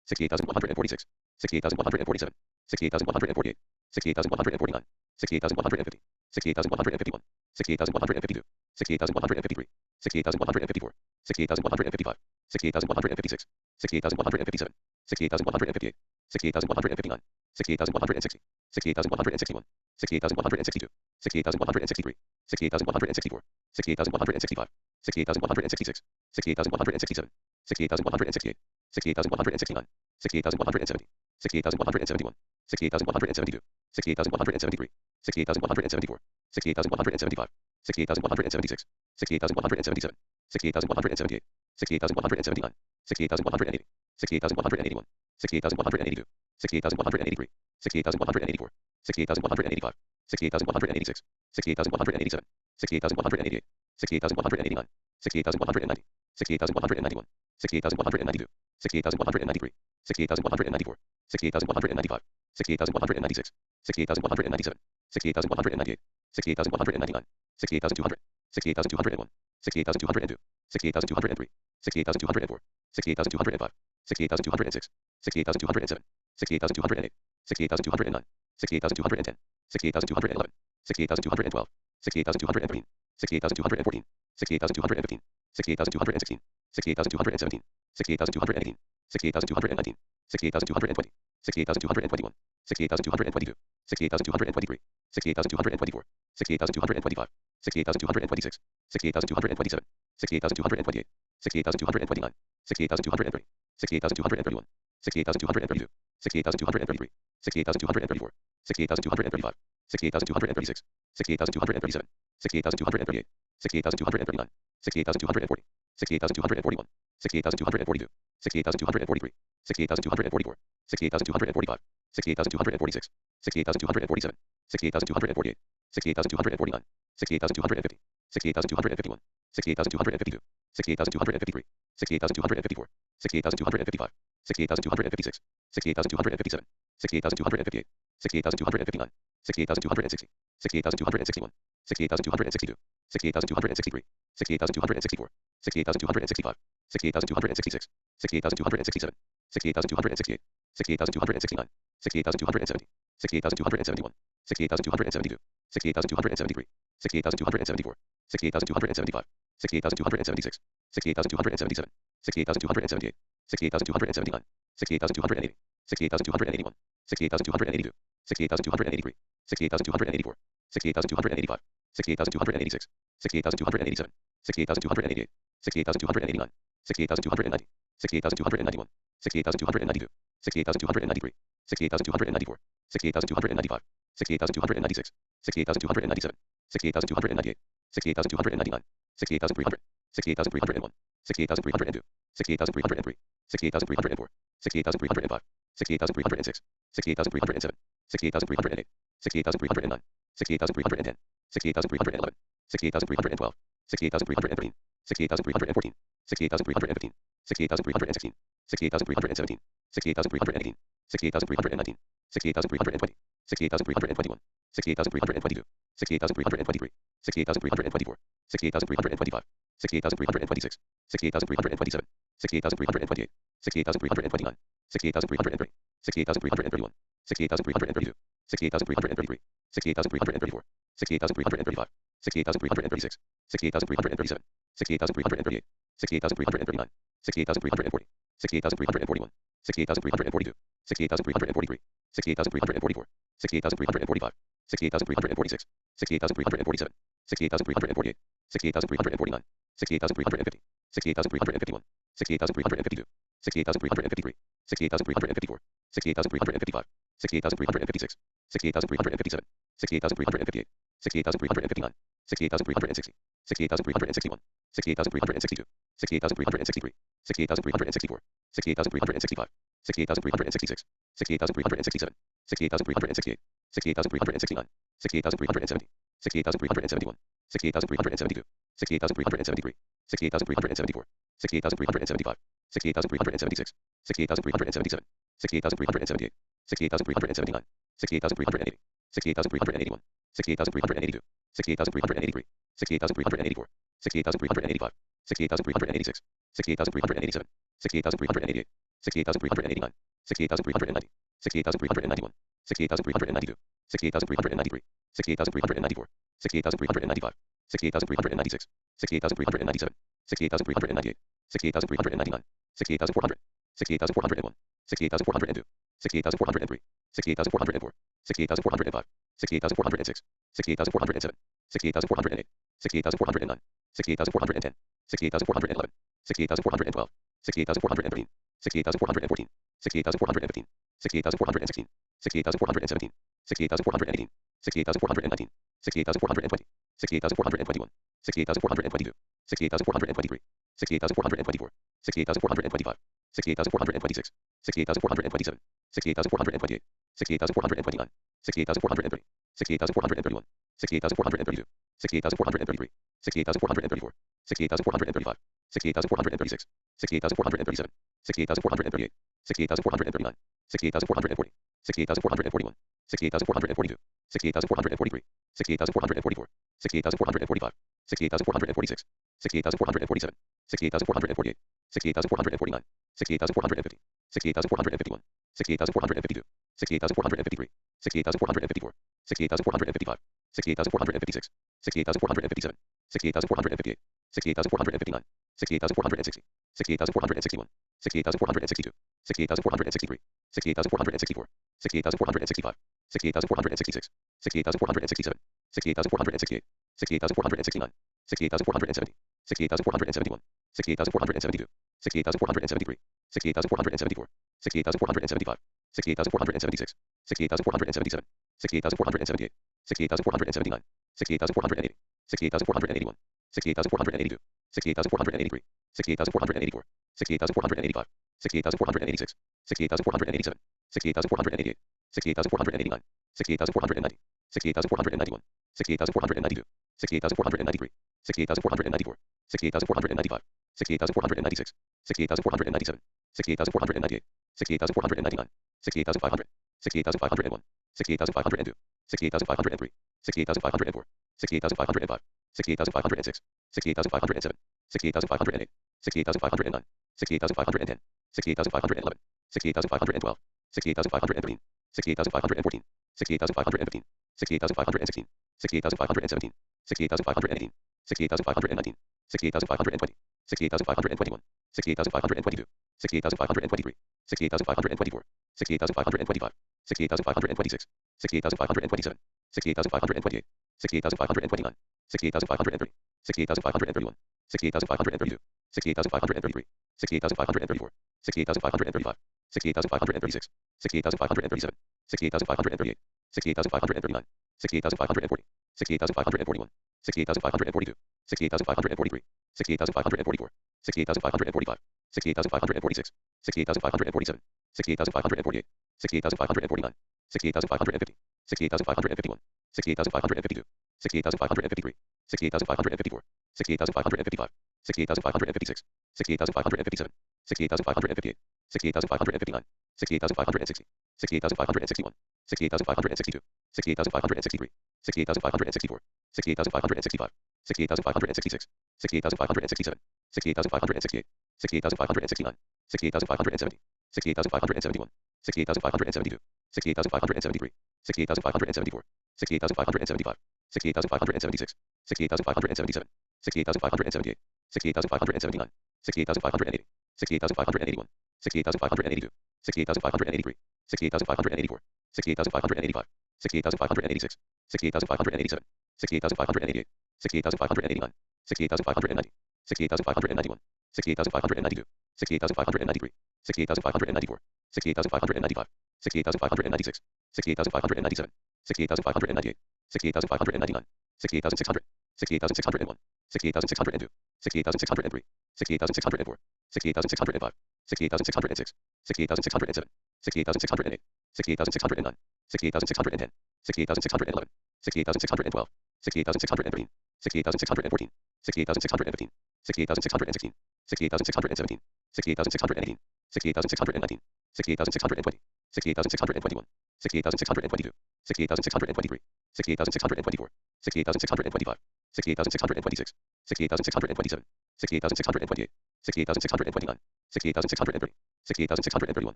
68,146, 68,147, 68,148, 68,149, 68,150, 68,151, 68,152, 68,153, 68,154, 68,155, 68,156, 68,157, 68,158, 68,159, 68,160, 68,161, 68,162, 68,163, 68,164, 68,165, 68,166, 68,167, 68,168, 68,169, 68,170, 68,171, 68,172, 68,173, 68,174, 68,175, 68,176, 68,177, 68,178, 68,179, 68,180, 68,181, 68,182, 68,183, 68,184, 68,185, 68,186, 68,187, 68,188, 68,189, 68,190, 68,191, 68,192, 68,193, 68,194, 68,195, 68,196, 68,197, 68,198, 68,199, 68,200, 68,201, 68,202, 68,203, 68,204, 68,205, 68,206, 68,207, 68,208, 68,209, 68,210, 68,211, 68,212, 68,213, 68,214, 68,215, 68,216, 68,217, 68,218, 68,219, 68,220, 68,221, 68,222, 68,223, 68,224, 68,225, 68,226, 68,227, 68,228, 68,229, 68,230, 68,231, 68,232, 68,233, 68,234, 68,235, 68,236, 68,237, 68,238, 68,239, 68,240, 68,241, 68,242, 68,243, 68,244, 68,245, 68,246, 68,247, 68,248, 68,249, 68,250, 68,251, 68,252, 68,253, 68,254, 68,255, 68,256, 68,257, 68,258, 68,259, 68,260, 68,261, 68,262, 68,263, 68,264, 68,265, 68,266, 68,267, 68,268, 68,269, 68,270, 68,271, 68,272, 68,273, 68,274, 68,275, 68,276, 68,277, 68,278, 68,279, 68,280, 68,281, 68,282, 68,283, 68,284, 68,285, 68,286, 68,287, 68,288, 68,289, 68,290, 68,291, 68,292, 68,293, 68,294, 68,295, 68,296, 68,297, 68,298, 68,299, 68,300, 68,301, 68,302, 68,303, 68,304, 68,305, 68,306, 68,307, 68,308, 68,309, 68,310, 68,311, 68,312, 68,313, 68,314, 68,315, 68,316, 68,317, 68,318, 68,319, 68,320, 68,321, 68,322, 68,323, 68,324, 68,325, 68,326, 68,327, 68,328, 68,329, 68,330, 68,331, 68,332, 68,333, 68,334, 68,335, 68,336, 68,337, 68,338, 68,339, 68,340, 68,341, 68,342, 68,343, 68,344, 68,345, 68,346, 68,347, 68,348, 68,349, 68,350, 68,351, 68,352, 68,353, 68,354, 68,355, 68,356, 68,357, 68,358, 68,359, 68,360, 68,361, 68,362, 68,363, 68,364, 68,365, 68,366, 68,367, 68,368, 68,369, 68,370, 68,371, 68,372, 68,373, 68,374, 68,375, 68,376, 68,377, 68,378, 68,379, 68,380, 68,381, 68,382, 68,383, 68,384, 68,385, 68,386, 68,387, 68,388, 68,389, 68,390, 68,391, 68,392, 68,393, 68,394, 68,395, 68,396, 68,397, 68,398, 68,399, 68,400, 68,401, 68,402, 68,403, 68,404, 68,405, 68,406, 68,407, 68,408, 68,409, 68,410, 68,411, 68,412, 68,413, 68,414, 68,415, 68,416, 68,417, 68,418, 68,419, 68,420, 68,421, 68,422, 68,423, 68,424, 68,425, 68,426, 68,427, 68,428, 68,429, 68,430, 68,431, 68,432, 68,433, 68,434, 68,435, 68,436, 68,437, 68,438, 68,439, 68,440, 68,441, 68,442, 68,443, 68,444, 68,445, 68,446, 68,447, 68,448, 68,449, 68,450, 68,451, 68,452, 68,453, 68,454, 68,455, 68,456, 68,457, 68,458, 68,459, 68,460, 68,461, 68,462, 68,463, 68,464, 68,465, 68,466, 68,467, 68,468, 68,469, 68,470, 68,471, 68,472, 68,473, 68,474, 68,475, 68,476, 68,477, 68,478, 68,479, 68,480, 68,481, 68,482, 68,483, 68,484, 68,485, 68,486, 68,487, 68,488, 68,489, 68,490, 68,491, 68,492, 68,493, 68,494, 68,495, 68,496, 68,497, 68,498, 68,499, 68,500, 68,501, 68,502, 68,503, 68,504, 68,505, 68,506, 68,507, 68,508, 68,509, 68,510, 68,511, 68,512, 68,513, 68,514, 68,515, 68,516, 68,517, 68,518, 68,519, 68,520, 68,521, 68,522, 68,523, 68,524, 68,525, 68,526, 68,527, 68,528, 68,529, 68,530, 68,531, 68,532, 68,533, 68,534, 68,535, 68,536, 68,537, 68,538, 68,539, 68,540, 68,541, 68,542, 68,543, 68,544, 68,545, 68,546, 68,547, 68,548, 68,549, 68,550, 68,551, 68,552, 68,553, 68,554, 68,555, 68,556, 68,557, 68,558, 68,559, 68,560, 68,561, 68,562, 68,563, 68,564, 68,565, 68,566, 68,567, 68,568, 68,569, 68,570, 68,571, 68,572, 68,573, 68,574, 68,575, 68,576, 68,577, 68,578, 68,579, 68,580, 68,581, 68,582, 68,583, 68,584, 68,585, 68,586, 68,587, 68,588, 68,589, 68,590, 68,591, 68,592, 68,593, 68,594, 68,595, 68,596, 68,597, 68,598, 68,599, 68,600, 68,601, 68,602, 68,603, 68,604, 68,605, 68,606, 68,607, 68,608, 68,609, 68,610, 68,611, 68,612, 68,613, 68,614, 68,615, 68,616, 68,617, 68,618, 68,619, 68,620, 68,621, 68,622, 68,623, 68,624, 68,625, 68,626, 68,627, 68,628, 68,629, 68,630, 68,631,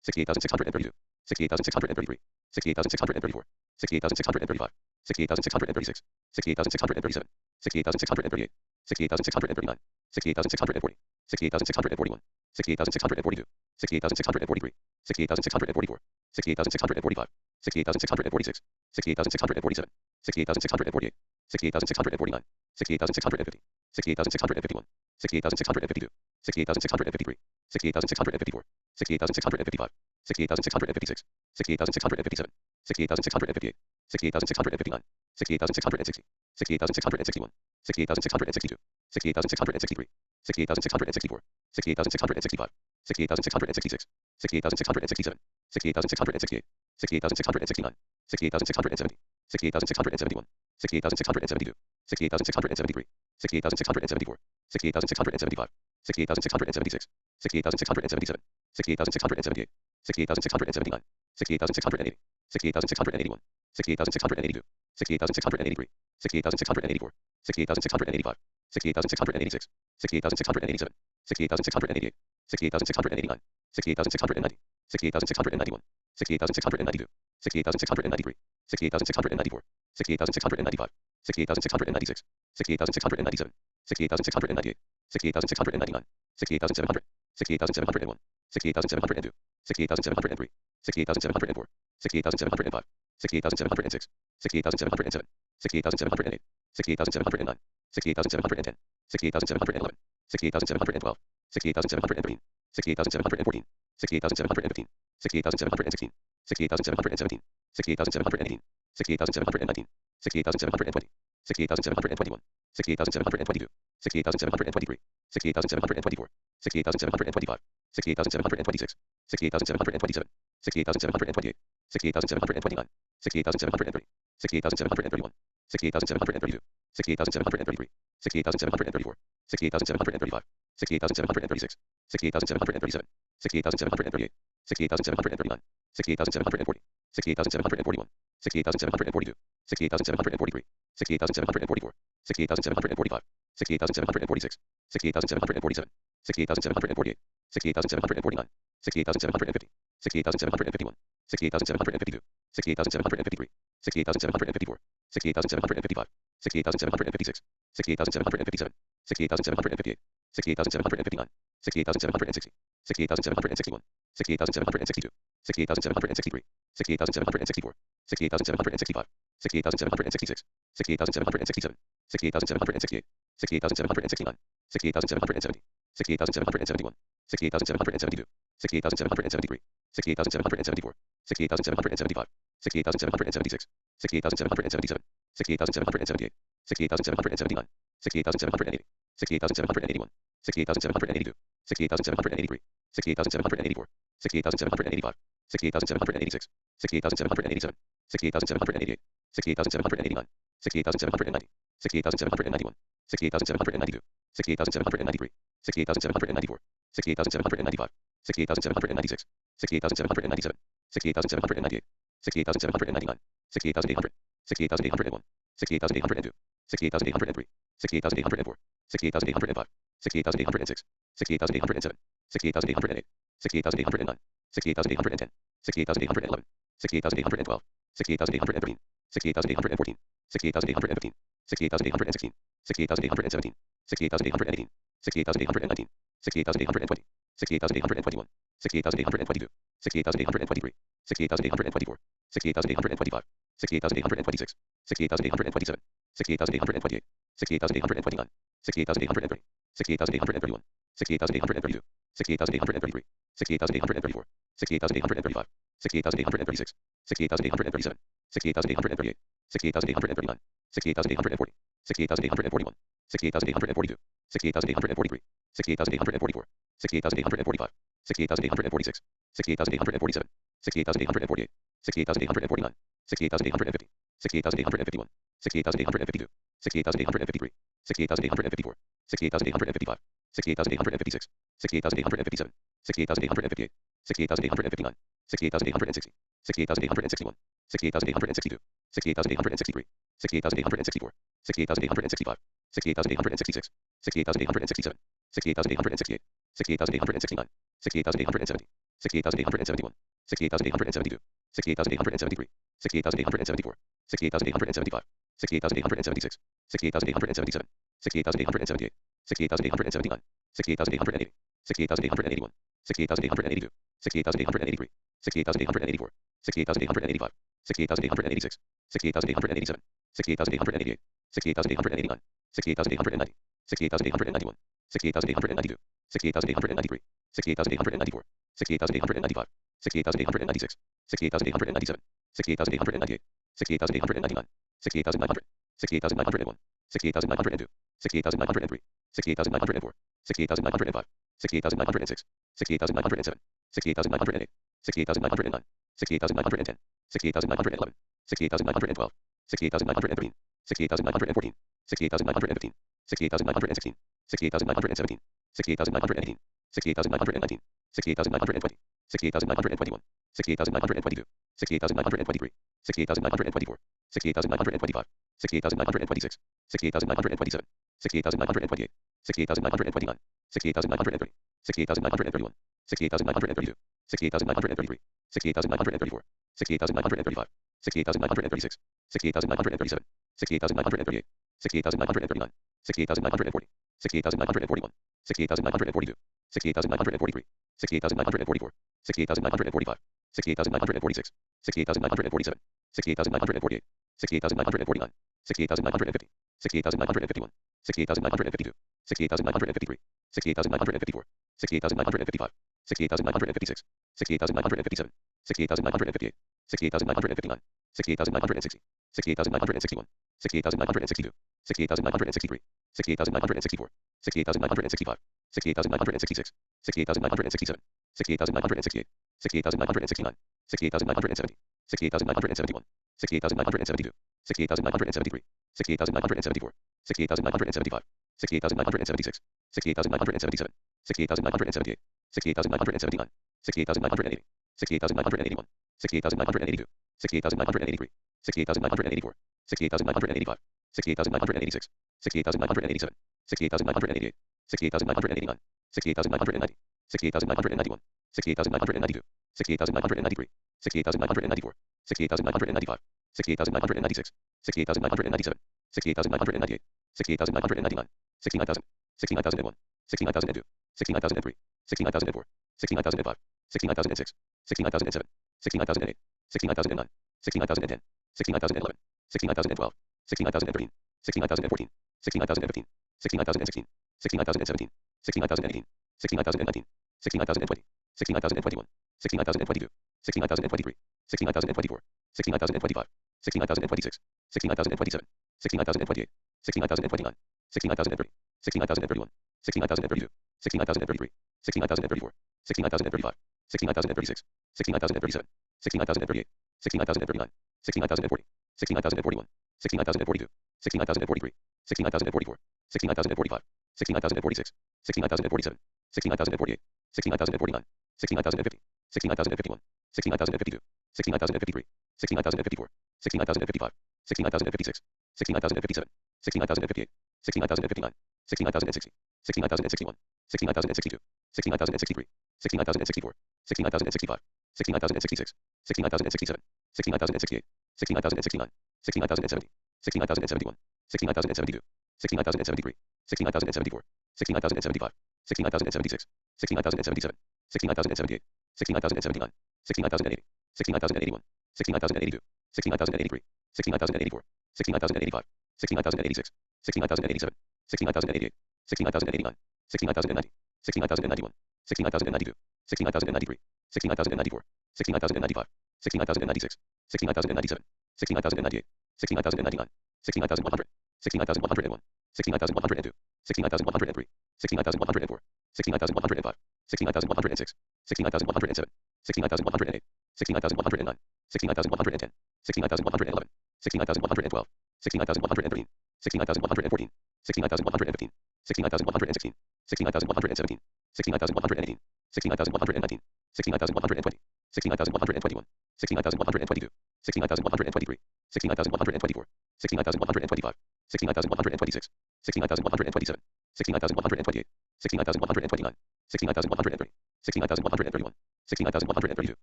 68,632, 68,633, 68,634, 68,635, 68,636, 68,637, 68,638, 68,639, 68,640, 68,641, 68,642, 68,643, 68,644, 68,645, 68,646, 68,647, 68,648, 68,649, 68,650, 68,651, 68,652, 68,653, 68,654, 68,655, 68,656, 68,657, 68,658, 68,659, 68,660, 68,661, 68,662, 68,663, 68,664, 68,665, 68,666, 68,667, 68,668, 68,669, 68,670, 68,671, 68,672, 68,673, 68,674, 68,675, 68,676, 68,677, 68,678, 68,679, 68,680, 68,681, 68,682, 68,683, 68,684, 68,685, 68,686, 68,687, 68,688, 68,689, 68,690, 68,691, 68,692, 68,693, 68,694, 68,695, 68,696, 68,697, 68,698, 68,699, 68,700, 68,701, 68,702, 68,703, 68,704, 68,705, 68,706, 68,707, 68,708, 68,709, 68,710, 68,711, 68,712, 68,713, 68,714, 68,715, 68,716, 68,717, 68,718, 68,719, 68,720, 68,721, 68,722, 68,723, 68,724, 68,725, 68,726, 68,727, 68,728, 68,729, 68,730, 68,731, 68,732, 68,733, 68,734, 68,735, 68,736, 68,737, 68,738, 68,739, 68,740, 68,741, 68,742, 68,743, 68,744, 68,745, 68,746, 68,747, 68,748, 68,749, 68,750, 68,751, 68,752, 68,753, 68,754, 68,755, 68,756, 68,757, 68,758, 68,759, 68,760, 68,761, 68,762, 68,763, 68,764, 68,765, 68,766, 68,767, 68,768, 68,769, 68,770, 68,771, 68,772, 68,773, 68,774, 68,775, 68,776, 68,777, 68,778, 68,779, 68,780, 68,781, 68,782, 68,783, 68,784, 68,785, 68,786, 68,787, 68,788, 68,789, 68,790, 68,791, 68,792, 68,793, 68,794, 68,795, 68,796, 68,797, 68,798, 68,799, 68,800, 68,801, 68,802, 68,803, 68,804, 68,805, 68,806, 68,807, 68,808, 68,809, 68,810, 68,811, 68,812, 68,813, 68,814, 68,815, 68,816, 68,817, 68,818, 68,819, 68,820, 68,821, 68,822, 68,823, 68,824, 68,825, 68,826, 68,827, 68,828, 68,829, 68,830, 68,831, 68,832, 68,833, 68,834, 68,835, 68,836, 68,837, 68,838, 68,839, 68,840, 68,841, 68,842, 68,843, 68,844, 68,845, 68,846, 68,847, 68,848, 68,849, 68,850, 68,851, 68,852, 68,853, 68,854, 68,855, 68,856, 68,857, 68,858, 68,859, 68,860, 68,861, 68,862, 68,863, 68,864, 68,865, 68,866, 68,867, 68,868, 68,869, 68,870, 68,871, 68,872, 68,873, 68,874, 68,875, 68,876, 68,877, 68,878, 68,879, 68,880, 68,881, 68,882, 68,883, 68,884, 68,885, 68,886, 68,887, 68,888, 68,889, 68,890, 68,891, 68,892, 68,893, 68,894, 68,895, 68,896, 68,897, 68,898, 68,899, 68,900, 68,901, 68,902, 68,903, 68,904, 68,905, 68,906, 68,907, 68,908, 68,909, 68,910, 68,911, 68,912, 68,913, 68,914, 68,915, 68,916, 68,917, 68,918, 68,919, 68,920, 68,921, 68,922, 68,923, 68,924, 68,925, 68,926, 68,927, 68,928, 68,929, 68,930, 68,931, 68,932, 68,933, 68,934, 68,935, 68,936, 68,937, 68,938, 68,939, 68,940, 68,941, 68,942, 68,943, 68,944, 68,945, 68,946, 68,947, 68,948, 68,949, 68,950, 68,951, 68,952, 68,953, 68,954, 68,955, 68,956, 68,957, 68,958, 68,959, 68,960, 68,961, 68,962, 68,963, 68,964, 68,965, 68,966, 68,967, 68,968, 68,969, 68,970, 68,971, 68,972, 68,973, 68,974, 68,975, 68,976, 68,977, 68,978, 68,979, 68,980, 68,981, 68,982, 68,983, 68,984, 68,985, 68,986, 68,987, 68,988, 68,989, 68,990, 68,991, 68,992, 68,993, 68,994, 68,995, 68,996, 68,997, 68,998, 68,999, 69,000, 69,001, 69,002, 69,003, 69,004, 69,005, 69,006, 69,007, 69,008, 69,009, 69,010, 69,011, 69,012, 69,013, 69,014, 69,015, 69,016, 69,017, 69,018, 69,019, 69,020, 69,021, 69,022, 69,023, 69,024, 69,025, 69,026, 69,027, 69,028, 69,029, 60,030, 60,031, 60,032, 60,033, 60,034, 60,035, 60,036, 60,037, 60,038, 60,039, 60,040, 60,041, 60,042, 60,043, 60,044, 60,045, 60,046, 60,047, 60,048, 60,049, 60,050, 60,051, 60,052, 60,053, 60,054, 60,055, 60,056, 60,057, 60,058, 60,059, 60,060, 60,061, 60,062, 60,063, 60,064, 60,065, 60,066, 60,067, 60,068, 60,069, 60,070, 60,071, 60,072, 60,073, 60,074, 60,075, 60,076, 60,077, 60,078, 60,079, 60,080, 60,081, 60,082, 60,083, 60,084, 60,085, 60,086, 60,087, 60,088, 60,089, 60,090, 60,091, 60,092, 60,093, 60,094, 60,095, 60,096, 60,097, 60,098, 60,099, 60,100, 60,101, 60,102, 60,103, 60,104, 60,105, 60,106, 60,107, 60,108, 60,109, 60,110, 60,111, 60,112, 60,113, 60,114, 60,115, 60,116, 60,117, 60,118, 60,119, 60,120, 60,121, 60,122, 60,123, 60,124, 69,125, 69,126, 69,127, 69,128, 69,129, 69,130, 69,131, 69,132,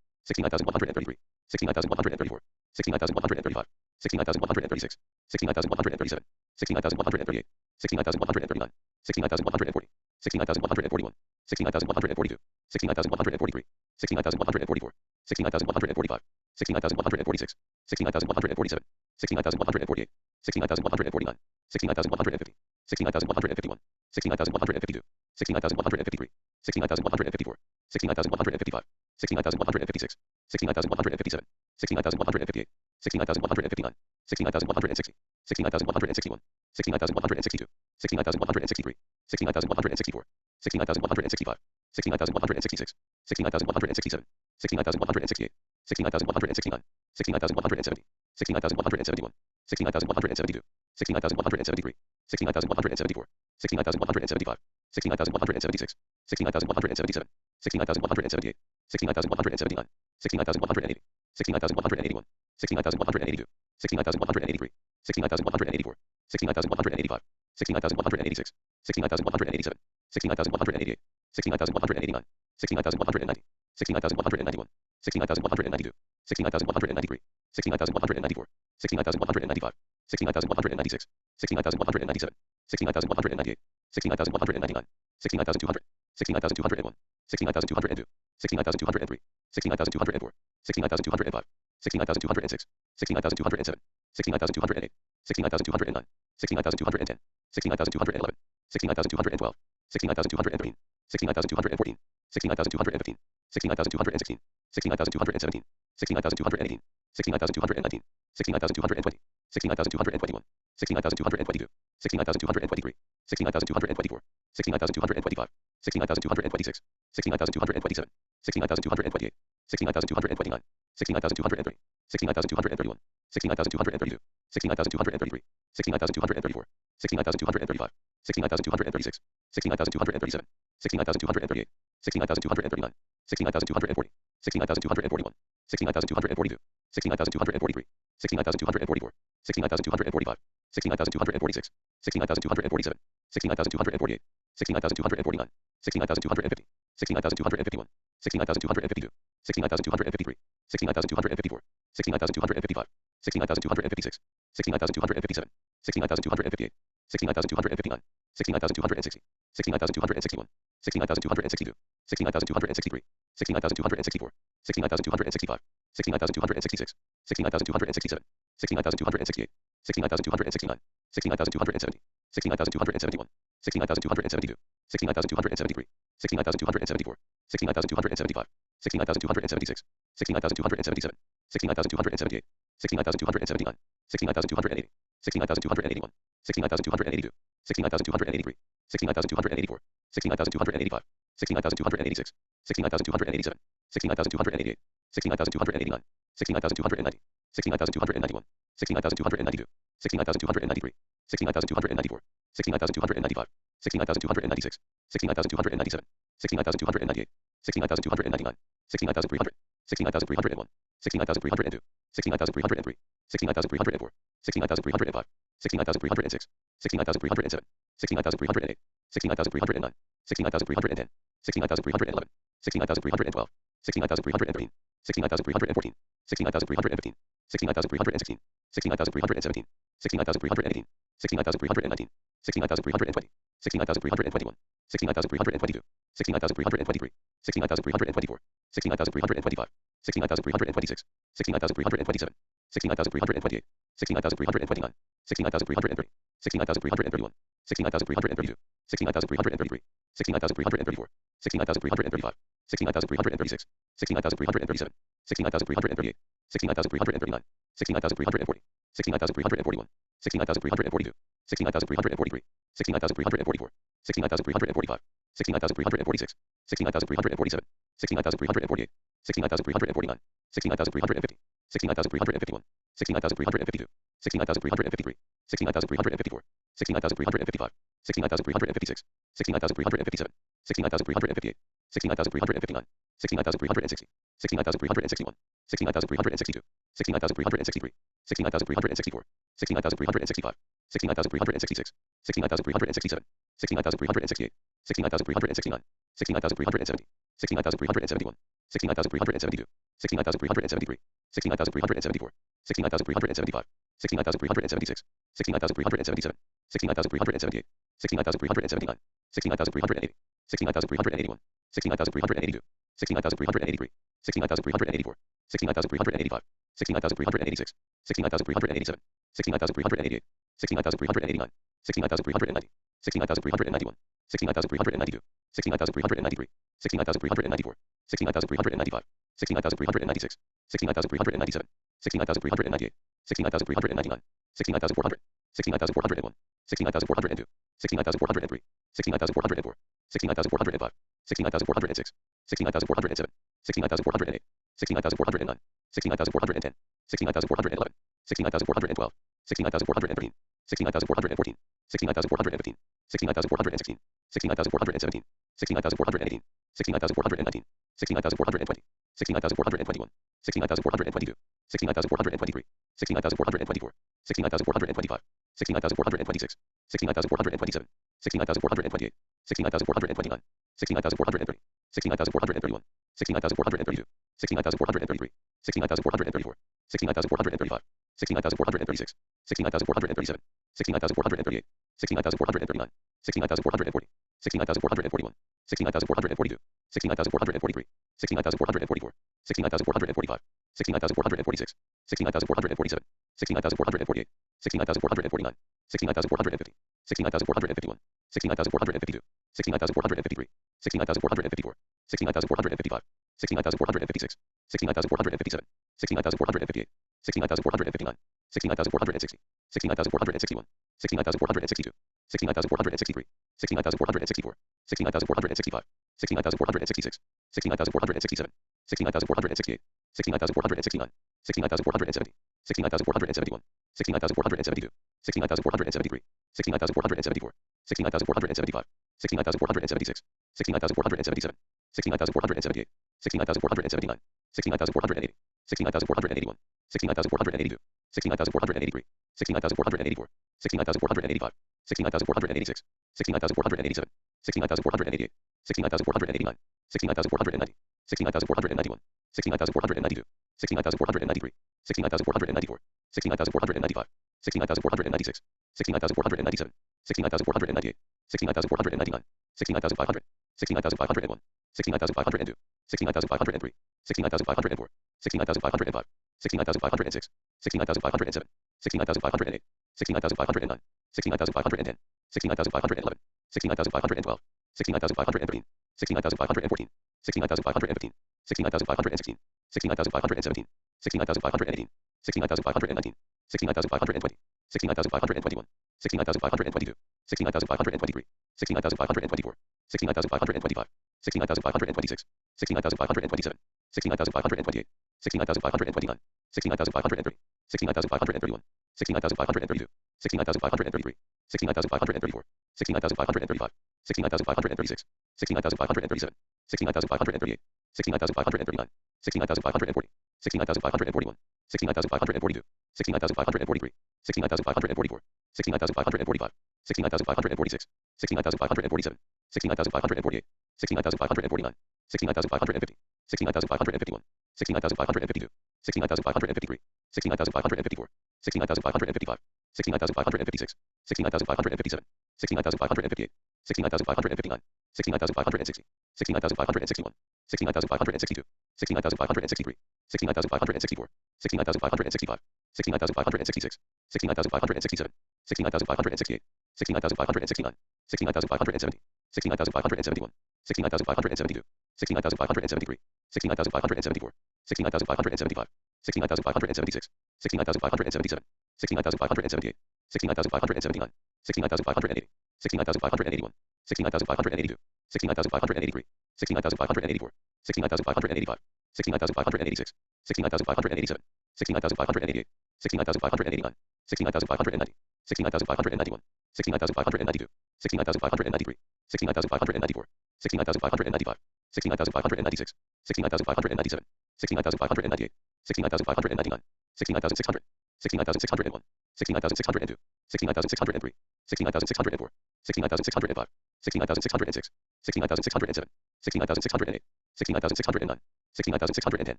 69,133, 69,134, 69,135, 69,136, 69,137, 69,138, 69,139, 69,140, 69,141, 69,142, 69,143, 69,144, 69,145, 69,146, 69,147, 69,148, 69,149, 69,150, 69,151, 69,152, 69,153, 69,154, 69,155, 69,156, 69,157, 69,158, 69,159, 69,160, 69,161, 69,162, 69,163, 69,164, 69,165, 69,166, 69,167, 69,168, 69,169, 69,170, 69,171, 69,172, 69,173, 69,174, 69,175, 69,176, 69,177, 69,178, 69,179, 69,180, 69,181, 69,182, 69,183, 69,184, 69,185, 69,186, 69,187, 69,188, 69,189, 69,190, 69,191, 69,192, 69,193, 69,194, 69,195, 69,196, 69,197, 69,198, 69,199, 69,200, 69,201, 69,202, 69,203, 69,204, 69,205, 69,206, 69,207, 69,208, 69,209, 69,210, 69,211, 69,212, 69,213, 69,214, 69,215, 69,216, 69,217, 69,218, 69,219, 69,220, 69,221, 69,222, 69,223, 69,224, 69,225, 69,226, 69,227, 69,228, 69,229, 69,230, 69,231, 69,232, 69,233, 69,234, 69,235, 69,236, 69,237, 69,238, 69,239, 69,240, 69,241, 69,242, 69,243, 69,244, 69,245, 69,246, 69,247, 69,248, 69,249, 69,250, 69,251, 69,252, 69,253, 69,254, 69,255, 69,256, 69,257, 69,258, 69,259, 69,260, 69,261, 69,262, 69,263, 69,264, 69,265, 69,266, 69,267, 69,268, 69,269, 69,270, 69,271, 69,272, 69,273, 69,274, 69,275, 69,276, 69,277, 69,278, 69,279, 69,280, 69,281, 69,282, 69,283, 69,284, 69,285, 69,286, 69,287, 69,288, 69,289, 69,290, 69,291, 69,292, 69,293, 69,294, 69,295, 69,296, 69,297, 69,298, 69,299, 60,300, 60,301, 60,302, 60,303, 60,304, 60,305, 60,306, 60,307, 60,308, 60,309, 60,310, 60,311, 60,312, 60,313, 60,314, 60,315, 60,316, 60,317, 60,318, 60,319, 60,320, 60,321, 60,322, 60,323, 60,324, 60,325, 60,326, 60,327, 60,328, 60,329, 60,330, 60,331, 60,332, 60,333, 60,334, 60,335, 60,336, 60,337, 60,338, 60,339, 60,340, 60,341, 60,342, 60,343, 60,344, 60,345, 60,346, 60,347, 60,348, 60,349, 60,350, 69,351, 69,352, 69,353, 69,354, 69,355, 69,356, 69,357, 69,358, 69,359, 69,360, 69,361, 69,362, 69,363, 69,364, 69,365, 69,366, 69,367, 69,368, 69,369, 69,370, 69,371, 69,372, 69,373, 69,374, 69,375, 69,376, 69,377, 69,378, 69,379, 69,380, 69,381, 69,382, 69,383, 69,384, 69,385, 69,386, 69,387, 69,388, 69,389, 69,390, 69,391, 69,392, 69,393, 69,394, 69,395, 69,396, 69,397, 69,398, 69,399, 69,400, 69,401, 69,402, 69,403, 69,404, 69,405, 69,406, 69,407, 69,408, 69,409, 69,410, 69,411, 69,412, 69,413, 69,414, 69,415, 69,416, 69,417, 69,418, 69,419, 69,420, 69,421, 69,422, 69,423, 69,424, 69,425, 69,426, 69,427, 69,428, 69,429, 69,430, 69,431, 69,432, 69,433, 69,434, 69,435, 69,436, 69,437, 69,438, 69,439, 69,440, 69,441, 69,442, 69,443, 69,444, 69,445, 69,446, 69,447, 69,448, 69,449, 69,450, 69,451, 69,452, 69,453, 69,454, 69,455, 69,456, 69,457, 69,458, 69,459, 69,460, 69,461, 69,462, 69,463, 69,464, 69,465, 69,466, 69,467, 69,468, 69,469, 69,470, 69,471, 69,472, 69,473, 69,474, 69,475, 69,476, 69,477, 69,478, 69,479, 69,480, 69,481, 69,482, 69,483, 69,484, 69,485, 69,486, 69,487, 69,488, 69,489, 69,490, 69,491, 69,492, 69,493, 69,494, 69,495, 69,496, 69,497, 69,498, 69,499, 69,500, 69,501, 69,502, 69,503, 69,504, 69,505, 69,506, 69,507, 69,508, 69,509, 69,510, 69,511, 69,512, 69,513, 69,514, 69,515, 69,516, 69,517, 69,518, 69,519, 69,520, 69,521, 69,522, 69,523, 69,524, 69,525, 69,526, 69,527, 69,528, 69,529, 69,530, 69,531, 69,532, 69,533, 69,534, 69,535, 69,536, 69,537, 69,538, 69,539, 69,540, 69,541, 69,542, 69,543, 69,544, 69,545, 69,546, 69,547, 69,548, 69,549, 60,550, 60,551, 60,552, 60,553, 60,554, 60,555, 60,556, 60,557, 60,558, 60,559, 60,560, 60,561, 60,562, 60,563, 60,564, 60,565, 60,566, 60,567, 60,568, 60,569, 60,570, 60,571, 60,572, 60,573, 60,574, 60,575, 60,576, 60,577, 60,578, 60,579, 60,580, 60,581, 60,582, 60,583, 60,584, 60,585, 69,586, 69,587, 69,588, 69,589, 69,590, 69,591, 69,592, 69,593, 69,594, 69,595, 69,596, 69,597, 69,598, 69,599, 69,600, 69,601, 69,602, 69,603, 69,604, 69,605, 69,606, 69,607, 69,608, 69,609, 69,610,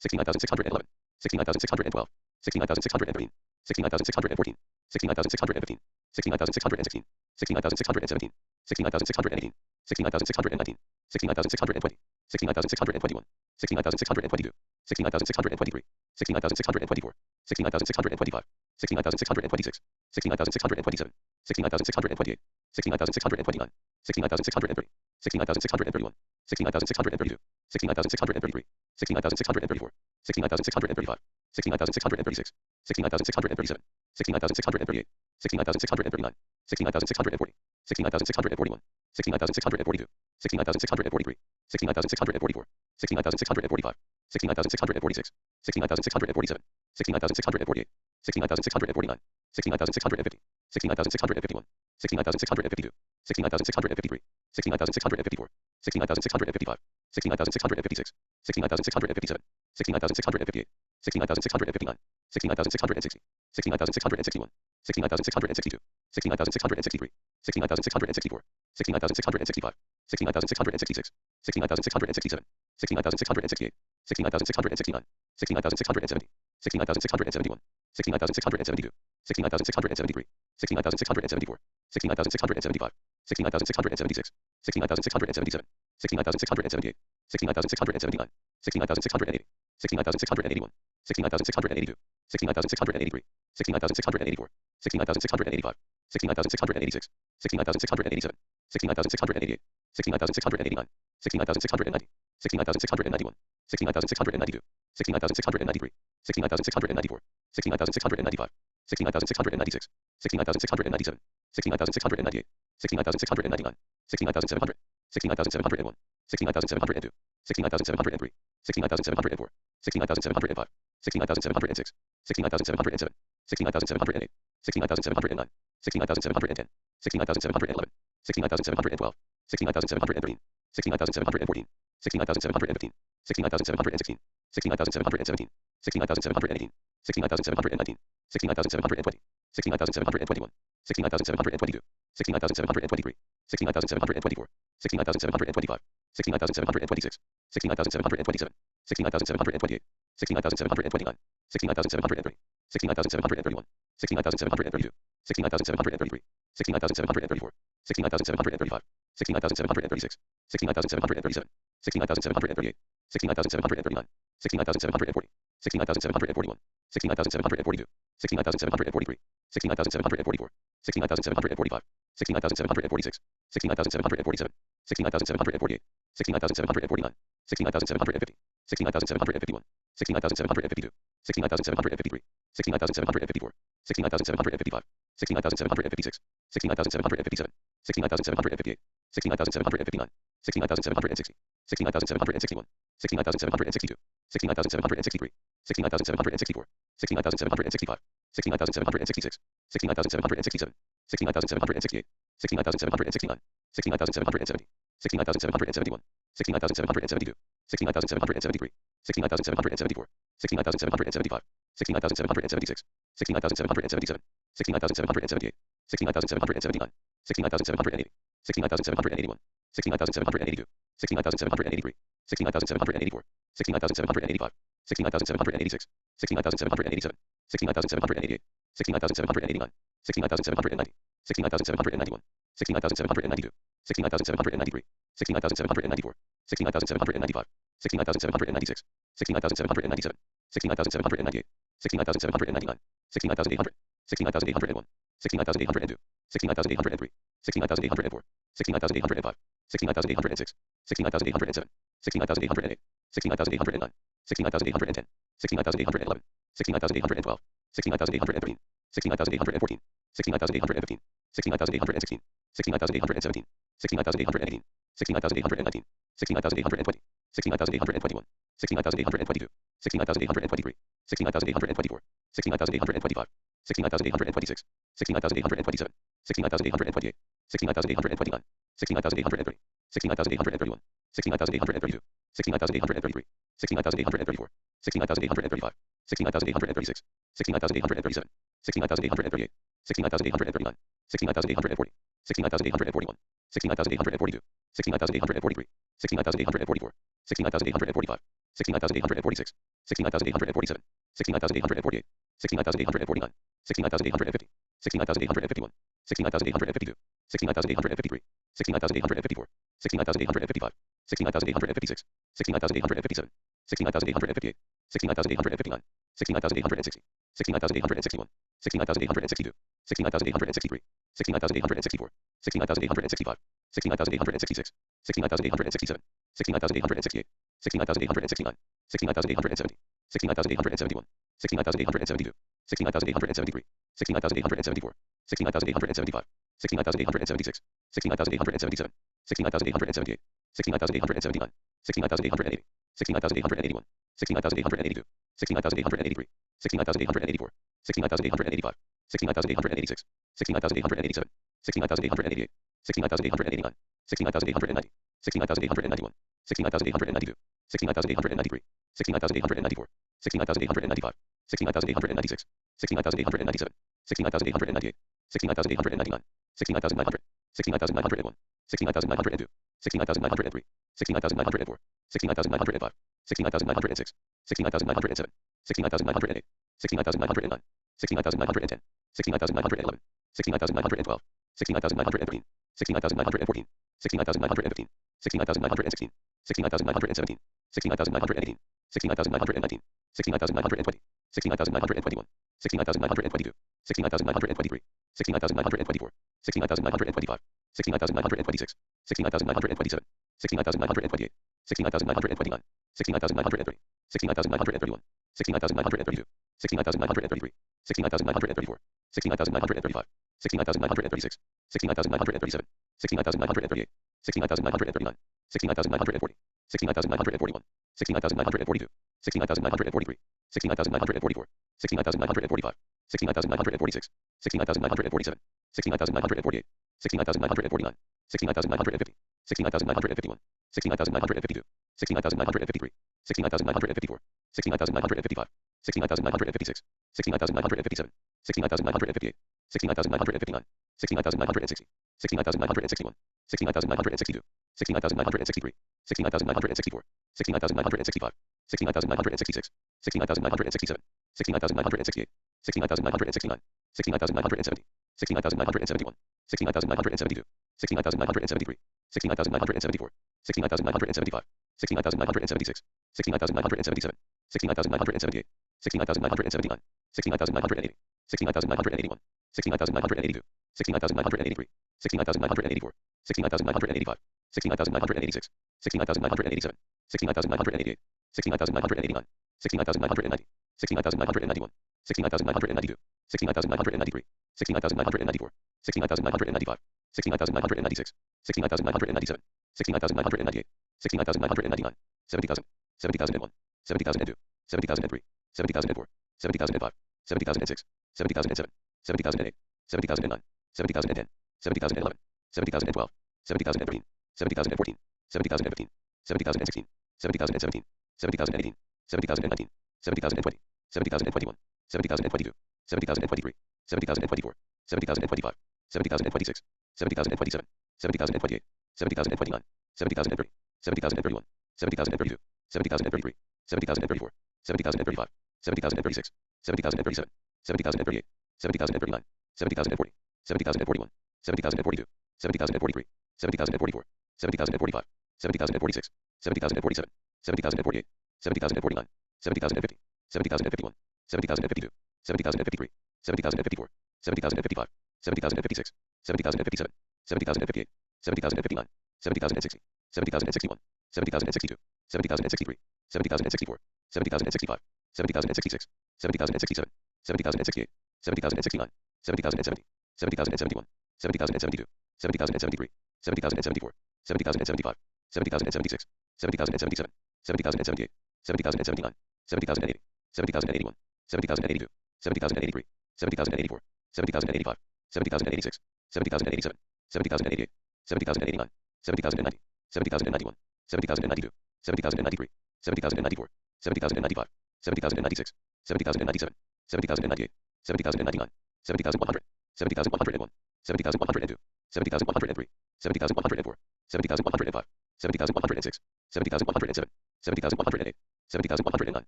69,611, 69,612, 69,613, 69,614, 69,615, 69,616, 69,617, 69,618, 69,619, 69,620, 69,621, 69,622, 69,623, 69,624, 69,625, 69,626, 69,627, 69,628, 69,629, 69,630, 69,631, 69,632, 69,633, 69,634, 69,635, 69,636, 69,637, 69,638, 69,639, 69,640, 69,641, 69,642, 69,643, 69,644, 69,645, 69,646, 69,647, 69,648, 69,649, 69,650, 69,651, 69,652, 69,653, 69,654, 69,655, 69,656, 69,657, 69,658, 69,659, 69,660, 69,661, 69,662, 69,663, 69,664, 69,665, 69,666, 69,667, 69,668, 69,669, 69,670, 69,671, 69,672, 69,673, 69,674, 69,675, 69,676, 69,677, 69,678, 69,679, 69,680, 69,681, 69,682, 69,683, 69,684, 69,685, 69,686, 69,687, 69,688, 69,689, 69,690, 69,691, 69,692, 69,693, 69,694, 69,695, 69,696, 69,697, 69,698, 69,699, 69,700, 69,701, 69,702, 69,703, 69,704, 69,705, 69,706, 69,707, 69,708, 69,709, 69,710, 69,711, 69,712, 69,713, 69,714, 69,715, 69,716, 69,717, 69,718, 69,719, 69,720, 69,721, 69,722, 69,723, 69,724, 69,725, 69,726, 69,727, 69,728, 69,729, 69,730, 69,731, 69,732, 69,733, 69,734, 69,735, 69,736, 69,737, 69,738, 69,739, 69,740, 69,741, 69,742, 69,743, 69,744, 69,745, 69,746, 69,747, 69,748, 69,749, 60,750, 60,751, 60,752, 60,753, 60,754, 60,755, 60,756, 60,757, 60,758, 60,759, 60,760, 60,761, 60,762, 60,763, 60,764, 60,765, 60,766, 60,767, 60,768, 60,769, 60,770, 60,771, 60,772, 60,773, 60,774, 60,775, 60,776, 60,777, 60,778, 60,779, 60,780, 60,781, 60,782, 60,783, 60,784, 60,785, 60,786, 60,787, 60,788, 60,789, 60,790, 60,791, 60,792, 60,793, 60,794, 60,795, 60,796, 60,797, 60,798, 60,799, 60,800, 60,801, 60,802, 60,803, 60,804, 60,805, 60,806, 60,807, 60,808, 60,809, 60,810, 60,811, 60,812, 60,813, 60,814, 60,815, 60,816, 60,817, 60,818, 60,819, 60,820, 60,821, 69,822, 69,823, 69,824, 69,825, 69,826, 69,827, 69,828, 69,829, 69,830, 69,831, 69,832, 69,833, 69,834, 69,835, 69,836, 69,837, 69,838, 69,839, 69,840, 69,841, 69,842, 69,843, 69,844, 69,845, 69,846, 69,847, 69,848, 69,849, 69,850, 69,851, 69,852, 69,853, 69,854, 69,855, 69,856, 69,857, 69,858, 69,859, 69,860, 69,861, 69,862, 69,863, 69,864, 69,865, 69,866, 69,867, 69,868, 69,869, 69,870, 69,871, 69,872, 69,873, 69,874, 69,875, 69,876, 69,877, 69,878, 69,879, 69,880, 69,881, 69,882, 69,883, 69,884, 69,885, 69,886, 69,887, 69,888, 69,889, 69,890, 69,891, 69,892, 69,893, 69,894, 69,895, 69,896, 69,897, 69,898, 69,899, 69,900, 69,901, 69,902, 69,903, 69,904, 69,905, 69,906, 69,907, 69,908, 69,909, 69,910, 69,911, 69,912, 69,913, 69,914, 69,915, 69,916, 69,917, 69,918, 69,919, 69,920, 69,921, 69,922, 69,923, 69,924, 69,925, 69,926, 69,927, 69,928, 69,929, 69,930, 69,931, 69,932, 69,933, 69,934, 69,935, 69,936, 69,937, 69,938, 69,939, 69,940, 69,941, 69,942, 69,943, 69,944, 69,945, 69,946, 69,947, 69,948, 69,949, 69,950, 69,951, 69,952, 69,953, 69,954, 69,955, 69,956, 69,957, 69,958, 69,959, 69,960, 69,961, 69,962, 69,963, 69,964, 69,965, 69,966, 69,967, 69,968, 69,969, 69,970, 69,971, 69,972, 69,973, 69,974, 69,975, 69,976, 69,977, 69,978, 69,979, 69,980, 69,981, 69,982, 69,983, 69,984, 69,985, 69,986, 69,987, 69,988, 69,989, 69,990, 69,991, 69,992, 69,993, 69,994, 69,995, 69,996, 69,997, 69,998, 69,999, 70,000, 70,001, 70,002, 70,003, 70,004, 70,005, 70,006, 70,007, 70,008, 70,009, 70,010, 70,011, 70,012, 70,013, 70,014, 70,015, 70,016, 70,017, 70,018, 70,019, 70,020, 70,021, 70,022, 70,023, 70,024, 70,025, 70,026, 70,027, 70,028, 70,029, 70,030, 70,031, 70,032, 70,033, 70,034, 70,035, 70,036, 70,037, 70,038, 70,039, 70,040, 70,041, 70,042, 70,043, 70,044, 70,045, 70,046, 70,047, 70,048, 70,049, 70,050, 70,051, 70,052, 70,053, 70,054, 70,055, 70,056, 70,057, 70,058, 70,059, 70,060, 70,061, 70,062, 70,063, 70,064, 70,065, 70,066, 70,067, 70,068, 70,069, 70,070, 70,071, 70,072, 70,073, 70,074, 70,075, 70,076, 70,077, 70,078, 70,079, 70,080, 70,081, 70,082, 70,083, 70,084, 70,085, 70,086, 70,087, 70,088, 70,089, 70,090, 70,091, 70,092, 70,093, 70,094, 70,095, 70,096, 70,097, 70,098, 70,099, 70,100, 70,101, 70,102, 70,103, 70,104, 70,105, 70,106, 70,107, 70,108, 70,109,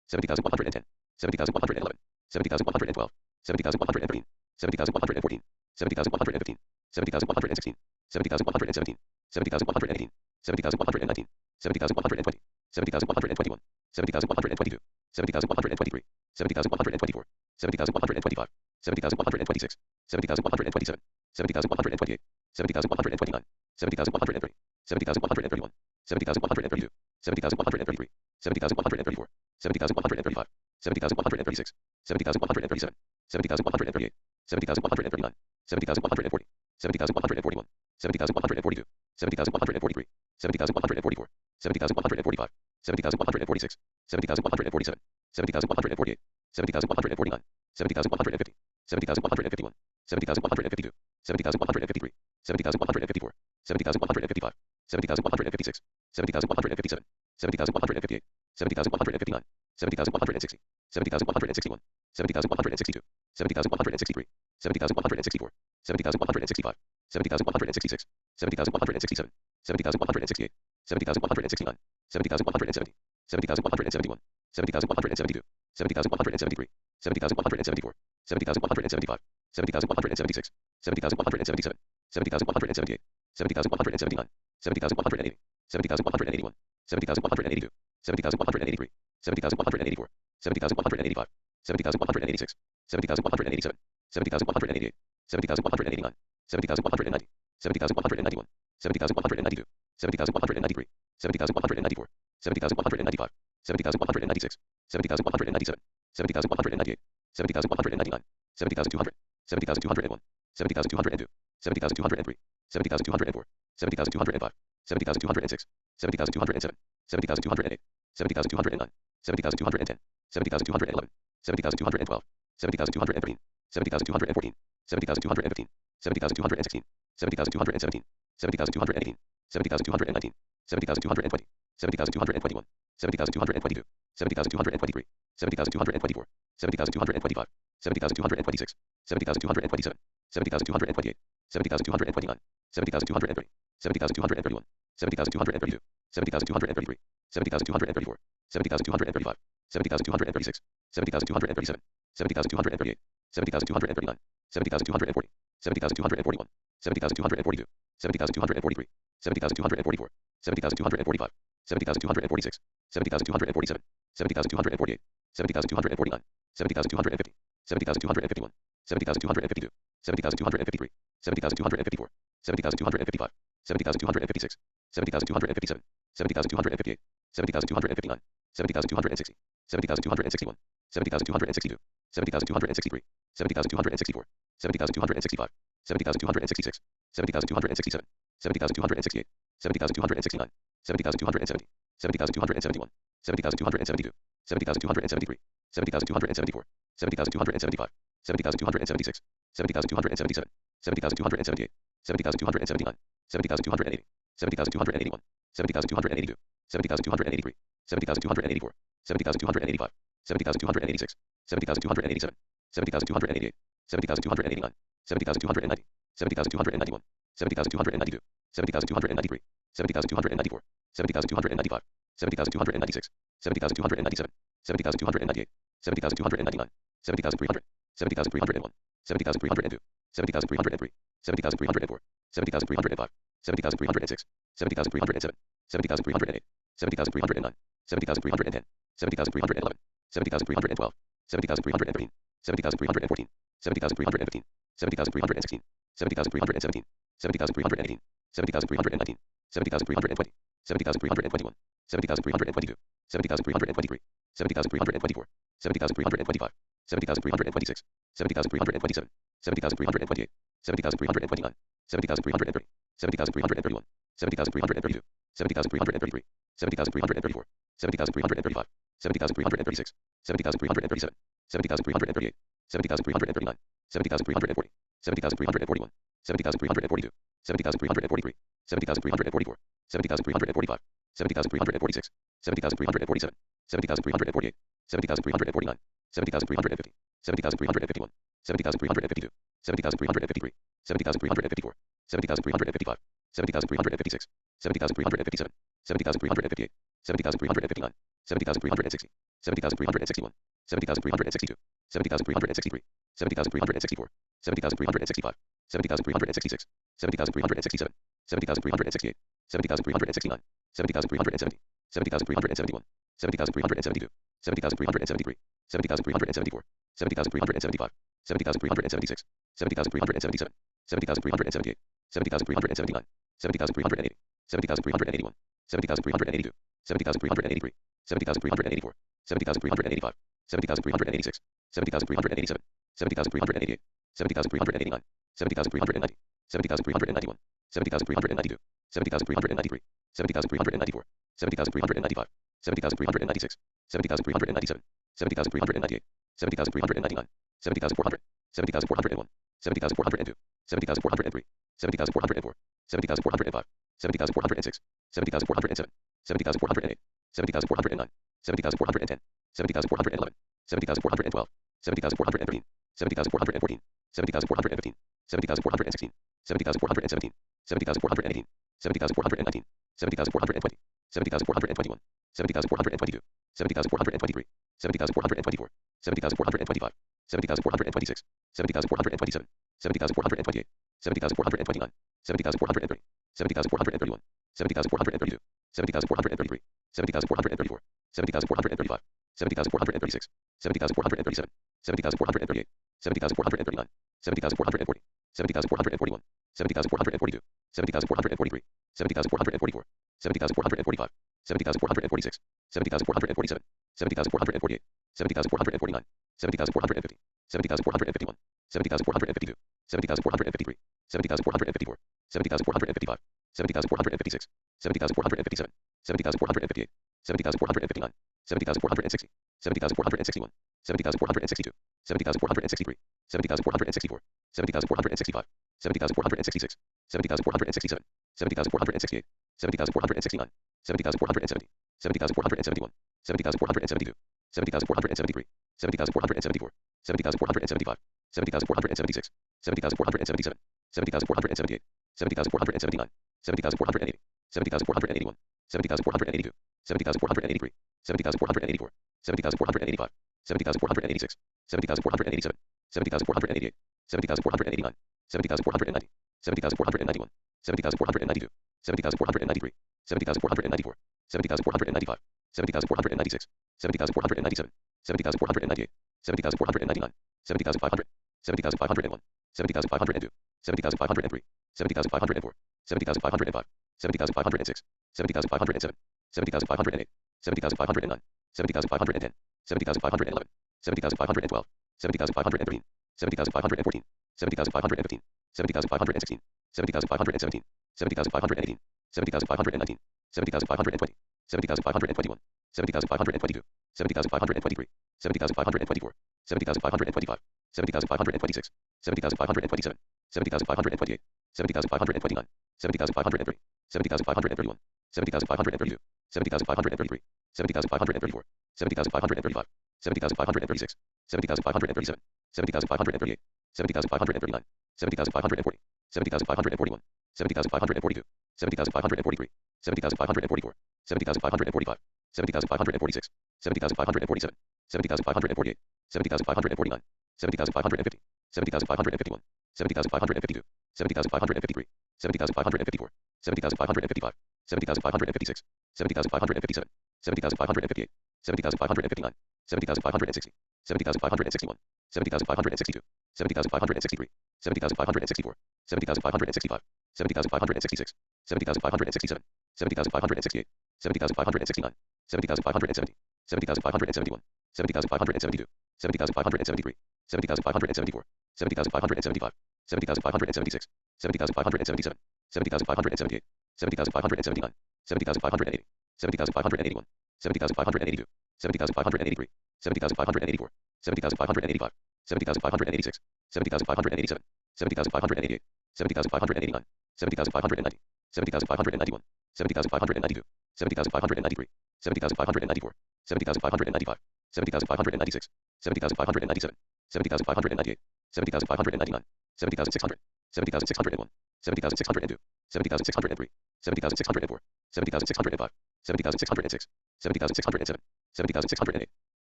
70,110, 70,111, 70,112, 70,113, 70,114, 70,115, 70,116, 70,117, 70,118, 70,119, 70,120, 70,121, 70,122, 70,123, 70,124, 70,125, 70,126, 70,127, 70,128, 70,129, 70,130, 70,131, 70,132, 70,133, 70,134, 70,135, 70,136, 70,137, 70,138, 70,139, 70,140, 70,141, 70,142, 70,143, 70,144, 70,145, 70,146, 70,147, 70,148, 70,149, 70,150, 70,151, 70,152, 70,153, 70,154, 70,155, 70,156, 70,157, 70,158, 70,159, 70,160, 70,161, 70,162, 70,163, 70,164, 70,165, 70,166, 70,167, 70,168, 70,169, 70,170, 70,171, 70,172, 70,173, 70,174, 70,175, 70,176, 70,177, 70,178, 70,179, 70,180, 70,181, 70,182, 70,183, 70,184, 70,185, 70,186, 70,187, 70,188, 70,189, 70,190, 70,191, 70,192, 70,193, 70,194, 70,195, 70,196, 70,197, 70,198, 70,199, 70,200, 70,201, 70,202, 70,203, 70,204, 70,205, 70,206, 70,207, 70,208, 70,209, 70,210, 70,211, 70,212, 70,213, 70,214, 70,215, 70,216, 70,217, 70,218, 70,219, 70,220, 70,221, 70,222, 70,223, 70,224, 70,225, 70,226, 70,227, 70,228, 70,229, 70,230, 70,231, 70,232, 70,233, 70,234, 70,235, 70,236, 70,237, 70,238, 70,239, 70,240, 70,241, 70,242, 70,243, 70,244, 70,245, 70,246, 70,247, 70,248, 70,249, 70,250, 70,251, 70,252, 70,253, 70,254, 70,255, 70,256, 70,257, 70,258, 70,259, 70,260, 70,261, 70,262, 70,263, 70,264, 70,265, 70,266, 70,267, 70,268, 70,269, 70,270, 70,271, 70,272, 70,273, 70,274, 70,275, 70,276, 70,277, 70,278, 70,279, 70,280, 70,281, 70,282, 70,283, 70,284, 70,285, 70,286, 70,287, 70,288, 70,289, 70,290, 70,291, 70,292, 70,293, 70,294, 70,295, 70,296, 70,297, 70,298, 70,299, 70,300, 70,301, 70,302, 70,303, 70,304, 70,305, 70,306, 70,307, 70,308, 70,309, 70,310, 70,311, 70,312, 70,313, 70,314, 70,315, 70,316, 70,317, 70,318, 70,319, 70,320, 70,321, 70,322, 70,323, 70,324, 70,325, 70,326, 70,327, 70,328, 70,329, 70,330, 70,331, 70,332, 70,333, 70,334, 70,335, 70,336, 70,337, 70,338, 70,339, 70,340, 70,341, 70,342, 70,343, 70,344, 70,345, 70,346, 70,347, 70,348, 70,349, 70,350, 70,351, 70,352, 70,353, 70,354, 70,355, 70,356, 70,357, 70,358, 70,359, 70,360, 70,361, 70,362, 70,363, 70,364, 70,365, 70,366, 70,367, 70,368, 70,369, 70,370, 70,371, 70,372, 70,373, 70,374, 70,375, 70,376, 70,377, 70,378, 70,379, 70,380, 70,381, 70,382, 70,383, 70,384, 70,385, 70,386, 70,387, 70,388, 70,389, 70,390, 70,391, 70,392, 70,393, 70,394, 70,395, 70,396, 70,397, 70,398, 70,399, 70,400, 70,401, 70,402, 70,403, 70,404, 70,405, 70,406, 70,407, 70,408, 70,409, 70,410, 70,411, 70,412, 70,413, 70,414, 70,415, 70,416, 70,417, 70,418, 70,419, 70,420, 70,421, 70,422, 70,423, 70,424, 70,425, 70,426, 70,427, 70,428, 70,429, 70,430, 70,431, 70,432, 70,433, 70,434, 70,435, 70,436, 70,437, 70,438, 70,439, 70,440, 70,441, 70,442, 70,443, 70,444, 70,445, 70,446, 70,447, 70,448, 70,449, 70,450, 70,451, 70,452, 70,453, 70,454, 70,455, 70,456, 70,457, 70,458, 70,459, 70,460, 70,461, 70,462, 70,463, 70,464, 70,465, 70,466, 70,467, 70,468, 70,469, 70,470, 70,471, 70,472, 70,473, 70,474, 70,475, 70,476, 70,477, 70,478, 70,479, 70,480, 70,481, 70,482, 70,483, 70,484, 70,485, 70,486, 70,487, 70,488, 70,489, 70,490, 70,491, 70,492, 70,493, 70,494, 70,495, 70,496, 70,497, 70,498, 70,499, 70,500, 70,501, 70,502, 70,503, 70,504, 70,505, 70,506, 70,507, 70,508, 70,509, 70,510, 70,511, 70,512, 70,513, 70,514, 70,515, 70,516, 70,517, 70,518, 70,519, 70,520, 70,521, 70,522, 70,523, 70,524, 70,525, 70,526, 70,527, 70,528, 70,529, 70,530, 70,531, 70,532, 70,533, 70,534, 70,535, 70,536, 70,537, 70,538, 70,539, 70,540, 70,541, 70,542, 70,543, 70,544, 70,545, 70,546, 70,547, 70,548, 70,549, 70,550, 70,551, 70,552, 70,553, 70,554, 70,555, 70,556, 70,557, 70,558, 70,559, 70,560, 70,561, 70,562, 70,563, 70,564, 70,565, 70,566, 70,567, 70,568, 70,569, 70,570, 70,571, 70,572, 70,573, 70,574, 70,575, 70,576, 70,577, 70,578, 70,579, 70,580, 70,581, 70,582, 70,583, 70,584, 70,585, 70,586, 70,587, 70,588, 70,589, 70,590, 70,591, 70,592, 70,593, 70,594, 70,595, 70,596, 70,597, 70,598, 70,599, 70,600, 70,601, 70,602, 70,603, 70,604, 70,605, 70,606, 70,607, 70,608,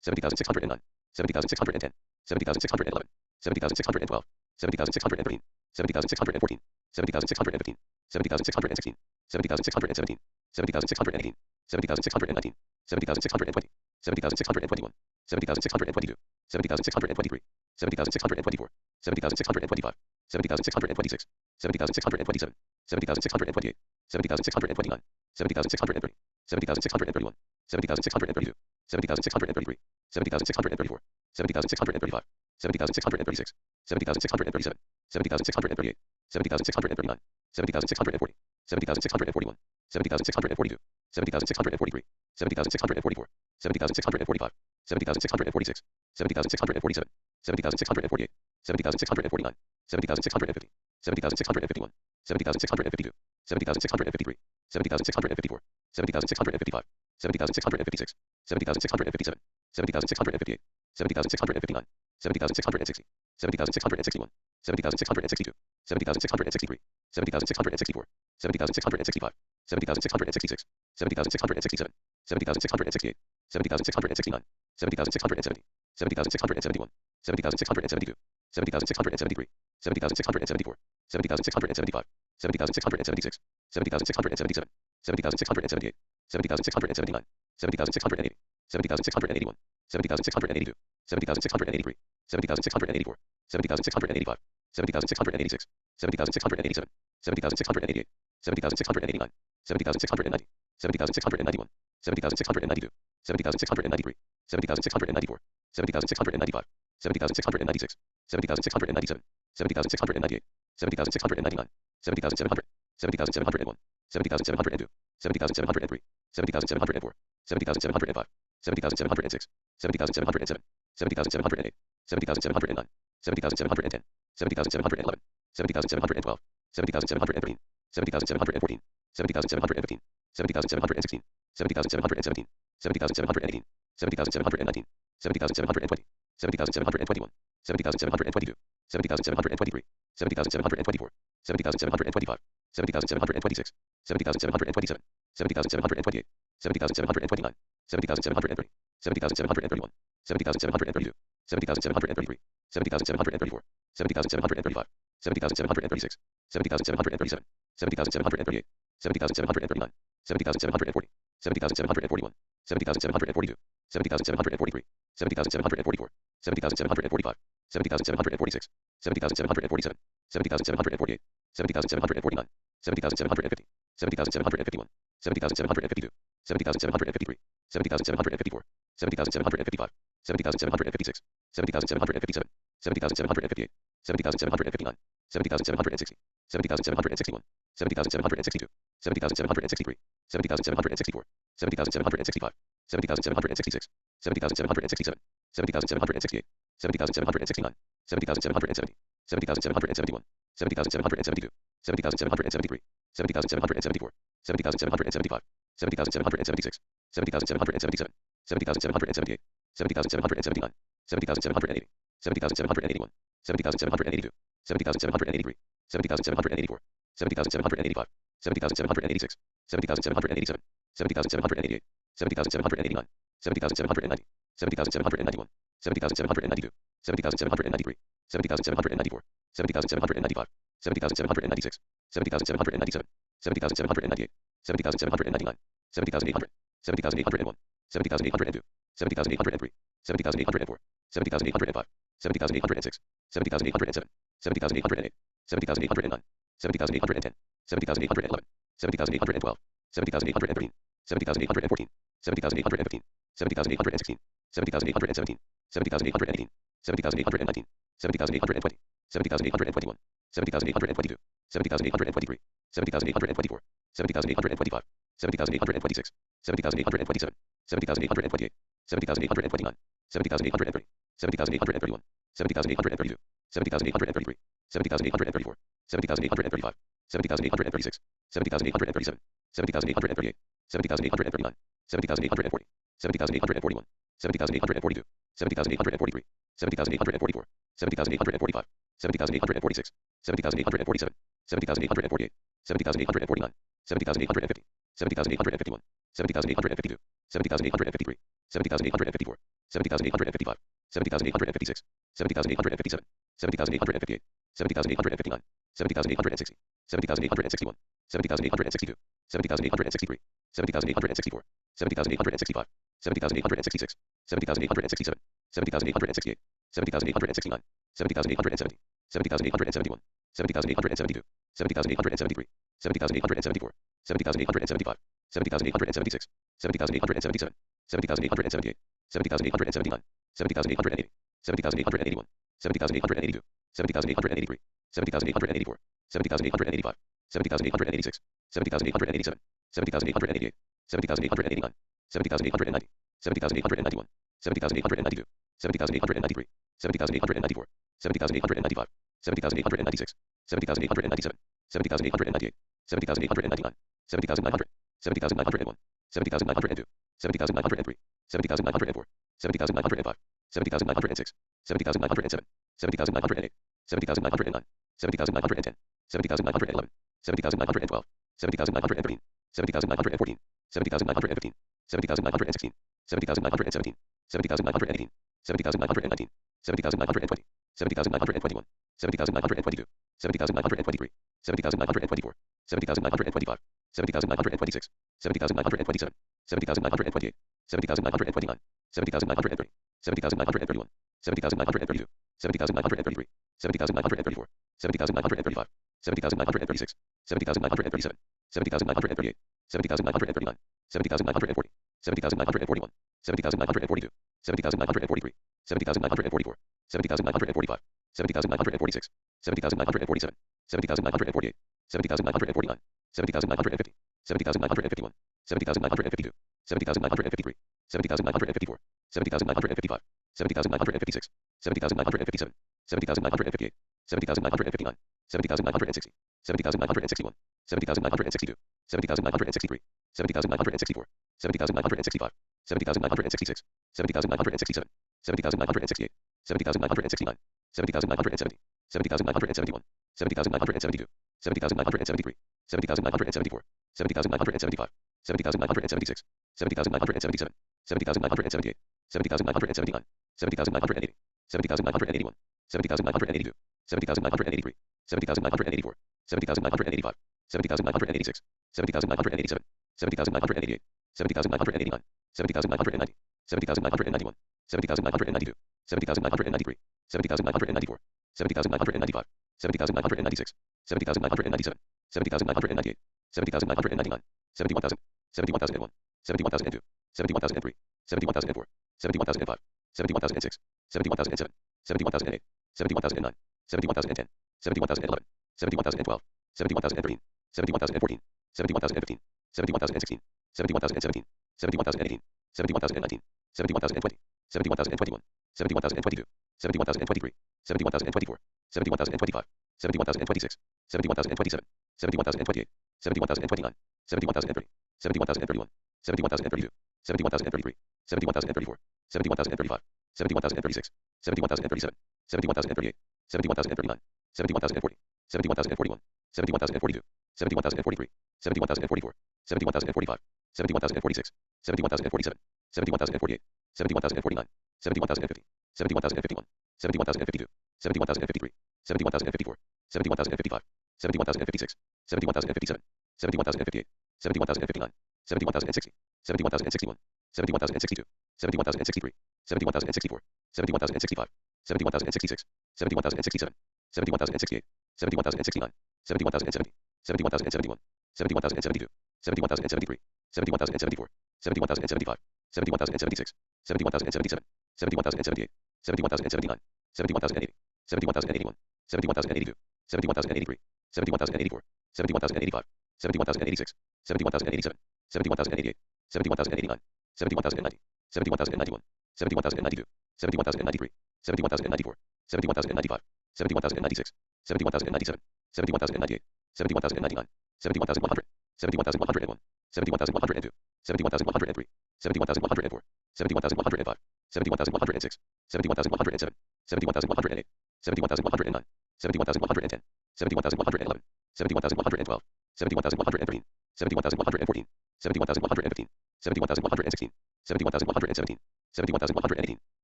70,609, 70,610, 70,611, 70,612, 70,613, 70,614, 70,615, 70,616, 70,617, 70,618, 70,619, 70,620, 70,621, 70,622, 70,623, 70,624, 70,625, 70,626, 70,627, 70,628, 70,629, 70,630, 70,631, 70,632, 70,633, 70,634, 70,635, 70,636, 70,637, 70,638, 70,639, 70,640, 70,641, 70,642, 70,643, 70,644, 70,645, 70,646, 70,647, 70,648, 70,649, 70,650, 70,651, 70,652, 70,653, 70,654, 70,655, 70,656, 70,657, 70,658, 70,659, 70,660, 70,661, 70,662, 70,663, 70,664, 70,665, 70,666, 70,667, 70,668, 70,669, 70,670, 70,671, 70,672, 70,673, 70,674, 70,675, 70,676, 70,677, 70,678, 70,679, 70,680, 70,681, 70,682, 70,683, 70,684, 70,685, 70,686, 70,687, 70,688, 70,689, 70,690, 70,691, 70,692, 70,693, 70,694, 70,695, 70,696, 70,697, 70,698, 70,699, 70,700, 70,701, 70,702, 70,703, 70,704, 70,705, 70,706, 70,707, 70,708, 70,709, 70,710, 70,711, 70,712, 70,713, 70,714, 70,715, 70,716, 70,717, 70,718, 70,719, 70,720, 70,721, 70,722, 70,723, 70,724, 70,725, 70,726, 70,727, 70,728, 70,729, 70,730, 70,731, 70,732, 70,733, 70,734, 70,735, 70,736, 70,737, 70,738, 70,739, 70,740, 70,741, 70,742, 70,743, 70,744, 70,745, 70,746, 70,747, 70,748, 70,749, 70,750, 70,751, 70,752, 70,753, 70,754, 70,755, 70,756, 70,757, 70,758, 70,759, 70,760, 70,761, 70,762, 70,763, 70,764, 70,765, 70,766, 70,767, 70,768, 70,769, 70,770, 70,771, 70,772, 70,773, 70,774, 70,775, 70,776, 70,777, 70,778, 70,779, 70,780, 70,781, 70,782, 70,783, 70,784, 70,785, 70,786, 70,787, 70,788, 70,789, 70,790, 70,791, 70,792, 70,793, 70,794, 70,795, 70,796, 70,797, 70,798, 70,799, 70,800, 70,801, 70,802, 70,803, 70,804, 70,805, 70,806, 70,807, 70,808, 70,809, 70,810, 70,811, 70,812, 70,813, 70,814, 70,815, 70,816, 70,817, 70,818, 70,819, 70,820, 70,821, 70,822, 70,823, 70,824, 70,825, 70,826, 70,827, 70,828, 70,829, 70,830, 70,831, 70,832, 70,833, 70,834, 70,835, 70,836, 70,837, 70,838, 70,839, 70,840, 70,841, 70,842, 70,843, 70,844, 70,845, 70,846, 70,847, 70,848, 70,849, 70,850, 70,851, 70,852, 70,853, 70,854, 70,855, 70,856, 70,857, 70,858, 70,859, 70,860, 70,861, 70,862, 70,863, 70,864, 70,865, 70,866, 70,867, 70,868, 70,869, 70,870, 70,871, 70,872, 70,873, 70,874, 70,875, 70,876, 70,877, 70,878, 70,879, 70,880, 70,881, 70,882, 70,883, 70,884, 70,885, 70,886, 70,887, 70,888, 70,889, 70,890, 70,891, 70,892, 70,893, 70,894, 70,895, 70,896, 70,897, 70,898, 70,899, 70,900, 70,901, 70,902, 70,903, 70,904, 70,905, 70,906, 70,907, 70,908, 70,909, 70,910, 70,911, 70,912, 70,913, 70,914, 70,915, 70,916, 70,917, 70,918, 70,919, 70,920, 70,921, 70,922, 70,923, 70,924, 70,925, 70,926, 70,927, 70,928, 70,929, 70,930, 70,931, 70,932, 70,933, 70,934, 70,935, 70,936, 70,937, 70,938, 70,939, 70,940, 70,941, 70,942, 70,943, 70,944, 70,945, 70,946, 70,947, 70,948, 70,949, 70,950, 70,951, 70,952, 70,953, 70,954, 70,955, 70,956, 70,957, 70,958, 70,959, 70,960, 70,961, 70,962, 70,963, 70,964, 70,965, 70,966, 70,967, 70,968, 70,969, 70,970, 70,971, 70,972, 70,973, 70,974, 70,975, 70,976, 70,977, 70,978, 70,979, 70,980, 70,981, 70,982, 70,983, 70,984, 70,985, 70,986, 70,987, 70,988, 70,989, 70,990, 70,991, 70,992, 70,993, 70,994, 70,995, 70,996, 70,997, 70,998, 70,999, 71,000, 71,001, 71,002, 71,003, 71,004, 71,005, 71,006, 71,007, 71,008, 71,009, 71,010, 71,011, 71,012, 71,013, 71,014, 71,015, 71,016, 71,017, 71,018, 71,019, 71,020, 71,021, 71,022, 71,023, 71,024, 71,025, 71,026, 71,027, 71,028, 71,029, 71,030, 71,031, 71,032, 71,033, 71,034, 71,035, 71,036, 71,037, 71,038, 71,039, 71,040, 71,041, 71,042, 71,043, 71,044, 71,045, 71,046, 71,047, 71,048, 71,049, 71,050, 71,051, 71,052, 71,053, 71,054, 71,055, 71,056, 71,057, 71,058, 71,059, 71,060, 71,061, 71,062, 71,063, 71,064, 71,065, 71,066, 71,067, 71,068, 71,069, 71,070, 71,071, 71,072, 71,073, 71,074, 71,075, 71,076, 71,077, 71,078, 71,079, 71,080, 71,081, 71,082, 71,083, 71,084, 71,085, 71,086, 71,087, 71,088, 71,089, 71,090, 71,091, 71,092, 71,093, 71,094, 71,095, 71,096, 71,097, 71,098, 71,099, 71,100, 71,101, 71,102, 71,103, 71,104, 71,105, 71,106, 71,107, 71,108, 71,109, 71,110, 71,111, 71,112, 71,113, 71,114, 71,115, 71,116, 71,117, 71,118,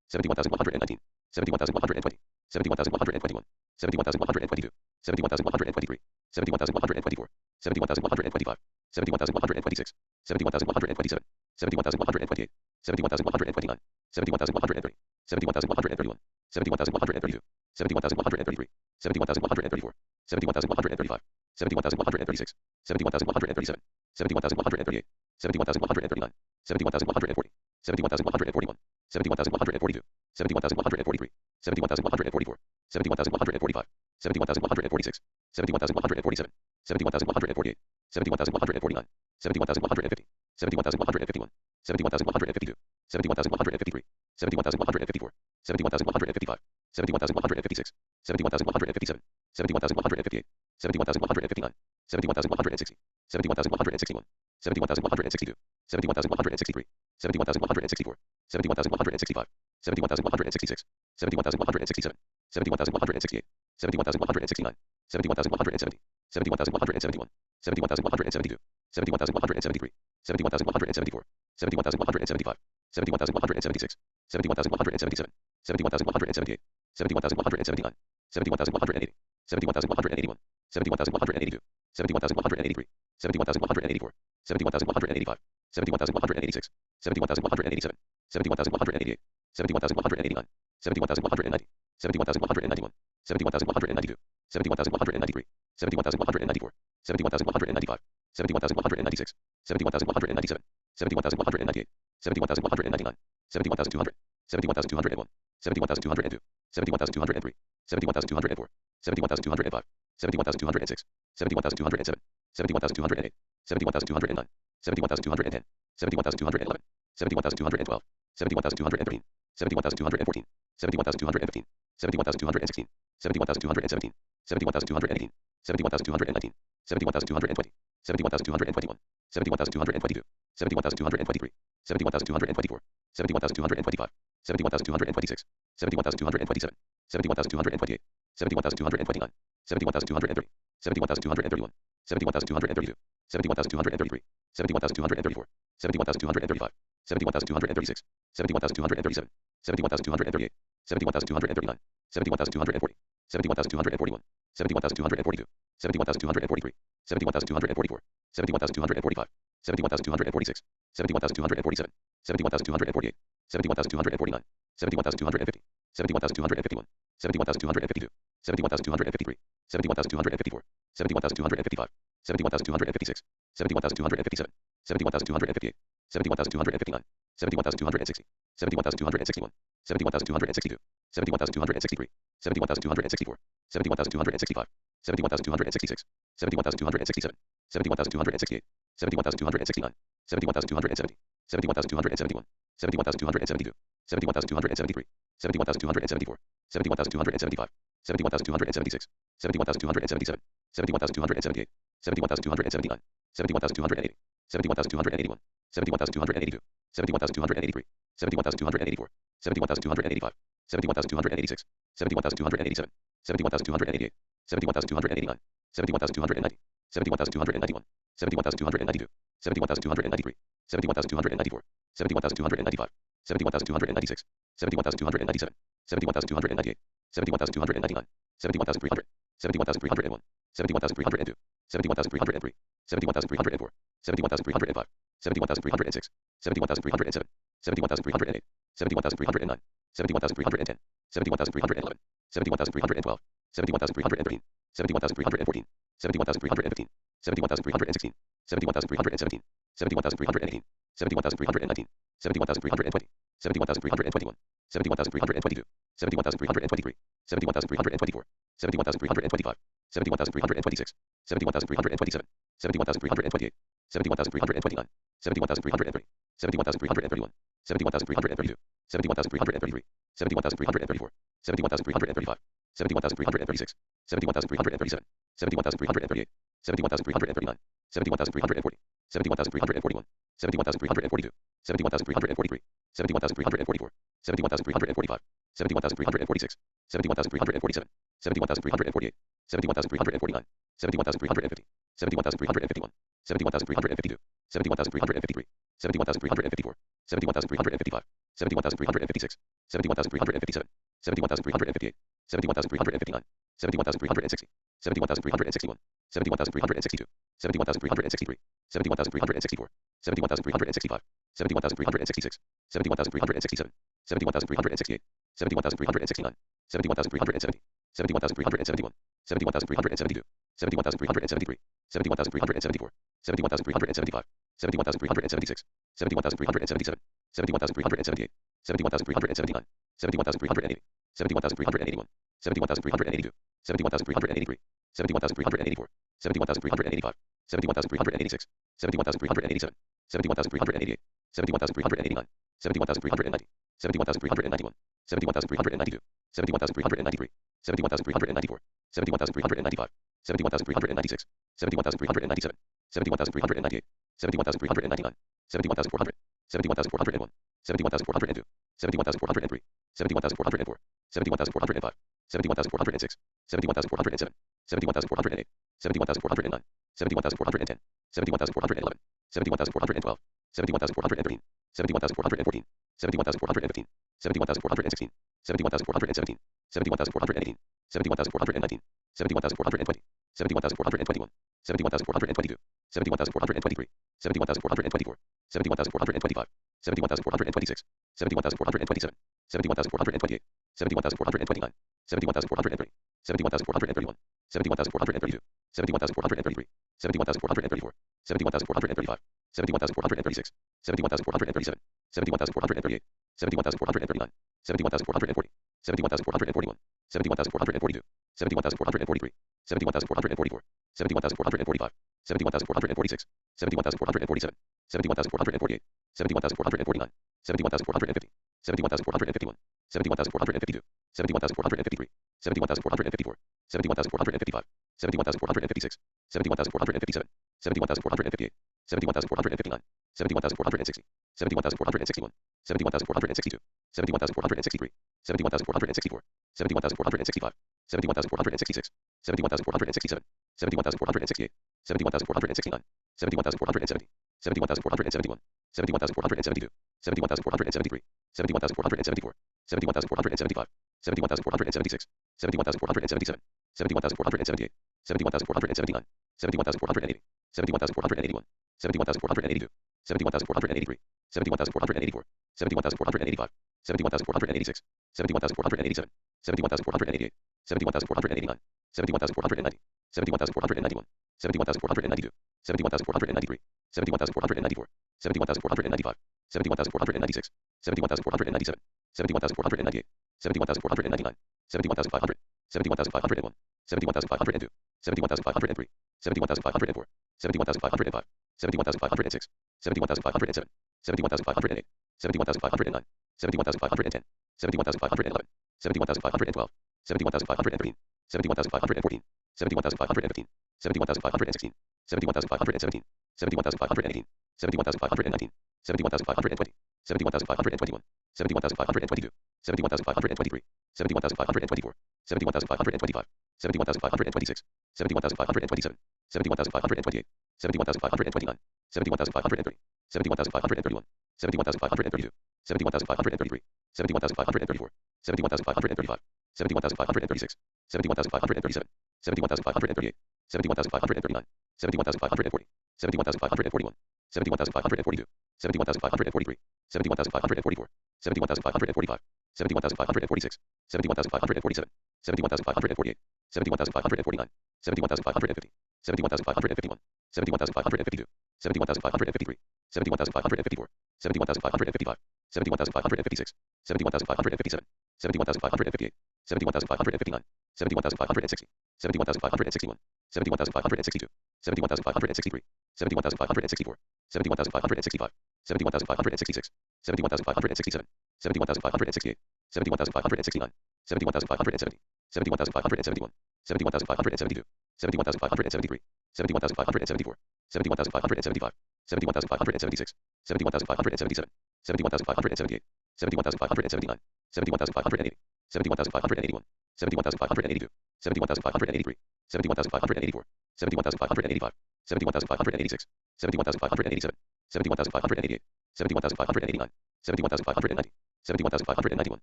71,119, 71,120, 71,121, 71,122, 71,123, 71,124, 71,125, 71,126, 71,127, 71,128, 71,129, 71,130, 71,131, 71,132, 71,133, 71,134, 71,135, 71,136, 71,137, 71,138, 71,139, 71,140, 71,141, 71,142, 71,143, 71,144, 71,145, 71,146, 71,147, 71,148, 71,149, 71,150, 71,151, 71,152, 71,153, 71,154, 71,155, 71,156, 71,157, 71,158, 71,159, 71,160, 71,161, 71,162, 71,163, 71,164, 71,165, 71,166, 71,167, 71,168, 71,169, 71,170, 71,171, 71,172, 71,173, 71,174, 71,175, 71,176, 71,177, 71,178, 71,179, 71,180, 71,181, 71,182, 71,183, 71,184, 71,185, 71,186, 71,187, 71,188, 71,189, 71,190, 71,191, 71,192, 71,193, 71,194, 71,195, 71,196, 71,197, 71,198, 71,199, 71,200, 71,201, 71,202, 71,203, 71,204, 71,205, 71,206, 71,207, 71,208, 71,209, 71,210, 71,211, 71,212, 71,213, 71,214, 71,215, 71,216, 71,217, 71,218, 71,219, 71,220, 71,221, 71,222, 71,223, 71,224, 71,225, 71,226, 71,227, 71,228, 71,229, 71,230, 71,231, 71,232, 71,233, 71,234, 71,235, 71,236, 71,237, 71,238, 71,239, 71,240, 71,241, 71,242, 71,243, 71,244, 71,245, 71,246, 71,247, 71,248, 71,249, 71,250, 71,251, 71,252, 71,253, 71,254, 71,255, 71,256, 71,257, 71,258, 71,259, 71,260, 71,261, 71,262, 71,263, 71,264, 71,265, 71,266, 71,267, 71,268, 71,269, 71,270, 71,271, 71,272, 71,273, 71,274, 71,275, 71,276, 71,277, 71,278, 71,279, 71,280, 71,281, 71,282, 71,283, 71,284, 71,285, 71,286, 71,287, 71,288, 71,289, 71,290, 71,291, 71,292, 71,293, 71,294, 71,295, 71,296, 71,297, 71,298, 71,299, 71,300, 71,301, 71,302, 71,303, 71,304, 71,305, 71,306, 71,307, 71,308, 71,309, 71,310, 71,311, 71,312, 71,313, 71,314, 71,315, 71,316, 71,317, 71,318, 71,319, 71,320, 71,321, 71,322, 71,323, 71,324, 71,325, 71,326, 71,327, 71,328, 71,329, 71,330, 71,331, 71,332, 71,333, 71,334, 71,335, 71,336, 71,337, 71,338, 71,339, 71,340, 71,341, 71,342, 71,343, 71,344, 71,345, 71,346, 71,347, 71,348, 71,349, 71,350, 71,351, 71,352, 71,353, 71,354, 71,355, 71,356, 71,357, 71,358, 71,359, 71,360, 71,361, 71,362, 71,363, 71,364, 71,365, 71,366, 71,367, 71,368, 71,369, 71,370, 71,371, 71,372, 71,373, 71,374, 71,375, 71,376, 71,377, 71,378, 71,379, 71,380, 71,381, 71,382, 71,383, 71,384, 71,385, 71,386, 71,387, 71,388, 71,389, 71,390, 71,391, 71,392, 71,393, 71,394, 71,395, 71,396, 71,397, 71,398, 71,399, 71,400, 71,401, 71,402, 71,403, 71,404, 71,405, 71,406, 71,407, 71,408, 71,409, 71,410, 71,411, 71,412, 71,413, 71,414, 71,415, 71,416, 71,417, 71,418, 71,419, 71,420, 71,421, 71,422, 71,423, 71,424, 71,425, 71,426, 71,427, 71,428, 71,429, 71,430, 71,431, 71,432, 71,433, 71,434, 71,435, 71,436, 71,437, 71,438, 71,439, 71,440, 71,441, 71,442, 71,443, 71,444, 71,445, 71,446, 71,447, 71,448, 71,449, 71,450, 71,451, 71,452, 71,453, 71,454, 71,455, 71,456, 71,457, 71,458, 71,459, 71,460, 71,461, 71,462, 71,463, 71,464, 71,465, 71,466, 71,467, 71,468, 71,469, 71,470, 71,471, 71,472, 71,473, 71,474, 71,475, 71,476, 71,477, 71,478, 71,479, 71,480, 71,481, 71,482, 71,483, 71,484, 71,485, 71,486, 71,487, 71,488, 71,489, 71,490, 71,491, 71,492, 71,493, 71,494, 71,495, 71,496, 71,497, 71,498, 71,499, 71,500, 71,501, 71,502, 71,503, 71,504, 71,505, 71,506, 71,507, 71,508, 71,509, 71,510, 71,511, 71,512, 71,513, 71,514, 71,515, 71,516, 71,517, 71,518, 71,519, 71,520, 71,521, 71,522, 71,523, 71,524, 71,525, 71,526, 71,527, 71,528, 71,529, 71,530, 71,531, 71,532, 71,533, 71,534, 71,535, 71,536, 71,537, 71,538, 71,539, 71,540, 71,541, 71,542, 71,543, 71,544, 71,545, 71,546, 71,547, 71,548, 71,549, 71,550, 71,551, 71,552, 71,553, 71,554, 71,555, 71,556, 71,557, 71,558, 71,559, 71,560, 71,561, 71,562, 71,563, 71,564, 71,565, 71,566, 71,567, 71,568, 71,569, 71,570, 71,571, 71,572, 71,573, 71,574, 71,575, 71,576, 71,577, 71,578, 71,579, 71,580, 71,581, 71,582, 71,583, 71,584, 71,585, 71,586, 71,587, 71,588, 71,589, 71,590, 71,591,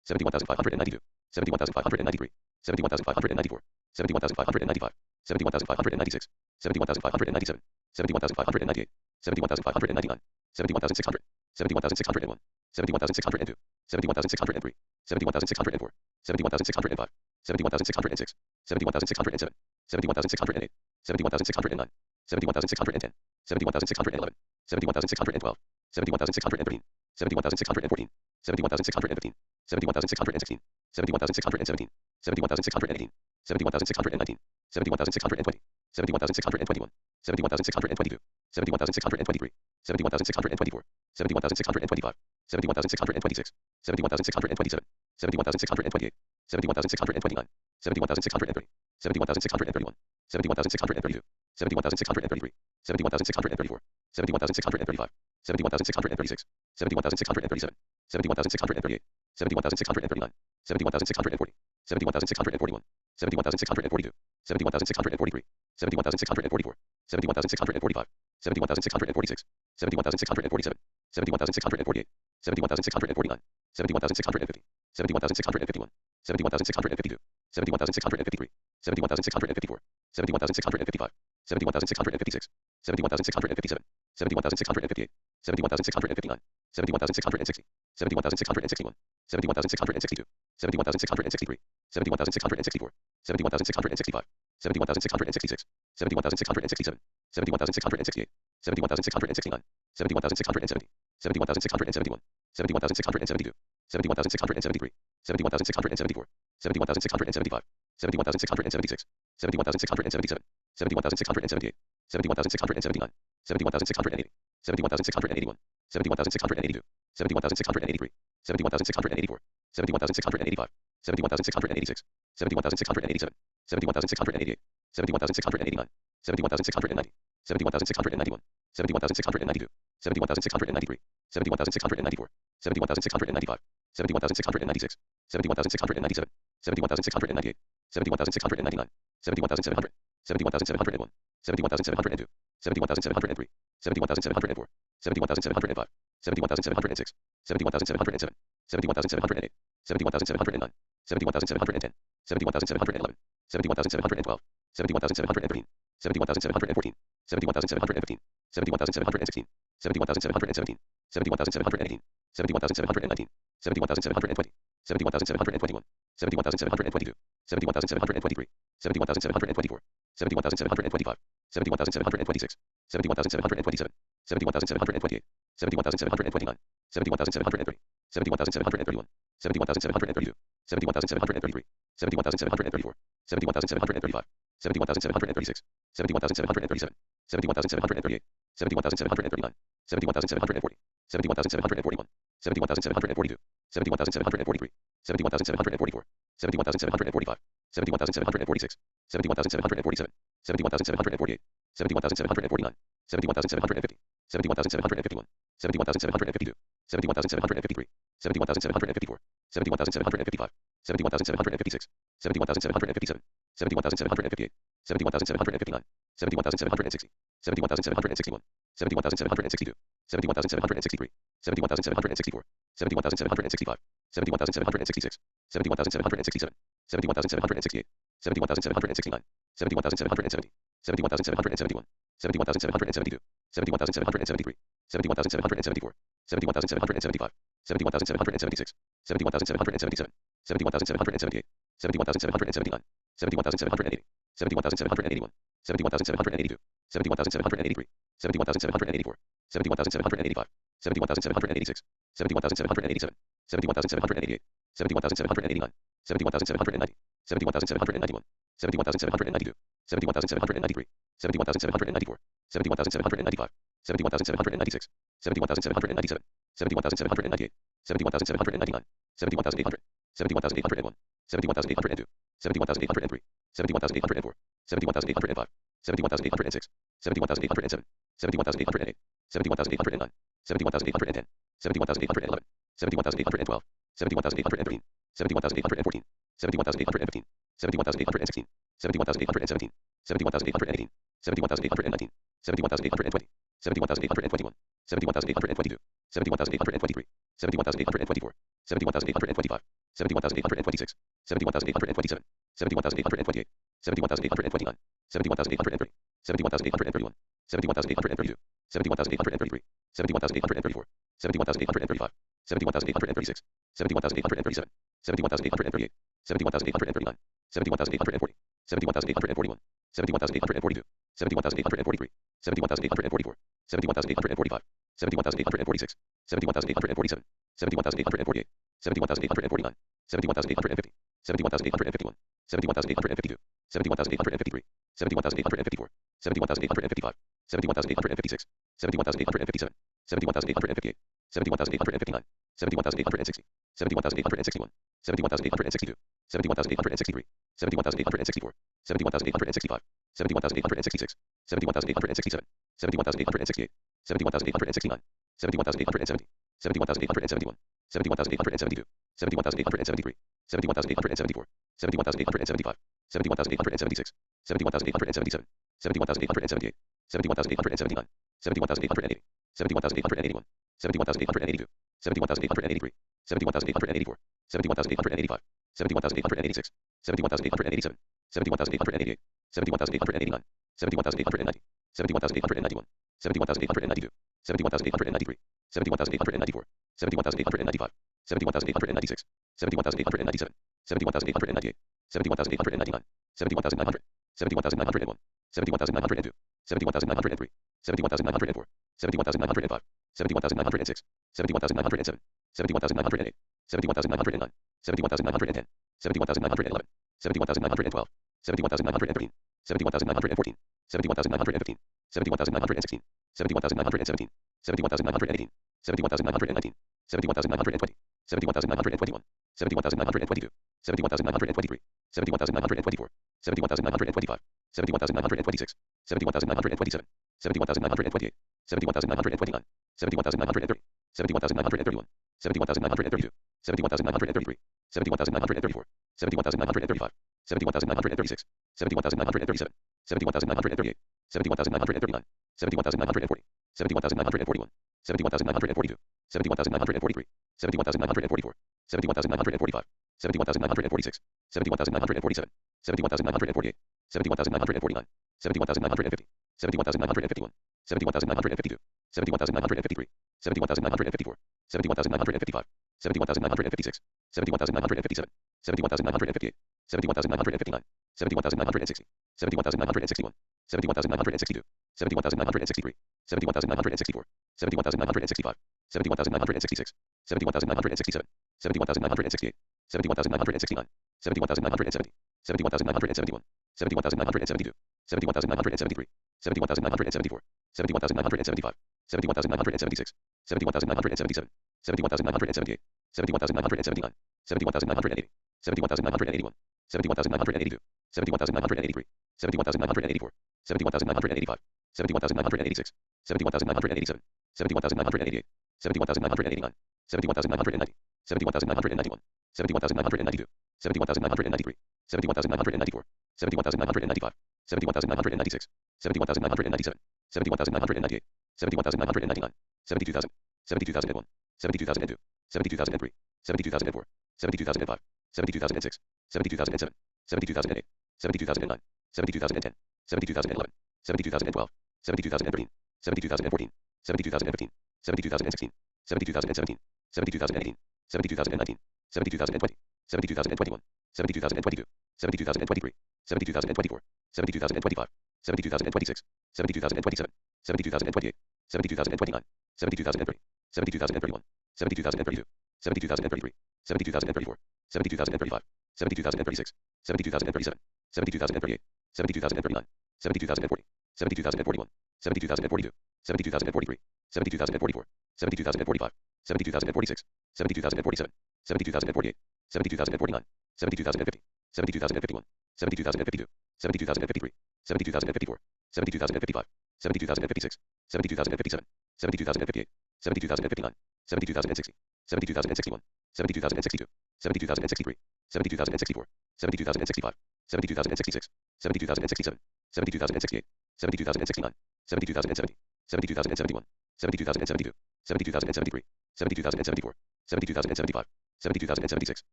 71,592, 71,593, 71,594, 71,595, 71,596, 71,597, 71,598, 71,599, 71,600, 71,601, 71,602, 71,603, 71,604, 71,605, 71,606, 71,607, 71,608, 71,609, 71,610, 71,611, 71,612, 71,613, 71,614, 71,615, 71,616, 71,617, 71,618, 71,619, 71,620, 71,621, 71,622, 71,623, 71,624, 71,625, 71,626, 71,627, 71,628, 71,629, 71,630, 71,631, 71,632, 71,633, 71,634, 71,635, 71,636, 71,637, 71,638, 71,639, 71,640, 71,641, 71,642, 71,643, 71,644, 71,645, 71,646, 71,647, 71,648, 71,649, 71,650, 71,651, 71,652, 71,653, 71,654, 71,655, 71,656, 71,657, 71,658, 71,659, 71,660, 71,661, 71,662, 71,663, 71,664, 71,665, 71,666, 71,667, 71,668, 71,669, 71,670, 71,671, 71,672, 71,673, 71,674, 71,675, 71,676, 71,677, 71,678, 71,679, 71,680, 71,681, 71,682, 71,683, 71,684, 71,685, 71,686, 71,687, 71,688, 71,689, 71,690, 71,691, 71,692, 71,693, 71,694, 71,695, 71,696, 71,697, 71,698, 71,699, 71,700, 71,701, 71,702, 71,703, 71,704, 71,705, 71,706, 71,707, 71,708, 71,709, 71,710, 71,711, 71,712, 71,713, 71,714, 71,715, 71,716, 71,717, 71,718, 71,719, 71,720, 71,721, 71,722, 71,723, 71,724, 71,725, 71,726, 71,727, 71,728, 71,729, 71,730, 71,731, 71,732, 71,733, 71,734, 71,735, 71,736, 71,737, 71,738, 71,739, 71,740, 71,741, 71,742, 71,743, 71,744, 71,745, 71,746, 71,747, 71,748, 71,749, 71,750, 71,751, 71,752, 71,753, 71,754, 71,755, 71,756, 71,757, 71,758, 71,759, 71,760, 71,761, 71,762, 71,763, 71,764, 71,765, 71,766, 71,767, 71,768, 71,769, 71,770, 71,771, 71,772, 71,773, 71,774, 71,775, 71,776, 71,777, 71,778, 71,779, 71,780, 71,781, 71,782, 71,783, 71,784, 71,785, 71,786, 71,787, 71,788, 71,789, 71,790, 71,791, 71,792, 71,793, 71,794, 71,795, 71,796, 71,797, 71,798, 71,799, 71,800, 71,801, 71,802, 71,803, 71,804, 71,805, 71,806, 71,807, 71,808, 71,809, 71,810, 71,811, 71,812, 71,813, 71,814, 71,815, 71,816, 71,817, 71,818, 71,819, 71,820, 71,821, 71,822, 71,823, 71,824, 71,825, 71,826, 71,827, 71,828, 71,829, 71,830, 71,831, 71,832, 71,833, 71,834, 71,835, 71,836, 71,837, 71,838, 71,839, 71,840, 71,841, 71,842, 71,843, 71,844, 71,845, 71,846, 71,847, 71,848, 71,849, 71,850, 71,851, 71,852, 71,853, 71,854, 71,855, 71,856, 71,857, 71,858, 71,859, 71,860, 71,861, 71,862, 71,863, 71,864, 71,865, 71,866, 71,867, 71,868, 71,869, 71,870, 71,871, 71,872, 71,873, 71,874, 71,875, 71,876, 71,877, 71,878, 71,879, 71,880, 71,881, 71,882, 71,883, 71,884, 71,885, 71,886, 71,887, 71,888, 71,889, 71,890, 71,891, 71,892, 71,893, 71,894, 71,895, 71,896, 71,897, 71,898, 71,899, 71,900, 71,901, 71,902, 71,903, 71,904, 71,905, 71,906, 71,907, 71,908, 71,909, 71,910, 71,911, 71,912, 71,913, 71,914, 71,915, 71,916, 71,917, 71,918, 71,919, 71,920, 71,921, 71,922, 71,923, 71,924, 71,925, 71,926, 71,927, 71,928, 71,929, 71,930, 71,931, 71,932, 71,933, 71,934, 71,935, 71,936, 71,937, 71,938, 71,939, 71,940, 71,941, 71,942, 71,943, 71,944, 71,945, 71,946, 71,947, 71,948, 71,949, 71,950, 71,951, 71,952, 71,953, 71,954, 71,955, 71,956, 71,957, 71,958, 71,959, 71,960, 71,961, 71,962, 71,963, 71,964, 71,965, 71,966, 71,967, 71,968, 71,969, 71,970, 71,971, 71,972, 71,973, 71,974, 71,975, 71,976, 71,977, 71,978, 71,979, 71,980, 71,981, 71,982, 71,983, 71,984, 71,985, 71,986, 71,987, 71,988, 71,989, 71,990, 71,991, 71,992, 71,993, 71,994, 71,995, 71,996, 71,997, 71,998, 71,999, 72,000, 72,001, 72,002, 72,003, 72,004, 72,005, 72,006, 72,007, 72,008, 72,009, 72,010, 72,011, 72,012, 72,013, 72,014, 72,015, 72,016, 72,017, 72,018, 72,019, 72,020, 72,021, 72,022, 72,023, 72,024, 72,025, 72,026, 72,027, 72,028, 72,029, 72,030, 72,031, 72,032, 72,033, 72,034, 72,035, 72,036, 72,037, 72,038, 72,039, 72,040, 72,041, 72,042, 72,043, 72,044, 72,045, 72,046, 72,047, 72,048, 72,049, 72,050, 72,051, 72,052, 72,053, 72,054, 72,055, 72,056, 72,057, 72,058, 72,059, 72,060, 72,061, 72,062, 72,063, 72,064, 72,065, 72,066, 72,067, 72,068, 72,069, 72,070, 72,071, 72,072, 72,073, 72,074, 72,075, 72,076,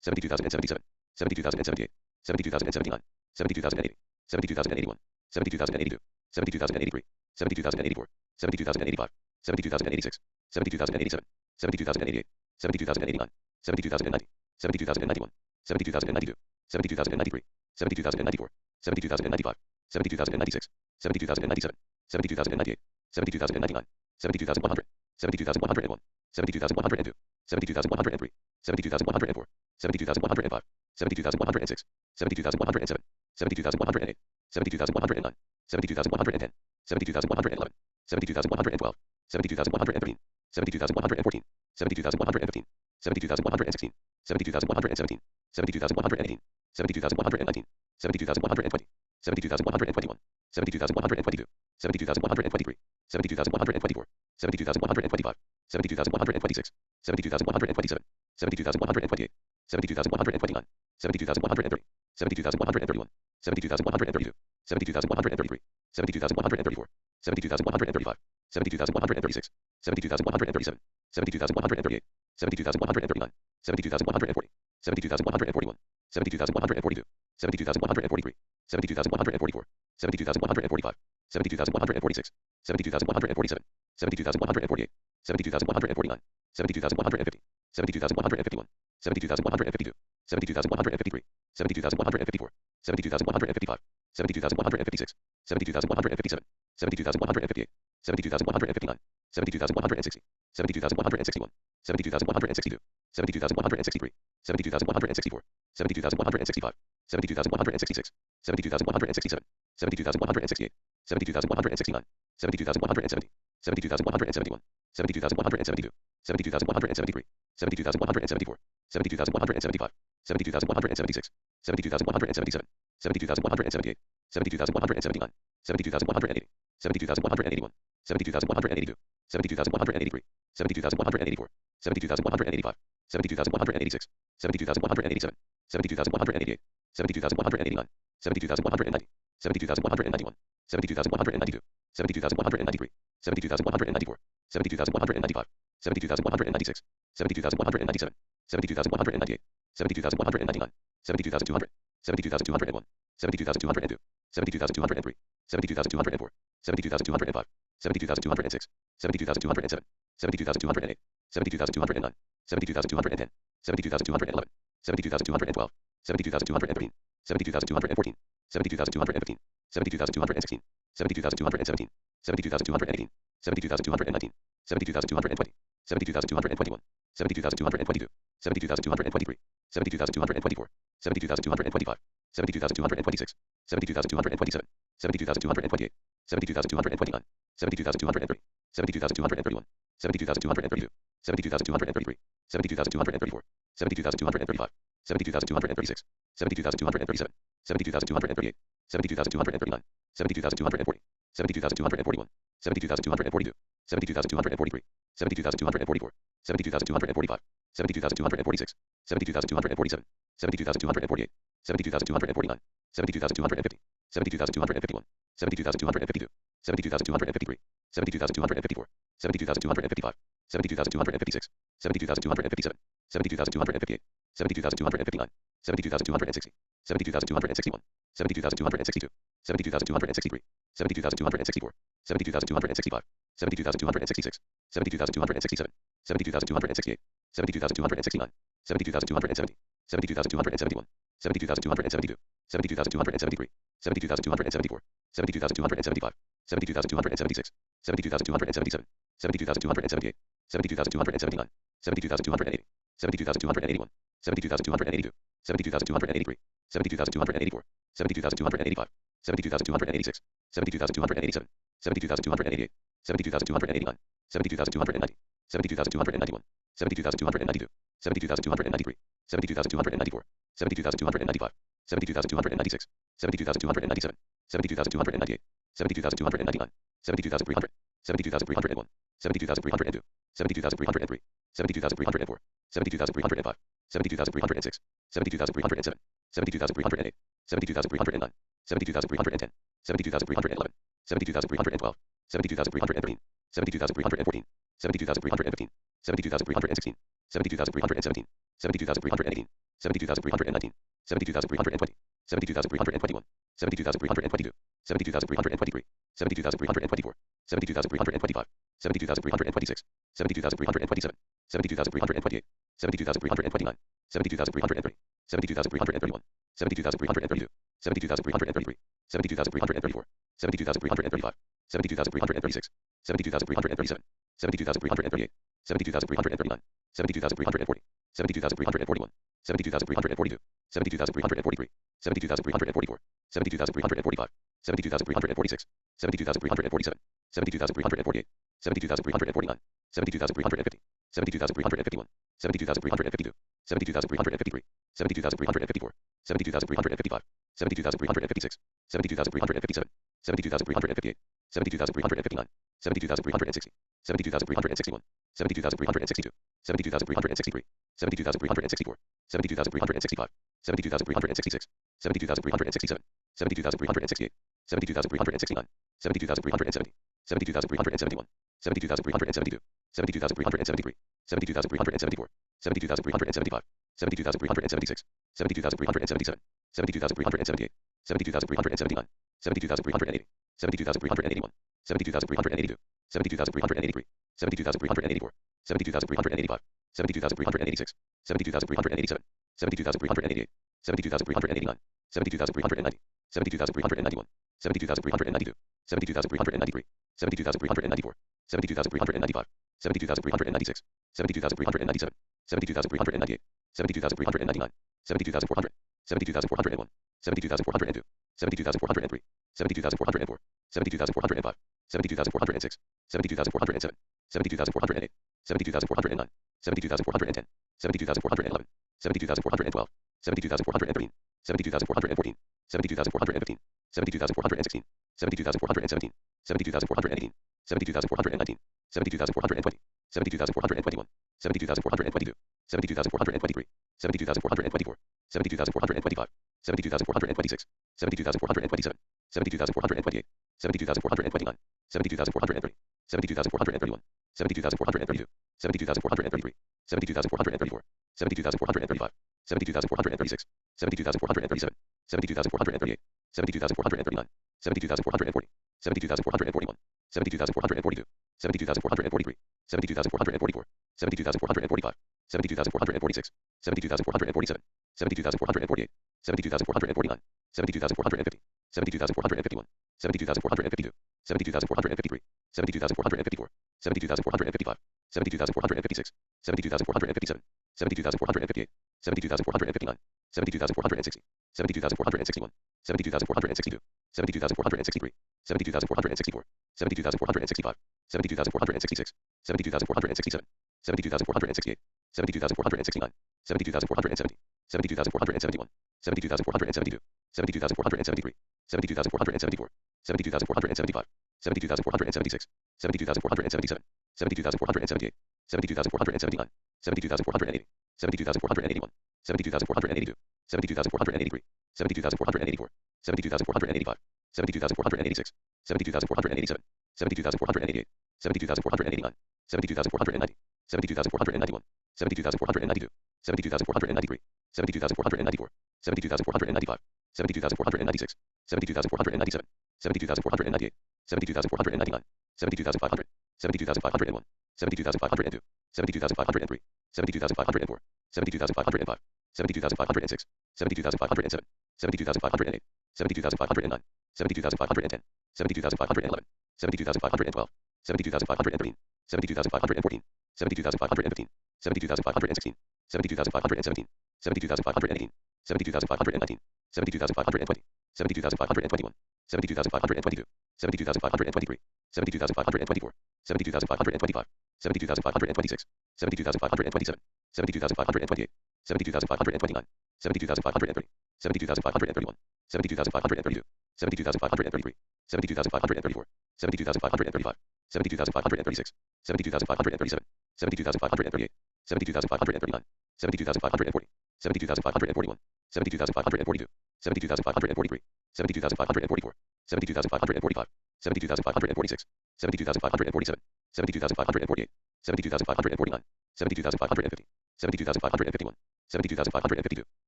72,077, 72,078, 72,079, 72,080, 72,081, 72,082, 72,083, 72,084, 72,085, 72,086, 72,087, 72,088, 72,089, 72,090, 72,091, 72,092, 72,093, 72,094, 72,095, 72,096, 72,097, 72,098, 72,099, 72,100, 72,101, 72,102, 72,103, 72,104, 72,105, 72,106, 72,107, 72,108, 72,109, 72,110, 72,111, 72,112, 72,113, 72,114, 72,115, 72,116, 72,117, 72,118, 72,119, 72,120, 72,121, 72,122, 72,123, 72,124, 72,125, 72,126, 72,127, 72,128, 72,129, 72,130, 72,131, 72,132, 72,133, 72,134, 72,135, 72,136, 72,137, 72,138, 72,139, 72,140, 72,141, 72,142, 72,143, 72,144, 72,145, 72,146, 72,147, 72,148, 72,149, 72,150, 72,151, 72,152, 72,153, 72,154, 72,155, 72,156, 72,157, 72,158, 72,159, 72,160, 72,161, 72,162, 72,163, 72,164, 72,165, 72,166, 72,167, 72,168, 72,169, 72,170, 72,171, 72,172, 72,173, 72,174, 72,175, 72,176, 72,177, 72,178, 72,179, 72,180, 72,181, 72,182, 72,183, 72,184, 72,185, 72,186, 72,187, 72,188, 72,189, 72,190, 72,191, 72,192, 72,193, 72,194, 72,195, 72,196, 72,197, 72,198, 72,199, 72,200, 72,201, 72,202, 72,203, 72,204, 72,205, 72,206, 72,207, 72,208, 72,209, 72,210, 72,211, 72,212, 72,213, 72,214, 72,215, 72,216, 72,217, 72,218, 72,219, 72,220, 72,221, 72,222, 72,223, 72,224, 72,225, 72,226, 72,227, 72,228, 72,229, 72,230, 72,231, 72,232, 72,233, 72,234, 72,235, 72,236, 72,237, 72,238, 72,239, 72,240, 72,241, 72,242, 72,243, 72,244, 72,245, 72,246, 72,247, 72,248, 72,249, 72,250, 72,251, 72,252, 72,253, 72,254, 72,255, 72,256, 72,257, 72,258, 72,259, 72,260, 72,261, 72,262, 72,263, 72,264, 72,265, 72,266, 72,267, 72,268, 72,269, 72,270, 72,271, 72,272, 72,273, 72,274, 72,275, 72,276, 72,277, 72,278, 72,279, 72,280, 72,281, 72,282, 72,283, 72,284, 72,285, 72,286, 72,287, 72,288, 72,289, 72,290, 72,291, 72,292, 72,293, 72,294, 72,295, 72,296, 72,297, 72,298, 72,299, 72,300, 72,301, 72,302, 72,303, 72,304, 72,305, 72,306, 72,307, 72,308, 72,309, 72,310, 72,311, 72,312, 72,313, 72,314, 72,315, 72,316, 72,317, 72,318, 72,319, 72,320, 72,321, 72,322, 72,323, 72,324, 72,325, 72,326, 72,327, 72,328, 72,329, 72,330, 72,331, 72,332, 72,333, 72,334, 72,335, 72,336, 72,337, 72,338, 72,339, 72,340, 72,341, 72,342, 72,343, 72,344, 72,345, 72,346, 72,347, 72,348, 72,349, 72,350, 72,351, 72,352, 72,353, 72,354, 72,355, 72,356, 72,357, 72,358, 72,359, 72,360, 72,361, 72,362, 72,363, 72,364, 72,365, 72,366, 72,367, 72,368, 72,369, 72,370, 72,371, 72,372, 72,373, 72,374, 72,375, 72,376, 72,377, 72,378, 72,379, 72,380, 72,381, 72,382, 72,383, 72,384, 72,385, 72,386, 72,387, 72,388, 72,389, 72,390, 72,391, 72,392, 72,393, 72,394, 72,395, 72,396, 72,397, 72,398, 72,399, 72,400, 72,401, 72,402, 72,403, 72,404, 72,405, 72,406, 72,407, 72,408, 72,409, 72,410, 72,411, 72,412, 72,413, 72,414, 72,415, 72,416, 72,417, 72,418, 72,419, 72,420, 72,421, 72,422, 72,423, 72,424, 72,425, 72,426, 72,427, 72,428, 72,429, 72,430, 72,431, 72,432, 72,433, 72,434, 72,435, 72,436, 72,437, 72,438, 72,439, 72,440, 72,441, 72,442, 72,443, 72,444, 72,445, 72,446, 72,447, 72,448, 72,449, 72,450, 72,451, 72,452, 72,453, 72,454, 72,455, 72,456, 72,457, 72,458, 72,459, 72,460, 72,461, 72,462, 72,463, 72,464, 72,465, 72,466, 72,467, 72,468, 72,469, 72,470, 72,471, 72,472, 72,473, 72,474, 72,475, 72,476, 72,477, 72,478, 72,479, 72,480, 72,481, 72,482, 72,483, 72,484, 72,485, 72,486, 72,487, 72,488, 72,489, 72,490, 72,491, 72,492, 72,493, 72,494, 72,495, 72,496, 72,497, 72,498, 72,499, 72,500, 72,501, 72,502, 72,503, 72,504, 72,505, 72,506, 72,507, 72,508, 72,509, 72,510, 72,511, 72,512, 72,513, 72,514, 72,515, 72,516, 72,517, 72,518, 72,519, 72,520, 72,521, 72,522, 72,523, 72,524, 72,525, 72,526, 72,527, 72,528, 72,529, 72,530, 72,531, 72,532, 72,533, 72,534, 72,535, 72,536, 72,537, 72,538, 72,539, 72,540, 72,541, 72,542, 72,543, 72,544, 72,545, 72,546, 72,547, 72,548, 72,549, 72,550, 72,551, 72,552,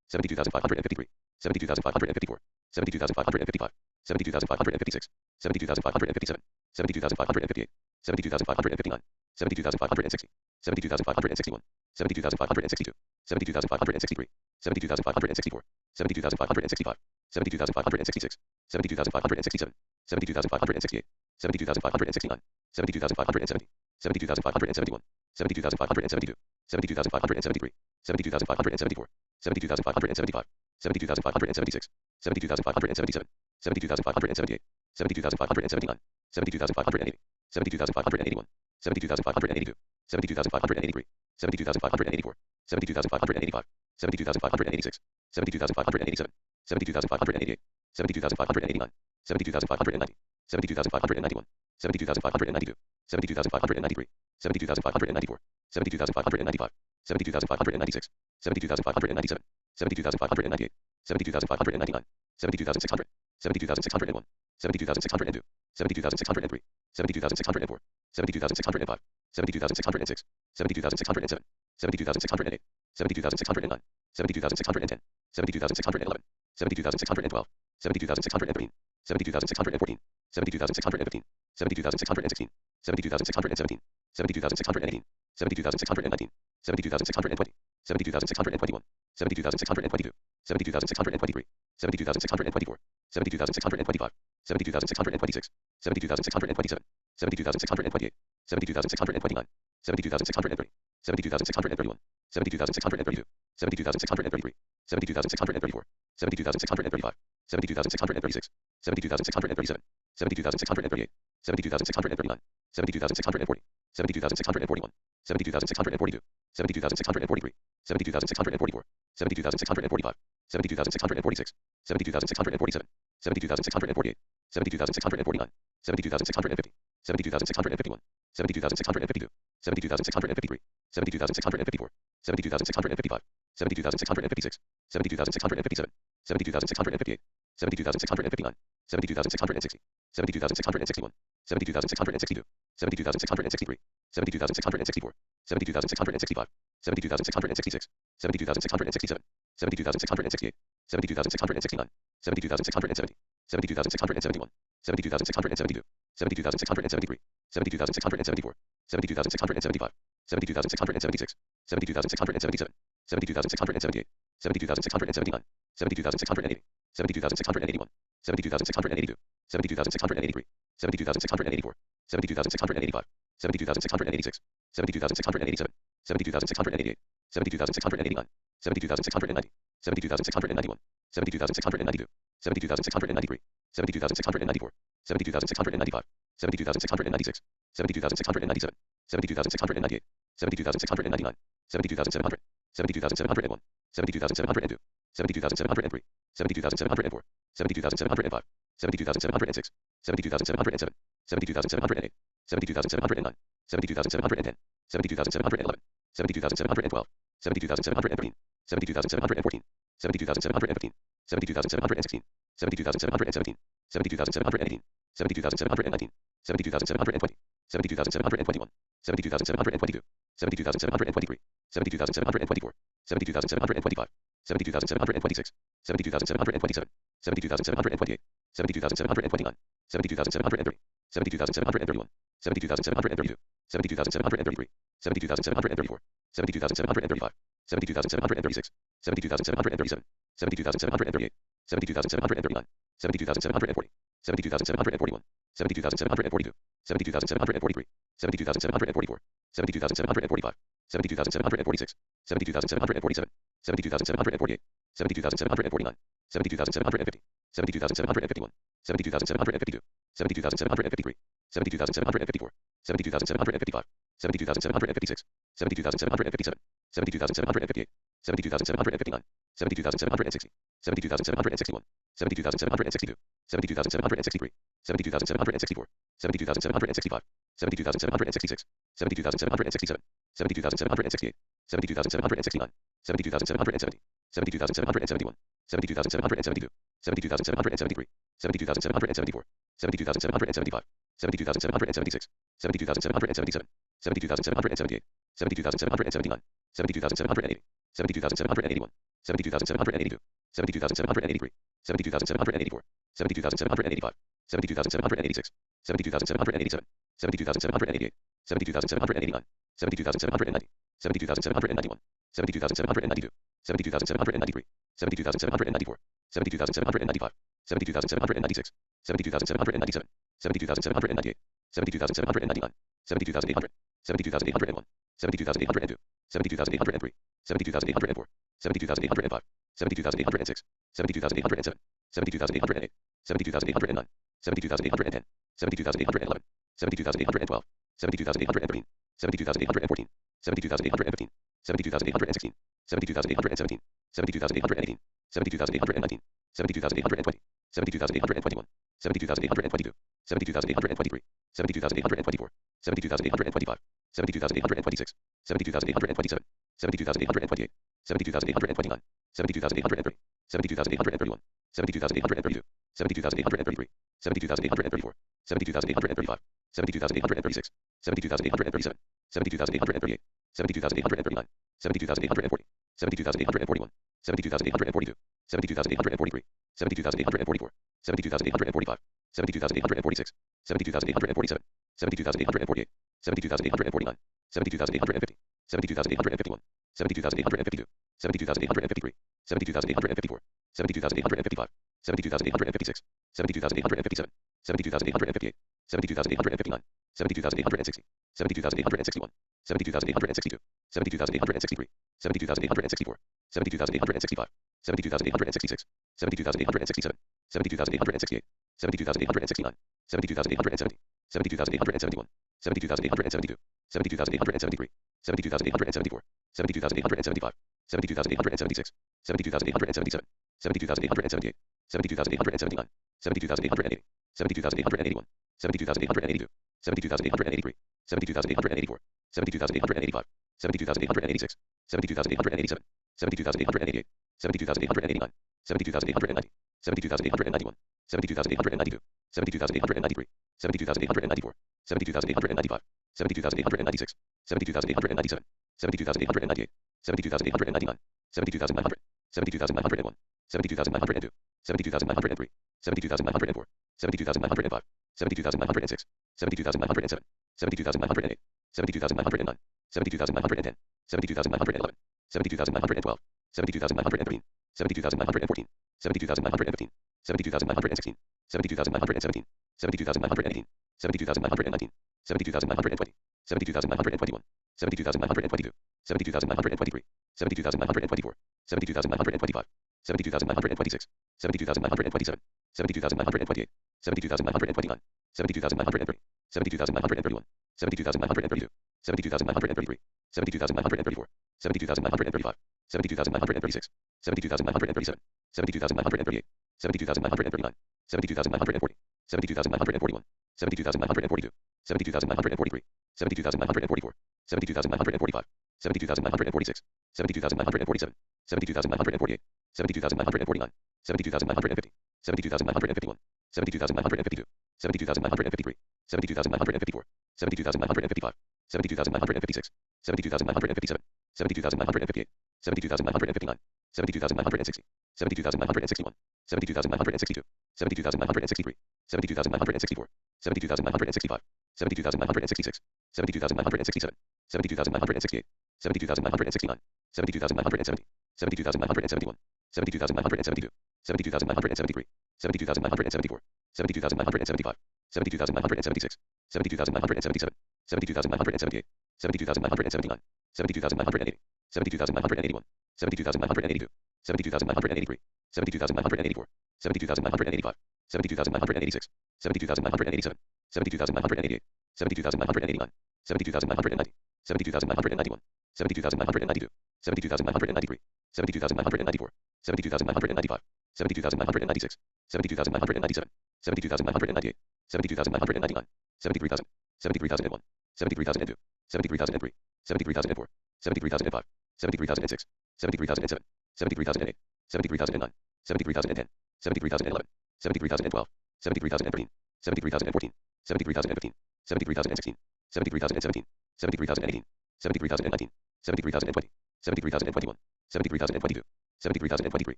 72,553, 72,554, 72,555, 72,556, 72,557, 72,558, 72,559, 72,560, 72,561, 72,562, 72,563, 72,564, 72,565, 72,566, 72,567, 72,568, 72,569, 72,570, 72,571, 72,572, 72,573, 72,574, 72,575, 72,576, 72,577, 72,578, 72,579, 72,580, 72,581, 72,582, 72,583, 72,584, 72,585, 72,586, 72,587, 72,588, 72,589, 72,590, 72,591, 72,592, 72,593, 72,594, 72,595, 72,596, 72,597, 72,598, 72,599, 72,600, 72,601, 72,602, 72,603, 72,604, 72,605, 72,606, 72,607, 72,608, 72,609, 72,610, 72,611, 72,612, 72,613, 72,614, 72,615, 72,616, 72,617, 72,618, 72,619, 72,620, 72,621, 72,622, 72,623, 72,624, 72,625, 72,626, 72,627, 72,628, 72,629, 72,630, 72,631, 72,632, 72,633, 72,634, 72,635, 72,636, 72,637, 72,638, 72,639, 72,640, 72,641, 72,642, 72,643, 72,644, 72,645, 72,646, 72,647, 72,648, 72,649, 72,650, 72,651, 72,652, 72,653, 72,654, 72,655, 72,656, 72,657, 72,658, 72,659, 72,660, 72,661, 72,662, 72,663, 72,664, 72,665, 72,666, 72,667, 72,668, 72,669, 72,670, 72,671, 72,672, 72,673, 72,674, 72,675, 72,676, 72,677, 72,678, 72,679, 72,680, 72,681, 72,682, 72,683, 72,684, 72,685, 72,686, 72,687, 72,688, 72,689, 72,690, 72,691, 72,692, 72,693, 72,694, 72,695, 72,696, 72,697, 72,698, 72,699, 72,700, 72,701, 72,702, 72,703, 72,704, 72,705, 72,706, 72,707, 72,708, 72,709, 72,710, 72,711, 72,712, 72,713, 72,714, 72,715, 72,716, 72,717, 72,718, 72,719, 72,720, 72,721, 72,722, 72,723, 72,724, 72,725, 72,726, 72,727, 72,728, 72,729, 72,730, 72,731, 72,732, 72,733, 72,734, 72,735, 72,736, 72,737, 72,738, 72,739, 72,740, 72,741, 72,742, 72,743, 72,744, 72,745, 72,746, 72,747, 72,748, 72,749, 72,750, 72,751, 72,752, 72,753, 72,754, 72,755, 72,756, 72,757, 72,758, 72,759, 72,760, 72,761, 72,762, 72,763, 72,764, 72,765, 72,766, 72,767, 72,768, 72,769, 72,770, 72,771, 72,772, 72,773, 72,774, 72,775, 72,776, 72,777, 72,778, 72,779, 72,780, 72,781, 72,782, 72,783, 72,784, 72,785, 72,786, 72,787, 72,788, 72,789, 72,790, 72,791, 72,792, 72,793, 72,794, 72,795, 72,796, 72,797, 72,798, 72,799, 72,800, 72,801, 72,802, 72,803, 72,804, 72,805, 72,806, 72,807, 72,808, 72,809, 72,810, 72,811, 72,812, 72,813, 72,814, 72,815, 72,816, 72,817, 72,818, 72,819, 72,820, 72,821, 72,822, 72,823, 72,824, 72,825, 72,826, 72,827, 72,828, 72,829, 72,830, 72,831, 72,832, 72,833, 72,834, 72,835, 72,836, 72,837, 72,838, 72,839, 72,840, 72,841, 72,842, 72,843, 72,844, 72,845, 72,846, 72,847, 72,848, 72,849, 72,850, 72,851, 72,852, 72,853, 72,854, 72,855, 72,856, 72,857, 72,858, 72,859, 72,860, 72,861, 72,862, 72,863, 72,864, 72,865, 72,866, 72,867, 72,868, 72,869, 72,870, 72,871, 72,872, 72,873, 72,874, 72,875, 72,876, 72,877, 72,878, 72,879, 72,880, 72,881, 72,882, 72,883, 72,884, 72,885, 72,886, 72,887, 72,888, 72,889, 72,890, 72,891, 72,892, 72,893, 72,894, 72,895, 72,896, 72,897, 72,898, 72,899, 72,900, 72,901, 72,902, 72,903, 72,904, 72,905, 72,906, 72,907, 72,908, 72,909, 72,910, 72,911, 72,912, 72,913, 72,914, 72,915, 72,916, 72,917, 72,918, 72,919, 72,920, 72,921, 72,922, 72,923, 72,924, 72,925, 72,926, 72,927, 72,928, 72,929, 72,930, 72,931, 72,932, 72,933, 72,934, 72,935, 72,936, 72,937, 72,938, 72,939, 72,940, 72,941, 72,942, 72,943, 72,944, 72,945, 72,946, 72,947, 72,948, 72,949, 72,950, 72,951, 72,952, 72,953, 72,954, 72,955, 72,956, 72,957, 72,958, 72,959, 72,960, 72,961, 72,962, 72,963, 72,964, 72,965, 72,966, 72,967, 72,968, 72,969, 72,970, 72,971, 72,972, 72,973, 72,974, 72,975, 72,976, 72,977, 72,978, 72,979, 72,980, 72,981, 72,982, 72,983, 72,984, 72,985, 72,986, 72,987, 72,988, 72,989, 72,990, 72,991, 72,992, 72,993, 72,994, 72,995, 72,996, 72,997, 72,998, 72,999, 73,000, 73,001, 73,002, 73,003, 73,004, 73,005, 73,006, 73,007, 73,008, 73,009, 73,010, 73,011, 73,012, 73,013, 73,014, 73,015, 73,016, 73,017, 73,018, 73,019, 73,020, 73,021, 73,022, 73,023,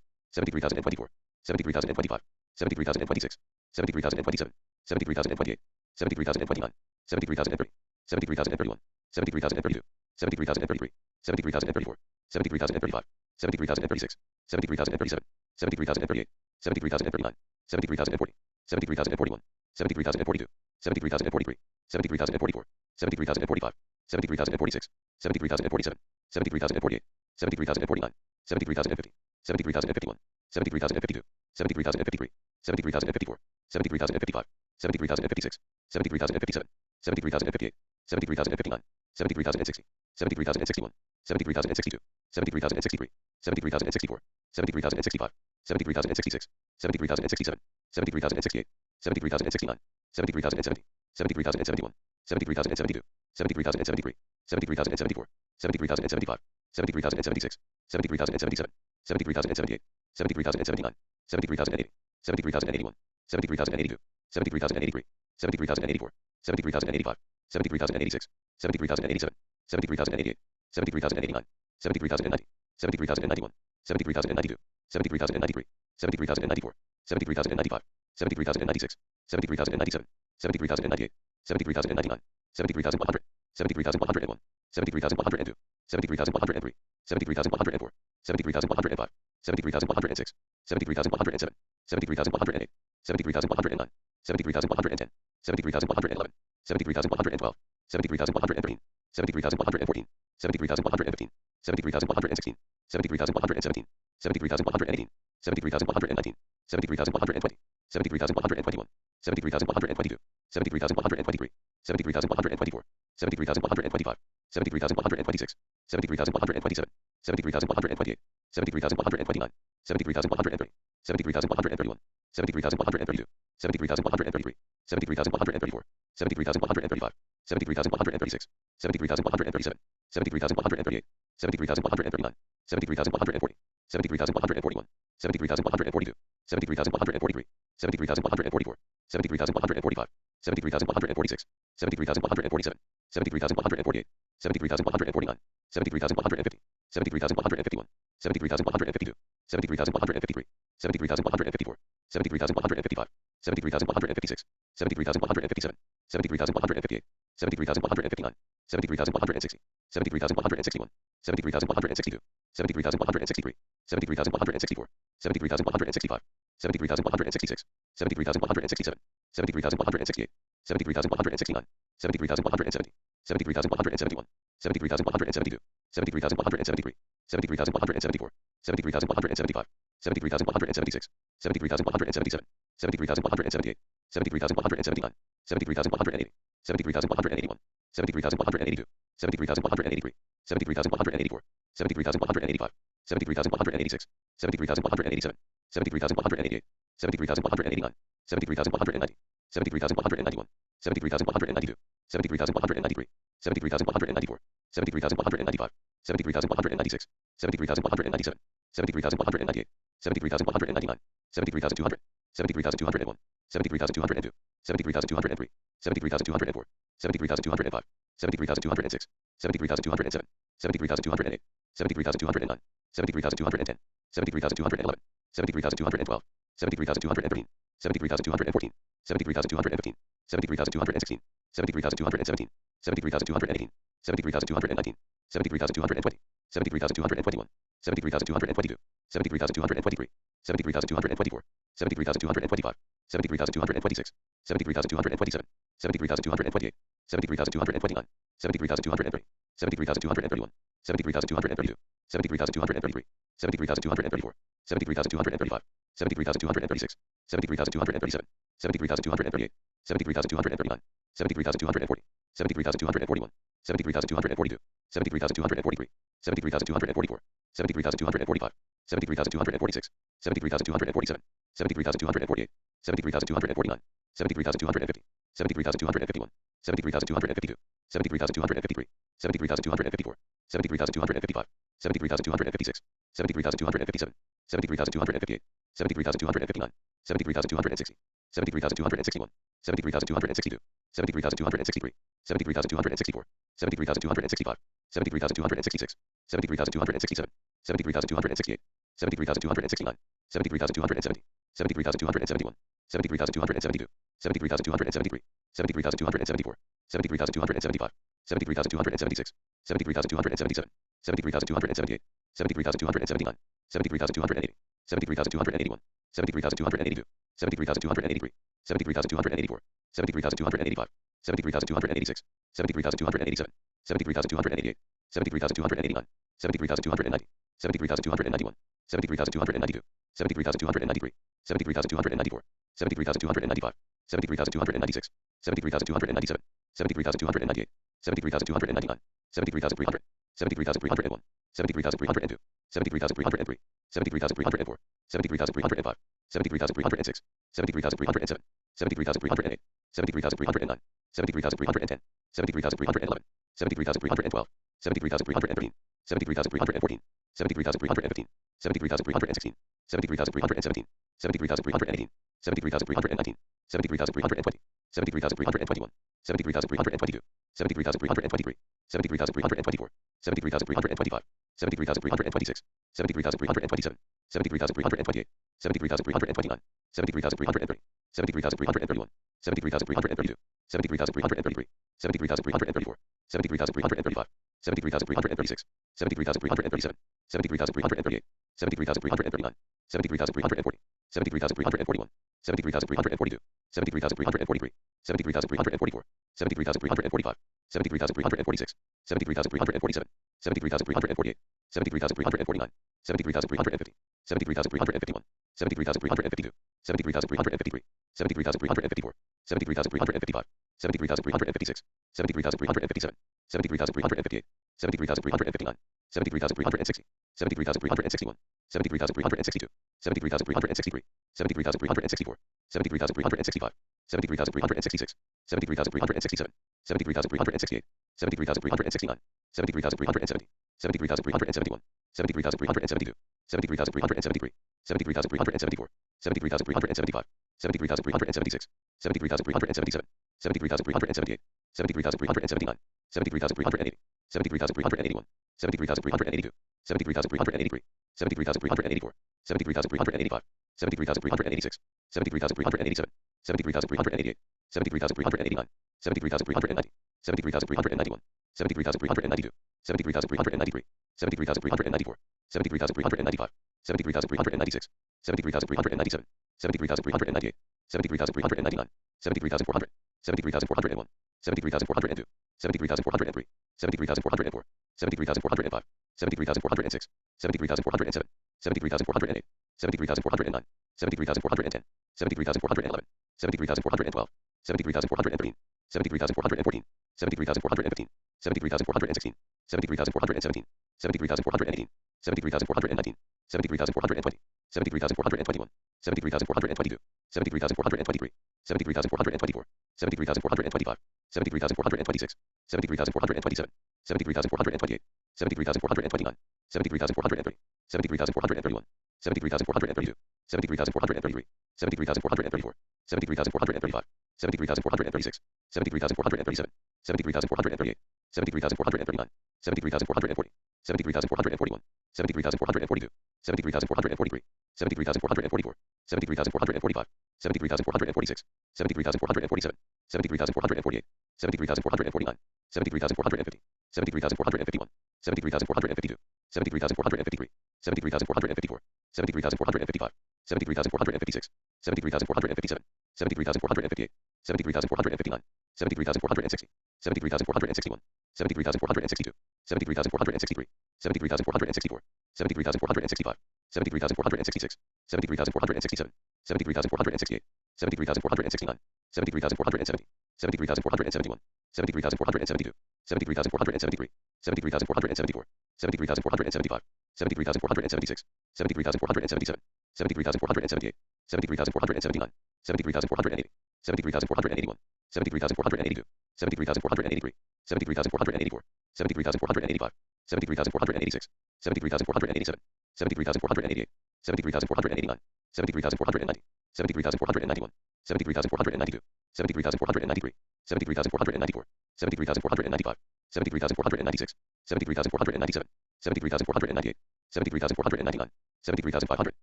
73,024, 73,025, 73,026, 73,027, 73,028, 73,029, 73,030, 73,031, 73,032, 73,033, 73,034, 73,035, 73,036, 73,037, 73,038, 73,039, 73,040, 73,041, 73,042, 73,043, 73,044, 73,045, 73,046, 73,047, 73,048, 73,049, 73,050, 73,051, 73,052, 73,053, 73,054, 73,055, 73,056, 73,057, 73,058, 73,059, 73,060, 73,061, 73,062, 73,063, 73,064, 73,065, 73,066, 73,067, 73,068, 73,069, 73,070, 73,071, 73,072, 73,073, 73,074, 73,075, 73,076, 73,077, 73,078, 73,079, 73,080, 73,081, 73,082, 73,083, 73,084, 73,085, 73,086, 73,087, 73,088, 73,089, 73,090, 73,091, 73,092, 73,093, 73,094, 73,095, 73,096, 73,097, 73,098, 73,099, 73,100, 73,101, 73,102, 73,103, 73,104, 73,105, 73,106, 73,107, 73,108, 73,109, 73,110, 73,111, 73,112, 73,113, 73,114, 73,115, 73,116, 73,117, 73,118, 73,119, 73,120, 73,121, 73,122, 73,123, 73,124, 73,125, 73,126, 73,127, 73,128, 73,129, 73,130, 73,131, 73,132, 73,133, 73,134, 73,135, 73,136, 73,137, 73,138, 73,139, 73,140, 73,141, 73,142, 73,143, 73,144, 73,145, 73,146, 73,147, 73,148, 73,149, 73,150, 73,151, 73,152, 73,153, 73,154, 73,155, 73,156, 73,157, 73,158, 73,159, 73,160, 73,161, 73,162, 73,163, 73,164, 73,165, 73,166, 73,167, 73,168, 73,169, 73,170, 73,171, 73,172, 73,173, 73,174, 73,175, 73,176, 73,177, 73,178, 73,179, 73,180, 73,181, 73,182, 73,183, 73,184, 73,185, 73,186, 73,187, 73,188, 73,189, 73,190, 73,191, 73,192, 73,193, 73,194, 73,195, 73,196, 73,197, 73,198, 73,199, 73,200, 73,201, 73,202, 73,203, 73,204, 73,205, 73,206, 73,207, 73,208, 73,209, 73,210, 73,211, 73,212, 73,213, 73,214, 73,215, 73,216, 73,217, 73,218, 73,219, 73,220, 73,221, 73,222, 73,223, 73,224, 73,225, 73,226, 73,227, 73,228, 73,229, 73,230, 73,231, 73,232, 73,233, 73,234, 73,235, 73,236, 73,237, 73,238, 73,239, 73,240, 73,241, 73,242, 73,243, 73,244, 73,245, 73,246, 73,247, 73,248, 73,249, 73,250, 73,251, 73,252, 73,253, 73,254, 73,255, 73,256, 73,257, 73,258, 73,259, 73,260, 73,261, 73,262, 73,263, 73,264, 73,265, 73,266, 73,267, 73,268, 73,269, 73,270, 73,271, 73,272, 73,273, 73,274, 73,275, 73,276, 73,277, 73,278, 73,279, 73,280, 73,281, 73,282, 73,283, 73,284, 73,285, 73,286, 73,287, 73,288, 73,289, 73,290, 73,291, 73,292, 73,293, 73,294, 73,295, 73,296, 73,297, 73,298, 73,299, 73,300, 73,301, 73,302, 73,303, 73,304, 73,305, 73,306, 73,307, 73,308, 73,309, 73,310, 73,311, 73,312, 73,313, 73,314, 73,315, 73,316, 73,317, 73,318, 73,319, 73,320, 73,321, 73,322, 73,323, 73,324, 73,325, 73,326, 73,327, 73,328, 73,329, 73,330, 73,331, 73,332, 73,333, 73,334, 73,335, 73,336, 73,337, 73,338, 73,339, 73,340, 73,341, 73,342, 73,343, 73,344, 73,345, 73,346, 73,347, 73,348, 73,349, 73,350, 73,351, 73,352, 73,353, 73,354, 73,355, 73,356, 73,357, 73,358, 73,359, 73,360, 73,361, 73,362, 73,363, 73,364, 73,365, 73,366, 73,367, 73,368, 73,369, 73,370, 73,371, 73,372, 73,373, 73,374, 73,375, 73,376, 73,377, 73,378, 73,379, 73,380, 73,381, 73,382, 73,383, 73,384, 73,385, 73,386, 73,387, 73,388, 73,389, 73,390, 73,391, 73,392, 73,393, 73,394, 73,395, 73,396, 73,397, 73,398, 73,399, 73,400, 73,401, 73,402, 73,403, 73,404, 73,405, 73,406, 73,407, 73,408, 73,409, 73,410, 73,411, 73,412, 73,413, 73,414, 73,415, 73,416, 73,417, 73,418, 73,419, 73,420, 73,421, 73,422, 73,423, 73,424, 73,425, 73,426, 73,427, 73,428, 73,429, 73,430, 73,431, 73,432, 73,433, 73,434, 73,435, 73,436, 73,437, 73,438, 73,439, 73,440, 73,441, 73,442, 73,443, 73,444, 73,445, 73,446, 73,447, 73,448, 73,449, 73,450, 73,451, 73,452, 73,453, 73,454, 73,455, 73,456, 73,457, 73,458, 73,459, 73,460, 73,461, 73,462, 73,463, 73,464, 73,465, 73,466, 73,467, 73,468, 73,469, 73,470, 73,471, 73,472, 73,473, 73,474, 73,475, 73,476, 73,477, 73,478, 73,479, 73,480, 73,481, 73,482, 73,483, 73,484, 73,485, 73,486, 73,487, 73,488, 73,489, 73,490, 73,491, 73,492, 73,493, 73,494, 73,495, 73,496, 73,497, 73,498, 73,499, 73,500,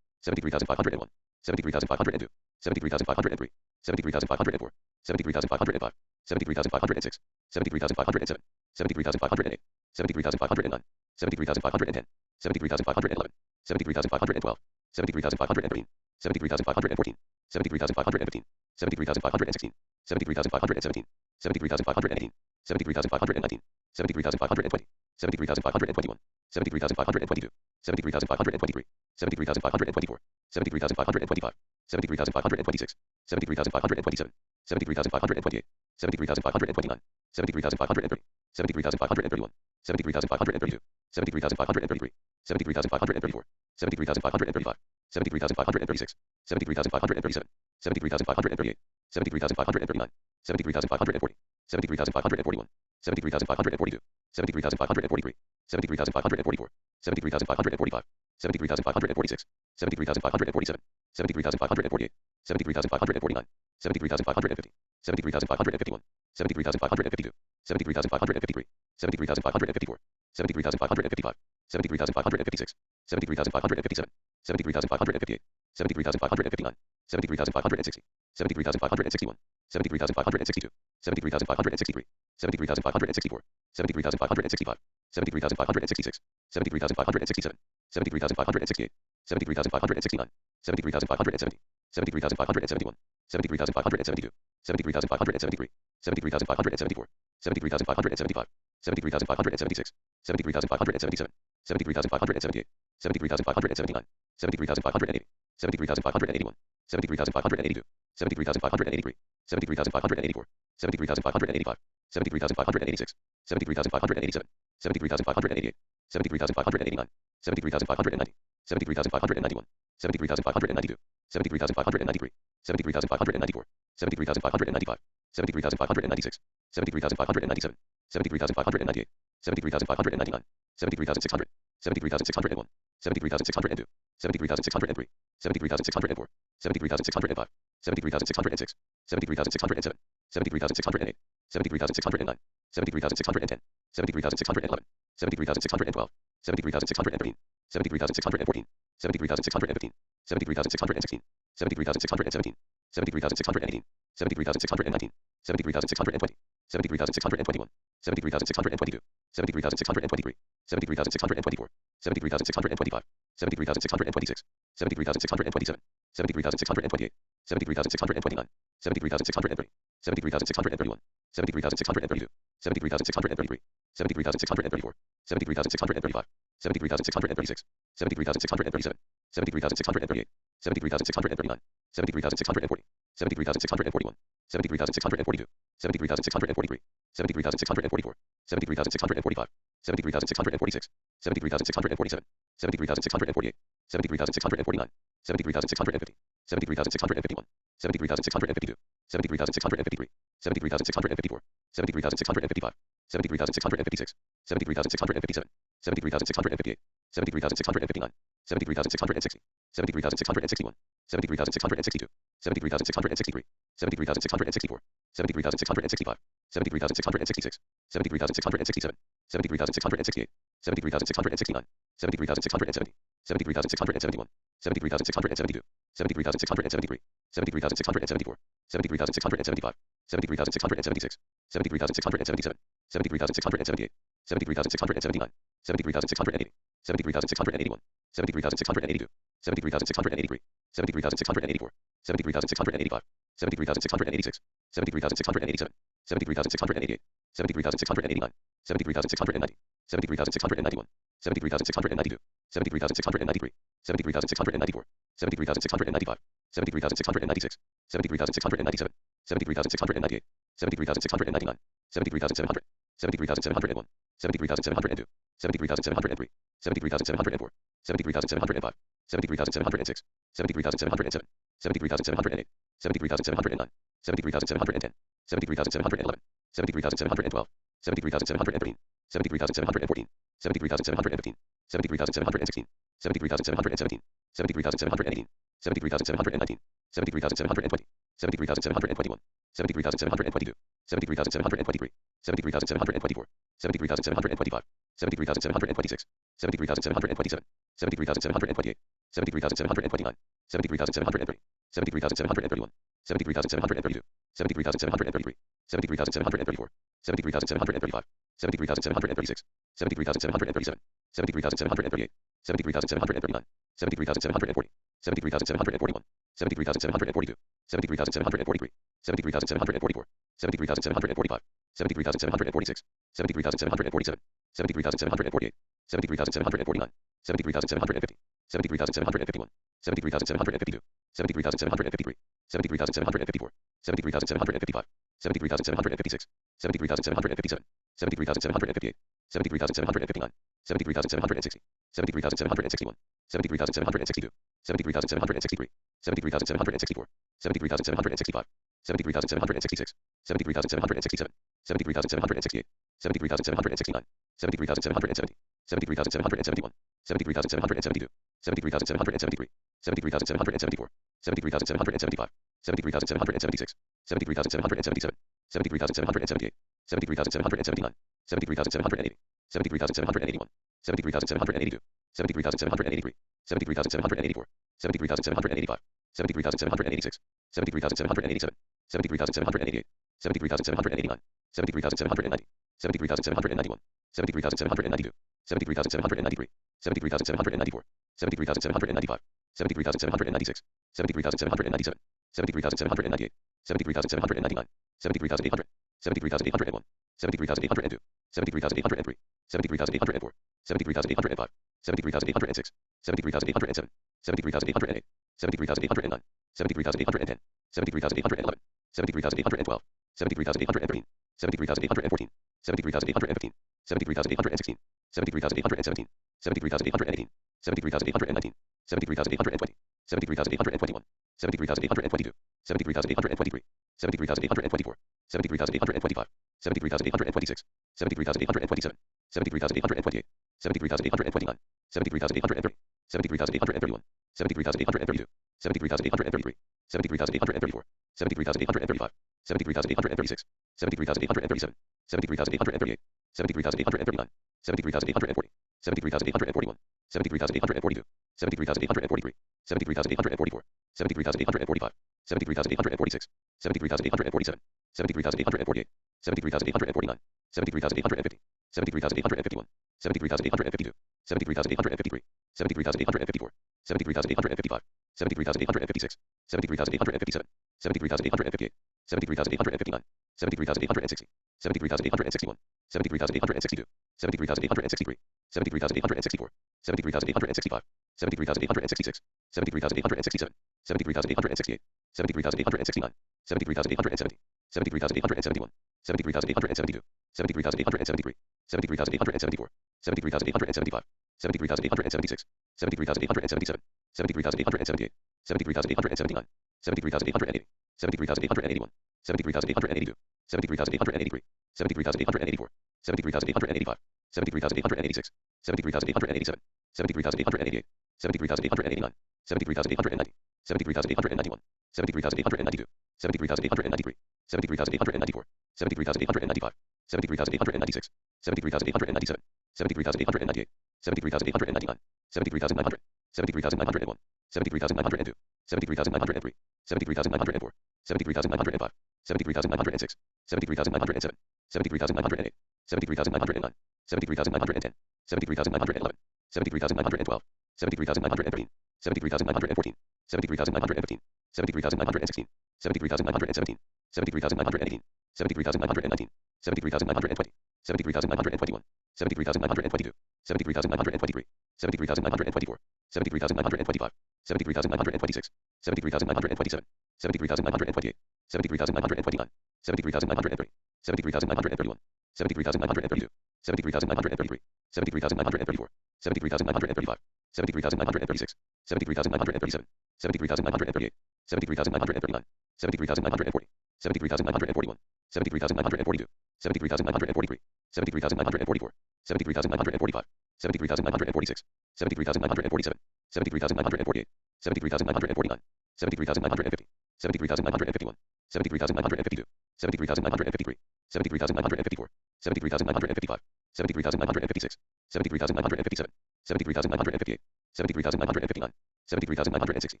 73,501, 73,502, 73,503, 73,504, 73,505, 73,506, 73,507, 73,508, 73,509, 73,510, 73,511, 73,512, 73,513, 73,514, 73,515, 73,516, 73,517, 73,518, 73,519, 73,520, 73,521, 73,522, 73,523, 73,524, 73,525, 73,526, 73,527, 73,528, 73,529, 73,530, 73,531, 73,532, 73,533, 73,534, 73,535, 73,536, 73,537, 73,538, 73,539, 73,540, 73,541, 73,542, 73,543, 73,544, 73,545, 73,546, 73,547, 73,548, 73,549, 73,550, 73,551, 73,552, 73,553, 73,554, 73,555, 73,556, 73,557, 73,558, 73,559, 73,560, 73,561, 73,562, 73,563, 73,564, 73,565, 73,566, 73,567, 73,568, 73,569, 73,570, 73,571, 73,572, 73,573, 73,574, 73,575, 73,576, 73,577, 73,578, 73,579, 73,580, 73,581, 73,582, 73,583, 73,584, 73,585, 73,586, 73,587, 73,588, 73,589, 73,590, 73,591, 73,592, 73,593, 73,594, 73,595, 73,596, 73,597, 73,598, 73,599, 73,600, 73,601, 73,602, 73,603, 73,604, 73,605, 73,606, 73,607, 73,608, 73,609, 73,610, 73,611, 73,612, 73,613, 73,614, 73,615, 73,616, 73,617, 73,618, 73,619, 73,620, 73,621, 73,622, 73,623, 73,624, 73,625, 73,626, 73,627, 73,628, 73,629, 73,630, 73,631, 73,632, 73,633, 73,634, 73,635, 73,636, 73,637, 73,638, 73,639, 73,640, 73,641, 73,642, 73,643, 73,644, 73,645, 73,646, 73,647, 73,648, 73,649, 73,650, 73,651, 73,652, 73,653, 73,654, 73,655, 73,656, 73,657, 73,658, 73,659, 73,660, 73,661, 73,662, 73,663, 73,664, 73,665, 73,666, 73,667, 73,668, 73,669, 73,670, 73,671, 73,672, 73,673, 73,674, 73,675, 73,676, 73,677, 73,678, 73,679, 73,680, 73,681, 73,682, 73,683, 73,684, 73,685, 73,686, 73,687, 73,688, 73,689, 73,690, 73,691, 73,692, 73,693, 73,694, 73,695, 73,696, 73,697, 73,698, 73,699, 73,700, 73,701, 73,702, 73,703, 73,704, 73,705, 73,706, 73,707, 73,708, 73,709, 73,710, 73,711, 73,712, 73,713, 73,714, 73,715, 73,716, 73,717, 73,718, 73,719, 73,720, 73,721, 73,722, 73,723, 73,724, 73,725, 73,726, 73,727, 73,728, 73,729, 73,730, 73,731, 73,732, 73,733, 73,734, 73,735, 73,736, 73,737, 73,738, 73,739, 73,740, 73,741, 73,742, 73,743, 73,744, 73,745, 73,746, 73,747, 73,748, 73,749, 73,750, 73,751, 73,752, 73,753, 73,754, 73,755, 73,756, 73,757, 73,758, 73,759, 73,760, 73,761, 73,762, 73,763, 73,764, 73,765, 73,766, 73,767, 73,768, 73,769, 73,770, 73,771, 73,772, 73,773, 73,774, 73,775, 73,776, 73,777, 73,778, 73,779, 73,780, 73,781, 73,782, 73,783, 73,784, 73,785, 73,786, 73,787, 73,788, 73,789, 73,790, 73,791, 73,792, 73,793, 73,794, 73,795, 73,796, 73,797, 73,798, 73,799, 73,800, 73,801, 73,802, 73,803, 73,804, 73,805, 73,806, 73,807, 73,808, 73,809, 73,810, 73,811, 73,812, 73,813, 73,814, 73,815, 73,816, 73,817, 73,818, 73,819, 73,820, 73,821, 73,822, 73,823, 73,824, 73,825, 73,826, 73,827, 73,828, 73,829, 73,830, 73,831, 73,832, 73,833, 73,834, 73,835, 73,836, 73,837, 73,838, 73,839, 73,840, 73,841, 73,842, 73,843, 73,844, 73,845, 73,846, 73,847, 73,848, 73,849, 73,850, 73,851, 73,852, 73,853, 73,854, 73,855, 73,856, 73,857, 73,858, 73,859, 73,860, 73,861, 73,862, 73,863, 73,864, 73,865, 73,866, 73,867, 73,868, 73,869, 73,870, 73,871, 73,872, 73,873, 73,874, 73,875, 73,876, 73,877, 73,878, 73,879, 73,880, 73,881, 73,882, 73,883, 73,884, 73,885, 73,886, 73,887, 73,888, 73,889, 73,890, 73,891, 73,892, 73,893, 73,894, 73,895, 73,896, 73,897, 73,898, 73,899, 73,900, 73,901, 73,902, 73,903, 73,904, 73,905, 73,906, 73,907, 73,908, 73,909, 73,910, 73,911, 73,912, 73,913, 73,914, 73,915, 73,916, 73,917, 73,918, 73,919, 73,920, 73,921, 73,922, 73,923, 73,924, 73,925, 73,926, 73,927, 73,928, 73,929, 73,930, 73,931, 73,932, 73,933, 73,934, 73,935, 73,936, 73,937, 73,938, 73,939, 73,940, 73,941, 73,942, 73,943, 73,944, 73,945, 73,946, 73,947, 73,948, 73,949, 73,950, 73,951, 73,952, 73,953, 73,954, 73,955, 73,956, 73,957, 73,958, 73,959, 73,960,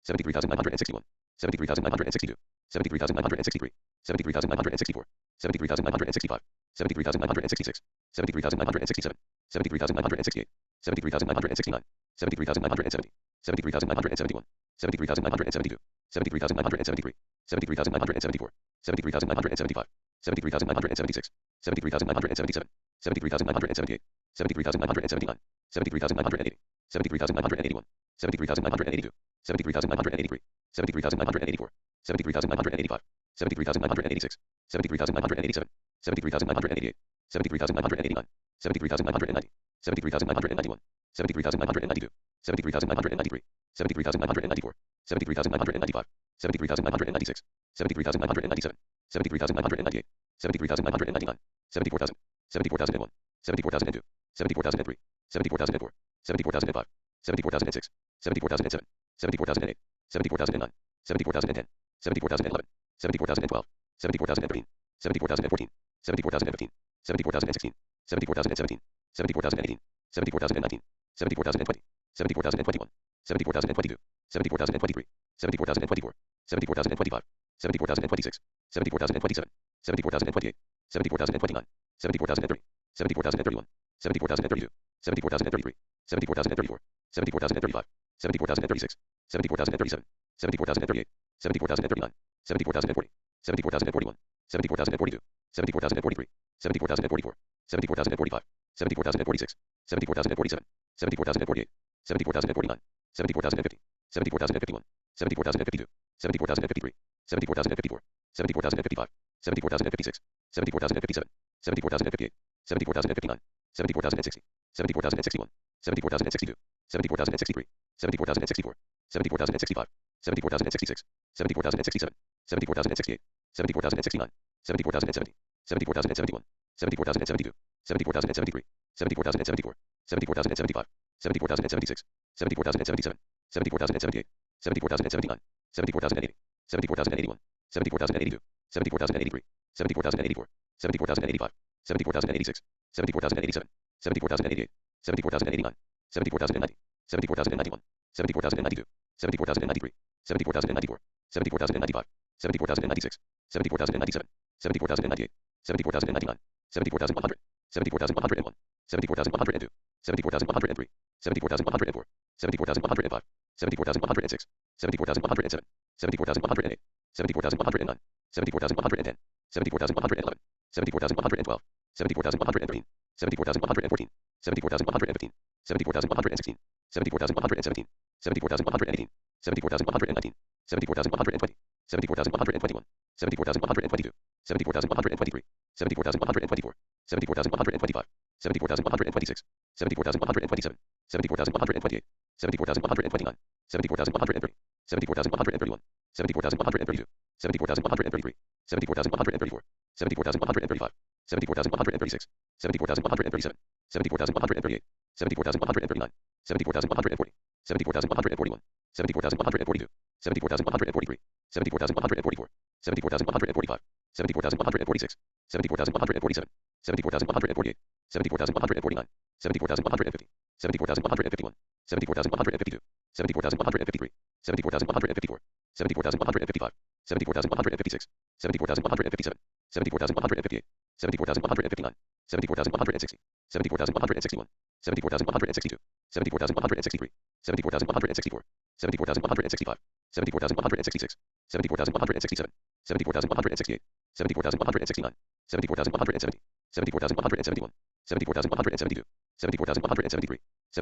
73,961, 73,962, 73,963, 73,964, 73,965, 73,966, 73,967, 73,968, 73,969, 73,970, 73,971, 73,972, 73,973, 73,974, 73,975, 73,976, 73,977, 73,978, 73,979, 73,980, 73,981, 73,982, 73,983, 73,984, 73,985, 73,986, 73,987, 73,988, 73,989, 73,990, 73,991, 73,992, 73,993, 73,994, 73,995, 73,996, 73,997, 73,998, 73,999, 74,000, 74,001, 74,002, 74,003, 74,004, 74,005, 74,006, 74,007, 74,008, 74,009, 74,010, 74,011, 74,012, 74,013, 74,014, 74,015, 74,016, 74,017, 74,018, 74,019, 74,020, 74,021, 74,022, 74,023, 74,024, 74,025, 74,026, 74,027, 74,028, 74,029, 74,030, 74,031, 74,032, 74,033, 74,034, 74,035, 74,036, 74,037, 74,038, 74,039, 74,040, 74,041, 74,042, 74,043, 74,044, 74,045, 74,046, 74,047, 74,048, 74,049, 74,050, 74,051, 74,052, 74,053, 74,054, 74,055, 74,056, 74,057, 74,058, 74,059, 74,060, 74,061, 74,062, 74,063, 74,064, 74,065, 74,066, 74,067, 74,068, 74,069, 74,070, 74,071, 74,072, 74,073, 74,074, 74,075, 74,076, 74,077, 74,078, 74,079, 74,080, 74,081, 74,082, 74,083, 74,084, 74,085, 74,086, 74,087, 74,088, 74,089, 74,090, 74,091, 74,092, 74,093, 74,094, 74,095, 74,096, 74,097, 74,098, 74,099, 74,100, 74,101, 74,102, 74,103, 74,104, 74,105, 74,106, 74,107, 74,108, 74,109, 74,110, 74,111, 74,112, 74,113, 74,114, 74,115, 74,116, 74,117, 74,118, 74,119, 74,120, 74,121, 74,122, 74,123, 74,124, 74,125, 74,126, 74,127, 74,128, 74,129, 74,130, 74,131, 74,132, 74,133, 74,134, 74,135, 74,136, 74,137, 74,138, 74,139, 74,140, 74,141, 74,142, 74,143, 74,144, 74,145, 74,146, 74,147, 74,148, 74,149, 74,150, 74,151, 74,152, 74,153, 74,154, 74,155, 74,156, 74,157, 74,158, 74,159, 74,160, 74,161, 74,162, 74,163, 74,164, 74,165, 74,166, 74,167, 74,168, 74,169, 74,170, 74,171, 74,172, 74,173,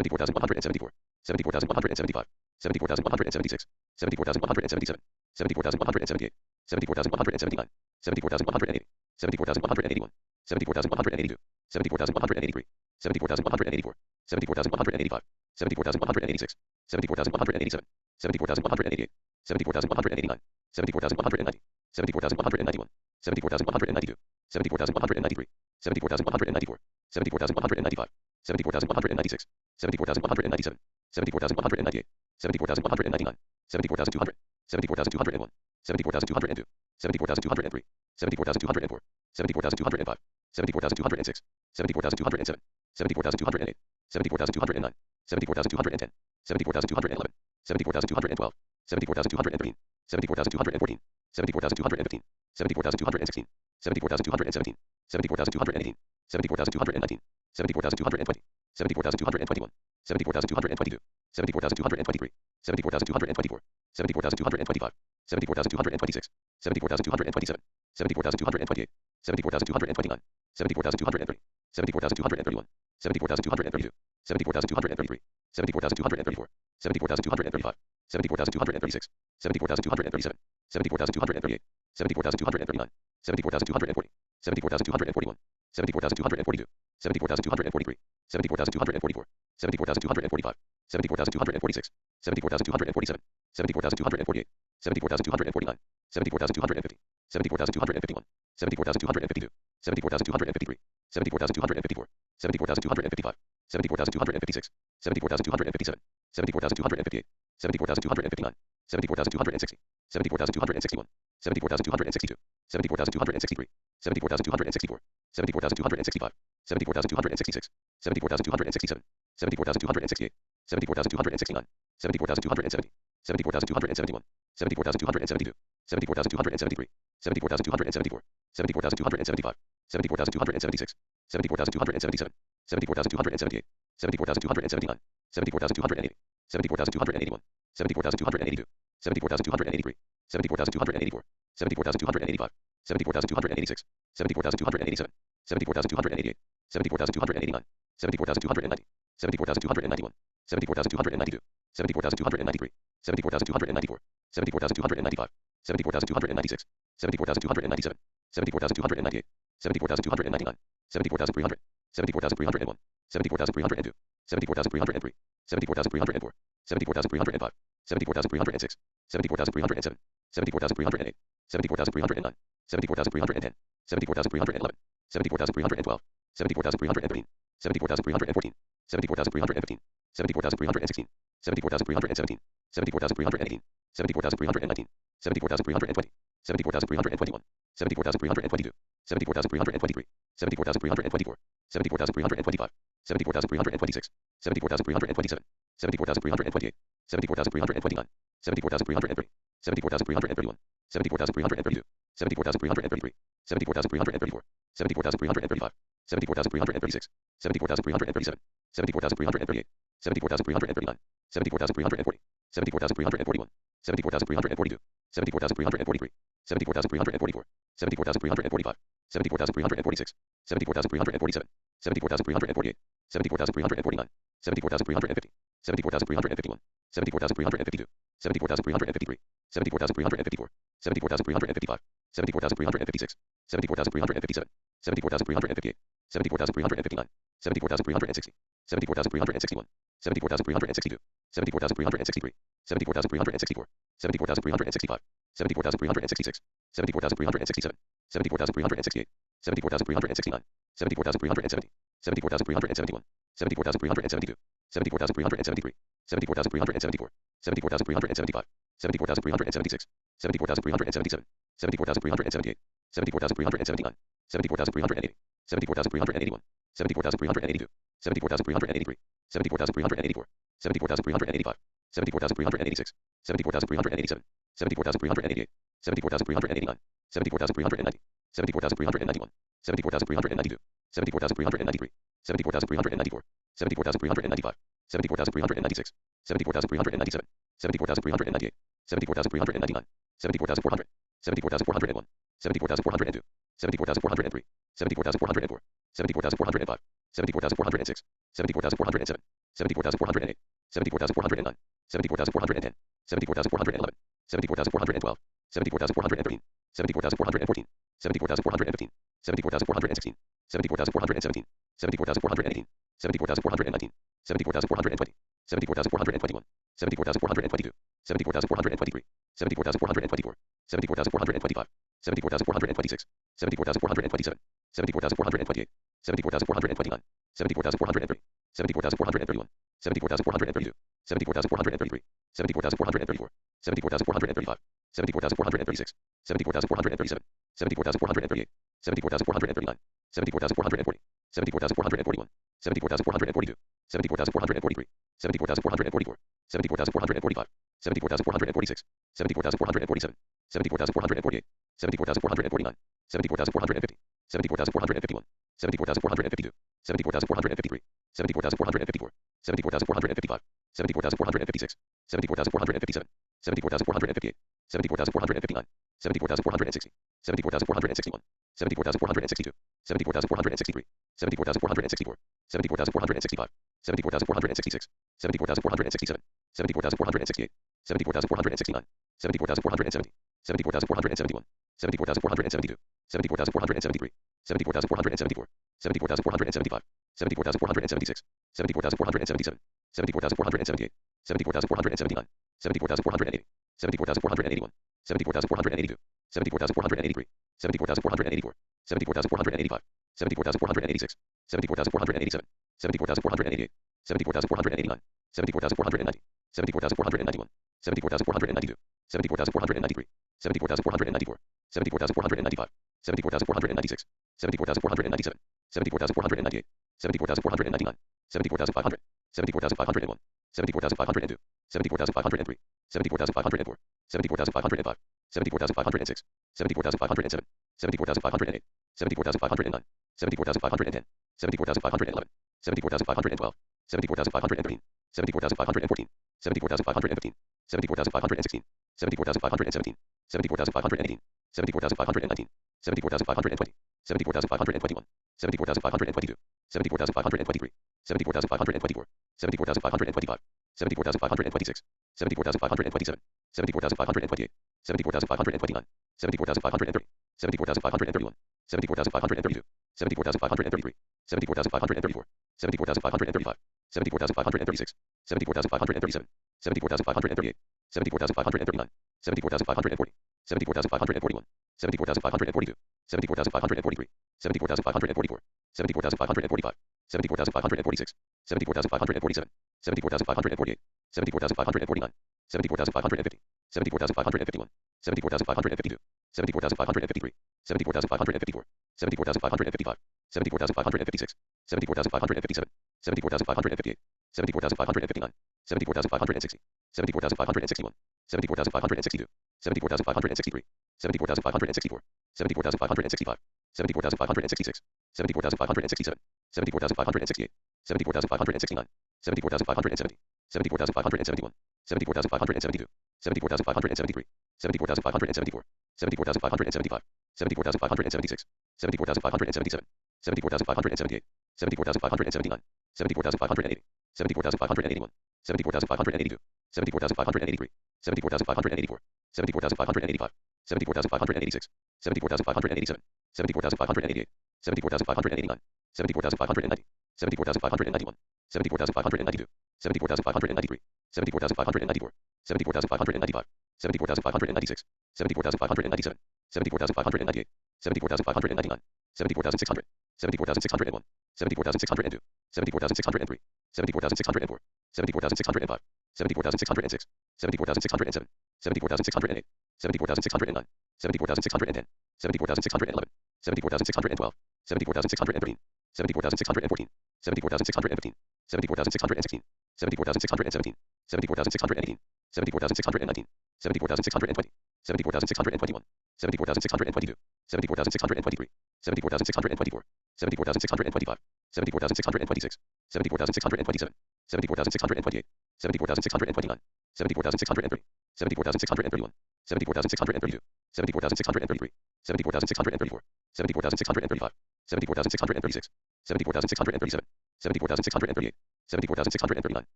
74,174, 74,175, 74,176, 74,177, 74,178, 74,179, 74,180, 74,181, 74,182, 74,183, 74,184, 74,185, 74,186, 74,187, 74,188, 74,189, 74,190, 74,191, 74,192, 74,193, 74,194, 74,195, 74,196, 74,197, 74,198, 74,199, 74,200, 74,201, 74,202, 74,203, 74,204, 74,205, 74,206, 74,207, 74,208, 74,209, 74,210, 74,211, 74,212, 74,213, 74,214, 74,215, 74,216, 74,217, 74,218, 74,219, 74,220, 74,221, 74,222, 74,223, 74,224, 74,225, 74,226, 74,227, 74,228, 74,229, 74,230, 74,231, 74,232, 74,233, 74,234, 74,235, 74,236, 74,237, 74,238, 74,239, 74,240, 74,241, 74,242, 74,243, 74,244, 74,245, 74,246, 74,247, 74,248, 74,249, 74,250, 74,251, 74,252, 74,253, 74,254, 74,255, 74,256, 74,257, 74,258, 74,259, 74,260, 74,261, 74,262, 74,263, 74,264, 74,265, 74,266, 74,267, 74,268, 74,269, 74,270, 74,271, 74,272, 74,273, 74,274, 74,275, 74,276, 74,277, 74,278, 74,279, 74,280, 74,281, 74,282, 74,283, 74,284, 74,285, 74,286, 74,287, 74,288, 74,289, 74,290, 74,291, 74,292, 74,293, 74,294, 74,295, 74,296, 74,297, 74,298, 74,299, 74,300, 74,301, 74,302, 74,303, 74,304, 74,305, 74,306, 74,307, 74,308, 74,309, 74,310, 74,311, 74,312, 74,313, 74,314, 74,315, 74,316, 74,317, 74,318, 74,319, 74,320, 74,321, 74,322, 74,323, 74,324, 74,325, 74,326, 74,327, 74,328, 74,329, 74,330, 74,331, 74,332, 74,333, 74,334, 74,335, 74,336, 74,337, 74,338, 74,339, 74,340, 74,341, 74,342, 74,343, 74,344, 74,345, 74,346, 74,347, 74,348, 74,349, 74,350, 74,351, 74,352, 74,353, 74,354, 74,355, 74,356, 74,357, 74,358, 74,359, 74,360, 74,361, 74,362, 74,363, 74,364, 74,365, 74,366, 74,367, 74,368, 74,369, 74,370, 74,371, 74,372, 74,373, 74,374, 74,375, 74,376, 74,377, 74,378, 74,379, 74,380, 74,381, 74,382, 74,383, 74,384, 74,385, 74,386, 74,387, 74,388, 74,389, 74,390, 74,391, 74,392, 74,393, 74,394, 74,395, 74,396, 74,397, 74,398, 74,399, 74,400, 74,401, 74,402, 74,403, 74,404, 74,405, 74,406, 74,407, 74,408, 74,409, 74,410, 74,411, 74,412, 74,413, 74,414, 74,415, 74,416, 74,417, 74,418, 74,419, 74,420, 74,421, 74,422, 74,423, 74,424, 74,425, 74,426, 74,427, 74,428, 74,429, 74,430, 74,431, 74,432, 74,433, 74,434, 74,435, 74,436, 74,437, 74,438, 74,439, 74,440, 74,441, 74,442, 74,443, 74,444, 74,445, 74,446, 74,447, 74,448, 74,449, 74,450, 74,451, 74,452, 74,453, 74,454, 74,455, 74,456, 74,457, 74,458, 74,459, 74,460, 74,461, 74,462, 74,463, 74,464, 74,465, 74,466, 74,467, 74,468, 74,469, 74,470, 74,471, 74,472, 74,473, 74,474, 74,475, 74,476, 74,477, 74,478, 74,479, 74,480, 74,481, 74,482, 74,483, 74,484, 74,485, 74,486, 74,487, 74,488, 74,489, 74,490, 74,491, 74,492, 74,493, 74,494, 74,495, 74,496, 74,497, 74,498, 74,499, 74,500, 74,501, 74,502, 74,503, 74,504, 74,505, 74,506, 74,507, 74,508, 74,509, 74,510, 74,511, 74,512, 74,513, 74,514, 74,515, 74,516, 74,517, 74,518, 74,519, 74,520, 74,521, 74,522, 74,523, 74,524, 74,525, 74,526, 74,527, 74,528, 74,529, 74,530, 74,531, 74,532, 74,533, 74,534, 74,535, 74,536, 74,537, 74,538, 74,539, 74,540, 74,541, 74,542, 74,543, 74,544, 74,545, 74,546, 74,547, 74,548, 74,549, 74,550, 74,551, 74,552, 74,553, 74,554, 74,555, 74,556, 74,557, 74,558, 74,559, 74,560, 74,561, 74,562, 74,563, 74,564, 74,565, 74,566, 74,567, 74,568, 74,569, 74,570, 74,571, 74,572, 74,573, 74,574, 74,575, 74,576, 74,577, 74,578, 74,579, 74,580, 74,581, 74,582, 74,583, 74,584, 74,585, 74,586, 74,587, 74,588, 74,589, 74,590, 74,591, 74,592, 74,593, 74,594, 74,595, 74,596, 74,597, 74,598, 74,599, 74,600, 74,601, 74,602, 74,603, 74,604, 74,605, 74,606, 74,607, 74,608, 74,609, 74,610, 74,611, 74,612, 74,613, 74,614, 74,615, 74,616, 74,617, 74,618, 74,619, 74,620, 74,621, 74,622, 74,623, 74,624, 74,625, 74,626, 74,627, 74,628, 74,629, 74,630, 74,631, 74,632, 74,633, 74,634, 74,635, 74,636, 74,637, 74,638, 74,639,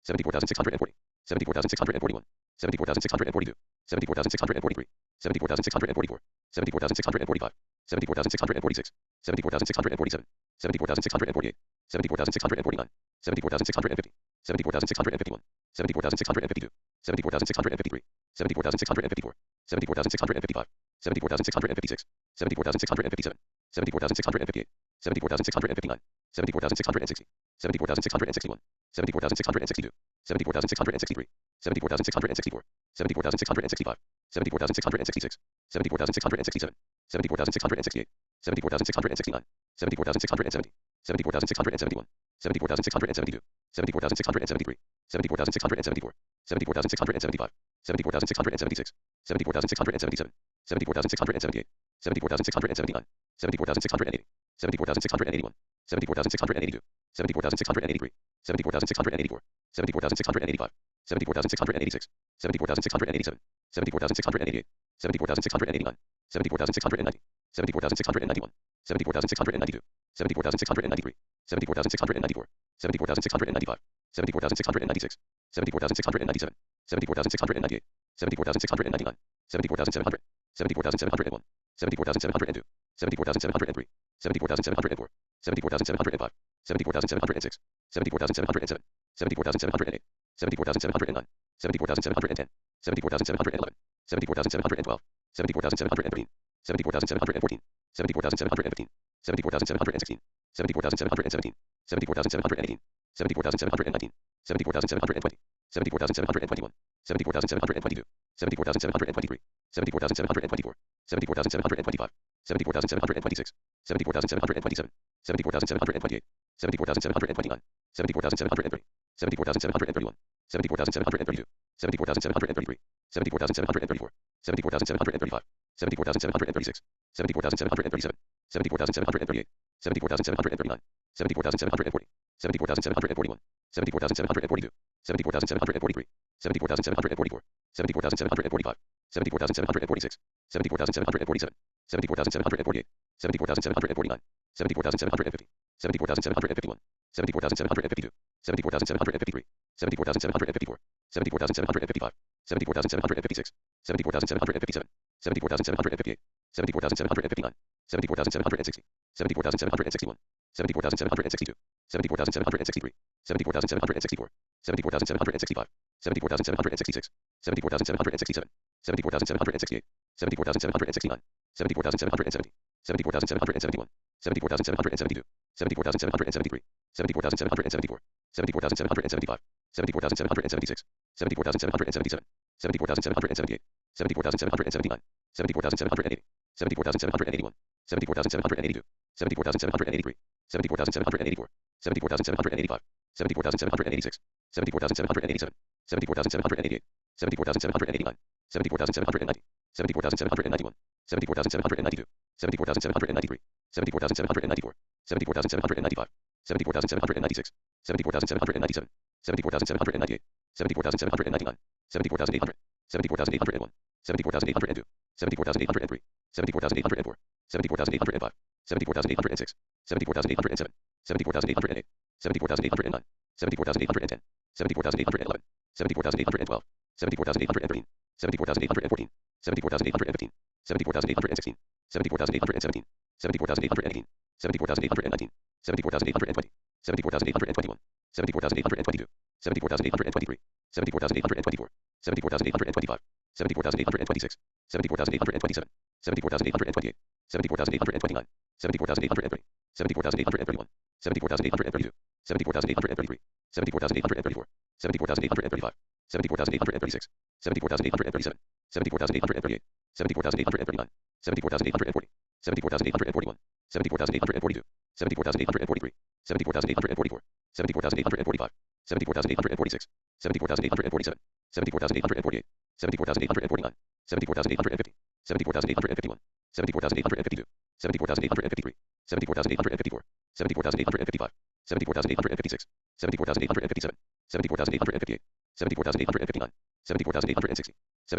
74,640, 74,641, 74,642, 74,643, 74,644, 74,645, 74,646, 74,647, 74,648, 74,649, 74,650, 74,651, 74,652, 74,653, 74,654, 74,655, 74,656, 74,657, 74,658, 74,659, 74,660, 74,661, 74,662, 74,663, 74,664, 74,665, 74,666, 74,667, 74,668, 74,669, 74,670, 74,671, 74,672, 74,673, 74,674, 74,675, 74,676, 74,677, 74,678, 74,679, 74,680, 74,681, 74,682, 74,683, 74,684, 74,685, 74,686, 74,687, 74,688, 74,689, 74,690, 74,691, 74,692, 74,693, 74,694, 74,695, 74,696, 74,697, 74,698, 74,699, 74,700, 74,701, 74,702, 74,703, 74,704, 74,705, 74,706, 74,707, 74,708, 74,709, 74,710, 74,711, 74,712, 74,713, 74,714, 74,715, 74,716, 74,717, 74,718, 74,719, 74,720, 74,721, 74,722, 74,723, 74,724, 74,725, 74,726, 74,727, 74,728, 74,729, 74,730, 74,731, 74,732, 74,733, 74,734, 74,735, 74,736, 74,737, 74,738, 74,739, 74,740, 74,741, 74,742, 74,743, 74,744, 74,745, 74,746, 74,747, 74,748, 74,749, 74,750, 74,751, 74,752, 74,753, 74,754, 74,755, 74,756, 74,757, 74,758, 74,759, 74,760, 74,761, 74,762, 74,763, 74,764, 74,765, 74,766, 74,767, 74,768, 74,769, 74,770, 74,771, 74,772, 74,773, 74,774, 74,775, 74,776, 74,777, 74,778, 74,779, 74,780, 74,781, 74,782, 74,783, 74,784, 74,785, 74,786, 74,787, 74,788, 74,789, 74,790, 74,791, 74,792, 74,793, 74,794, 74,795, 74,796, 74,797, 74,798, 74,799, 74,800, 74,801, 74,802, 74,803, 74,804, 74,805, 74,806, 74,807, 74,808, 74,809, 74,810, 74,811, 74,812, 74,813, 74,814, 74,815, 74,816, 74,817, 74,818, 74,819, 74,820, 74,821, 74,822, 74,823, 74,824, 74,825, 74,826, 74,827, 74,828, 74,829, 74,830, 74,831, 74,832, 74,833, 74,834, 74,835, 74,836, 74,837, 74,838, 74,839, 74,840, 74,841, 74,842, 74,843, 74,844, 74,845, 74,846, 74,847, 74,848, 74,849, 74,850, 74,851, 74,852, 74,853, 74,854, 74,855, 74,856, 74,857, 74,858,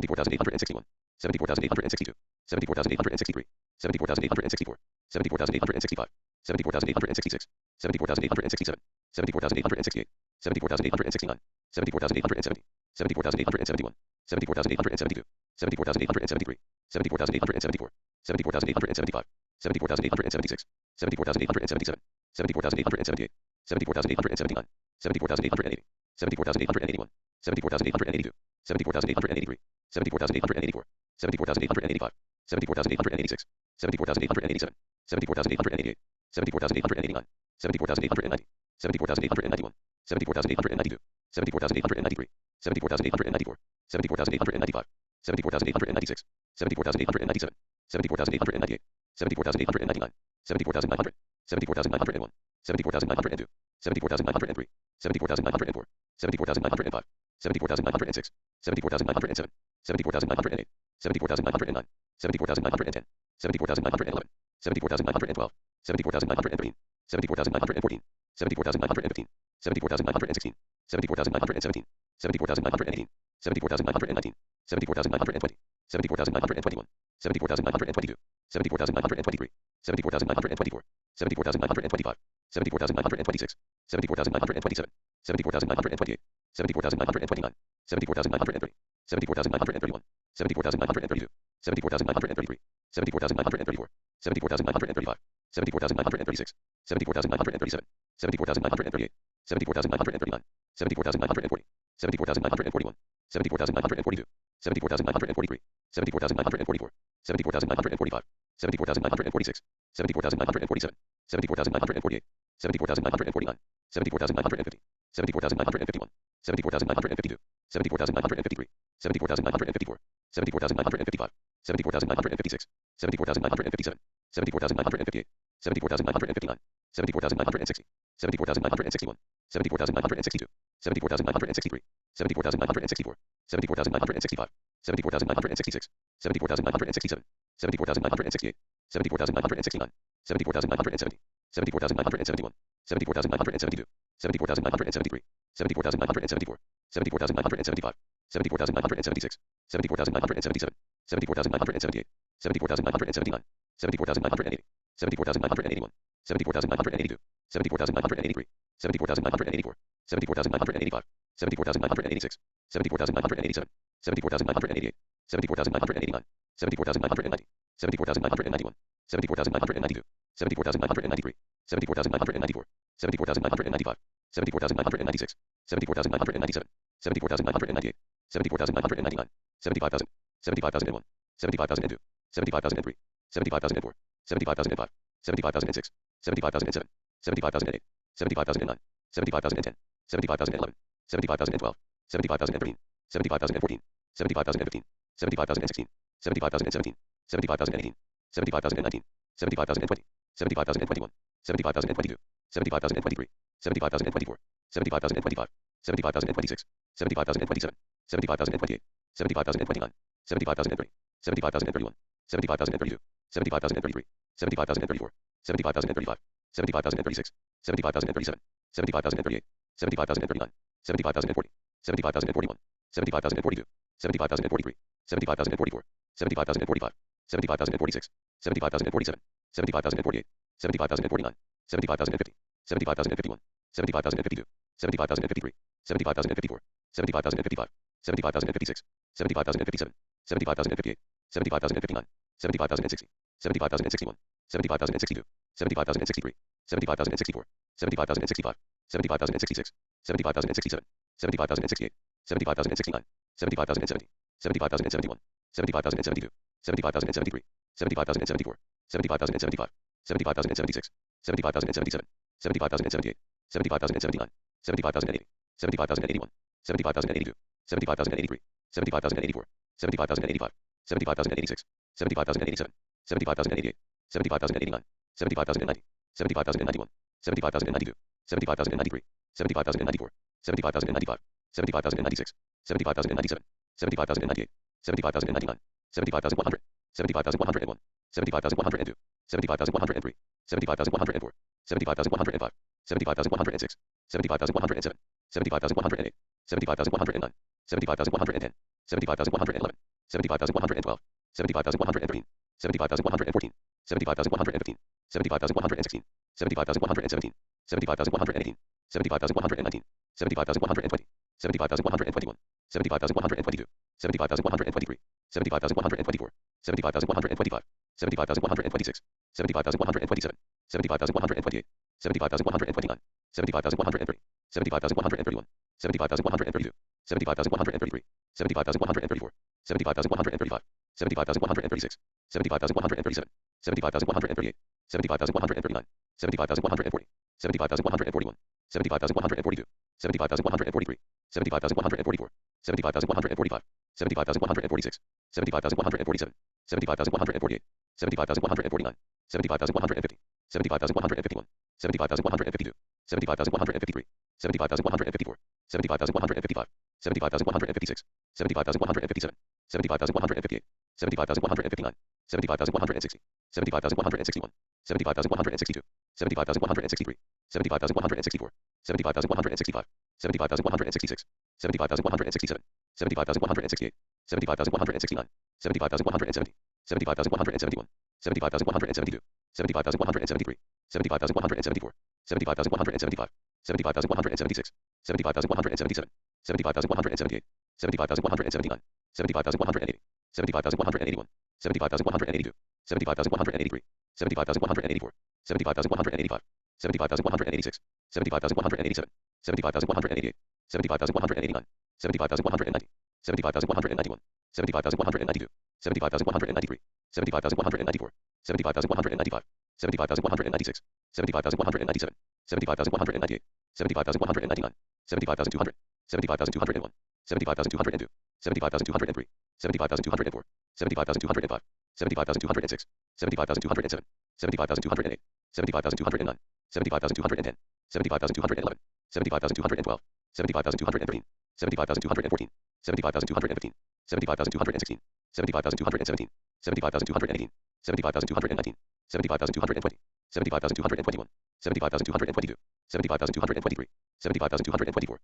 74,861, 74,862, 74,863, 74,864, 74,865, 74,866, 74,867, 74,868, 74,869, 74,870, 74,871, 74,872, 74,873, 74,874, 74,875, 74,876, 74,877, 74,878, 74,879, 74,880, 74,881, 74,882, 74,883, 74,884, 74,885, 74,886, 74,887, 74,888, 74,889, 74,890, 74,891, 74,892, 74,893, 74,894, 74,895, 74,896, 74,897, 74,898, 74,899, 74,900, 74,901, 74,902, 74,903, 74,904, 74,905, 74,906, 74,907, 74,908, 74,909, 74,910, 74,911, 74,912, 74,913, 74,914, 74,915, 74,916, 74,917, 74,918, 74,919, 74,920, 74,921, 74,922, 74,923, 74,924, 74,925, 74,926, 74,927, 74,928, 74,929, 74,930, 74,931, 74,932, 74,933, 74,934, 74,935, 74,936, 74,937, 74,938, 74,939, 74,940, 74,941, 74,942, 74,943, 74,944, 74,945, 74,946, 74,947, 74,948, 74,949, 74,950, 74,951, 74,952, 74,953, 74,954, 74,955, 74,956, 74,957, 74,958, 74,959, 74,960, 74,961, 74,962, 74,963, 74,964, 74,965, 74,966, 74,967, 74,968, 74,969, 74,970, 74,971, 74,972, 74,973, 74,974, 74,975, 74,976, 74,977, 74,978, 74,979, 74,980, 74,981, 74,982, 74,983, 74,984, 74,985, 74,986, 74,987, 74,988, 74,989, 74,990, 74,991, 74,992, 74,993, 74,994, 74,995, 74,996, 74,997, 74,998, 74,999, 75,000, 75,001, 75,002, 75,003, 75,004, 75,005, 75,006, 75,007, 75,008, 75,009, 75,010, 75,011, 75,012, 75,013, 75,014, 75,015, 75,016, 75,017, 75,018, 75,019, 75,020, 75,021, 75,022, 75,023, 75,024, 75,025, 75,026, 75,027, 75,028, 75,029, 75,030, 75,031, 75,032, 75,033, 75,034, 75,035, 75,036, 75,037, 75,038, 75,039, 75,040, 75,041, 75,042, 75,043, 75,044, 75,045, 75,046, 75,047, 75,048, 75,049, 75,050, 75,051, 75,052, 75,053, 75,054, 75,055, 75,056, 75,057, 75,058, 75,059, 75,060, 75,061, 75,062, 75,063, 75,064, 75,065, 75,066, 75,067, 75,068, 75,069, 75,070, 75,071, 75,072, 75,073, 75,074, 75,075, 75,076, 75,077, 75,078, 75,079, 75,080, 75,081, 75,082, 75,083, 75,084, 75,085, 75,086, 75,087, 75,088, 75,089, 75,090, 75,091, 75,092, 75,093, 75,094, 75,095, 75,096, 75,097, 75,098, 75,099, 75,100, 75,101, 75,102, 75,103, 75,104, 75,105, 75,106, 75,107, 75,108, 75,109, 75,110, 75,111, 75,112, 75,113, 75,114, 75,115, 75,116, 75,117, 75,118, 75,119, 75,120, 75,121, 75,122, 75,123, 75,124, 75,125, 75,126, 75,127, 75,128, 75,129, 75,130, 75,131, 75,132, 75,133, 75,134, 75,135, 75,136, 75,137, 75,138, 75,139, 75,140, 75,141, 75,142, 75,143, 75,144, 75,145, 75,146, 75,147, 75,148, 75,149, 75,150, 75,151, 75,152, 75,153, 75,154, 75,155, 75,156, 75,157, 75,158, 75,159, 75,160, 75,161, 75,162, 75,163, 75,164, 75,165, 75,166, 75,167, 75,168, 75,169, 75,170, 75,171, 75,172, 75,173, 75,174, 75,175, 75,176, 75,177, 75,178, 75,179, 75,180, 75,181, 75,182, 75,183, 75,184, 75,185, 75,186, 75,187, 75,188, 75,189, 75,190, 75,191, 75,192, 75,193, 75,194, 75,195, 75,196, 75,197, 75,198, 75,199, 75,200, 75,201, 75,202, 75,203, 75,204, 75,205, 75,206, 75,207, 75,208, 75,209, 75,210, 75,211, 75,212, 75,213, 75,214, 75,215, 75,216, 75,217, 75,218, 75,219, 70,220, 70,221, 70,222, 70,223, 70,224,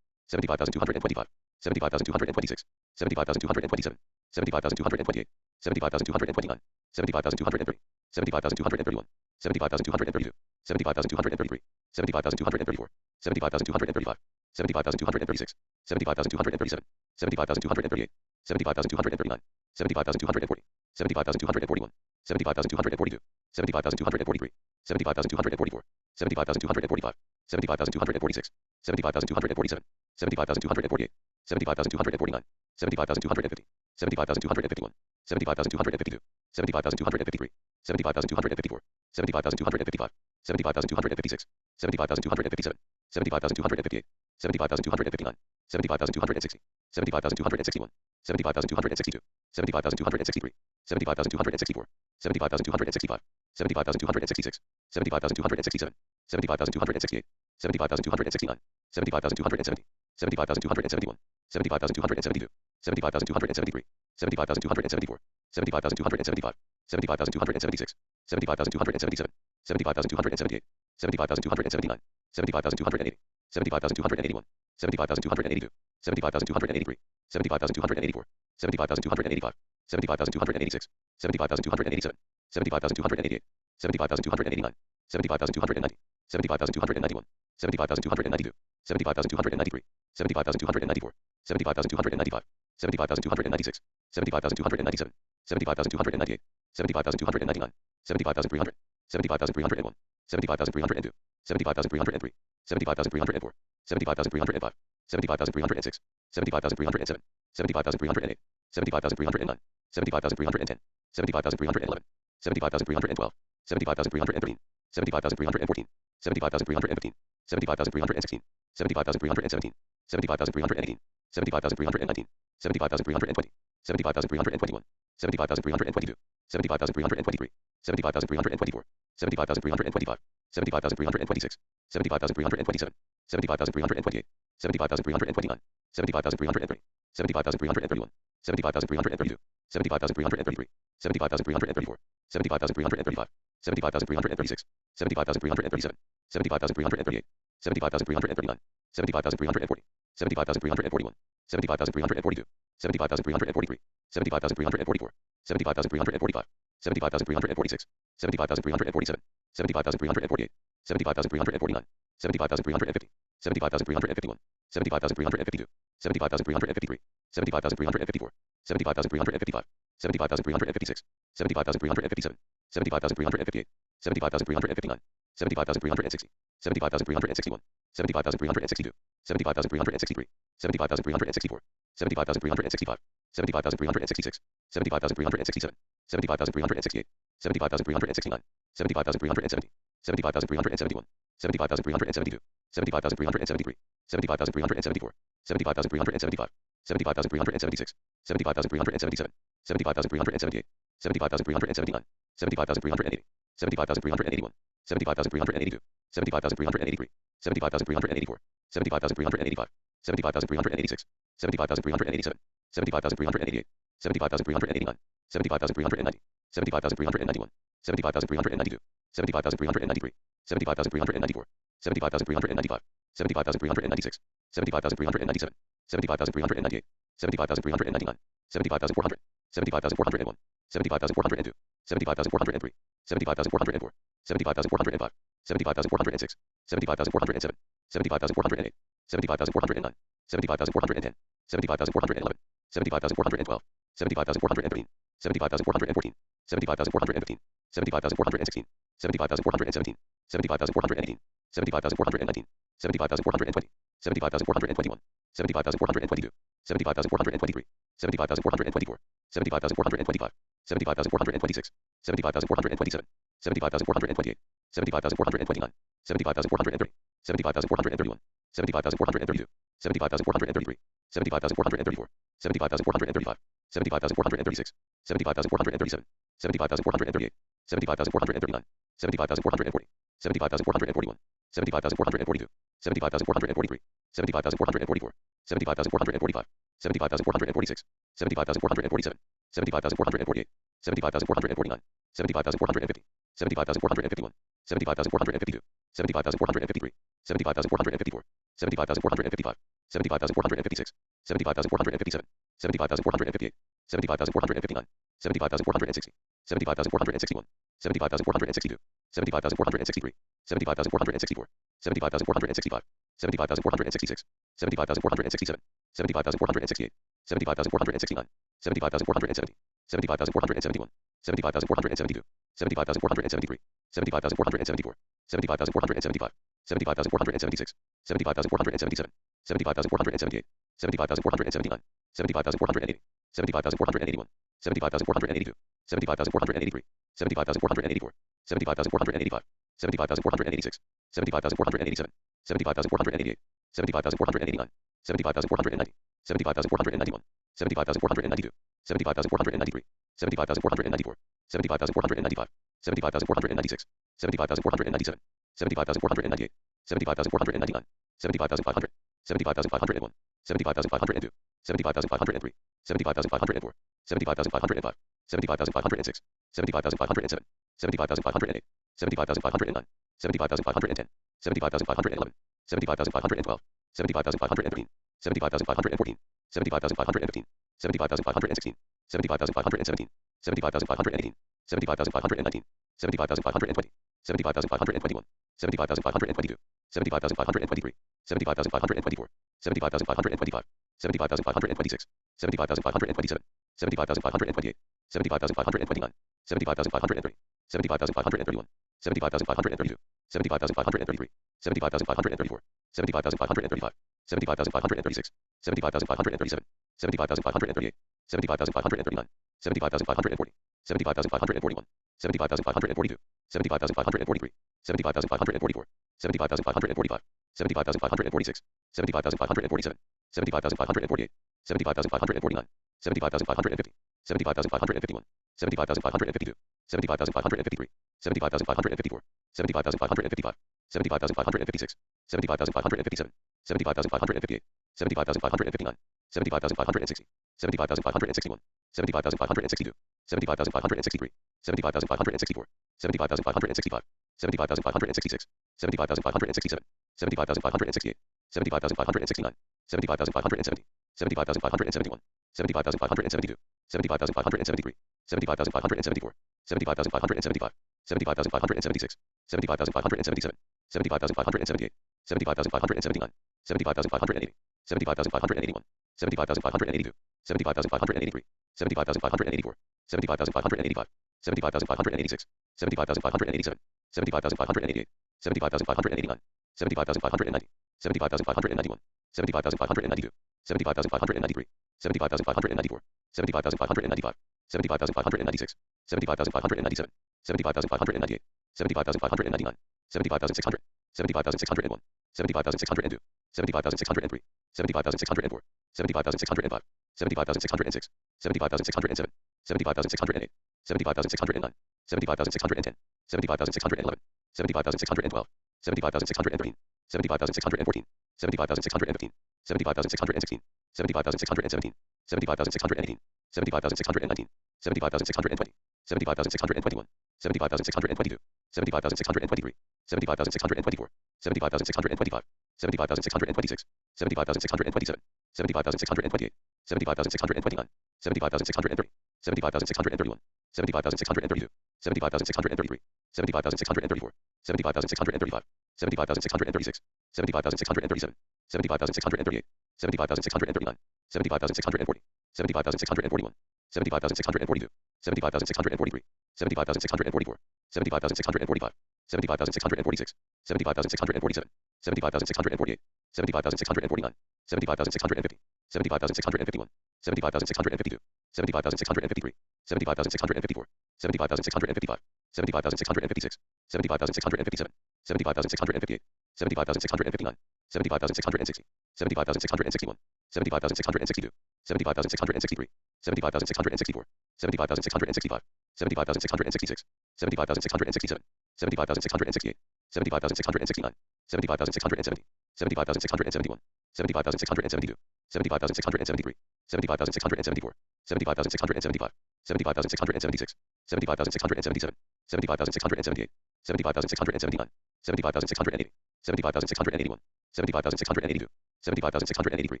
70,225, 70,226, 70,227, 70,228, 70,229, 70,230, 70,231, 70,232, 70,233, 70,234, 70,235, 70,236, 70,237, 70,238, 70,239, 70,240, 70,241, 70,242, 70,243, 70,244, 70,245, 70,246, 70,247, 70,248, 70,249, 70,250, 70,251, 70,252, 70,253, 70,254, 70,255, 70,256, 70,257, 70,258, 70,259, 70,260, 70,261, 70,262, 70,263, 70,264, 70,265, 70,266, 70,267, 70,268, 70,269, 70,270, 70,271, 70,272, 70,273, 70,274, 70,275, 70,276, 70,277, 70,278, 70,279, 70,280, 70,281, 70,282, 70,283, 70,284, 70,285, 70,286, 70,287, 70,288, 70,289, 70,290, 70,291, 70,292, 70,293, 70,294, 70,295, 70,296, 70,297, 70,298, 70,299, 70,300, 70,301, 70,302, 70,303, 70,304, 70,305, 70,306, 70,307, 70,308, 70,309, 70,310, 70,311, 70,312, 70,313, 70,314, 70,315, 70,316, 70,317, 70,318, 70,319, 70,320, 70,321, 70,322, 70,323, 70,324, 70,325, 70,326, 70,327, 70,328, 70,329, 70,330, 70,331, 70,332, 70,333, 70,334, 70,335, 70,336, 70,337, 70,338, 70,339, 70,340, 70,341, 75,342, 75,343, 75,344, 75,345, 75,346, 75,347, 75,348, 75,349, 75,350, 75,351, 75,352, 75,353, 75,354, 75,355, 75,356, 75,357, 75,358, 75,359, 75,360, 75,361, 75,362, 75,363, 75,364, 75,365, 75,366, 75,367, 75,368, 75,369, 75,370, 75,371, 75,372, 75,373, 75,374, 75,375, 75,376, 75,377, 75,378, 75,379, 75,380, 75,381, 75,382, 75,383, 75,384, 75,385, 75,386, 75,387, 75,388, 75,389, 75,390, 75,391, 75,392, 75,393, 75,394, 75,395, 75,396, 75,397, 75,398, 75,399, 75,400, 75,401, 75,402, 75,403, 75,404, 75,405, 75,406, 75,407, 75,408, 75,409, 75,410, 75,411, 75,412, 75,413, 75,414, 75,415, 75,416, 75,417, 75,418, 75,419, 75,420, 75,421, 75,422, 75,423, 75,424, 75,425, 75,426, 75,427, 75,428, 75,429, 75,430, 75,431, 75,432, 75,433, 75,434, 75,435, 75,436, 75,437, 75,438, 75,439, 75,440, 75,441, 75,442, 75,443, 75,444, 75,445, 75,446, 75,447, 75,448, 75,449, 75,450, 75,451, 75,452, 75,453, 75,454, 75,455, 75,456, 75,457, 75,458, 75,459, 75,460, 75,461, 75,462, 75,463, 75,464, 75,465, 75,466, 75,467, 75,468, 75,469, 75,470, 75,471, 75,472, 75,473, 75,474, 75,475, 75,476, 75,477, 75,478, 75,479, 75,480, 75,481, 75,482, 75,483, 75,484, 75,485, 75,486, 75,487, 75,488, 75,489, 75,490, 75,491, 75,492, 75,493, 75,494, 75,495, 75,496, 75,497, 75,498, 75,499, 75,500, 75,501, 75,502, 75,503, 75,504, 75,505, 75,506, 75,507, 75,508, 75,509, 75,510, 75,511, 75,512, 75,513, 75,514, 75,515, 75,516, 75,517, 75,518, 75,519, 75,520, 75,521, 75,522, 75,523, 75,524, 75,525, 75,526, 75,527, 75,528, 75,529, 75,530, 75,531, 75,532, 75,533, 75,534, 75,535, 75,536, 75,537, 75,538, 75,539, 75,540, 75,541, 75,542, 75,543, 75,544, 75,545, 75,546, 75,547, 75,548, 75,549, 75,550, 75,551, 75,552, 75,553, 75,554, 75,555, 75,556, 75,557, 75,558, 75,559, 75,560, 75,561, 75,562, 75,563, 75,564, 75,565, 75,566, 75,567, 75,568, 75,569, 75,570, 75,571, 75,572, 75,573, 75,574, 75,575, 75,576, 75,577, 75,578, 75,579, 75,580, 75,581, 75,582, 75,583, 75,584, 75,585, 75,586, 75,587, 75,588, 75,589, 75,590, 75,591, 75,592, 75,593, 75,594, 75,595, 75,596, 75,597, 75,598, 75,599, 75,600, 75,601, 75,602, 75,603, 75,604, 75,605, 75,606, 75,607, 75,608, 75,609, 75,610, 75,611, 75,612, 75,613, 75,614, 75,615, 75,616, 75,617, 75,618, 75,619, 75,620, 75,621, 75,622, 75,623, 75,624, 75,625, 75,626, 75,627, 75,628, 75,629, 75,630, 75,631, 75,632, 75,633, 75,634, 75,635, 75,636, 75,637, 75,638, 75,639, 75,640, 75,641, 75,642, 75,643, 75,644, 75,645, 75,646, 75,647, 75,648, 75,649, 75,650, 75,651, 75,652, 75,653, 75,654, 75,655, 75,656, 75,657, 75,658, 75,659, 75,660, 75,661, 75,662, 75,663, 75,664, 75,665, 75,666, 75,667, 75,668, 75,669, 75,670, 75,671, 75,672, 75,673, 75,674, 75,675, 75,676, 75,677, 75,678, 75,679, 70,680, 70,681, 70,682, 70,683,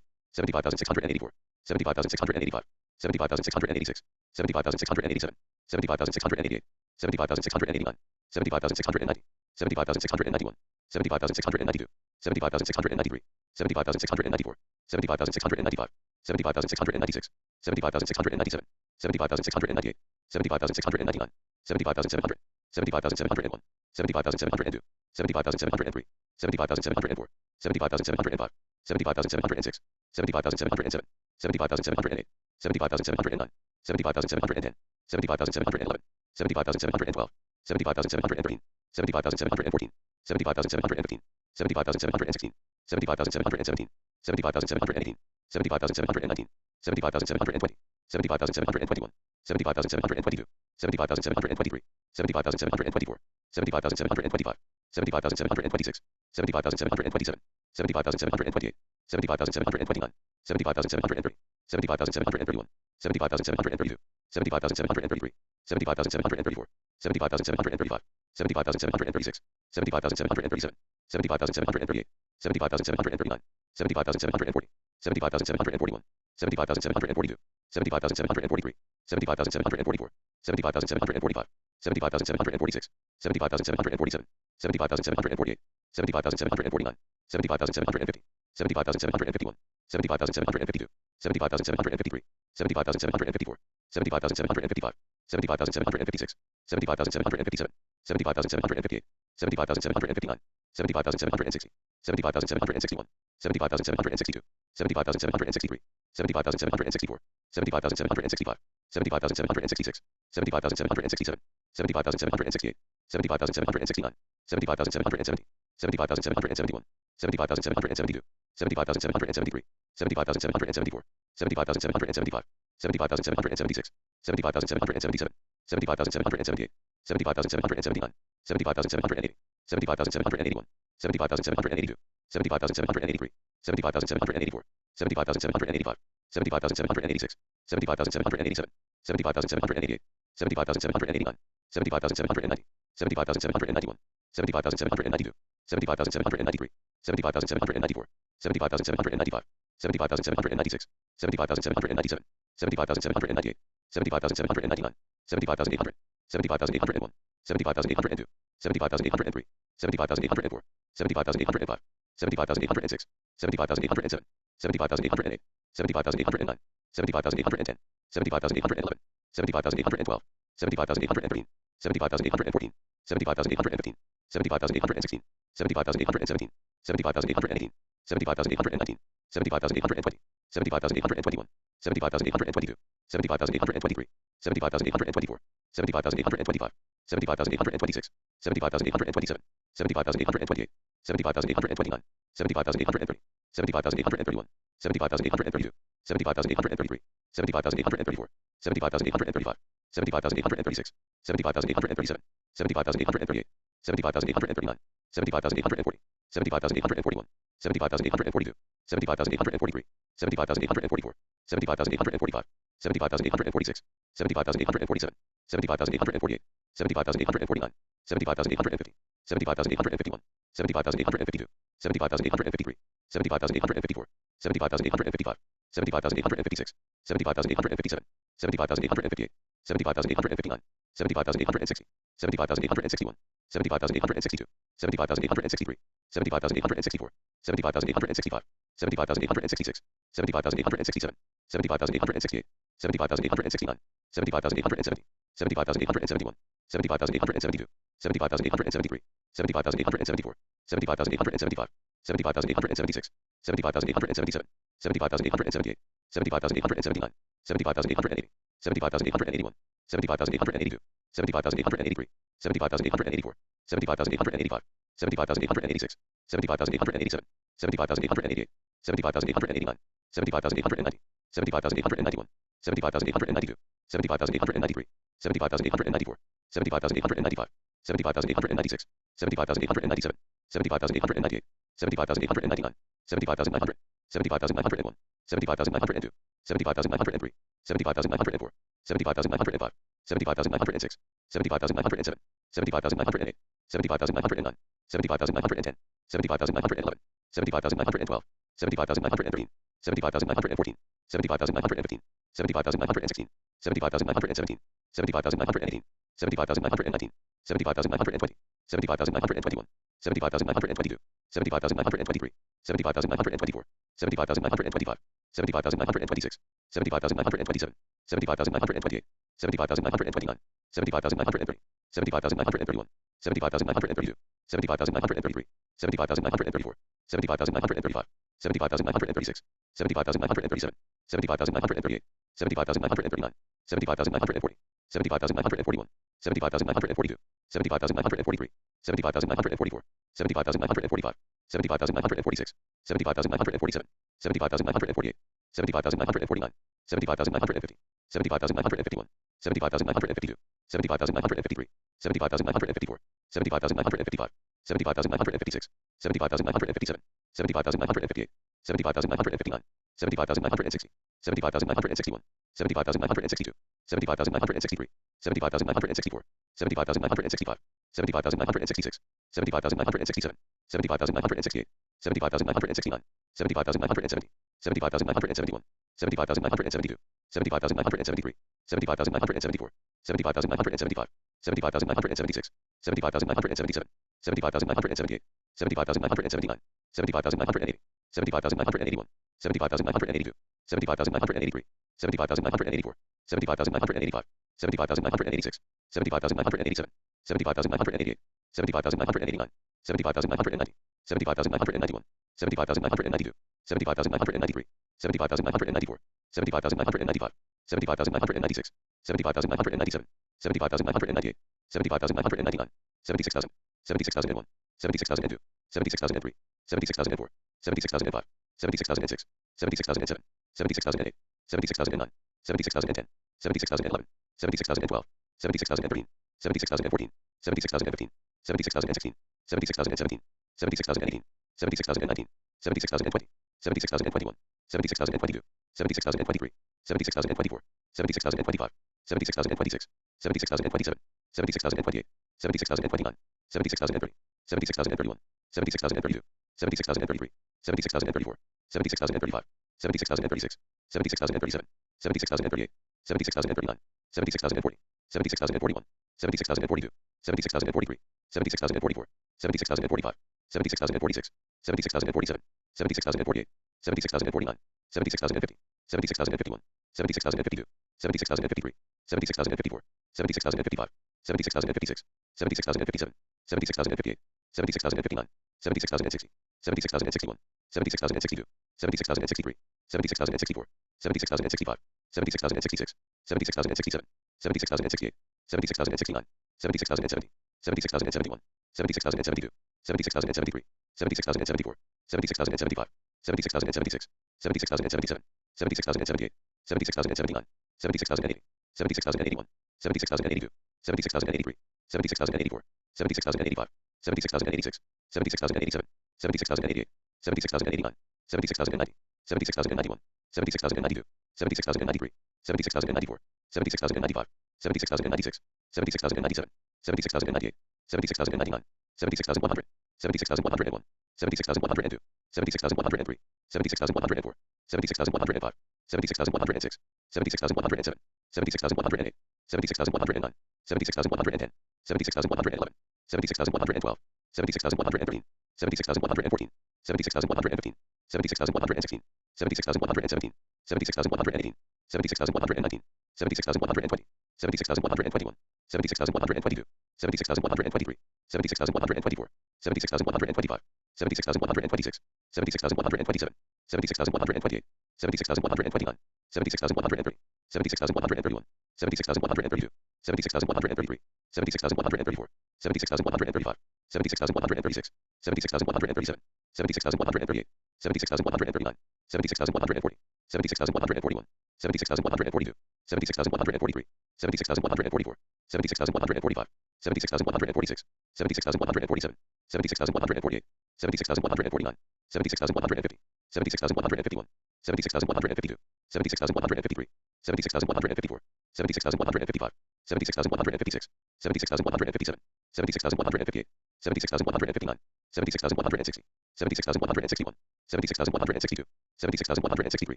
70,684, 70,685, 70,686, 70,687, 70,688, 70,689, 70,690, 70,691, 70,692, 70,693, 70,694, 70,695, 70,696, 70,697, 70,698, 70,699, 70,700, 70,701, 70,702, 70,703, 70,704, 70,705, 70,706, 70,707, 70,708, 70,709, 70,710, 70,711, 70,712, 70,713, 70,714, 70,715, 70,716, 70,717, 70,718, 70,719, 70,720, 70,721, 70,722, 70,723, 70,724, 70,725, 70,726, 70,727, 70,728, 70,729, 70,730, 70,731, 70,732, 70,733, 70,734, 70,735, 70,736, 70,737, 70,738, 70,739, 70,740, 70,741, 70,742, 70,743, 70,744, 70,745, 70,746, 70,747, 70,748, 70,749, 70,750, 70,751, 70,752, 70,753, 70,754, 70,755, 70,756, 70,757, 70,758, 70,759, 70,760, 70,761, 70,762, 70,763, 70,764, 70,765, 70,766, 70,767, 70,768, 70,769, 70,770, 70,771, 70,772, 70,773, 70,774, 70,775, 70,776, 70,777, 70,778, 70,779, 70,780, 70,781, 70,782, 70,783, 70,784, 70,785, 70,786, 70,787, 70,788, 70,789, 70,790, 75,791, 75,792, 75,793, 75,794, 75,795, 75,796, 75,797, 75,798, 75,799, 75,800, 75,801, 75,802, 75,803, 75,804, 75,805, 75,806, 75,807, 75,808, 75,809, 75,810, 75,811, 75,812, 75,813, 75,814, 75,815, 75,816, 75,817, 75,818, 75,819, 75,820, 75,821, 75,822, 75,823, 75,824, 75,825, 75,826, 75,827, 75,828, 75,829, 75,830, 75,831, 75,832, 75,833, 75,834, 75,835, 75,836, 75,837, 75,838, 75,839, 75,840, 75,841, 75,842, 75,843, 75,844, 75,845, 75,846, 75,847, 75,848, 75,849, 75,850, 75,851, 75,852, 75,853, 75,854, 75,855, 75,856, 75,857, 75,858, 75,859, 75,860, 75,861, 75,862, 75,863, 75,864, 75,865, 75,866, 75,867, 75,868, 75,869, 75,870, 75,871, 75,872, 75,873, 75,874, 75,875, 75,876, 75,877, 75,878, 75,879, 75,880, 75,881, 75,882, 75,883, 75,884, 75,885, 75,886, 75,887, 75,888, 75,889, 75,890, 75,891, 75,892, 75,893, 75,894, 75,895, 75,896, 75,897, 75,898, 75,899, 75,900, 75,901, 75,902, 75,903, 75,904, 75,905, 75,906, 75,907, 75,908, 75,909, 75,910, 75,911, 75,912, 75,913, 75,914, 75,915, 75,916, 75,917, 75,918, 75,919, 75,920, 75,921, 75,922, 75,923, 75,924, 75,925, 75,926, 75,927, 75,928, 75,929, 75,930, 75,931, 75,932, 75,933, 75,934, 75,935, 75,936, 75,937, 75,938, 75,939, 75,940, 75,941, 75,942, 75,943, 75,944, 75,945, 75,946, 75,947, 75,948, 75,949, 75,950, 75,951, 75,952, 75,953, 75,954, 75,955, 75,956, 75,957, 75,958, 75,959, 75,960, 75,961, 75,962, 75,963, 75,964, 75,965, 75,966, 75,967, 75,968, 75,969, 75,970, 75,971, 75,972, 75,973, 75,974, 75,975, 75,976, 75,977, 75,978, 75,979, 75,980, 75,981, 75,982, 75,983, 75,984, 75,985, 75,986, 75,987, 75,988, 75,989, 75,990, 75,991, 75,992, 75,993, 75,994, 75,995, 75,996, 75,997, 75,998, 75,999, 76,000, 76,001, 76,002, 76,003, 76,004, 76,005, 76,006, 76,007, 76,008, 76,009, 76,010, 76,011, 76,012, 76,013, 76,014, 76,015, 76,016, 76,017, 76,018, 76,019, 76,020, 76,021, 76,022, 76,023, 76,024, 76,025, 76,026, 76,027, 76,028, 76,029, 76,030, 76,031, 76,032, 76,033, 76,034, 76,035, 76,036, 76,037, 76,038, 76,039, 76,040, 76,041, 76,042, 76,043, 76,044, 76,045, 76,046, 76,047, 76,048, 76,049, 76,050, 76,051, 76,052, 76,053, 76,054, 76,055, 76,056, 76,057, 76,058, 76,059, 76,060, 76,061, 76,062, 76,063, 76,064, 76,065, 76,066, 76,067, 76,068, 76,069, 76,070, 76,071, 76,072, 76,073, 76,074, 76,075, 76,076, 76,077, 76,078, 76,079, 76,080, 76,081, 76,082, 76,083, 76,084, 76,085, 76,086, 76,087, 76,088, 76,089, 76,090, 76,091, 76,092, 76,093, 76,094, 76,095, 76,096, 76,097, 76,098, 76,099, 76,100, 76,101, 76,102, 76,103, 76,104, 76,105, 76,106, 76,107, 76,108, 76,109, 76,110, 76,111, 76,112, 76,113, 76,114, 76,115, 76,116, 76,117, 76,118, 76,119, 76,120, 76,121, 76,122, 76,123, 76,124, 76,125, 76,126, 76,127, 76,128, 76,129, 76,130, 76,131, 76,132, 76,133, 76,134, 76,135, 76,136, 76,137, 76,138, 76,139, 76,140, 76,141, 76,142, 76,143, 76,144, 76,145, 76,146, 76,147, 76,148, 76,149, 76,150, 76,151, 76,152, 76,153, 76,154, 76,155, 76,156, 76,157, 76,158, 76,159, 76,160, 76,161, 76,162, 76,163,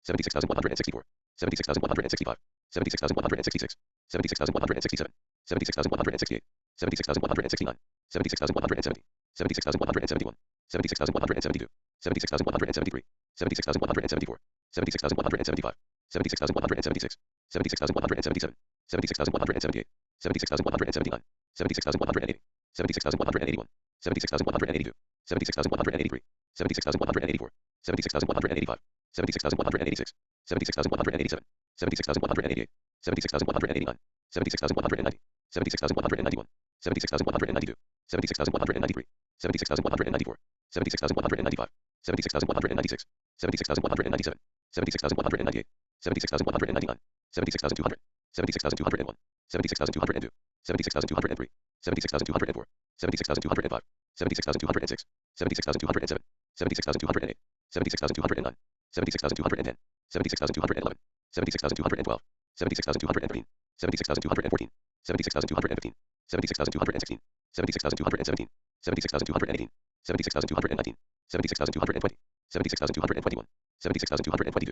76,164, 76,165, 76,166, 76,167, 76,168, 76,169, 76,170, 76,171, 76,172, 76,173, 76,174, 76,175, 76,176, 76,177, 76,178, 76,179, 76,180, 76,181, 76,182, 76,183, 76,184, 76,185, 76,186, 76,187, 76,188, 76,189, 76,190, 76,191, 76,192, 76,193, 76,194, 76,195, 76,196, 76,197, 76,198, 76,199, 76,200, 76,201, 76,202, 76,203, 76,204, 76,205, 76,206, 76,207, 76,208, 76,209, 76,210, 76,211, 76,212, 76,213, 76,214, 76,215, 76,216, 76,217, 76,218, 76,219, 76,220, 76,221, 76,222,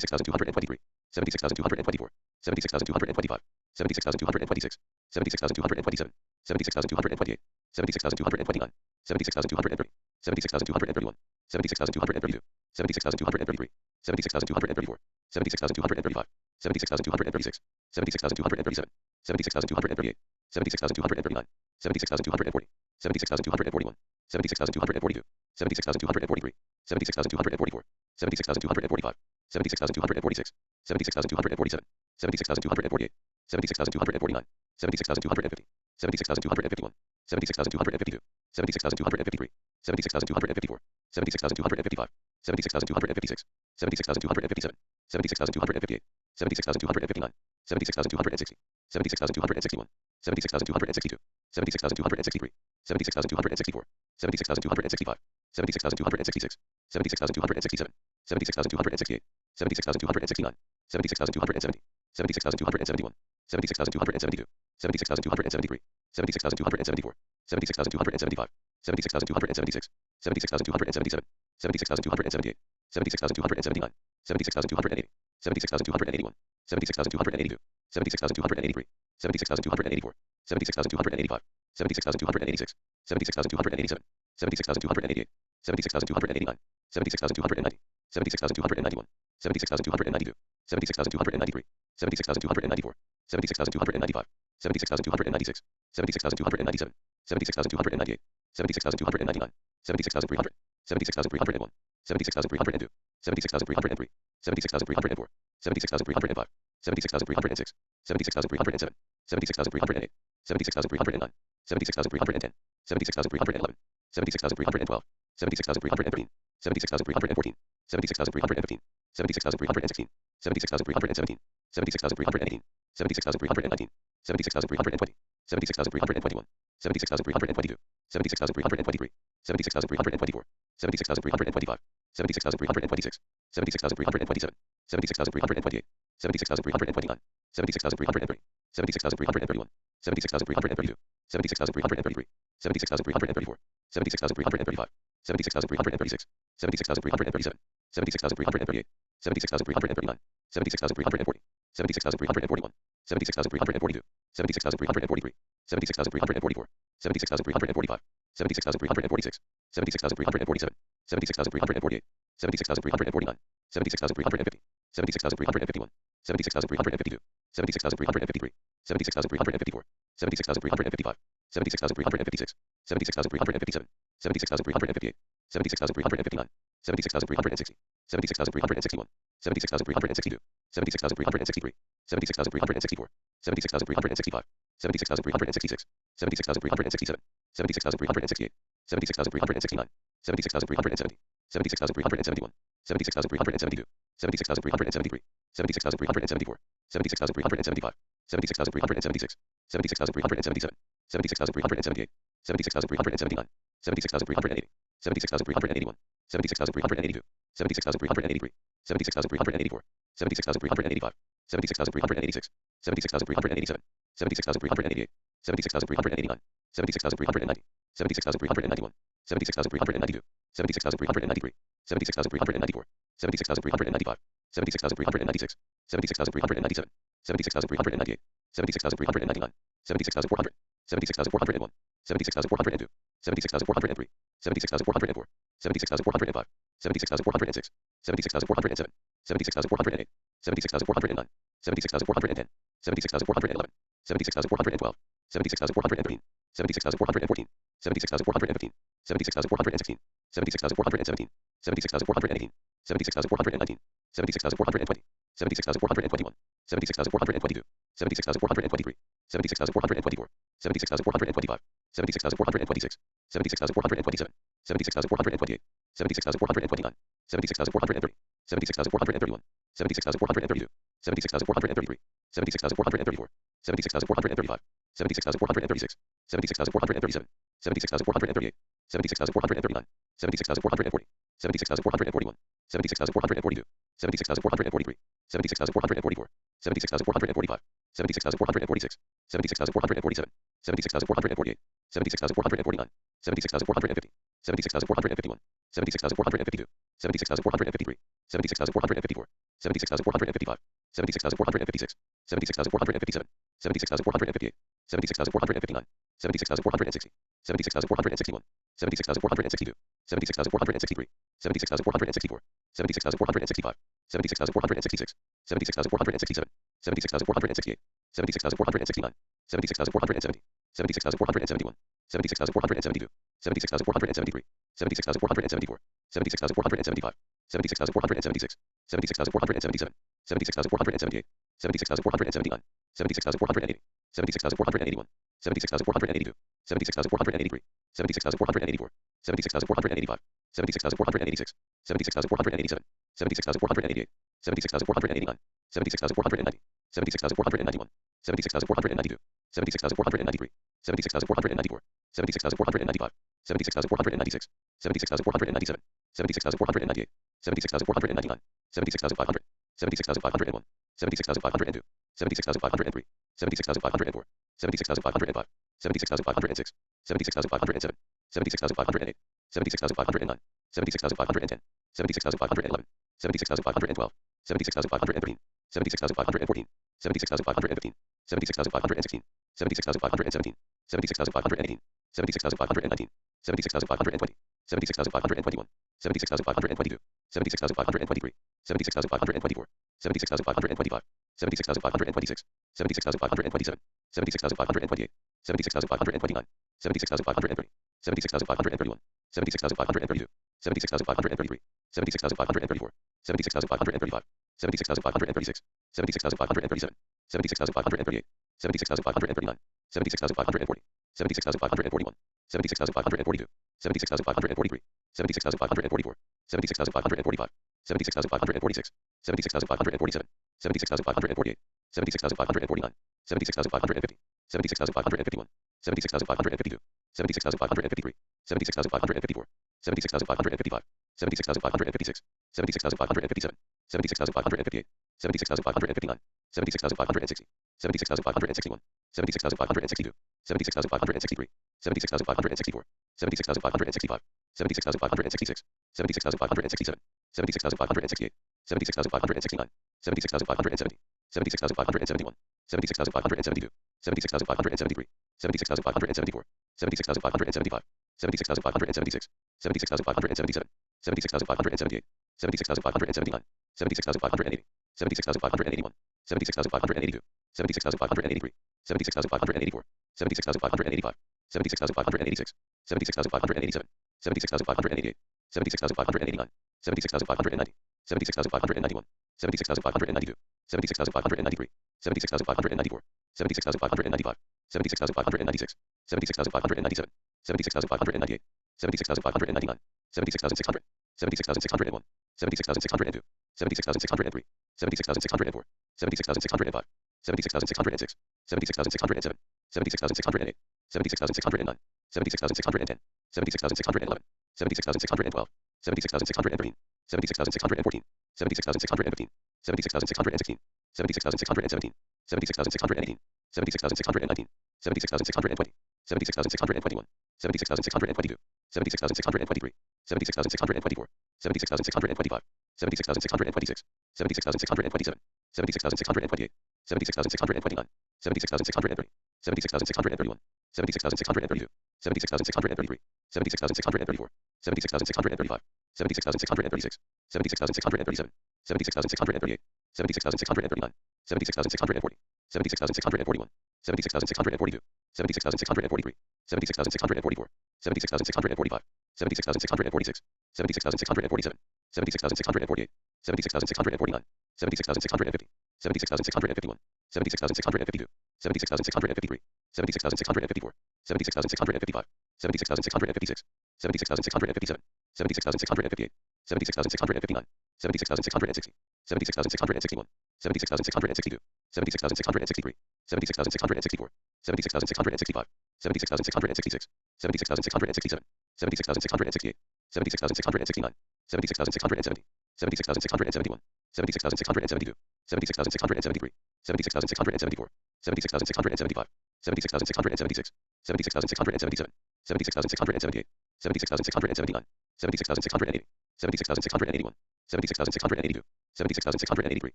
76,223, 76,224, 76,225, 76,226, 76,227, 76,228, 76,229, 76,230, 76,231, 76,232, 76,233, 76,234, 76,235, 76,236, 76,237, 76,238, 76,239, 76,240, 76,241, 76,242, 76,243, 76,244, 76,245, 76,246, 76,247, 76,248, 76,249, 76,250, 76,251, 76,252, 76,253, 76,254, 76,255, 76,256, 76,257, 76,258, 76,259, 76,260, 76,261, 76,262, 76,263, 76,264, 76,265, 76,266, 76,267, 76,268, 76,269, 76,270, 76,271, 76,272, 76,273, 76,274, 76,275, 76,276, 76,277, 76,278, 76,279, 76,280, 76,281, 76,282, 76,283, 76,284, 76,285, 76,286, 76,287, 76,288, 76,289, 76,290, 76,291, 76,292, 76,293, 76,294, 76,295, 76,296, 76,297, 76,298, 76,299, 76,300, 76,301, 76,302, 76,303, 76,304, 76,305, 76,306, 76,307, 76,308, 76,309, 76,310, 76,311, 76,312, 76,313, 76,314, 76,315, 76,316, 76,317, 76,318, 76,319, 76,320, 76,321, 76,322, 76,323, 76,324, 76,325, 76,326, 76,327, 76,328, 76,329, 76,330, 76,331, 76,332, 76,333, 76,334, 76,335, 76,336, 76,337, 76,338, 76,339, 76,340, 76,341, 76,342, 76,343, 76,344, 76,345, 76,346, 76,347, 76,348, 76,349, 76,350, 76,351, 76,352, 76,353, 76,354, 76,355, 76,356, 76,357, 76,358, 76,359, 76,360, 76,361, 76,362, 76,363, 76,364, 76,365, 76,366, 76,367, 76,368, 76,369, 76,370, 76,371, 76,372, 76,373, 76,374, 76,375, 76,376, 76,377, 76,378, 76,379, 76,380, 76,381, 76,382, 76,383, 76,384, 76,385, 76,386, 76,387, 76,388, 76,389, 76,390, 76,391, 76,392, 76,393, 76,394, 76,395, 76,396, 76,397, 76,398, 76,399, 76,400, 76,401, 76,402, 76,403, 76,404, 76,405, 76,406, 76,407, 76,408, 76,409, 76,410, 76,411, 76,412, 76,413, 76,414, 76,415, 76,416, 76,417, 76,418, 76,419, 76,420, 76,421, 76,422, 76,423, 76,424, 76,425, 76,426, 76,427, 76,428, 76,429, 76,430, 76,431, 76,432, 76,433, 76,434, 76,435, 76,436, 76,437, 76,438, 76,439, 76,440, 76,441, 76,442, 76,443, 76,444, 76,445, 76,446, 76,447, 76,448, 76,449, 76,450, 76,451, 76,452, 76,453, 76,454, 76,455, 76,456, 76,457, 76,458, 76,459, 76,460, 76,461, 76,462, 76,463, 76,464, 76,465, 76,466, 76,467, 76,468, 76,469, 76,470, 76,471, 76,472, 76,473, 76,474, 76,475, 76,476, 76,477, 76,478, 76,479, 76,480, 76,481, 76,482, 76,483, 76,484, 76,485, 76,486, 76,487, 76,488, 76,489, 76,490, 76,491, 76,492, 76,493, 76,494, 76,495, 76,496, 76,497, 76,498, 76,499, 76,500, 76,501, 76,502, 76,503, 76,504, 76,505, 76,506, 76,507, 76,508, 76,509, 76,510, 76,511, 76,512, 76,513, 76,514, 76,515, 76,516, 76,517, 76,518, 76,519, 76,520, 76,521, 76,522, 76,523, 76,524, 76,525, 76,526, 76,527, 76,528, 76,529, 76,530, 76,531, 76,532, 76,533, 76,534, 76,535, 76,536, 76,537, 76,538, 76,539, 76,540, 76,541, 76,542, 76,543, 76,544, 76,545, 76,546, 76,547, 76,548, 76,549, 76,550, 76,551, 76,552, 76,553, 76,554, 76,555, 76,556, 76,557, 76,558, 76,559, 76,560, 76,561, 76,562, 76,563, 76,564, 76,565, 76,566, 76,567, 76,568, 76,569, 76,570, 76,571, 76,572, 76,573, 76,574, 76,575, 76,576, 76,577, 76,578, 76,579, 76,580, 76,581, 76,582, 76,583, 76,584, 76,585, 76,586, 76,587, 76,588, 76,589, 76,590, 76,591, 76,592, 76,593, 76,594, 76,595, 76,596, 76,597, 76,598, 76,599, 76,600, 76,601, 76,602, 76,603, 76,604, 76,605, 76,606, 76,607, 76,608, 76,609, 76,610, 76,611, 76,612, 76,613, 76,614, 76,615, 76,616, 76,617, 76,618, 76,619, 76,620, 76,621, 76,622, 76,623, 76,624, 76,625, 76,626, 76,627, 76,628, 76,629, 76,630, 76,631, 76,632, 76,633, 76,634, 76,635, 76,636, 76,637, 76,638, 76,639, 76,640, 76,641, 76,642, 76,643, 76,644, 76,645, 76,646, 76,647, 76,648, 76,649, 76,650, 76,651, 76,652, 76,653, 76,654, 76,655, 76,656, 76,657, 76,658, 76,659, 76,660, 76,661, 76,662, 76,663, 76,664, 76,665, 76,666, 76,667, 76,668, 76,669, 76,670, 76,671, 76,672, 76,673, 76,674, 76,675, 76,676, 76,677, 76,678, 76,679, 76,680, 76,681, 76,682, 76,683,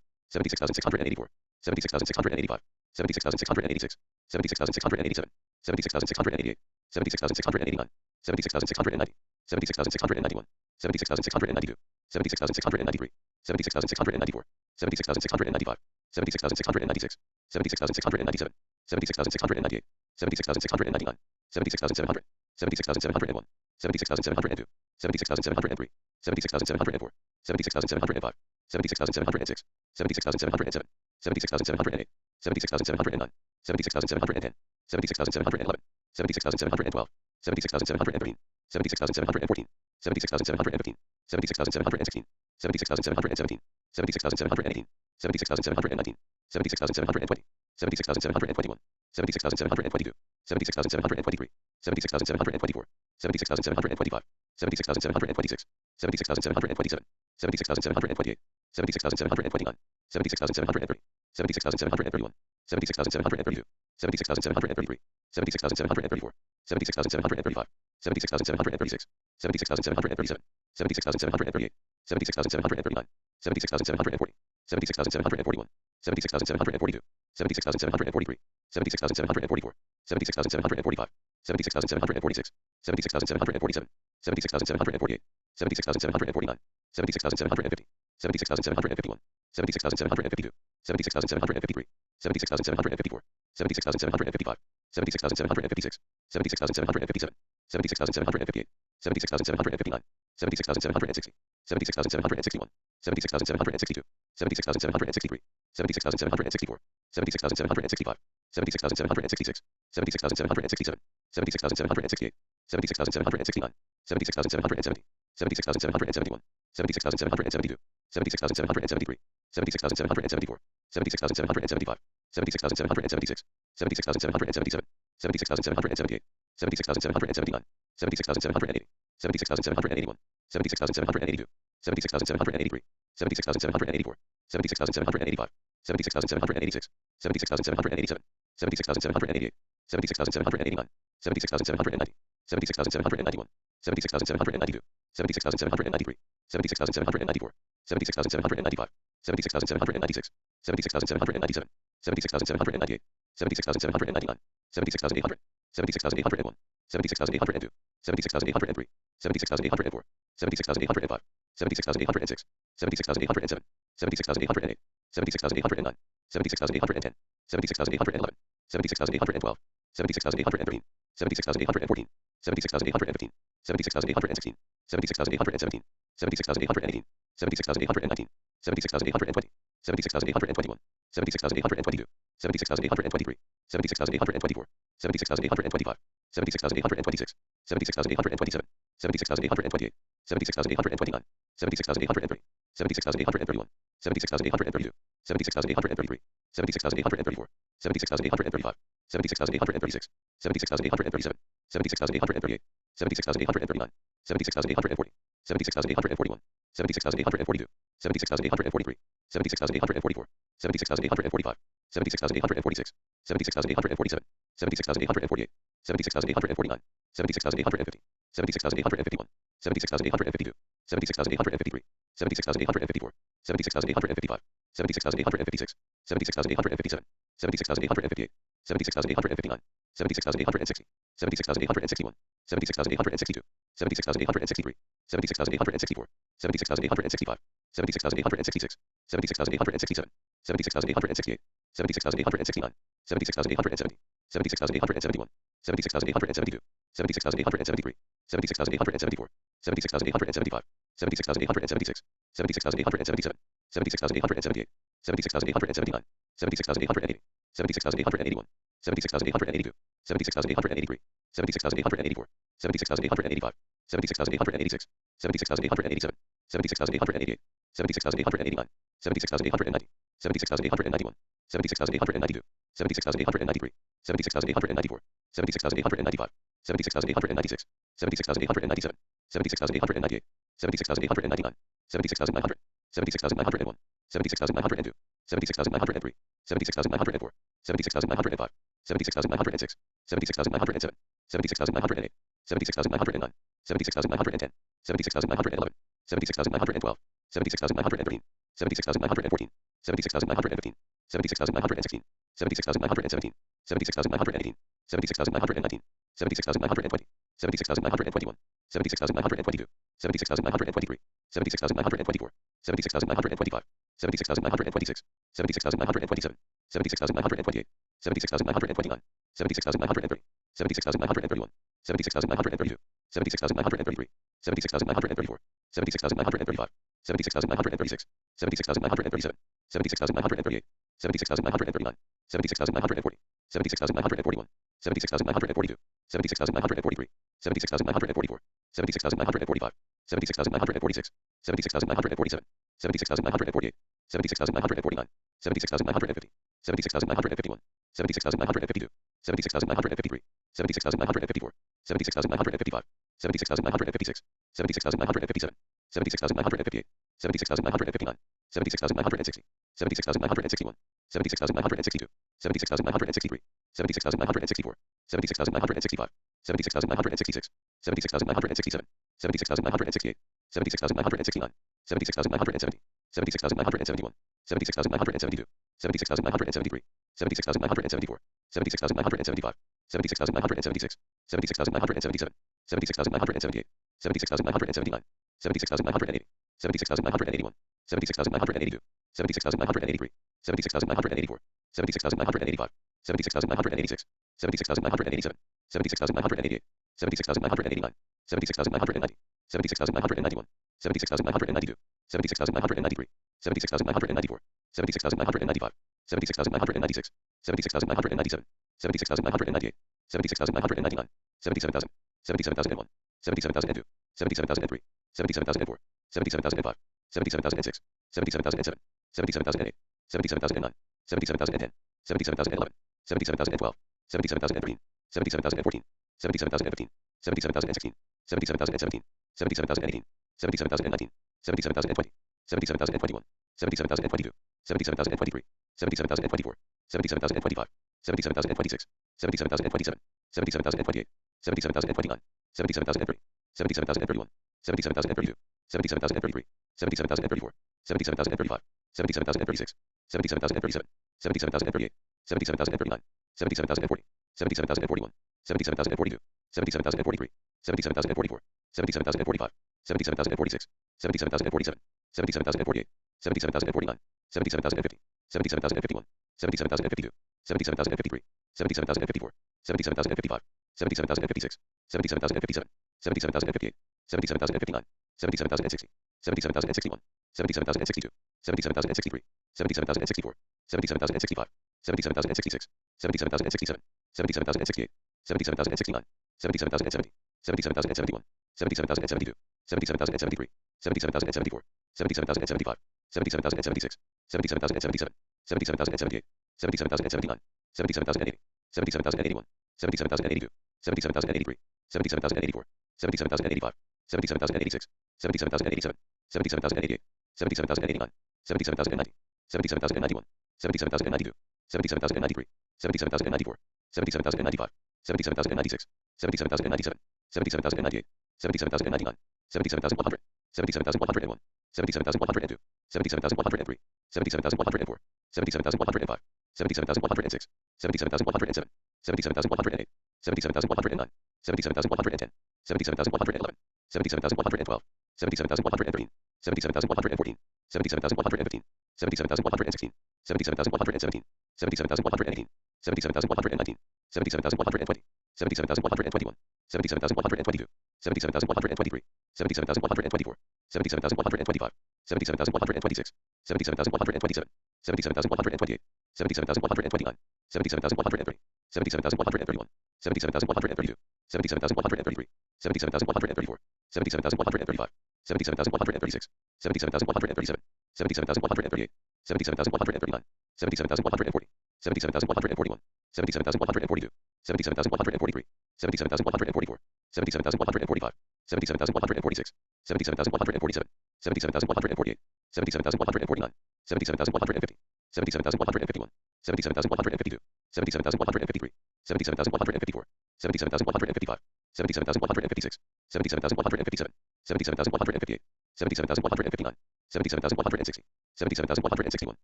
76,684, 76,685, 76,686, 76,687, 76,688, 76,689, 76,690, 76,691, 76,692, 76,693, 76,694, 76,695, 76,696, 76,697, 76,698, 76,699, 76,700, 76,701, 76,702, 76,703, 76,704, 76,705, 76,706, 76,707, 76,708, 76,709, 76,710, 76,711, 76,712, 76,713, 76,714, 76,715, 76,716, 76,717, 76,718, 76,719, 76,720, 76,721, 76,722, 76,723, 76,724, 76,725, 76,726, 76,727, 76,728, 76,729, 76,730, 76,731, 76,732, 76,733, 76,734, 76,735, 76,736, 76,737, 76,738, 76,739, 76,740, 76,741, 76,742, 76,743, 76,744, 76,745, 76,746, 76,747, 76,748, 76,749, 76,750, 76,751, 76,752, 76,753, 76,754, 76,755, 76,756, 76,757, 76,758, 76,759, 76,760, 76,761, 76,762, 76,763, 76,764, 76,765, 76,766, 76,767, 76,768, 76,769, 76,770, 76,771, 76,772, 76,773, 76,774, 76,775, 76,776, 76,777, 76,778, 76,779, 76,780, 76,781, 76,782, 76,783, 76,784, 76,785, 76,786, 76,787, 76,788, 76,789, 76,790, 76,791, 76,792, 76,793, 76,794, 76,795, 76,796, 76,797, 76,798, 76,799, 76,800, 76,801, 76,802, 76,803, 76,804, 76,805, 76,806, 76,807, 76,808, 76,809, 76,810, 76,811, 76,812, 76,813, 76,814, 76,815, 76,816, 76,817, 76,818, 76,819, 76,820, 76,821, 76,822, 76,823, 76,824, 76,825, 76,826, 76,827, 76,828, 76,829, 76,830, 76,831, 76,832, 76,833, 76,834, 76,835, 76,836, 76,837, 76,838, 76,839, 76,840, 76,841, 76,842, 76,843, 76,844, 76,845, 76,846, 76,847, 76,848, 76,849, 76,850, 76,851, 76,852, 76,853, 76,854, 76,855, 76,856, 76,857, 76,858, 76,859, 76,860, 76,861, 76,862, 76,863, 76,864, 76,865, 76,866, 76,867, 76,868, 76,869, 76,870, 76,871, 76,872, 76,873, 76,874, 76,875, 76,876, 76,877, 76,878, 76,879, 76,880, 76,881, 76,882, 76,883, 76,884, 76,885, 76,886, 76,887, 76,888, 76,889, 76,890, 76,891, 76,892, 76,893, 76,894, 76,895, 76,896, 76,897, 76,898, 76,899, 76,900, 76,901, 76,902, 76,903, 76,904, 76,905, 76,906, 76,907, 76,908, 76,909, 76,910, 76,911, 76,912, 76,913, 76,914, 76,915, 76,916, 76,917, 76,918, 76,919, 76,920, 76,921, 76,922, 76,923, 76,924, 76,925, 76,926, 76,927, 76,928, 76,929, 76,930, 76,931, 76,932, 76,933, 76,934, 76,935, 76,936, 76,937, 76,938, 76,939, 76,940, 76,941, 76,942, 76,943, 76,944, 76,945, 76,946, 76,947, 76,948, 76,949, 76,950, 76,951, 76,952, 76,953, 76,954, 76,955, 76,956, 76,957, 76,958, 76,959, 76,960, 76,961, 76,962, 76,963, 76,964, 76,965, 76,966, 76,967, 76,968, 76,969, 76,970, 76,971, 76,972, 76,973, 76,974, 76,975, 76,976, 76,977, 76,978, 76,979, 76,980, 76,981, 76,982, 76,983, 76,984, 76,985, 76,986, 76,987, 76,988, 76,989, 76,990, 76,991, 76,992, 76,993, 76,994, 76,995, 76,996, 76,997, 76,998, 76,999, 77,000, 77,001, 77,002, 77,003, 77,004, 77,005, 77,006, 77,007, 77,008, 77,009, 77,010, 77,011, 77,012, 77,013, 77,014, 77,015, 77,016, 77,017, 77,018, 77,019, 77,020, 77,021, 77,022, 77,023, 77,024, 77,025, 77,026, 77,027, 77,028, 77,029, 77,030, 77,031, 77,032, 77,033, 77,034, 77,035, 77,036, 77,037, 77,038, 77,039, 77,040, 77,041, 77,042, 77,043, 77,044, 77,045, 77,046, 77,047, 77,048, 77,049, 77,050, 77,051, 77,052, 77,053, 77,054, 77,055, 77,056, 77,057, 77,058, 77,059, 77,060, 77,061, 77,062, 77,063, 77,064, 77,065, 77,066, 77,067, 77,068, 77,069, 77,070, 77,071, 77,072, 77,073, 77,074, 77,075, 77,076, 77,077, 77,078, 77,079, 77,080, 77,081, 77,082, 77,083, 77,084, 77,085, 77,086, 77,087, 77,088, 77,089, 77,090, 77,091, 77,092, 77,093, 77,094, 77,095, 77,096, 77,097, 77,098, 77,099, 77,100, 77,101, 77,102, 77,103, 77,104, 77,105, 77,106, 77,107, 77,108, 77,109, 77,110, 77,111, 77,112, 77,113, 77,114, 77,115, 77,116, 77,117, 77,118, 77,119, 77,120, 77,121, 77,122, 77,123, 77,124, 77,125, 77,126, 77,127, 77,128, 77,129, 77,130, 77,131, 77,132, 77,133, 77,134, 77,135, 77,136, 77,137, 77,138, 77,139, 77,140, 77,141, 77,142, 77,143, 77,144, 77,145, 77,146, 77,147, 77,148, 77,149, 77,150, 77,151, 77,152, 77,153, 77,154, 77,155, 77,156, 77,157, 77,158, 77,159, 77,160, 77,161,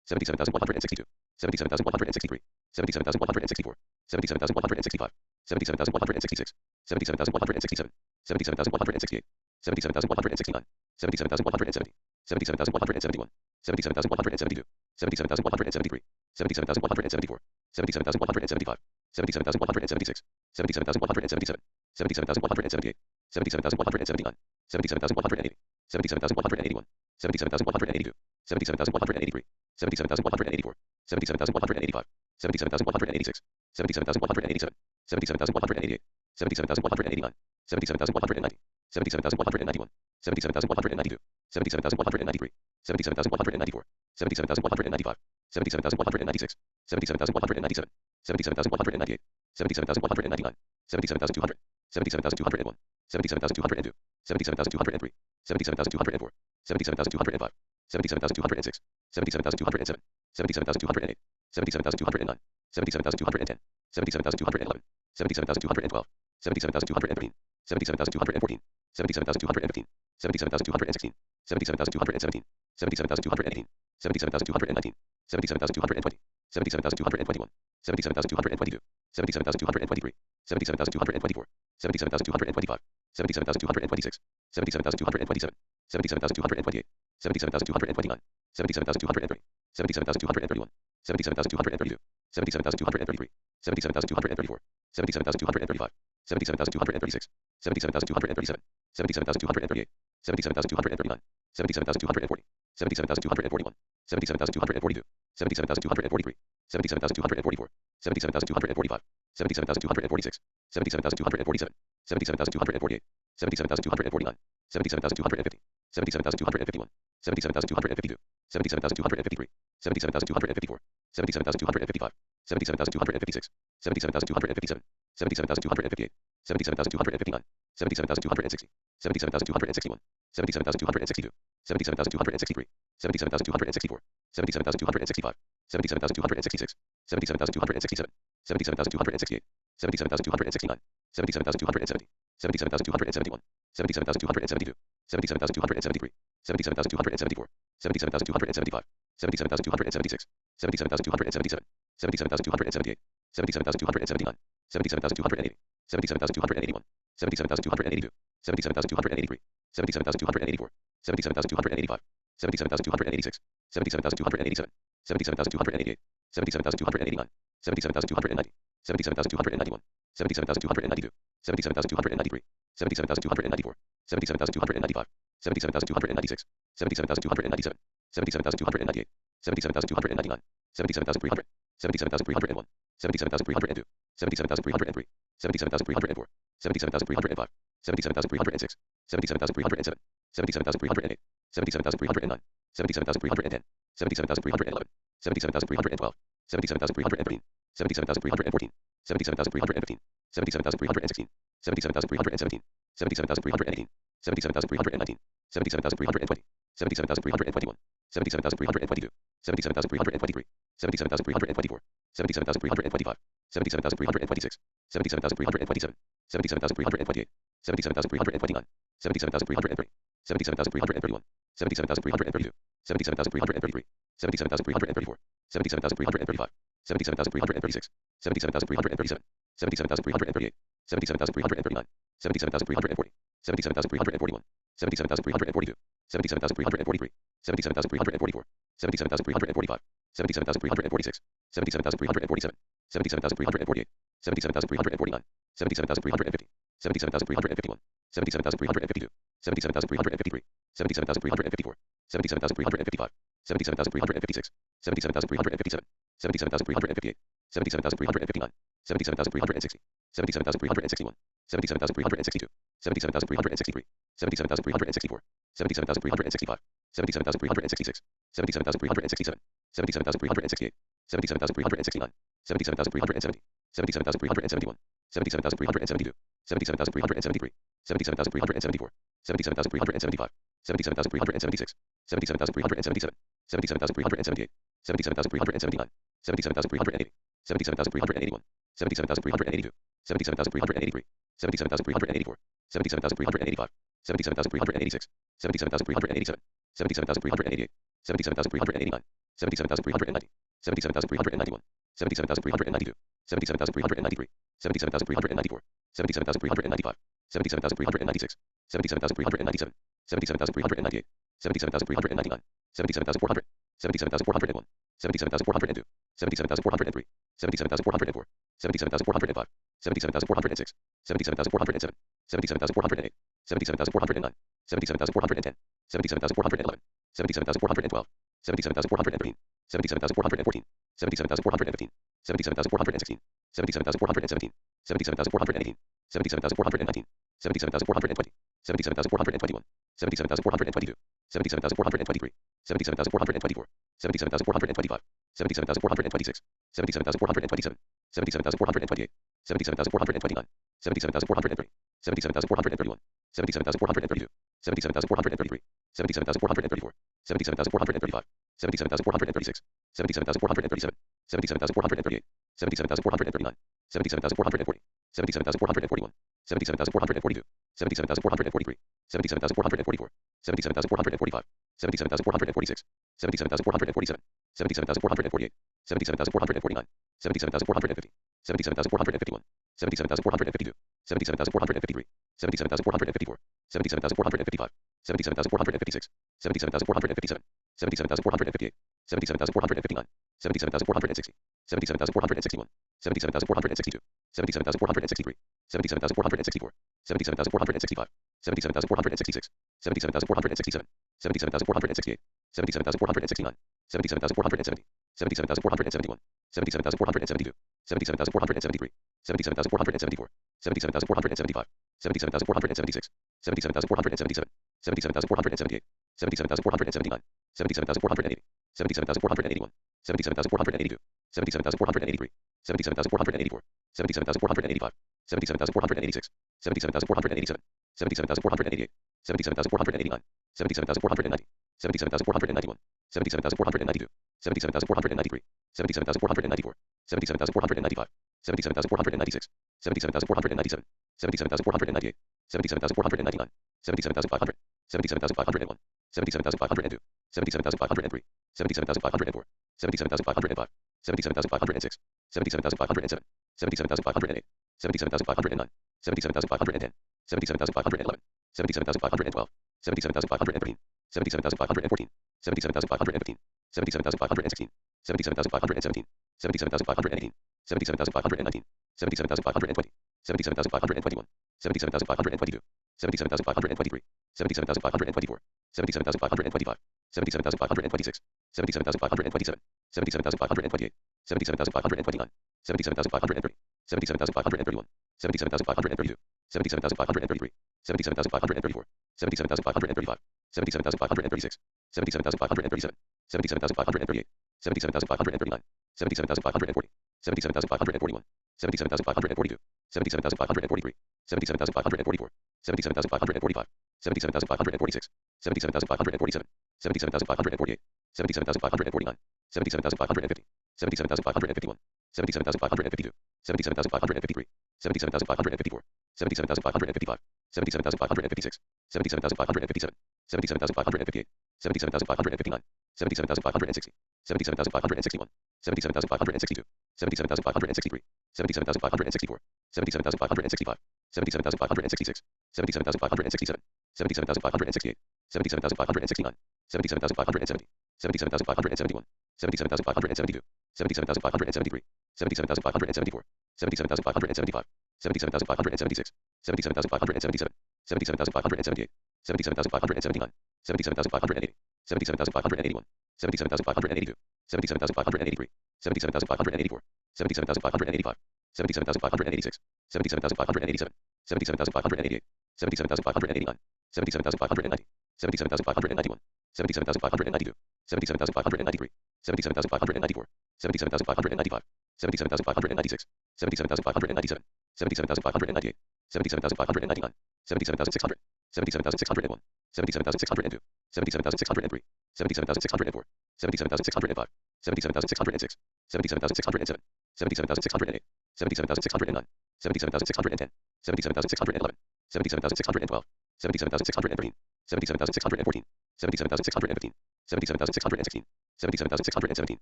77,162, 77,163, 77,164, 77,165, 77,166, 77,167, 77,168, 77,169, 77,170, 77,171, 77,172, 77,173, 77,174, 77,175, 77,176, 77,177, 77,178, 77,179, 77,180, 77,181, 77,182, 77,183, 77,184, 77,185, 77,186, 77,187, 77,188, 77,189, 77,190, 77,191, 77,192, 77,193, 77,194, 77,195, 77,196, 77,197, 77,198, 77,199, 77,200, 77,201, 77,202, 77,203, 77,204, 77,205, 77,206, 77,207, 77,208, 77,209, 77,210, 77,211, 77,212, 77,213, 77,214, 77,215, 77,216, 77,217, 77,218, 77,219, 77,220, 77,221, 77,222, 77,223, 77,224, 77,225, 77,226, 77,227, 77,228, 77,229, 77,230, 77,231, 77,232, 77,233, 77,234, 77,235, 77,236, 77,237, 77,238, 77,239, 77,240, 77,241, 77,242, 77,243, 77,244, 77,245, 77,246, 77,247, 77,248, 77,249, 77,250, 77,251, 77,252, 77,253, 77,254, 77,255, 77,256, 77,257, 77,258, 77,259, 77,260, 77,261, 77,262, 77,263, 77,264, 77,265, 77,266, 77,267, 77,268, 77,269, 77,270, 77,271, 77,272, 77,273, 77,274, 77,275, 77,276, 77,277, 77,278, 77,279, 77,280, 77,281, 77,282, 77,283, 77,284, 77,285, 77,286, 77,287, 77,288, 77,289, 77,290, 77,291, 77,292, 77,293, 77,294, 77,295, 77,296, 77,297, 77,298, 77,299, 77,300, 77,301, 77,302, 77,303, 77,304, 77,305, 77,306, 77,307, 77,308, 77,309, 77,310, 77,311, 77,312, 77,313, 77,314, 77,315, 77,316, 77,317, 77,318, 77,319, 77,320, 77,321, 77,322, 77,323, 77,324, 77,325, 77,326, 77,327, 77,328, 77,329, 77,330, 77,331, 77,332, 77,333, 77,334, 77,335, 77,336, 77,337, 77,338, 77,339, 77,340, 77,341, 77,342, 77,343, 77,344, 77,345, 77,346, 77,347, 77,348, 77,349, 77,350, 77,351, 77,352, 77,353, 77,354, 77,355, 77,356, 77,357, 77,358, 77,359, 77,360, 77,361, 77,362, 77,363, 77,364, 77,365, 77,366, 77,367, 77,368, 77,369, 77,370, 77,371, 77,372, 77,373, 77,374, 77,375, 77,376, 77,377, 77,378, 77,379, 77,380, 77,381, 77,382, 77,383, 77,384, 77,385, 77,386, 77,387, 77,388, 77,389, 77,390, 77,391, 77,392, 77,393, 77,394, 77,395, 77,396, 77,397, 77,398, 77,399, 77,400, 77,401, 77,402, 77,403, 77,404, 77,405, 77,406, 77,407, 77,408, 77,409, 77,410, 77,411, 77,412, 77,413, 77,414, 77,415, 77,416, 77,417, 77,418, 77,419, 77,420, 77,421, 77,422, 77,423, 77,424, 77,425, 77,426, 77,427, 77,428, 77,429, 77,430, 77,431, 77,432, 77,433, 77,434, 77,435, 77,436, 77,437, 77,438, 77,439, 77,440, 77,441, 77,442, 77,443, 77,444, 77,445, 77,446, 77,447, 77,448, 77,449, 77,450, 77,451, 77,452, 77,453, 77,454, 77,455, 77,456, 77,457, 77,458, 77,459, 77,460, 77,461, 77,462, 77,463, 77,464, 77,465, 77,466, 77,467, 77,468, 77,469, 77,470, 77,471, 77,472, 77,473, 77,474, 77,475, 77,476, 77,477, 77,478, 77,479, 77,480, 77,481, 77,482, 77,483, 77,484, 77,485, 77,486, 77,487, 77,488, 77,489, 77,490, 77,491, 77,492, 77,493, 77,494, 77,495, 77,496, 77,497, 77,498, 77,499, 77,500, 77,501, 77,502, 77,503, 77,504, 77,505, 77,506, 77,507, 77,508, 77,509, 77,510, 77,511, 77,512, 77,513, 77,514, 77,515, 77,516, 77,517, 77,518, 77,519, 77,520, 77,521, 77,522, 77,523, 77,524, 77,525, 77,526, 77,527, 77,528, 77,529, 77,530, 77,531, 77,532, 77,533, 77,534, 77,535, 77,536, 77,537, 77,538, 77,539, 77,540, 77,541, 77,542, 77,543, 77,544, 77,545, 77,546, 77,547, 77,548, 77,549, 77,550, 77,551, 77,552, 77,553, 77,554, 77,555, 77,556, 77,557, 77,558, 77,559, 77,560, 77,561, 77,562, 77,563, 77,564, 77,565, 77,566, 77,567, 77,568, 77,569, 77,570, 77,571, 77,572, 77,573, 77,574, 77,575, 77,576, 77,577, 77,578, 77,579, 77,580, 77,581, 77,582, 77,583, 77,584, 77,585, 77,586, 77,587, 77,588, 77,589, 77,590, 77,591, 77,592, 77,593, 77,594, 77,595, 77,596, 77,597, 77,598, 77,599, 77,600, 77,601, 77,602, 77,603, 77,604, 77,605, 77,606, 77,607, 77,608, 77,609, 77,610, 77,611, 77,612, 77,613, 77,614, 77,615, 77,616, 77,617,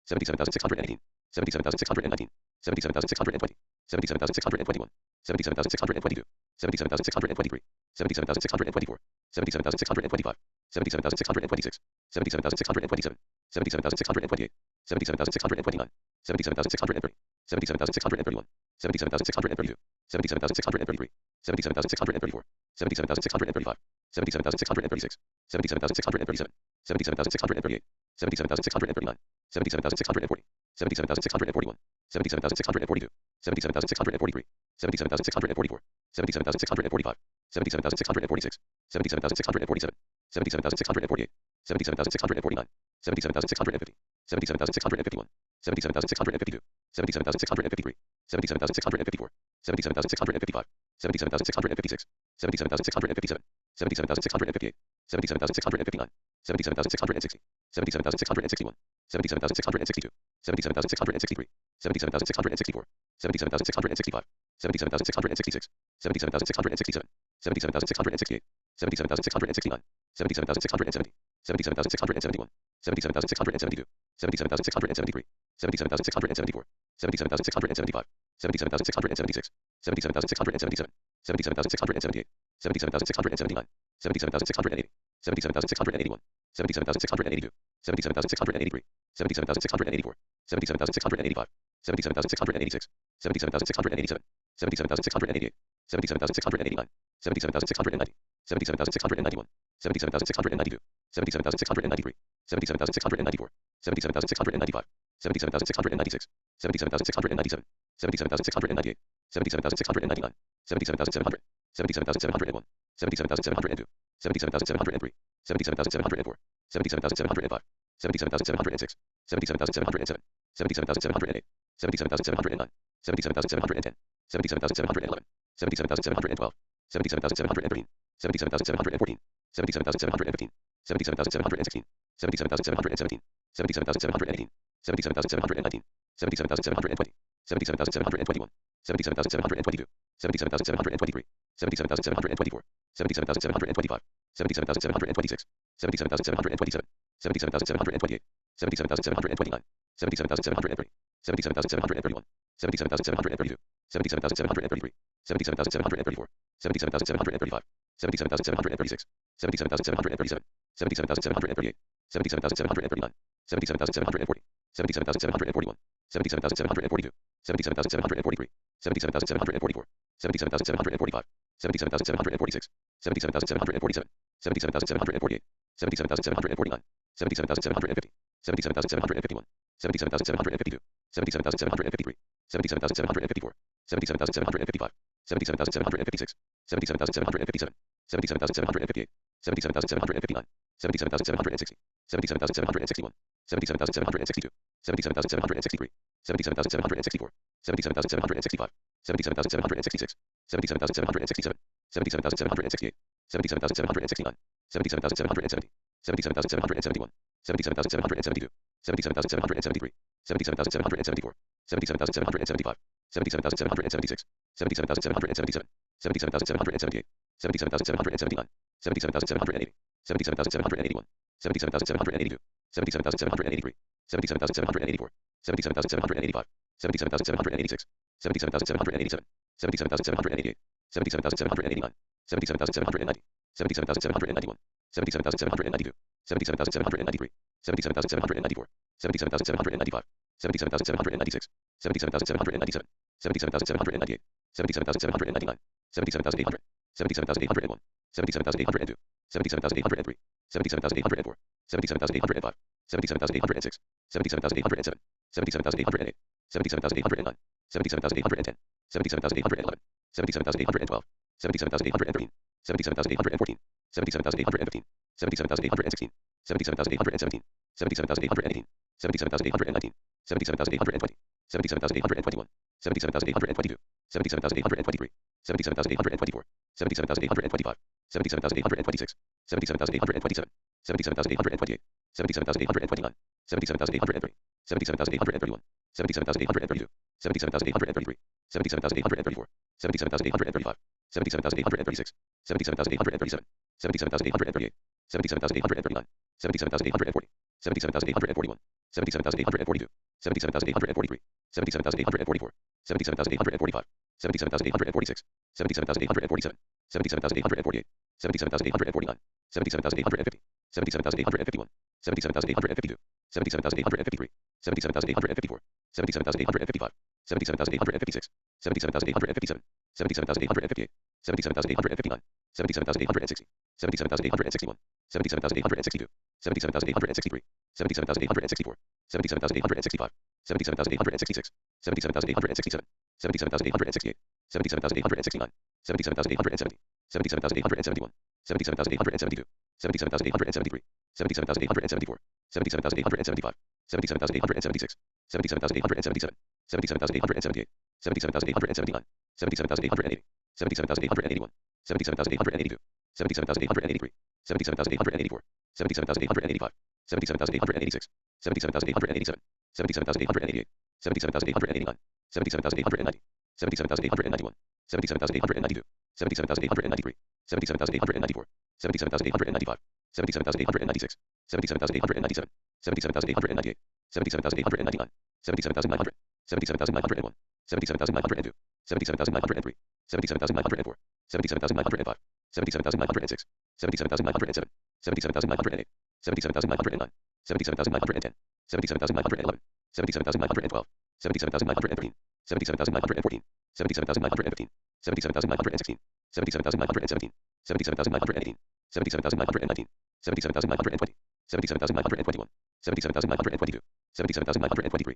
77,618, 77,619, 77,620, 77,621, 77,622, 77,623, 77,624, 77,625, 77,626, 77,627, 77,628, 77,629, 77,630, 77,631, 77,632, 77,633, 77,634, 77,635, 77,636, 77,637, 77,638, 77,639, 77,640, 77,641, 77,642, 77,643, 77,644, 77,645, 77,646, 77,647, 77,648, 77,649, 77,650, 77,651, 77,652, 77,653, 77,654, 77,655, 77,656, 77,657, 77,658, 77,659, 77,660, 77,661, 77,662, 77,663, 77,664, 77,665, 77,666, 77,667, 77,668, 77,669, 77,670, 77,671, 77,672, 77,673, 77,674, 77,675, 77,676, 77,677, 77,678, 77,679, 77,680, 77,681, 77,682, 77,683, 77,684, 77,685, 77,686, 77,687, 77,688, 77,689, 77,690, 77,691, 77,692, 77,693, 77,694, 77,695, 77,696, 77,697, 77,698, 77,699, 77,700, 77,701, 77,702, 77,703, 77,704, 77,705, 77,706, 77,707, 77,708, 77,709, 77,710, 77,711, 77,712, 77,713, 77,714, 77,715, 77,716, 77,717, 77,718, 77,719, 77,720, 77,721, 77,722, 77,723, 77,724, 77,725, 77,726, 77,727, 77,728, 77,729, 77,730, 77,731, 77,732, 77,733, 77,734, 77,735, 77,736, 77,737, 77,738, 77,739, 77,740, 77,741, 77,742, 77,743, 77,744, 77,745, 77,746, 77,747, 77,748, 77,749, 77,750, 77,751, 77,752, 77,753, 77,754, 77,755, 77,756, 77,757, 77,758, 77,759, 77,760, 77,761, 77,762, 77,763, 77,764, 77,765, 77,766, 77,767, 77,768, 77,769, 77,770, 77,771, 77,772, 77,773, 77,774, 77,775, 77,776, 77,777, 77,778, 77,779, 77,780, 77,781, 77,782, 77,783, 77,784, 77,785, 77,786, 77,787, 77,788, 77,789, 77,790, 77,791, 77,792, 77,793, 77,794, 77,795, 77,796, 77,797, 77,798, 77,799, 77,800, 77,801, 77,802, 77,803, 77,804, 77,805, 77,806, 77,807, 77,808, 77,809, 77,810, 77,811, 77,812, 77,813, 77,814, 77,815, 77,816, 77,817, 77,818, 77,819, 77,820, 77,821, 77,822, 77,823, 77,824, 77,825, 77,826, 77,827, 77,828, 77,829, 77,830, 77,831, 77,832, 77,833, 77,834, 77,835, 77,836, 77,837, 77,838, 77,839, 77,840, 77,841, 77,842, 77,843, 77,844, 77,845, 77,846, 77,847, 77,848, 77,849, 77,850, 77,851, 77,852, 77,853, 77,854, 77,855, 77,856, 77,857, 77,858, 77,859, 77,860, 77,861, 77,862, 77,863, 77,864, 77,865, 77,866, 77,867, 77,868, 77,869, 77,870, 77,871, 77,872, 77,873, 77,874, 77,875, 77,876, 77,877, 77,878, 77,879, 77,880, 77,881, 77,882, 77,883, 77,884, 77,885, 77,886, 77,887, 77,888, 77,889, 77,890, 77,891, 77,892, 77,893, 77,894, 77,895, 77,896, 77,897, 77,898, 77,899, 77,900, 77,901, 77,902, 77,903, 77,904, 77,905, 77,906, 77,907, 77,908, 77,909, 77,910, 77,911, 77,912, 77,913, 77,914, 77,915, 77,916, 77,917, 77,918, 77,919, 77,920, 77,921, 77,922, 77,923,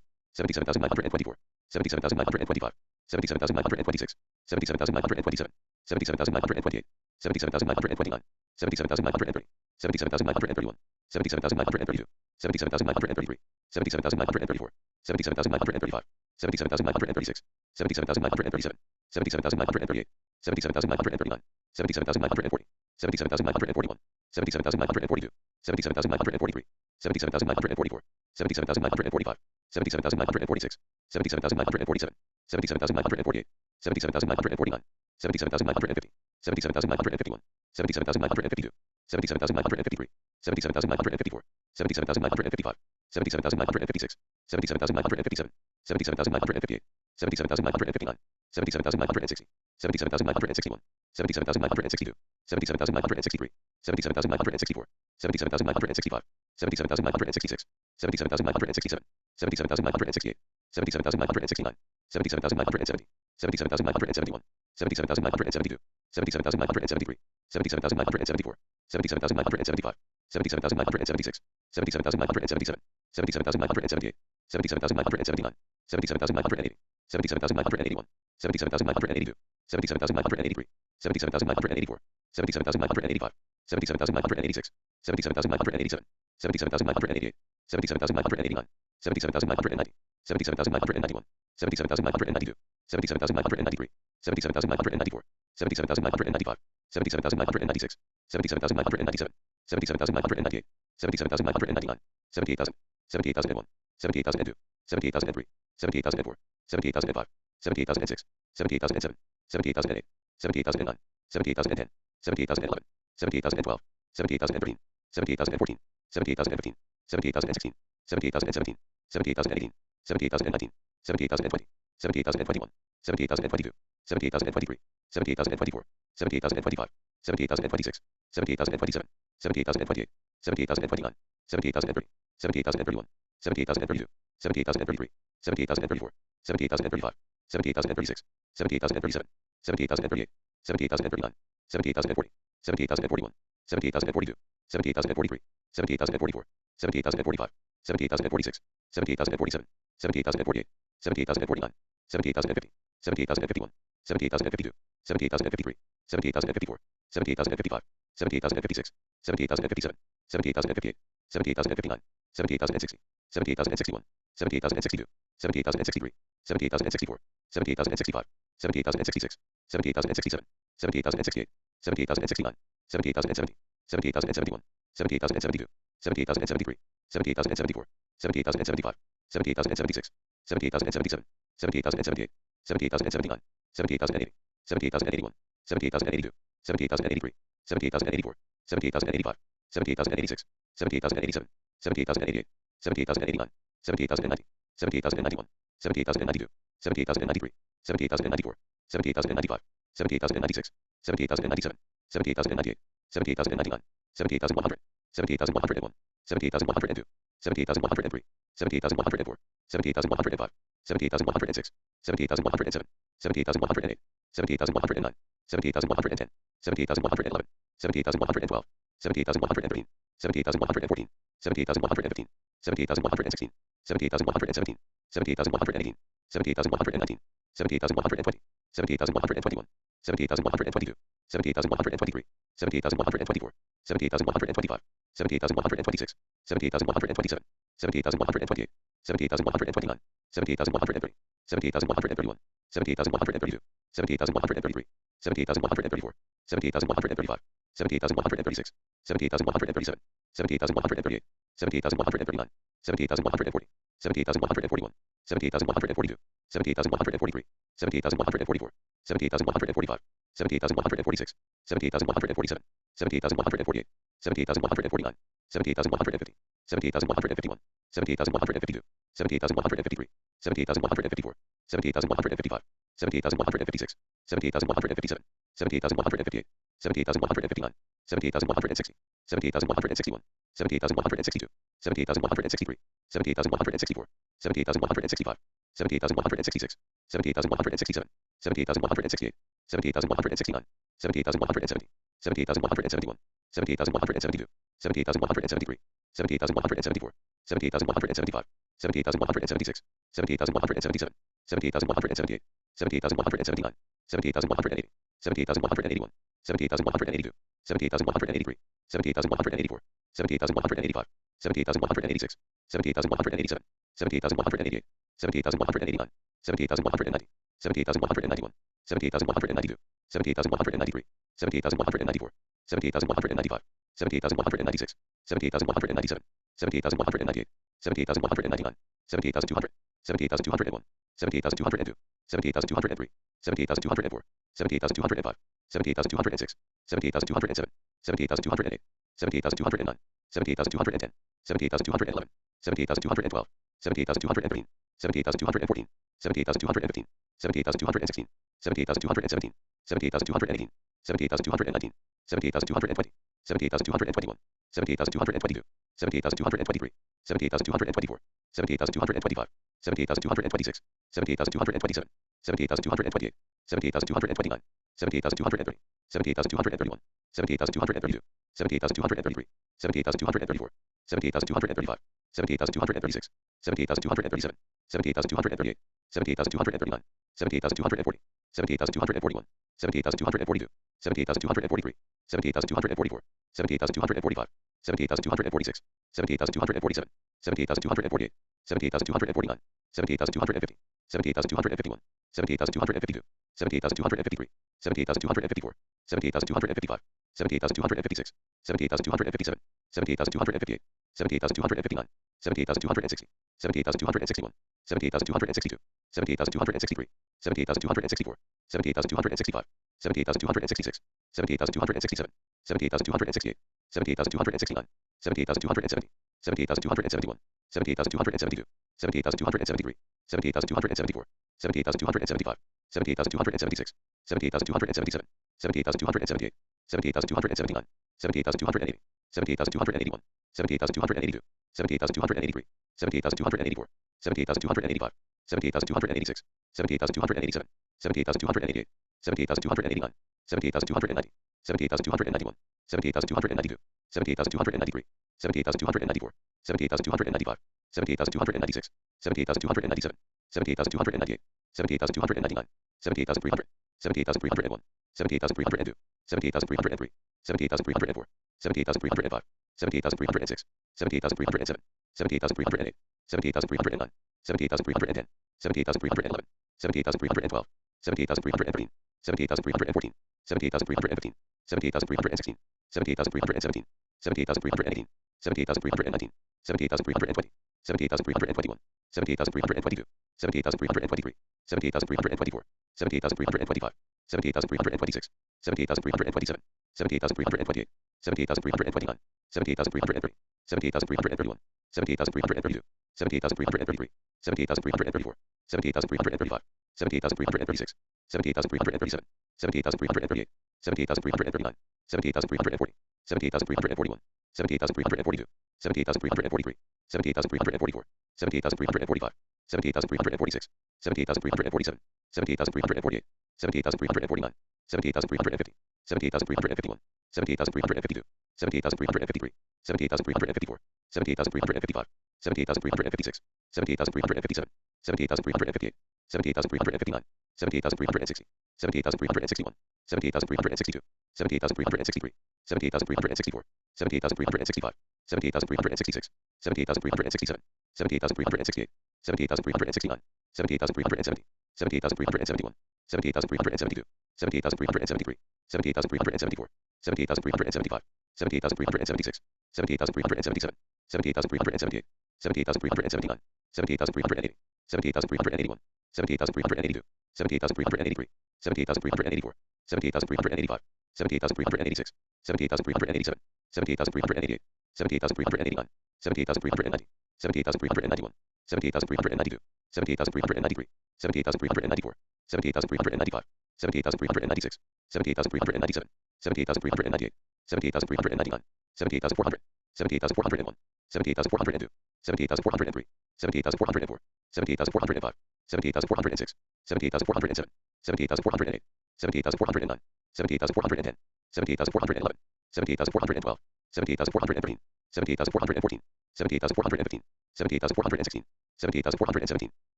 77,924, 77,925, 77,926, 77,927, 77,928, 77,929, 77,930, 77,931, 77,932, 77,933, 77,934, 77,935, 77,936, 77,937, 77,938, 77,939, 77,940, 77,941, 77,942, 77,943, 77,944, 77,945, 77,946, 77,947, 77,948, 77,949, 77,950, 77,951, 77,952, 77,953, 77,954, 77,955, 77,956, 77,957, 77,958, 77,959, 77,960, 77,961, 77,962, 77,963, 77,964, 77,965, 77,966, 77,967, 77,968, 77,969, 77,970, 77,971, 77,972, 77,973, 77,974, 77,975, 77,976, 77,977, 77,978, 77,979, 77,980, 77,981, 77,982, 77,983, 77,984, 77,985, 77,986, 77,987, 77,988, 77,989, 77,990, 77,991, 77,992, 77,993, 77,994, 77,995, 77,996, 77,997, 77,998, 77,999, 78,000, 78,001, 78,002, 78,003, 78,004, 78,005, 78,006, 78,007, 78,008, 78,009, 78,010, 78,011, 78,012, 78,013, 78,014, 78,015, 78,016, 78,017, 78,018, 78,019, 78,020, 78,021, 78,022, 78,023, 78,024, 78,025, 78,026, 78,027, 78,028, 78,029, 78,030, 78,031, 78,032, 78,033, 78,034, 78,035, 78,036, 78,037, 78,038, 78,039, 78,040, 78,041, 78,042, 78,043, 78,044, 78,045, 78,046, 78,047, 78,048, 78,049, 78,050, 78,051, 78,052, 78,053, 78,054, 78,055, 78,056, 78,057, 78,058, 78,059, 78,060, 78,061, 78,062, 78,063, 78,064, 78,065, 78,066, 78,067, 78,068, 78,069, 78,070, 78,071, 78,072, 78,073, 78,074, 78,075, 78,076, 78,077, 78,078, 78,079, 78,080, 78,081, 78,082, 78,083, 78,084, 78,085, 78,086, 78,087, 78,088, 78,089, 78,090, 78,091, 78,092, 78,093, 78,094, 78,095, 78,096, 78,097, 78,098, 78,099, 78,100, 78,101, 78,102, 78,103, 78,104, 78,105, 78,106, 78,107, 78,108, 78,109, 78,110, 78,111, 78,112, 78,113, 78,114, 78,115, 78,116, 78,117, 78,118, 78,119, 78,120, 78,121, 78,122, 78,123, 78,124, 78,125, 78,126, 78,127, 78,128, 78,129, 78,130, 78,131, 78,132, 78,133, 78,134, 78,135, 78,136, 78,137, 78,138, 78,139, 78,140, 78,141, 78,142, 78,143, 78,144, 78,145, 78,146, 78,147, 78,148, 78,149, 78,150, 78,151, 78,152, 78,153, 78,154, 78,155, 78,156, 78,157, 78,158, 78,159, 78,160, 78,161, 78,162, 78,163, 78,164, 78,165, 78,166, 78,167, 78,168, 78,169, 78,170, 78,171, 78,172, 78,173, 78,174, 78,175, 78,176, 78,177, 78,178, 78,179, 78,180, 78,181, 78,182, 78,183, 78,184, 78,185, 78,186, 78,187, 78,188, 78,189, 78,190, 78,191, 78,192, 78,193, 78,194, 78,195, 78,196, 78,197, 78,198, 78,199, 78,200, 78,201, 78,202, 78,203, 78,204, 78,205, 78,206, 78,207, 78,208, 78,209, 78,210, 78,211, 78,212, 78,213, 78,214, 78,215, 78,216, 78,217, 78,218, 78,219, 78,220, 78,221, 78,222, 78,223, 78,224, 78,225, 78,226, 78,227, 78,228, 78,229, 78,230, 78,231, 78,232, 78,233, 78,234, 78,235, 78,236, 78,237, 78,238, 78,239, 78,240, 78,241, 78,242, 78,243, 78,244, 78,245, 78,246, 78,247, 78,248, 78,249, 78,250, 78,251, 78,252, 78,253, 78,254, 78,255, 78,256, 78,257, 78,258, 78,259, 78,260, 78,261, 78,262, 78,263, 78,264, 78,265, 78,266, 78,267, 78,268, 78,269, 78,270, 78,271, 78,272, 78,273, 78,274, 78,275, 78,276, 78,277, 78,278, 78,279, 78,280, 78,281, 78,282, 78,283, 78,284, 78,285, 78,286, 78,287, 78,288, 78,289, 78,290, 78,291, 78,292, 78,293, 78,294, 78,295, 78,296, 78,297, 78,298, 78,299, 78,300, 78,301, 78,302, 78,303, 78,304, 78,305, 78,306, 78,307, 78,308, 78,309, 78,310, 78,311, 78,312, 78,313, 78,314, 78,315, 78,316, 78,317, 78,318, 78,319, 78,320, 78,321, 78,322, 78,323, 78,324, 78,325, 78,326, 78,327, 78,328, 78,329, 78,330, 78,331, 78,332, 78,333, 78,334, 78,335, 78,336, 78,337, 78,338, 78,339, 78,340, 78,341, 78,342, 78,343, 78,344, 78,345, 78,346, 78,347, 78,348, 78,349, 78,350, 78,351, 78,352, 78,353, 78,354, 78,355, 78,356, 78,357, 78,358, 78,359, 78,360, 78,361, 78,362, 78,363, 78,364, 78,365, 78,366, 78,367, 78,368, 78,369, 78,370, 78,371, 78,372, 78,373, 78,374, 78,375, 78,376, 78,377, 78,378, 78,379, 78,380, 78,381, 78,382, 78,383, 78,384, 78,385, 78,386, 78,387, 78,388, 78,389, 78,390, 78,391, 78,392, 78,393, 78,394, 78,395, 78,396, 78,397, 78,398, 78,399, 78,400, 78,401, 78,402, 78,403, 78,404, 78,405, 78,406, 78,407, 78,408, 78,409, 78,410, 78,411, 78,412, 78,413, 78,414, 78,415, 78,416, 78,417,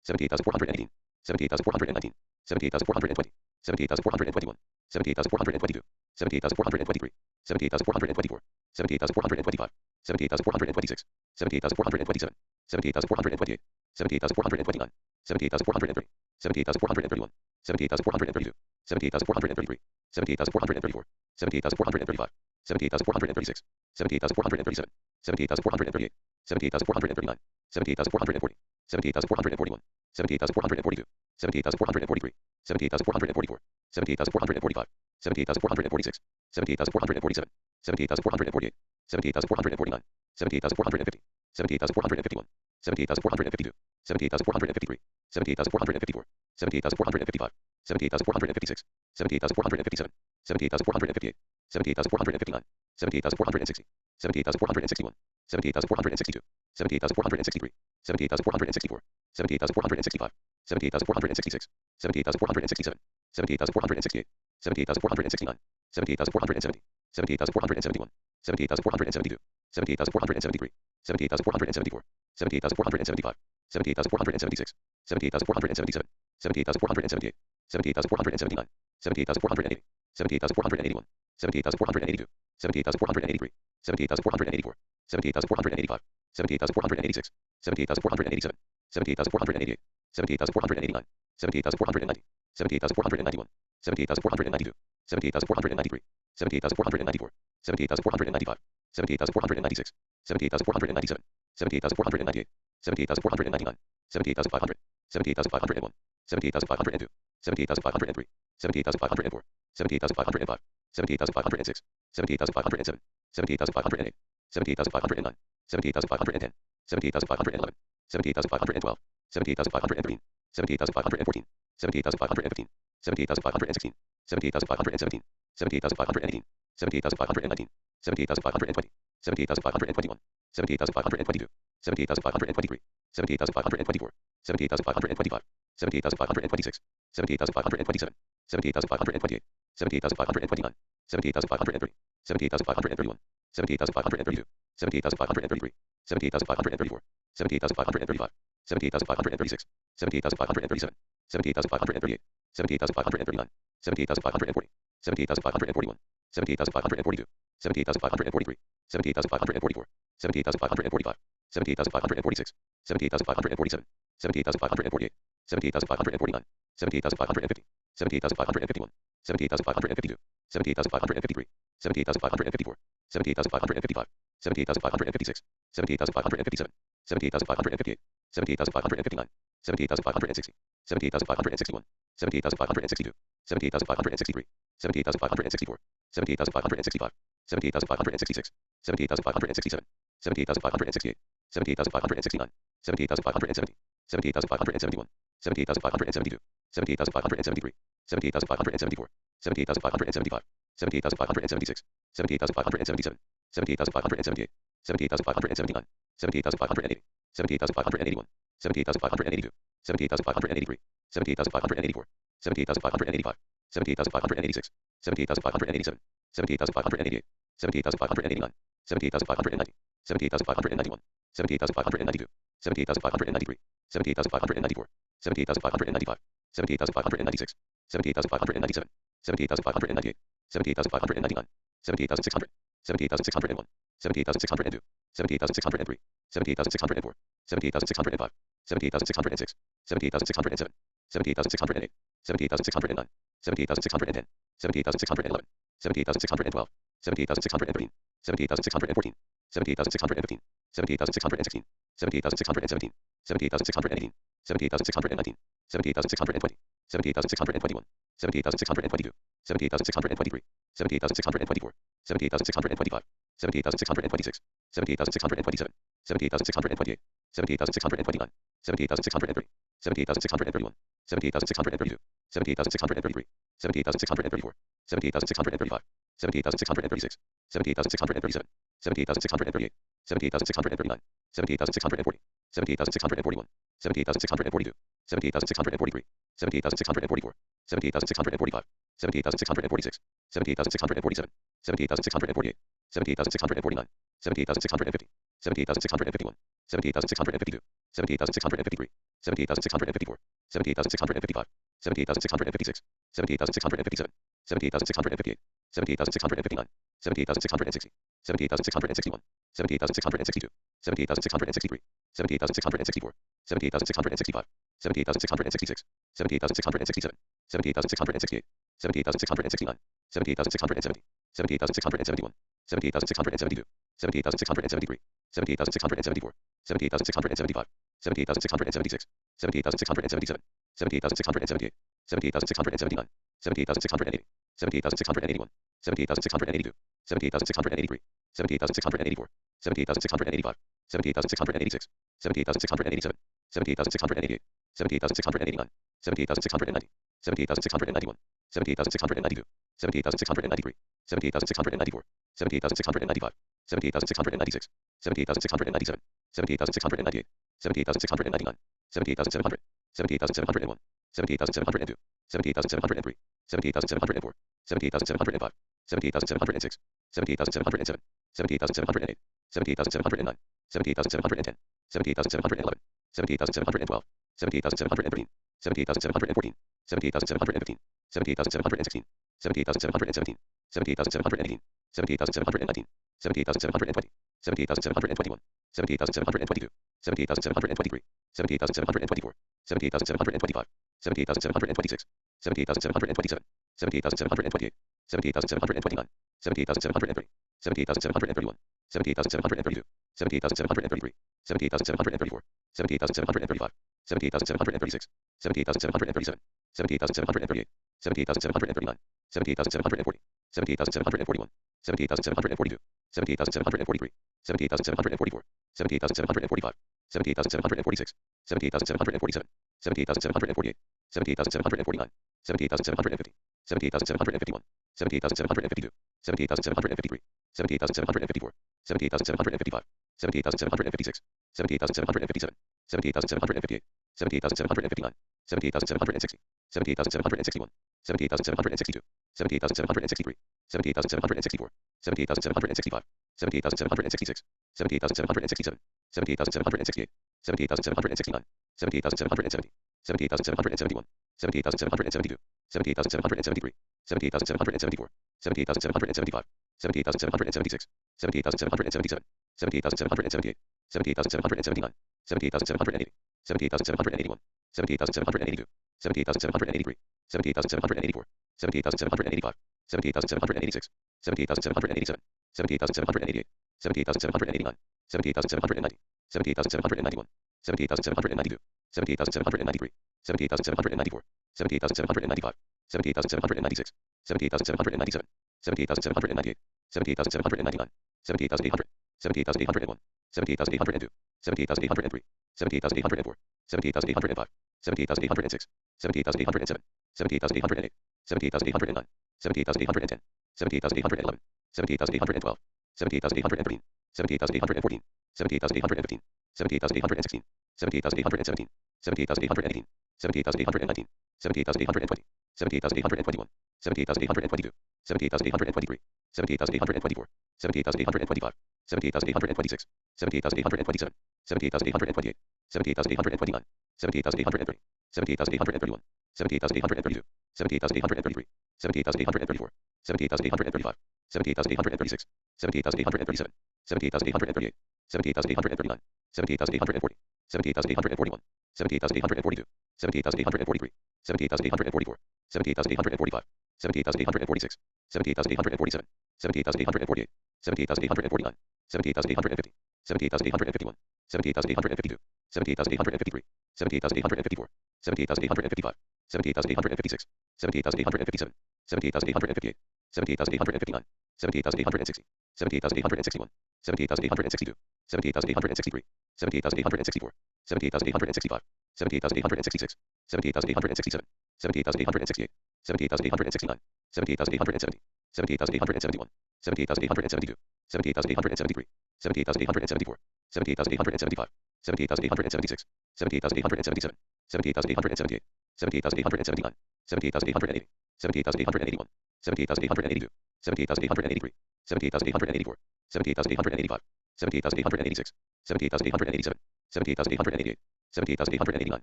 78,418, 78,419, 78,420, 78,421, 78,422, 78,423, 78,424, 78,425, 78,426, 78,427, 78,428, 78,429, 78,430, 78,431, 78,432, 78,433, 78,434, 78,435, 78,436, 78,437, 78,438, 78,439, 78,440, 78,441, 78,442, 78,443, 78,444, 78,445, 78,446, 78,447, 78,448, 78,449, 78,450, 78,451, 78,452, 78,453, 78,454, 78,455, 78,456, 78,457, 78,458, 78,459, 78,460, 78,461, 78,462, 78,463, 78,464, 78,465, 78,466, 78,467, 78,468, 78,469, 78,470, 78,471, 78,472, 78,473, 78,474, 78,475, 78,476, 78,477, 78,478, 78,479, 78,480, 78,481, 78,482, 78,483, 78,484, 78,485, 78,486, 78,487, 78,488, 78,489, 78,490, 78,491, 78,492, 78,493, 78,494, 78,495, 78,496, 78,497, 78,498, 78,499, 78,500, 78,501, 78,502, 78,503, 78,504, 78,505, 78,506, 78,507, 78,508, 78,509, 78,510, 78,511, 78,512, 78,513, 78,514, 78,515, 78,516, 78,517, 78,518, 78,519, 78,520, 78,521, 78,522, 78,523, 78,524, 78,525, 78,526, 78,527, 78,528, 78,529, 78,530, 78,531, 78,532, 78,533, 78,534, 78,535, 78,536, 78,537, 78,538, 78,539, 78,540, 78,541, 78,542, 78,543, 78,544, 78,545, 78,546, 78,547, 78,548, 78,549, 78,550, 78,551, 78,552, 78,553, 78,554, 78,555, 78,556, 78,557, 78,558, 78,559, 78,560, 78,561, 78,562, 78,563, 78,564, 78,565, 78,566, 78,567, 78,568, 78,569, 78,570, 78,571, 78,572, 78,573, 78,574, 78,575, 78,576, 78,577, 78,578, 78,579, 78,580, 78,581, 78,582, 78,583, 78,584, 78,585, 78,586, 78,587, 78,588, 78,589, 78,590, 78,591, 78,592, 78,593, 78,594, 78,595, 78,596, 78,597, 78,598, 78,599, 78,600, 78,601, 78,602, 78,603, 78,604, 78,605, 78,606, 78,607, 17,608, 17,609, 17,610, 17,611, 17,612, 17,613, 17,614, 17,615, 17,616, 17,617, 17,618, 17,619, 17,620, 17,621, 17,622, 17,623, 17,624, 17,625, 17,626, 17,627, 17,628, 17,629, 17,630, 17,631, 17,632, 17,633, 17,634, 17,635, 17,636, 17,637, 17,638, 17,639, 17,640, 17,641, 17,642, 17,643, 17,644, 17,645, 17,646, 17,647, 17,648, 17,649, 17,650, 17,651, 17,652, 17,653, 17,654, 17,655, 17,656, 17,657, 17,658, 17,659, 17,660, 17,661, 17,662, 17,663, 17,664, 17,665, 17,666, 17,667, 17,668, 17,669, 17,670, 17,671, 17,672, 17,673, 17,674, 17,675, 17,676, 17,677, 17,678, 17,679, 17,680, 17,681, 17,682, 17,683, 17,684, 17,685, 17,686, 17,687, 17,688, 17,689, 17,690, 17,691, 17,692, 17,693, 17,694, 17,695, 17,696, 17,697, 17,698, 17,699, 17,700, 17,701, 17,702, 17,703, 17,704, 17,705, 17,706, 17,707, 17,708, 17,709, 17,710, 17,711, 17,712, 17,713, 17,714, 17,715, 17,716, 17,717, 17,718, 17,719, 17,720, 17,721, 17,722, 17,723, 17,724, 17,725, 17,726, 17,727, 17,728, 17,729, 17,730, 17,731, 17,732, 17,733, 17,734, 17,735, 17,736, 17,737, 17,738, 17,739, 17,740, 17,741, 17,742, 17,743, 17,744, 17,745, 17,746, 17,747, 17,748, 17,749, 17,750, 17,751, 17,752, 17,753, 17,754, 17,755, 17,756, 17,757, 17,758, 17,759, 17,760, 17,761, 17,762, 17,763, 17,764, 17,765, 17,766, 17,767, 17,768, 17,769, 17,770, 17,771, 17,772, 17,773, 17,774, 17,775, 17,776, 17,777, 17,778, 17,779, 17,780, 17,781, 17,782, 17,783, 17,784, 17,785, 17,786, 17,787, 17,788, 17,789, 17,790, 17,791, 17,792, 17,793, 17,794, 17,795, 17,796, 17,797, 17,798, 17,799, 17,800, 17,801, 17,802, 17,803, 17,804, 17,805, 17,806, 17,807, 17,808, 17,809, 17,810, 17,811, 17,812, 17,813, 17,814, 17,815, 17,816, 17,817, 17,818, 17,819, 17,820, 17,821, 17,822, 17,823, 17,824, 17,825, 17,826, 17,827, 17,828, 17,829, 17,830, 17,831, 17,832, 17,833, 17,834, 17,835, 17,836, 17,837, 17,838, 17,839, 17,840, 17,841, 17,842, 17,843, 17,844, 17,845, 17,846, 17,847, 17,848, 17,849, 17,850, 17,851, 17,852, 17,853, 17,854, 17,855, 17,856, 17,857, 17,858, 17,859, 17,860, 17,861, 17,862, 17,863, 17,864, 17,865, 17,866, 17,867, 17,868, 17,869, 17,870, 17,871, 17,872, 17,873, 17,874, 17,875, 17,876, 17,877, 17,878, 17,879, 17,880, 17,881, 17,882, 17,883, 17,884, 17,885, 17,886, 17,887, 17,888, 17,889,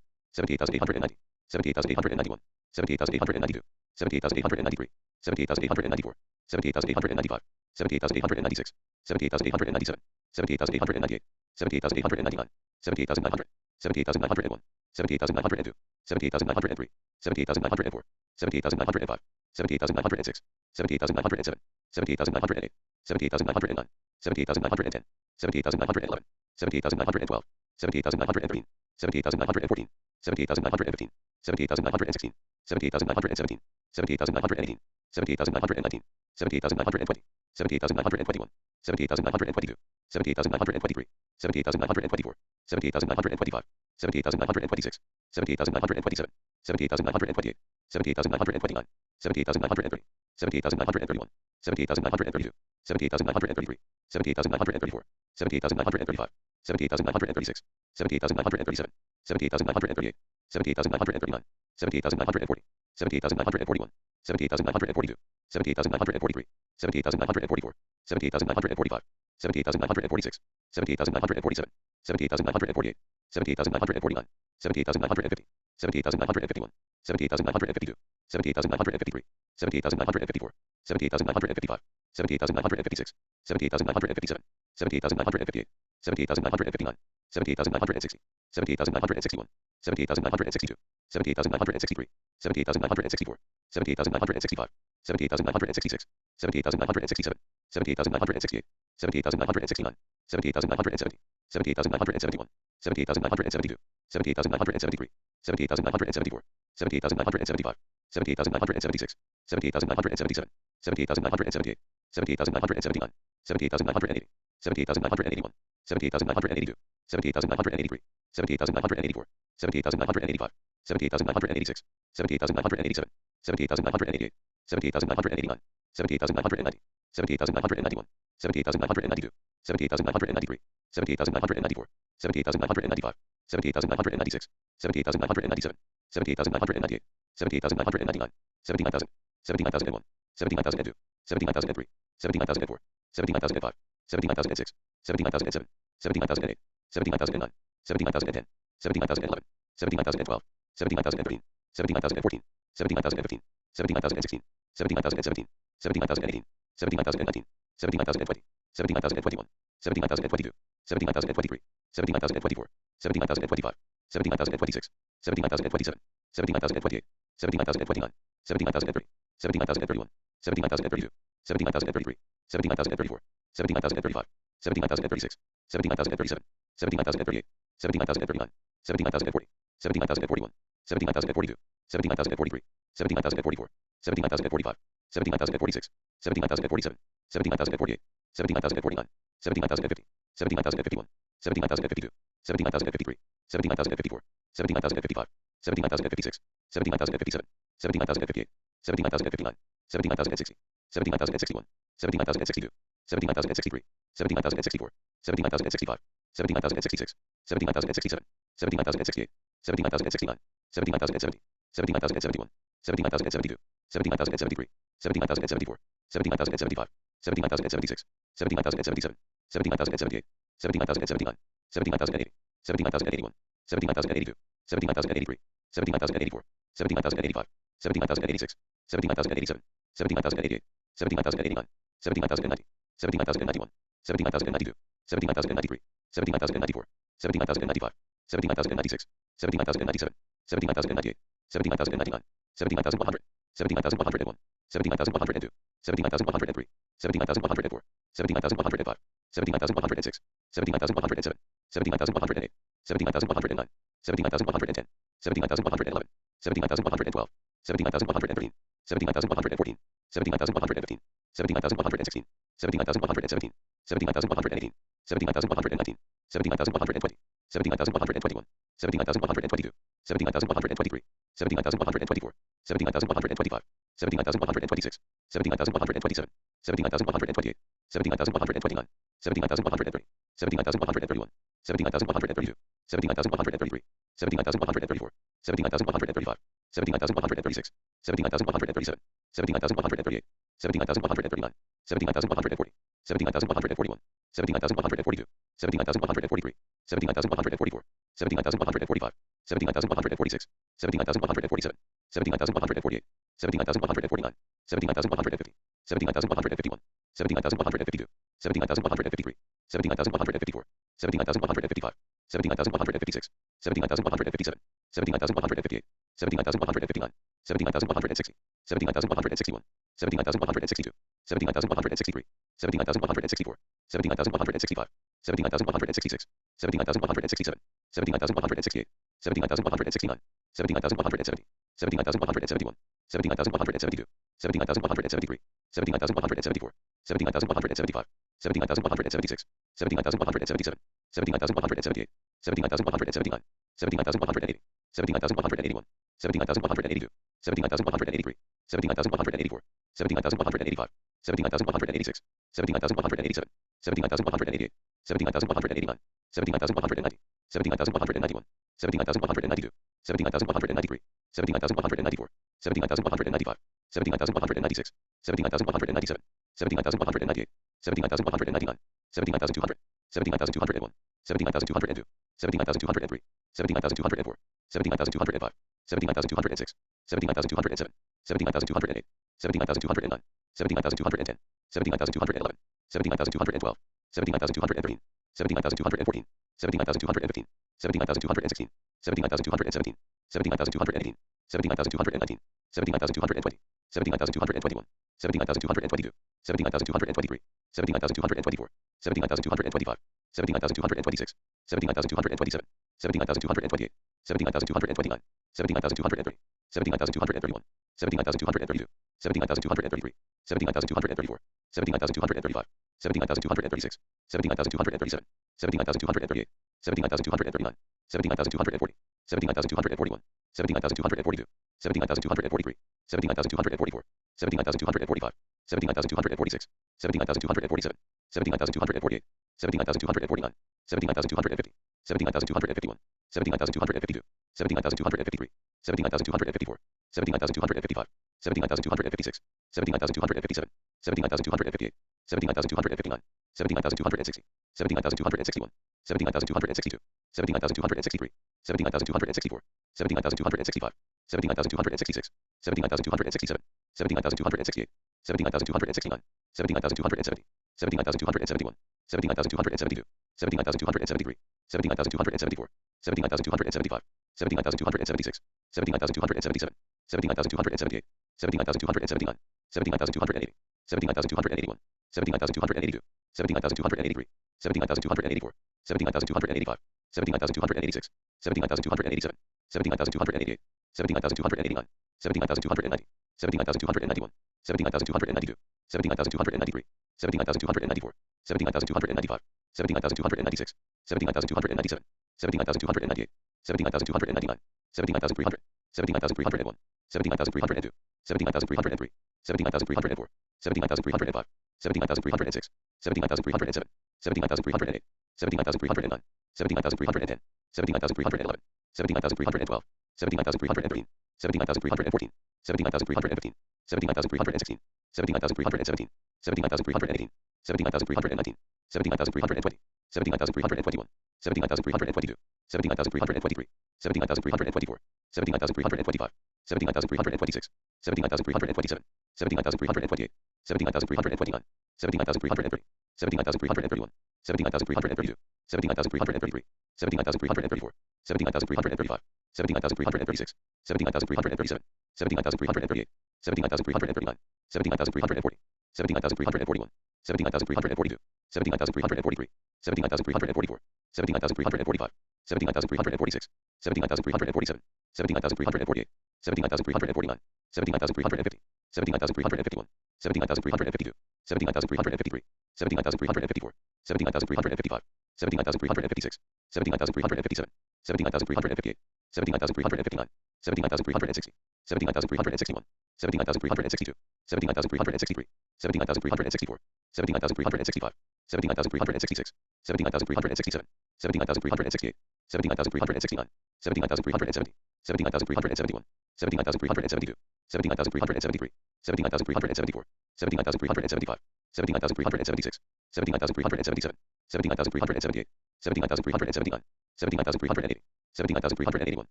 17,890, 17,891, 17,892, 17,893, 17,894, 17,895, 17,896, 17,897, 17,898, 17,899, 17,900, 17,901, 17,902, 17,903, 17,904, 17,905, 17,906, 17,907, 17,908, 17,909, 17,910, 17,911, 17,912, 17,913, 17,914, 17,915, 17,916, 17,917, 17,918, 17,919, 17,920, 17,921, 17,922, 17,923, 17,924, 17,925, 17,926, 17,927, 17,928, 17,929, 17,930, 17,931, 17,932, 17,933, 17,934, 17,935, 17,936, 17,937, 17,938, 17,939, 17,940, 17,941, 17,942, 17,943, 17,944, 17,945, 17,946, 17,947, 17,948, 17,949, 17,950, 17,951, 17,952, 17,953, 17,954, 17,955, 17,956, 17,957, 17,958, 17,959, 17,960, 17,961, 17,962, 17,963, 17,964, 17,965, 17,966, 17,967, 17,968, 17,969, 17,970, 17,971, 17,972, 17,973, 17,974, 17,975, 17,976, 17,977, 17,978, 17,979, 17,980, 17,981, 17,982, 17,983, 17,984, 17,985, 17,986, 17,987, 17,988, 17,989, 17,990, 17,991, 17,992, 17,993, 17,994, 17,995, 17,996, 17,997, 17,998, 17,999, 70,000, 79,001, 79,002, 79,003, 79,004, 79,005, 79,006, 79,007, 79,008, 79,009, 79,010, 79,011, 79,012, 79,013, 79,014, 79,015, 79,016, 79,017, 79,018, 79,019, 79,020, 79,021, 79,022, 79,023, 79,024, 79,025, 79,026, 79,027, 79,028, 79,029, 79,030, 79,031, 79,032, 79,033, 79,034, 79,035, 79,036, 79,037, 79,038, 79,039, 70,040, 70,041, 70,042, 70,043, 70,044, 70,045, 70,046, 70,047, 70,048, 70,049, 70,050, 70,051, 70,052, 70,053, 70,054, 70,055, 70,056, 70,057, 70,058, 70,059, 70,060, 70,061, 70,062, 70,063, 70,064, 70,065, 70,066, 70,067, 70,068, 70,069, 70,070, 70,071, 70,072, 70,073, 70,074, 70,075, 70,076, 70,077, 70,078, 70,079, 70,080, 70,081, 70,082, 70,083, 70,084, 70,085, 70,086, 70,087, 70,088, 70,089, 70,090, 70,091, 70,092, 70,093, 70,094, 70,095, 79,096, 79,097, 79,098, 79,099, 79,100, 79,101, 79,102, 79,103, 79,104, 79,105, 79,106, 79,107, 79,108, 79,109, 79,110, 79,111, 79,112, 79,113, 79,114, 79,115, 79,116, 79,117, 79,118, 79,119, 79,120, 79,121, 79,122, 79,123, 79,124, 79,125, 79,126, 79,127, 79,128, 79,129, 79,130, 79,131, 79,132, 79,133, 79,134, 79,135, 79,136, 79,137, 79,138, 79,139, 79,140, 79,141, 79,142, 79,143, 79,144, 79,145, 79,146, 79,147, 79,148, 79,149, 79,150, 79,151, 79,152, 79,153, 79,154, 79,155, 79,156, 79,157, 79,158, 79,159, 79,160, 79,161, 79,162, 79,163, 79,164, 79,165, 79,166, 79,167, 79,168, 79,169, 79,170, 79,171, 79,172, 79,173, 79,174, 79,175, 79,176, 79,177, 79,178, 79,179, 79,180, 79,181, 79,182, 79,183, 79,184, 79,185, 70,186, 70,187, 70,188, 70,189, 70,190, 70,191, 70,192, 70,193, 70,194, 70,195, 70,196, 70,197, 70,198, 70,199, 70,200, 70,201, 70,202, 70,203, 70,204, 70,205, 70,206, 70,207, 70,208, 70,209, 70,210, 70,211, 70,212, 70,213, 70,214, 70,215, 70,216, 70,217, 70,218, 70,219, 70,220, 70,221, 70,222, 70,223, 70,224, 70,225, 70,226, 70,227, 70,228, 70,229, 70,230, 70,231, 70,232, 70,233, 70,234, 70,235, 70,236, 70,237, 70,238, 70,239, 70,240, 70,241, 70,242, 70,243, 70,244, 70,245, 70,246, 70,247, 70,248, 70,249, 70,250, 70,251, 70,252, 70,253, 70,254, 70,255, 70,256, 70,257, 70,258, 70,259, 70,260, 70,261, 70,262, 70,263, 70,264, 70,265, 70,266, 70,267, 70,268, 70,269, 70,270, 70,271, 70,272, 70,273, 70,274, 70,275, 70,276, 70,277, 70,278, 70,279, 70,280, 70,281, 70,282, 70,283, 70,284, 70,285, 70,286, 70,287, 70,288, 70,289, 70,290, 70,291, 70,292, 70,293, 70,294, 70,295, 70,296, 70,297, 70,298, 70,299, 70,300, 70,301, 70,302, 70,303, 70,304, 70,305, 70,306, 70,307, 70,308, 70,309, 70,310, 70,311, 70,312, 70,313, 70,314, 70,315, 70,316, 70,317, 70,318, 70,319, 70,320, 70,321, 70,322, 70,323, 70,324, 70,325, 70,326, 70,327, 70,328, 70,329, 70,330, 70,331, 70,332, 70,333, 79,334, 79,335, 79,336, 79,337, 79,338, 79,339, 79,340, 79,341, 79,342, 79,343, 79,344, 79,345, 79,346, 79,347, 79,348, 79,349, 79,350, 79,351, 79,352, 79,353, 79,354, 79,355, 79,356, 79,357, 79,358, 79,359, 79,360, 79,361, 79,362, 79,363, 79,364, 79,365, 79,366, 79,367, 79,368, 79,369, 79,370, 79,371, 79,372, 79,373, 79,374, 79,375, 79,376, 79,377, 79,378, 79,379, 79,380, 79,381,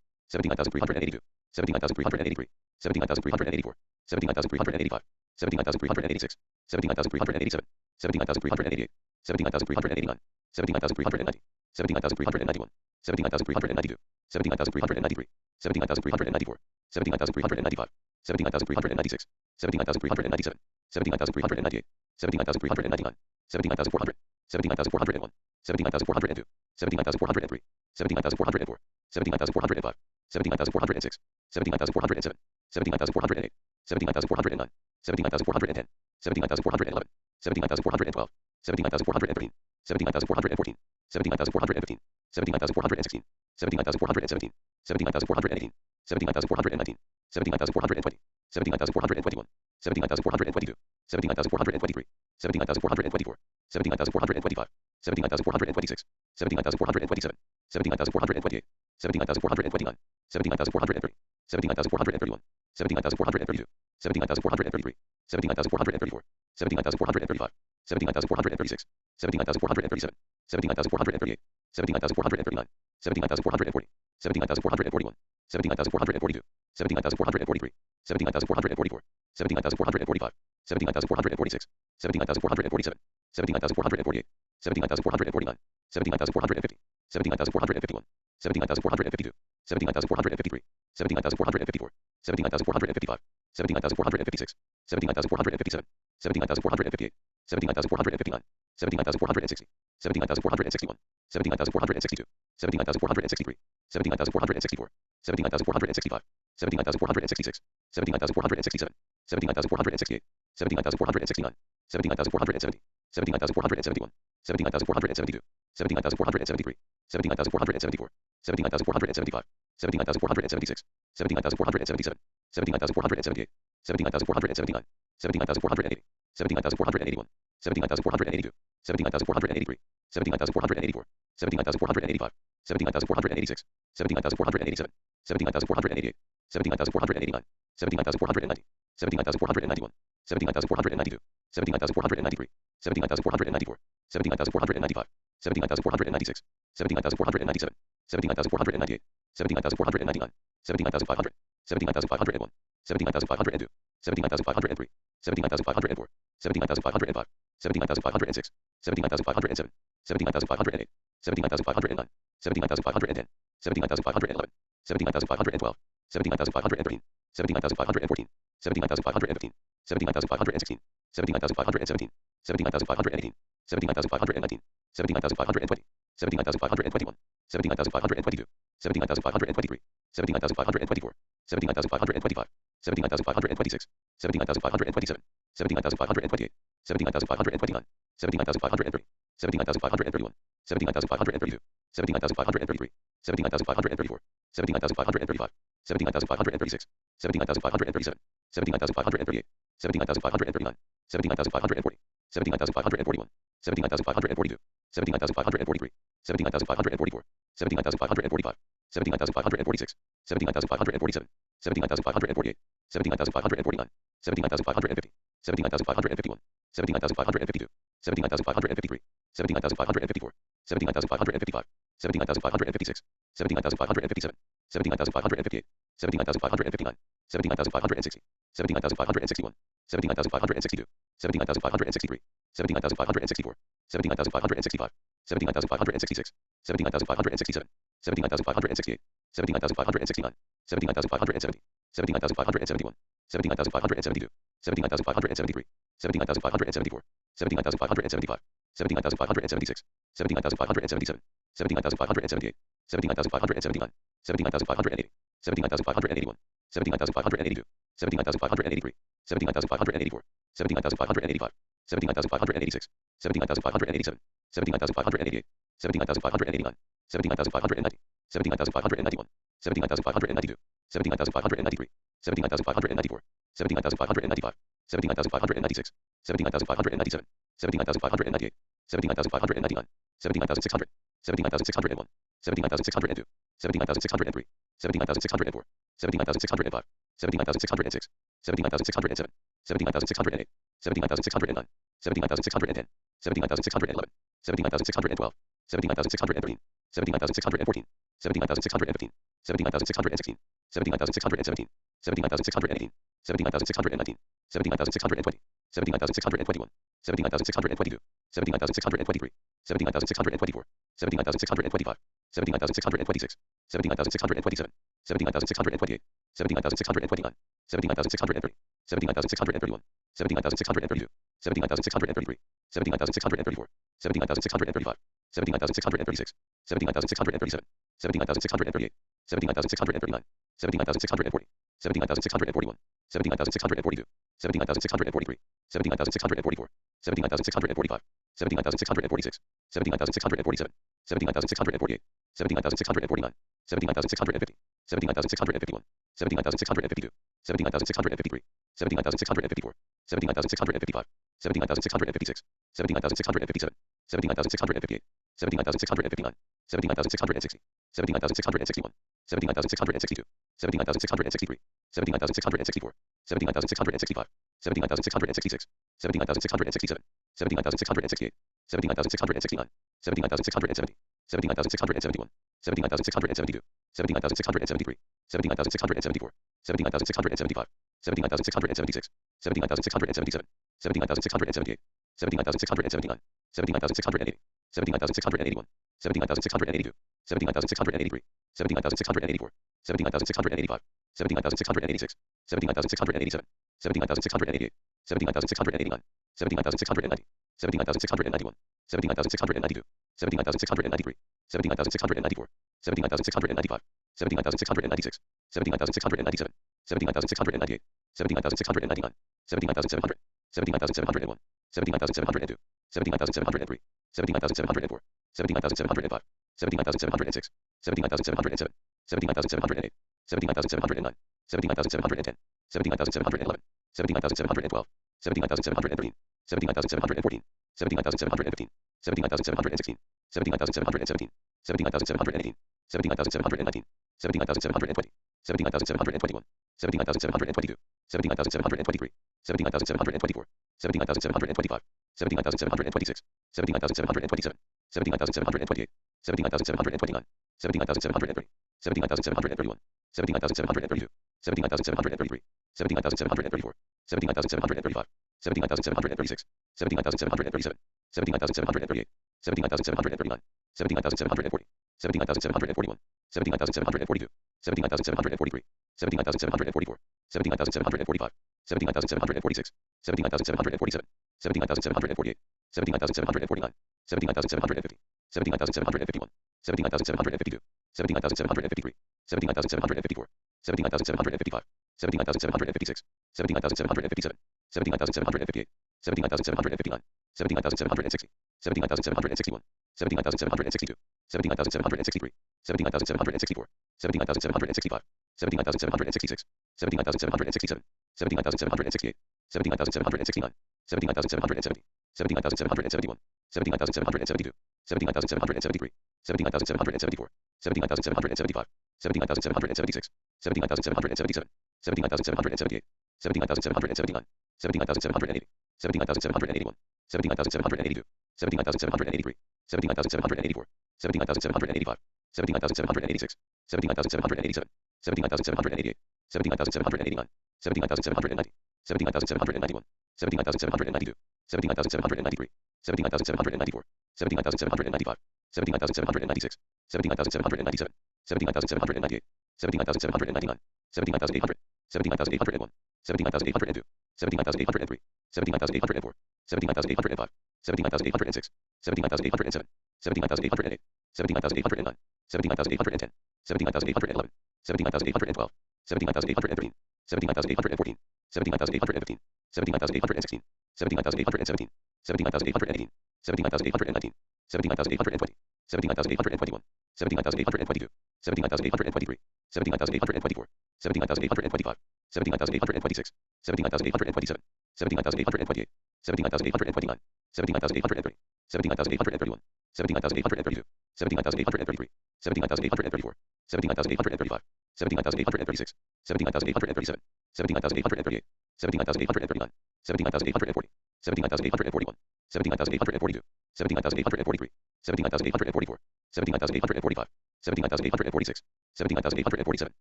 79,382, 79,383, 79,384, 79,385, 79,386, 79,387, 79,388, 79,389, 70,390, 70,391, 70,392, 70,393, 70,394, 70,395, 70,396, 70,397, 70,398, 70,399, 70,400, 70,401, 70,402, 70,403, 70,404, 70,405, 70,406, 70,407, 70,408, 70,409, 70,410, 70,411, 70,412, 70,413, 70,414, 70,415, 70,416, 70,417, 70,418, 70,419, 70,420, 70,421, 70,422, 70,423, 70,424, 70,425, 70,426, 70,427, 70,428, 70,429, 70,430, 70,431, 70,432, 70,433, 70,434, 70,435, 70,436, 70,437, 70,438, 70,439, 70,440, 70,441, 70,442, 70,443, 70,444, 70,445, 70,446, 70,447, 70,448, 70,449, 70,450, 70,451, 70,452, 70,453, 70,454, 70,455, 70,456, 70,457, 70,458, 70,459, 70,460, 70,461, 70,462, 70,463, 70,464, 70,465, 70,466, 70,467, 70,468, 70,469, 70,470, 70,471, 70,472, 70,473, 70,474, 70,475, 70,476, 70,477, 70,478, 70,479, 70,480, 70,481, 70,482, 70,483, 70,484, 70,485, 70,486, 70,487, 70,488, 70,489, 70,490, 70,491, 70,492, 70,493, 70,494, 70,495, 70,496, 70,497, 70,498, 70,499, 70,500, 70,501, 70,502, 70,503, 70,504, 70,505, 70,506, 70,507, 70,508, 70,509, 70,510, 70,511, 70,512, 70,513, 70,514, 70,515, 70,516, 70,517, 70,518, 70,519, 70,520, 70,521, 70,522, 70,523, 70,524, 70,525, 70,526, 70,527, 70,528, 70,529, 70,530, 70,531, 70,532, 70,533, 70,534, 70,535, 70,536, 70,537, 70,538, 70,539, 70,540, 70,541, 70,542, 70,543, 70,544, 70,545, 70,546, 70,547, 70,548, 70,549, 70,550, 70,551, 70,552, 70,553, 70,554, 70,555, 70,556, 70,557, 70,558, 70,559, 70,560, 70,561, 70,562, 70,563, 70,564, 70,565, 79,566, 79,567, 79,568, 79,569, 79,570, 79,571, 79,572, 79,573, 79,574, 79,575, 79,576, 79,577, 79,578, 79,579, 79,580, 79,581, 79,582, 79,583, 79,584, 79,585, 79,586, 79,587, 79,588, 79,589, 79,590, 79,591, 79,592, 79,593, 79,594, 79,595, 79,596, 79,597, 79,598, 79,599, 79,600, 79,601, 79,602, 79,603, 79,604, 79,605, 79,606, 79,607, 79,608, 79,609, 79,610, 79,611, 79,612, 79,613, 79,614, 79,615, 79,616, 79,617, 79,618, 79,619, 79,620, 79,621, 79,622, 79,623, 79,624, 79,625, 79,626, 79,627, 79,628, 79,629, 79,630, 79,631, 79,632, 79,633, 79,634, 79,635, 79,636, 79,637, 79,638, 79,639, 79,640, 79,641, 79,642, 79,643, 79,644, 79,645, 79,646, 79,647, 79,648, 79,649, 79,650, 79,651, 79,652, 79,653, 79,654, 79,655, 79,656, 79,657, 79,658, 79,659, 79,660, 79,661, 79,662, 79,663, 79,664, 79,665, 79,666, 79,667, 79,668, 79,669, 79,670, 79,671, 79,672, 79,673, 79,674, 79,675, 79,676, 79,677, 79,678, 79,679, 79,680, 79,681, 79,682, 79,683, 79,684, 79,685, 79,686, 79,687, 79,688, 79,689, 79,690, 79,691, 79,692, 79,693, 79,694, 79,695, 79,696, 79,697, 79,698, 79,699, 70,700, 70,701, 70,702, 70,703, 70,704, 70,705, 70,706, 70,707, 70,708, 70,709, 70,710, 70,711, 70,712, 70,713, 70,714, 70,715, 70,716, 70,717, 70,718, 70,719, 70,720, 70,721, 70,722, 70,723, 70,724, 70,725, 70,726, 70,727, 70,728, 70,729, 70,730, 70,731, 70,732, 70,733, 70,734, 70,735, 70,736, 70,737, 70,738, 70,739, 70,740, 70,741, 70,742, 70,743, 70,744, 70,745, 70,746, 70,747, 70,748, 70,749, 70,750, 70,751, 70,752, 70,753, 70,754, 70,755, 70,756, 70,757, 70,758, 70,759, 70,760, 70,761, 70,762, 70,763, 70,764, 70,765, 70,766, 70,767, 70,768, 70,769, 70,770, 70,771, 70,772, 70,773, 70,774, 70,775, 70,776, 70,777, 70,778, 70,779, 70,780, 70,781, 70,782, 70,783, 70,784, 70,785, 70,786, 70,787, 70,788, 70,789, 70,790, 70,791, 70,792, 70,793, 79,794, 79,795, 79,796, 79,797, 79,798, 79,799, 79,800, 79,801, 79,802, 79,803, 79,804, 79,805, 79,806, 79,807, 79,808, 79,809, 79,810, 79,811, 79,812, 79,813, 79,814, 79,815, 79,816, 79,817, 79,818, 79,819, 79,820, 79,821, 79,822, 79,823, 79,824, 79,825, 79,826, 79,827, 79,828, 79,829, 79,830, 79,831, 79,832, 79,833, 79,834, 79,835, 79,836, 79,837, 79,838, 79,839, 79,840, 79,841, 79,842, 79,843, 79,844, 79,845, 79,846, 79,847,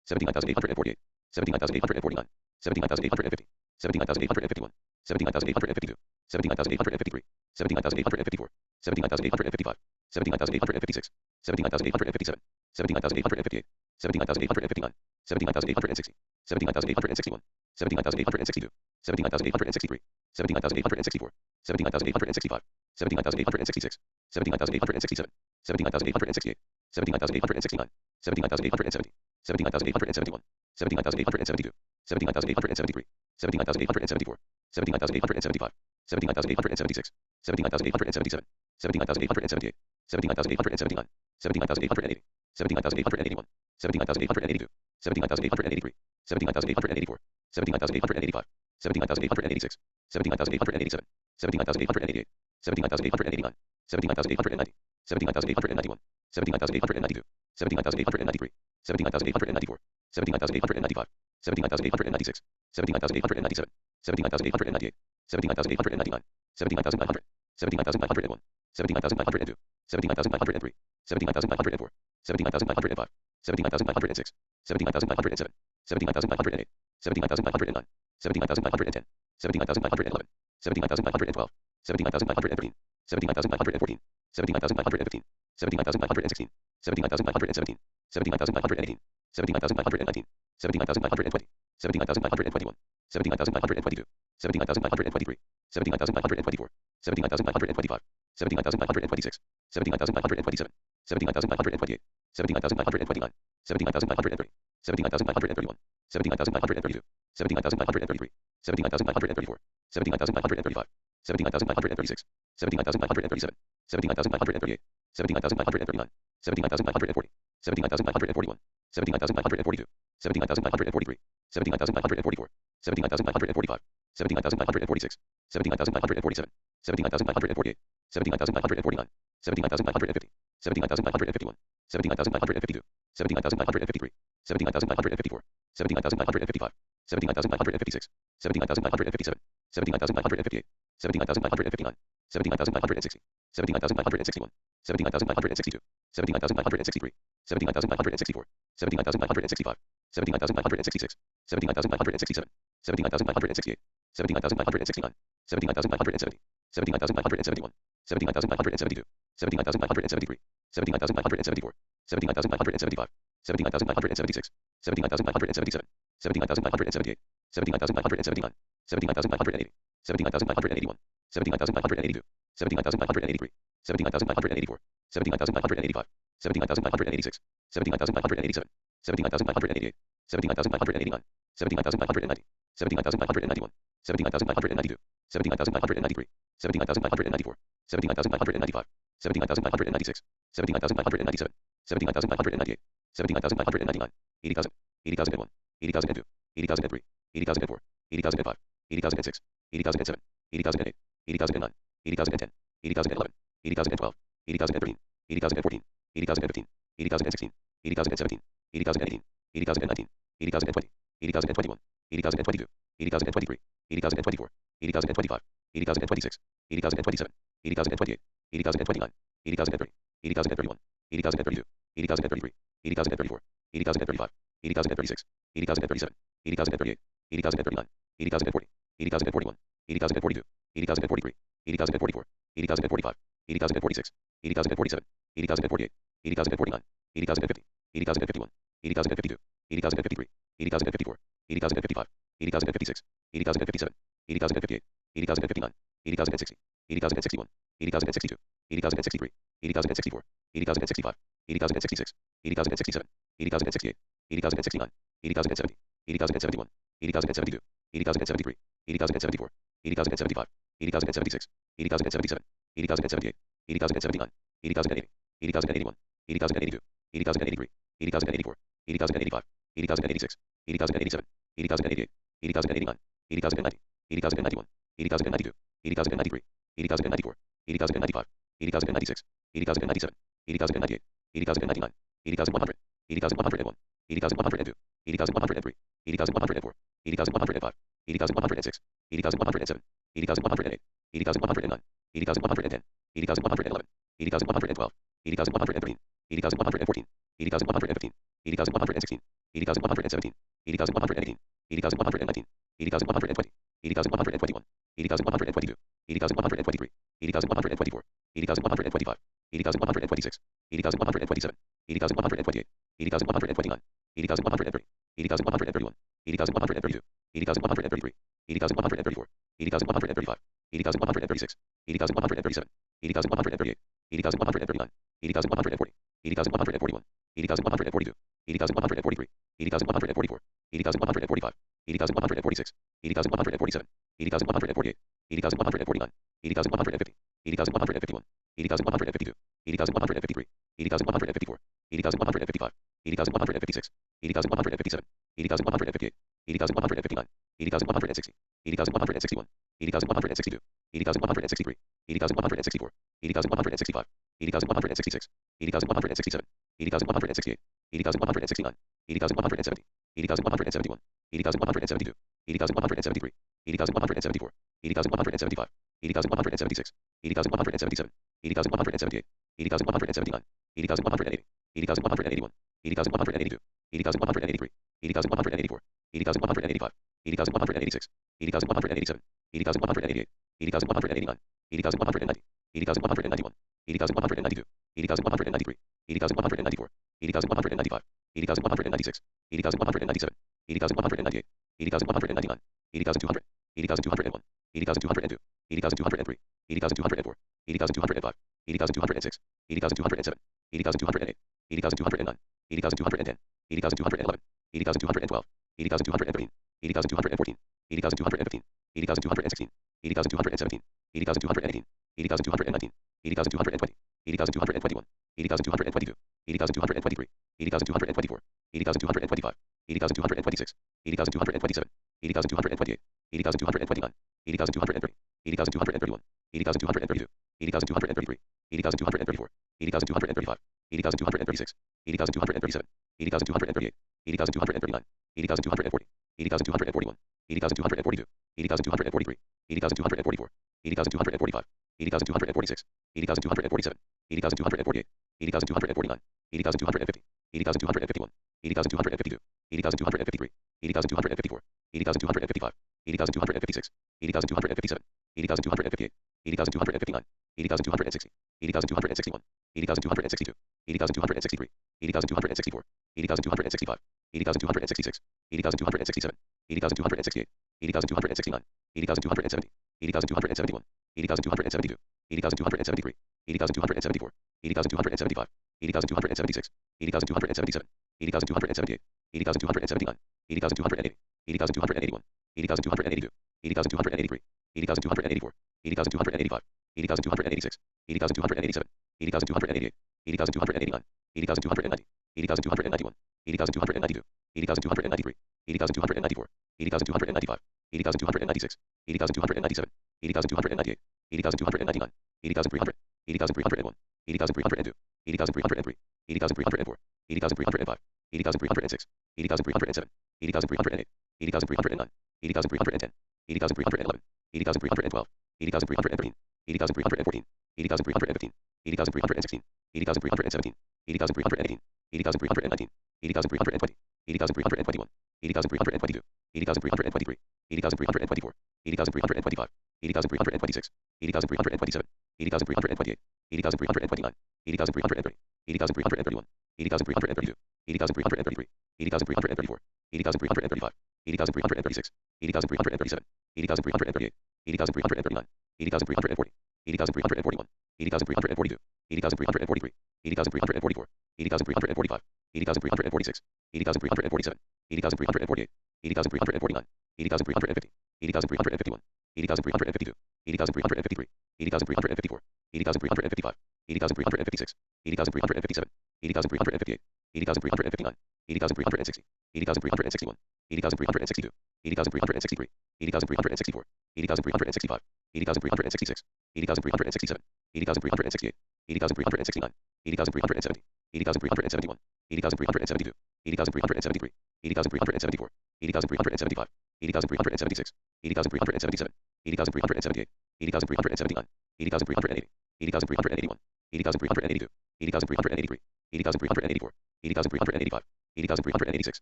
79,848, 79,849, 79,850, 79,851, 79,852, 79,853, 79,854, 79,855, 79,856, 79,857, 79,858, 79,859, 79,860, 79,861, 79,862, 79,863, 79,864, 79,865, 79,866, 79,867, 79,868, 79,869, 79,870, 79,871, 79,872, 79,873, 79,874, 79,875, 79,876, 79,877, 79,878, 79,879, 79,880, 79,881, 79,882, 79,883, 79,884, 79,885, 79,886, 79,887, 79,888, 79,889, 79,890, 79,891, 79,892, 79,893, 79,894, 79,895, 79,896, 79,897, 79,898, 79,899, 79,900, 79,901, 79,902, 79,903, 79,904, 79,905, 79,906, 79,907, 79,908, 79,909, 79,910, 79,911, 79,912, 79,913, 79,914, 79,915, 79,916, 79,917, 79,918, 79,919, 79,920, 79,921, 79,922, 79,923, 79,924, 79,925, 79,926, 79,927, 79,928, 79,929, 79,930, 79,931, 79,932, 79,933, 79,934, 79,935, 79,936, 79,937, 79,938, 79,939, 79,940, 79,941, 79,942, 79,943, 79,944, 79,945, 79,946, 79,947, 79,948, 79,949, 79,950, 79,951, 79,952, 79,953, 79,954, 79,955, 79,956, 79,957, 79,958, 79,959, 79,960, 79,961, 79,962, 79,963, 79,964, 79,965, 79,966, 79,967, 79,968, 79,969, 79,970, 79,971, 79,972, 79,973, 79,974, 79,975, 79,976, 79,977, 79,978, 79,979, 79,980, 79,981, 79,982, 79,983, 79,984, 79,985, 79,986, 79,987, 79,988, 79,989, 79,990, 79,991, 79,992, 79,993, 79,994, 79,995, 79,996, 79,997, 79,998, 79,999, 80,000, 80,001, 80,002, 80,003, 80,004, 80,005, 80,006, 80,007, 80,008, 80,009, 80,010, 80,011, 80,012, 80,013, 80,014, 80,015, 80,016, 80,017, 80,018, 80,019, 80,020, 80,021, 80,022, 80,023, 80,024, 80,025, 80,026, 80,027, 80,028, 80,029, 80,030, 80,031, 80,032, 80,033, 80,034, 80,035, 80,036, 80,037, 80,038, 80,039, 80,040, 80,041, 80,042, 80,043, 80,044, 80,045, 80,046, 80,047, 80,048, 80,049, 80,050, 80,051, 80,052, 80,053, 80,054, 80,055, 80,056, 80,057, 80,058, 80,059, 80,060, 80,061, 80,062, 80,063, 80,064, 80,065, 80,066, 80,067, 80,068, 80,069, 80,070, 80,071, 80,072, 80,073, 80,074, 80,075, 80,076, 80,077, 80,078, 80,079, 80,080, 80,081, 80,082, 80,083, 80,084, 80,085, 80,086, 80,087, 80,088, 80,089, 80,090, 80,091, 80,092, 80,093, 80,094, 80,095, 80,096, 80,097, 80,098, 80,099, 80,100, 80,101, 80,102, 80,103, 80,104, 80,105, 80,106, 80,107, 80,108, 80,109, 80,110, 80,111, 80,112, 80,113, 80,114, 80,115, 80,116, 80,117, 80,118, 80,119, 80,120, 80,121, 80,122, 80,123, 80,124, 80,125, 80,126, 80,127, 80,128, 80,129, 80,130, 80,131, 80,132, 80,133, 80,134, 80,135, 80,136, 80,137, 80,138, 80,139, 80,140, 80,141, 80,142, 80,143, 80,144, 80,145, 80,146, 80,147, 80,148, 80,149, 80,150, 80,151, 80,152, 80,153, 80,154, 80,155, 80,156, 80,157, 80,158, 80,159, 80,160, 80,161, 80,162, 80,163, 80,164, 80,165, 80,166, 80,167, 80,168, 80,169, 80,170, 80,171, 80,172, 80,173, 80,174, 80,175, 80,176, 80,177, 80,178, 80,179, 80,180, 80,181, 80,182, 80,183, 80,184, 80,185, 80,186, 80,187, 80,188, 80,189, 80,190, 80,191, 80,192, 80,193, 80,194, 80,195, 80,196, 80,197, 80,198, 80,199, 80,200, 80,201, 80,202, 80,203, 80,204, 80,205, 80,206, 80,207, 80,208, 80,209, 80,210, 80,211, 80,212, 80,213, 80,214, 80,215, 80,216, 80,217, 80,218, 80,219, 80,220, 80,221, 80,222, 80,223, 80,224, 80,225, 80,226, 80,227, 80,228, 80,229, 80,230, 80,231, 80,232, 80,233, 80,234, 80,235, 80,236, 80,237, 80,238, 80,239, 80,240, 80,241, 80,242, 80,243, 80,244, 80,245, 80,246, 80,247, 80,248, 80,249, 80,250, 80,251, 80,252, 80,253, 80,254, 80,255, 80,256, 80,257, 80,258, 80,259, 80,260, 80,261, 80,262, 80,263, 80,264, 80,265, 80,266, 80,267, 80,268, 80,269, 80,270, 80,271, 80,272, 80,273, 80,274, 80,275, 80,276, 80,277, 80,278, 80,279, 80,280, 80,281, 80,282, 80,283, 80,284, 80,285, 80,286, 80,287, 80,288, 80,289, 80,290, 80,291, 80,292, 80,293, 80,294, 80,295, 80,296, 80,297, 80,298, 80,299, 80,300, 80,301, 80,302, 80,303, 80,304, 80,305, 80,306, 80,307, 80,308, 80,309, 80,310, 80,311, 80,312, 80,313, 80,314, 80,315, 80,316, 80,317, 80,318, 80,319, 80,320, 80,321, 80,322, 80,323, 80,324, 80,325, 80,326, 80,327, 80,328, 80,329, 80,330, 80,331, 80,332, 80,333, 80,334, 80,335, 80,336, 80,337, 80,338, 80,339, 80,340, 80,341, 80,342, 80,343, 80,344, 80,345, 80,346, 80,347, 80,348, 80,349, 80,350, 80,351, 80,352, 80,353, 80,354, 80,355, 80,356, 80,357, 80,358, 80,359, 80,360, 80,361, 80,362, 80,363, 80,364, 80,365, 80,366, 80,367, 80,368, 80,369, 80,370, 80,371, 80,372, 80,373, 80,374, 80,375, 80,376, 80,377, 80,378, 80,379, 80,380, 80,381, 80,382, 80,383, 80,384, 80,385, 80,386,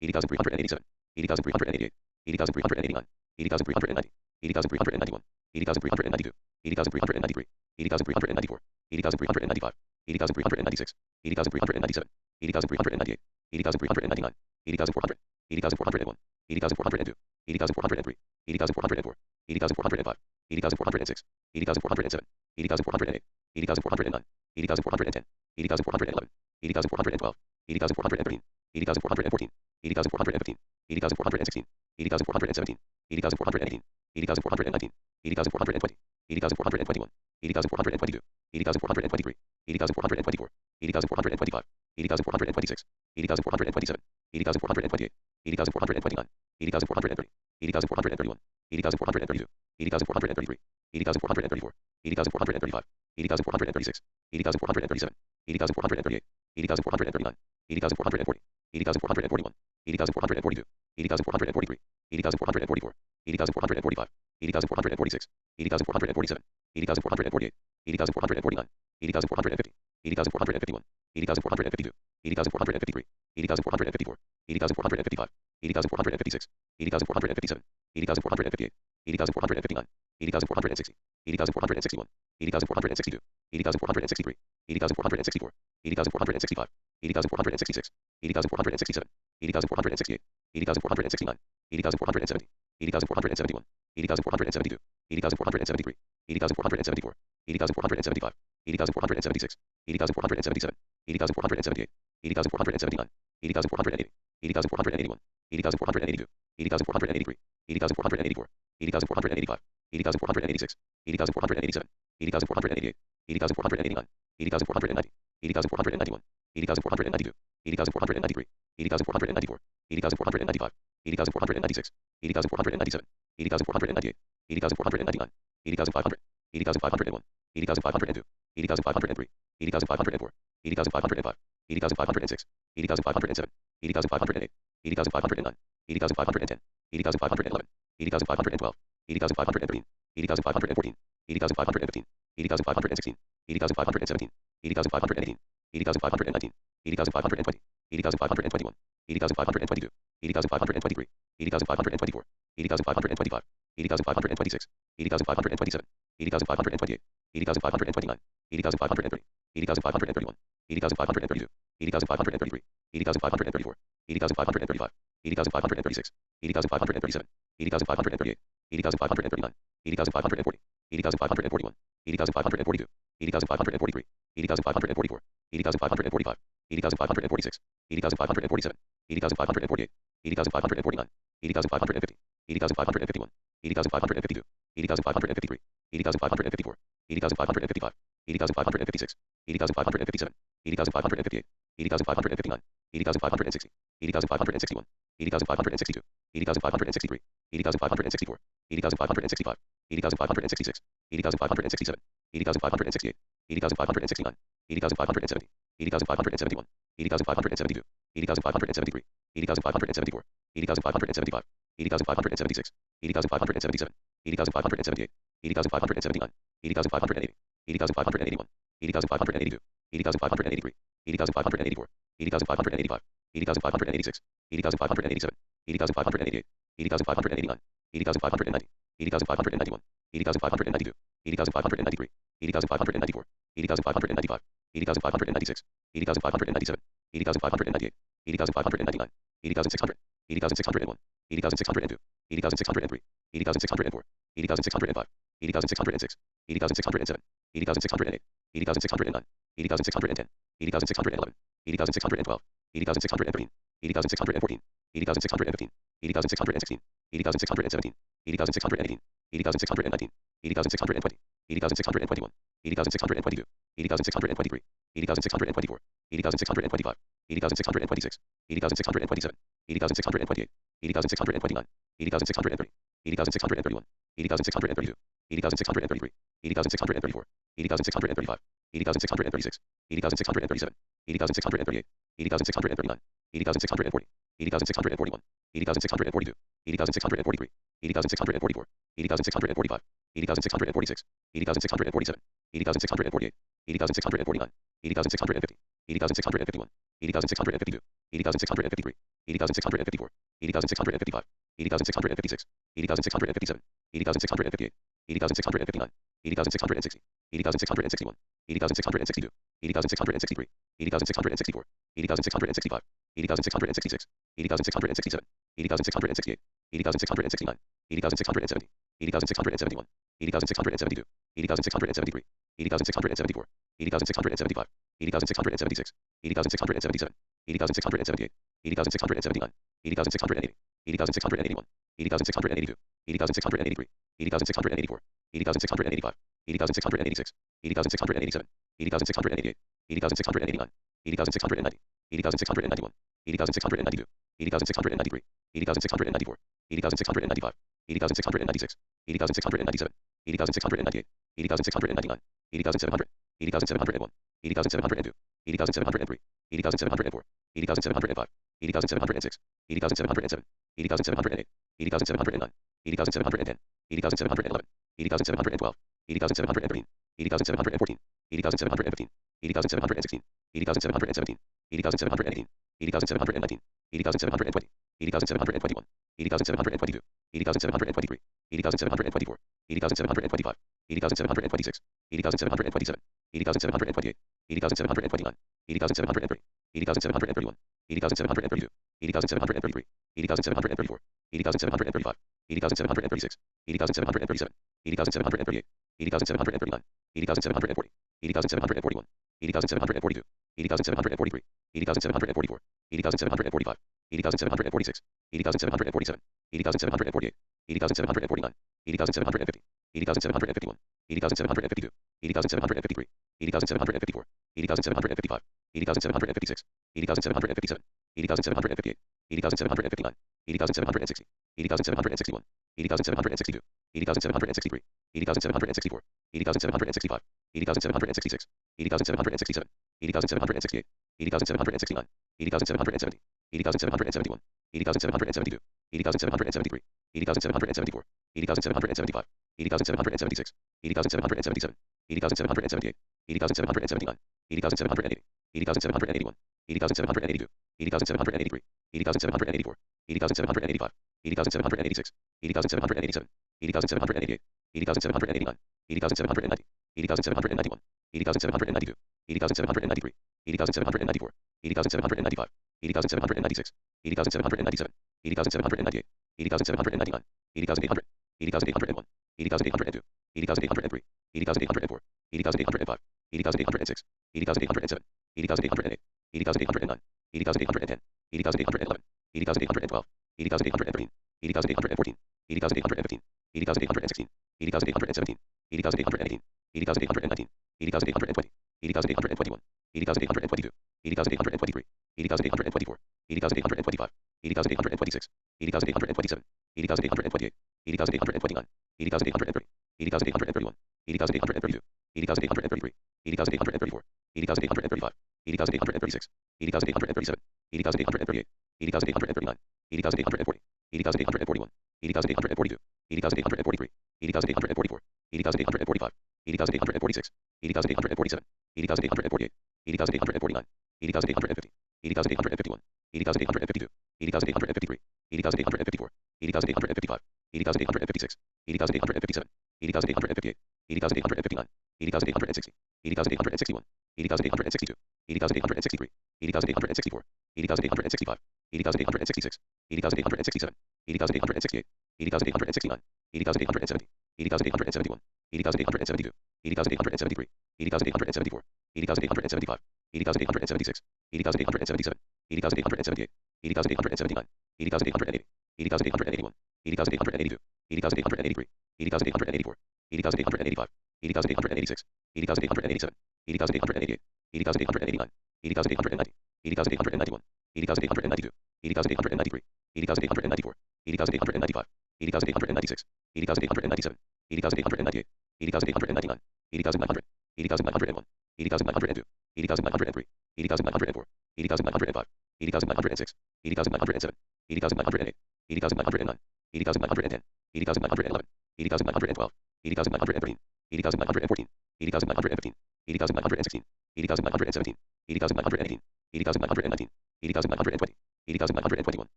80,387, 80,388, 80,389, 80,390, 80,391, 80,392, 80,393, 80,394, 80,395, 80,396, 80,397, 80,398, 80,399, 80,400, 80,401, 80,402, 80,403, 80,404, 80,405, 80,406, 80,407, 80,408, 80,409, 80,410, 80,411, 80,412, 80,413, 80,414, 80,415, 80,416, 80,417, 80,418, 80,419, 80,420, 80,421, 80,422, 80,423, 80,424, 80,425, 80,426, 80,427, 80,428, 80,429, 80,430, 80,431, 80,432, 80,433, 80,434, 80,435, 80,436, 80,437, 80,438, 80,439, 80,440, 80,441, 80,442, 80,443, 80,444, 80,445, 80,446, 80,447, 80,448, 80,449, 80,450, 80,451, 80,452, 80,453, 80,454, 80,455, 80,456, 80,457, 80,458, 80,459, 80,460, 80,461, 80,462, 80,463, 80,464, 80,465, 80,466, 80,467, 80,468, 80,469, 80,470, 80,471, 80,472, 80,473, 80,474, 80,475, 80,476, 80,477, 80,478, 80,479, 80,480, 80,481, 80,482, 80,483, 80,484, 80,485, 80,486, 80,487, 80,488, 80,489, 80,490, 80,491, 80,492, 80,493, 80,494, 80,495, 80,496, 80,497, 80,498, 80,499, 80,500, 80,501, 80,502, 80,503, 80,504, 80,505, 80,506, 80,507, 80,508, 80,509, 80,510, 80,511, 80,512, 80,513, 80,514, 80,515, 80,516, 80,517, 80,518, 80,519, 80,520, 80,521, 80,522, 80,523, 80,524, 80,525, 80,526, 80,527, 80,528, 80,529, 80,530, 80,531, 80,532, 80,533, 80,534, 80,535, 80,536, 80,537, 80,538, 80,539, 80,540, 80,541, 80,542, 80,543, 80,544, 80,545, 80,546, 80,547, 80,548, 80,549, 80,550, 80,551, 80,552, 80,553, 80,554, 80,555, 80,556, 80,557, 80,558, 80,559, 80,560, 80,561, 80,562, 80,563, 80,564, 80,565, 80,566, 80,567, 80,568, 80,569, 80,570, 80,571, 80,572, 80,573, 80,574, 80,575, 80,576, 80,577, 80,578, 80,579, 80,580, 80,581, 80,582, 80,583, 80,584, 80,585, 80,586, 80,587, 80,588, 80,589, 80,590, 80,591, 80,592, 80,593, 80,594, 80,595, 80,596, 80,597, 80,598, 80,599, 80,600, 80,601, 80,602, 80,603, 80,604, 80,605, 80,606, 80,607, 80,608, 80,609, 80,610, 80,611, 80,612, 80,613, 80,614, 80,615, 80,616, 80,617, 80,618, 80,619, 80,620, 80,621, 80,622, 80,623, 80,624, 80,625, 80,626, 80,627, 80,628, 80,629, 80,630, 80,631, 80,632, 80,633, 80,634, 80,635, 80,636, 80,637, 80,638, 80,639, 80,640, 80,641, 80,642, 80,643, 80,644, 80,645, 80,646, 80,647, 80,648, 80,649, 80,650, 80,651, 80,652, 80,653, 80,654, 80,655, 80,656, 80,657, 80,658, 80,659, 80,660, 80,661, 80,662, 80,663, 80,664, 80,665, 80,666, 80,667, 80,668, 80,669, 80,670, 80,671, 80,672, 80,673, 80,674, 80,675, 80,676, 80,677, 80,678, 80,679, 80,680, 80,681, 80,682, 80,683, 80,684, 80,685, 80,686, 80,687, 80,688, 80,689, 80,690, 80,691, 80,692, 80,693, 80,694, 80,695, 80,696, 80,697, 80,698, 80,699, 80,700, 80,701, 80,702, 80,703, 80,704, 80,705, 80,706, 80,707, 80,708, 80,709, 80,710, 80,711, 80,712, 80,713, 80,714, 80,715, 80,716, 80,717, 80,718, 80,719, 80,720, 80,721, 80,722, 80,723, 80,724, 80,725, 80,726, 80,727, 80,728, 80,729, 80,703, 80,731, 80,732, 80,733, 80,734, 80,735, 80,736, 80,737, 80,738, 80,739, 80,740, 80,741, 80,742, 80,743, 80,744, 80,745, 80,746, 80,747, 80,748, 80,749, 80,750, 80,751, 80,752, 80,753, 80,754, 80,755, 80,756, 80,757, 80,758, 80,759, 80,760, 80,761, 80,762, 80,763, 80,764, 80,765, 80,766, 80,767, 80,768, 80,769, 80,770, 80,771, 80,772, 80,773, 80,774, 80,775, 80,776, 80,777, 80,778, 80,779, 80,780, 80,781, 80,782, 80,783, 80,784, 80,785, 80,786, 80,787, 80,788, 80,789, 80,790, 80,791, 80,792, 80,793, 80,794, 80,795, 80,796, 80,797, 80,798, 80,799, 80,800, 80,801, 80,802, 80,803, 80,804, 80,805, 80,806, 80,807, 80,808, 80,809, 80,810, 80,811, 80,812, 80,813, 80,814, 80,815, 80,816, 80,817, 80,818, 80,819, 80,820, 80,821, 80,822, 80,823, 80,824, 80,825, 80,826, 80,827, 80,828, 80,829, 80,830, 80,831, 80,832, 80,833, 80,834, 80,835, 80,836, 80,837, 80,838, 80,839, 80,840, 80,841, 80,842, 80,843, 80,844, 80,845, 80,846, 80,847, 80,848, 80,849, 80,850, 80,851, 80,852, 80,853, 80,854, 80,855, 80,856, 80,857, 80,858, 80,859, 80,860, 80,860, 80,861, 80,862, 80,863, 80,864, 80,865, 80,866, 80,867, 80,868, 80,869, 80,870, 80,871, 80,872, 80,873, 80,874, 80,875, 80,876, 80,877, 80,878, 80,879, 80,880, 80,881, 80,882, 80,883, 80,884, 80,885, 80,886, 80,887, 80,888, 80,889, 80,890, 80,891, 80,892, 80,893, 80,894, 80,895, 80,896, 80,897, 80,898, 80,899, 80,900, 80,901, 80,902, 80,903, 80,904, 80,905, 80,906, 80,907, 80,908, 80,909, 80,910, 80,911, 80,912, 80,913, 80,914, 80,915, 80,916, 80,917, 80,918, 80,919, 80,920, 80,921,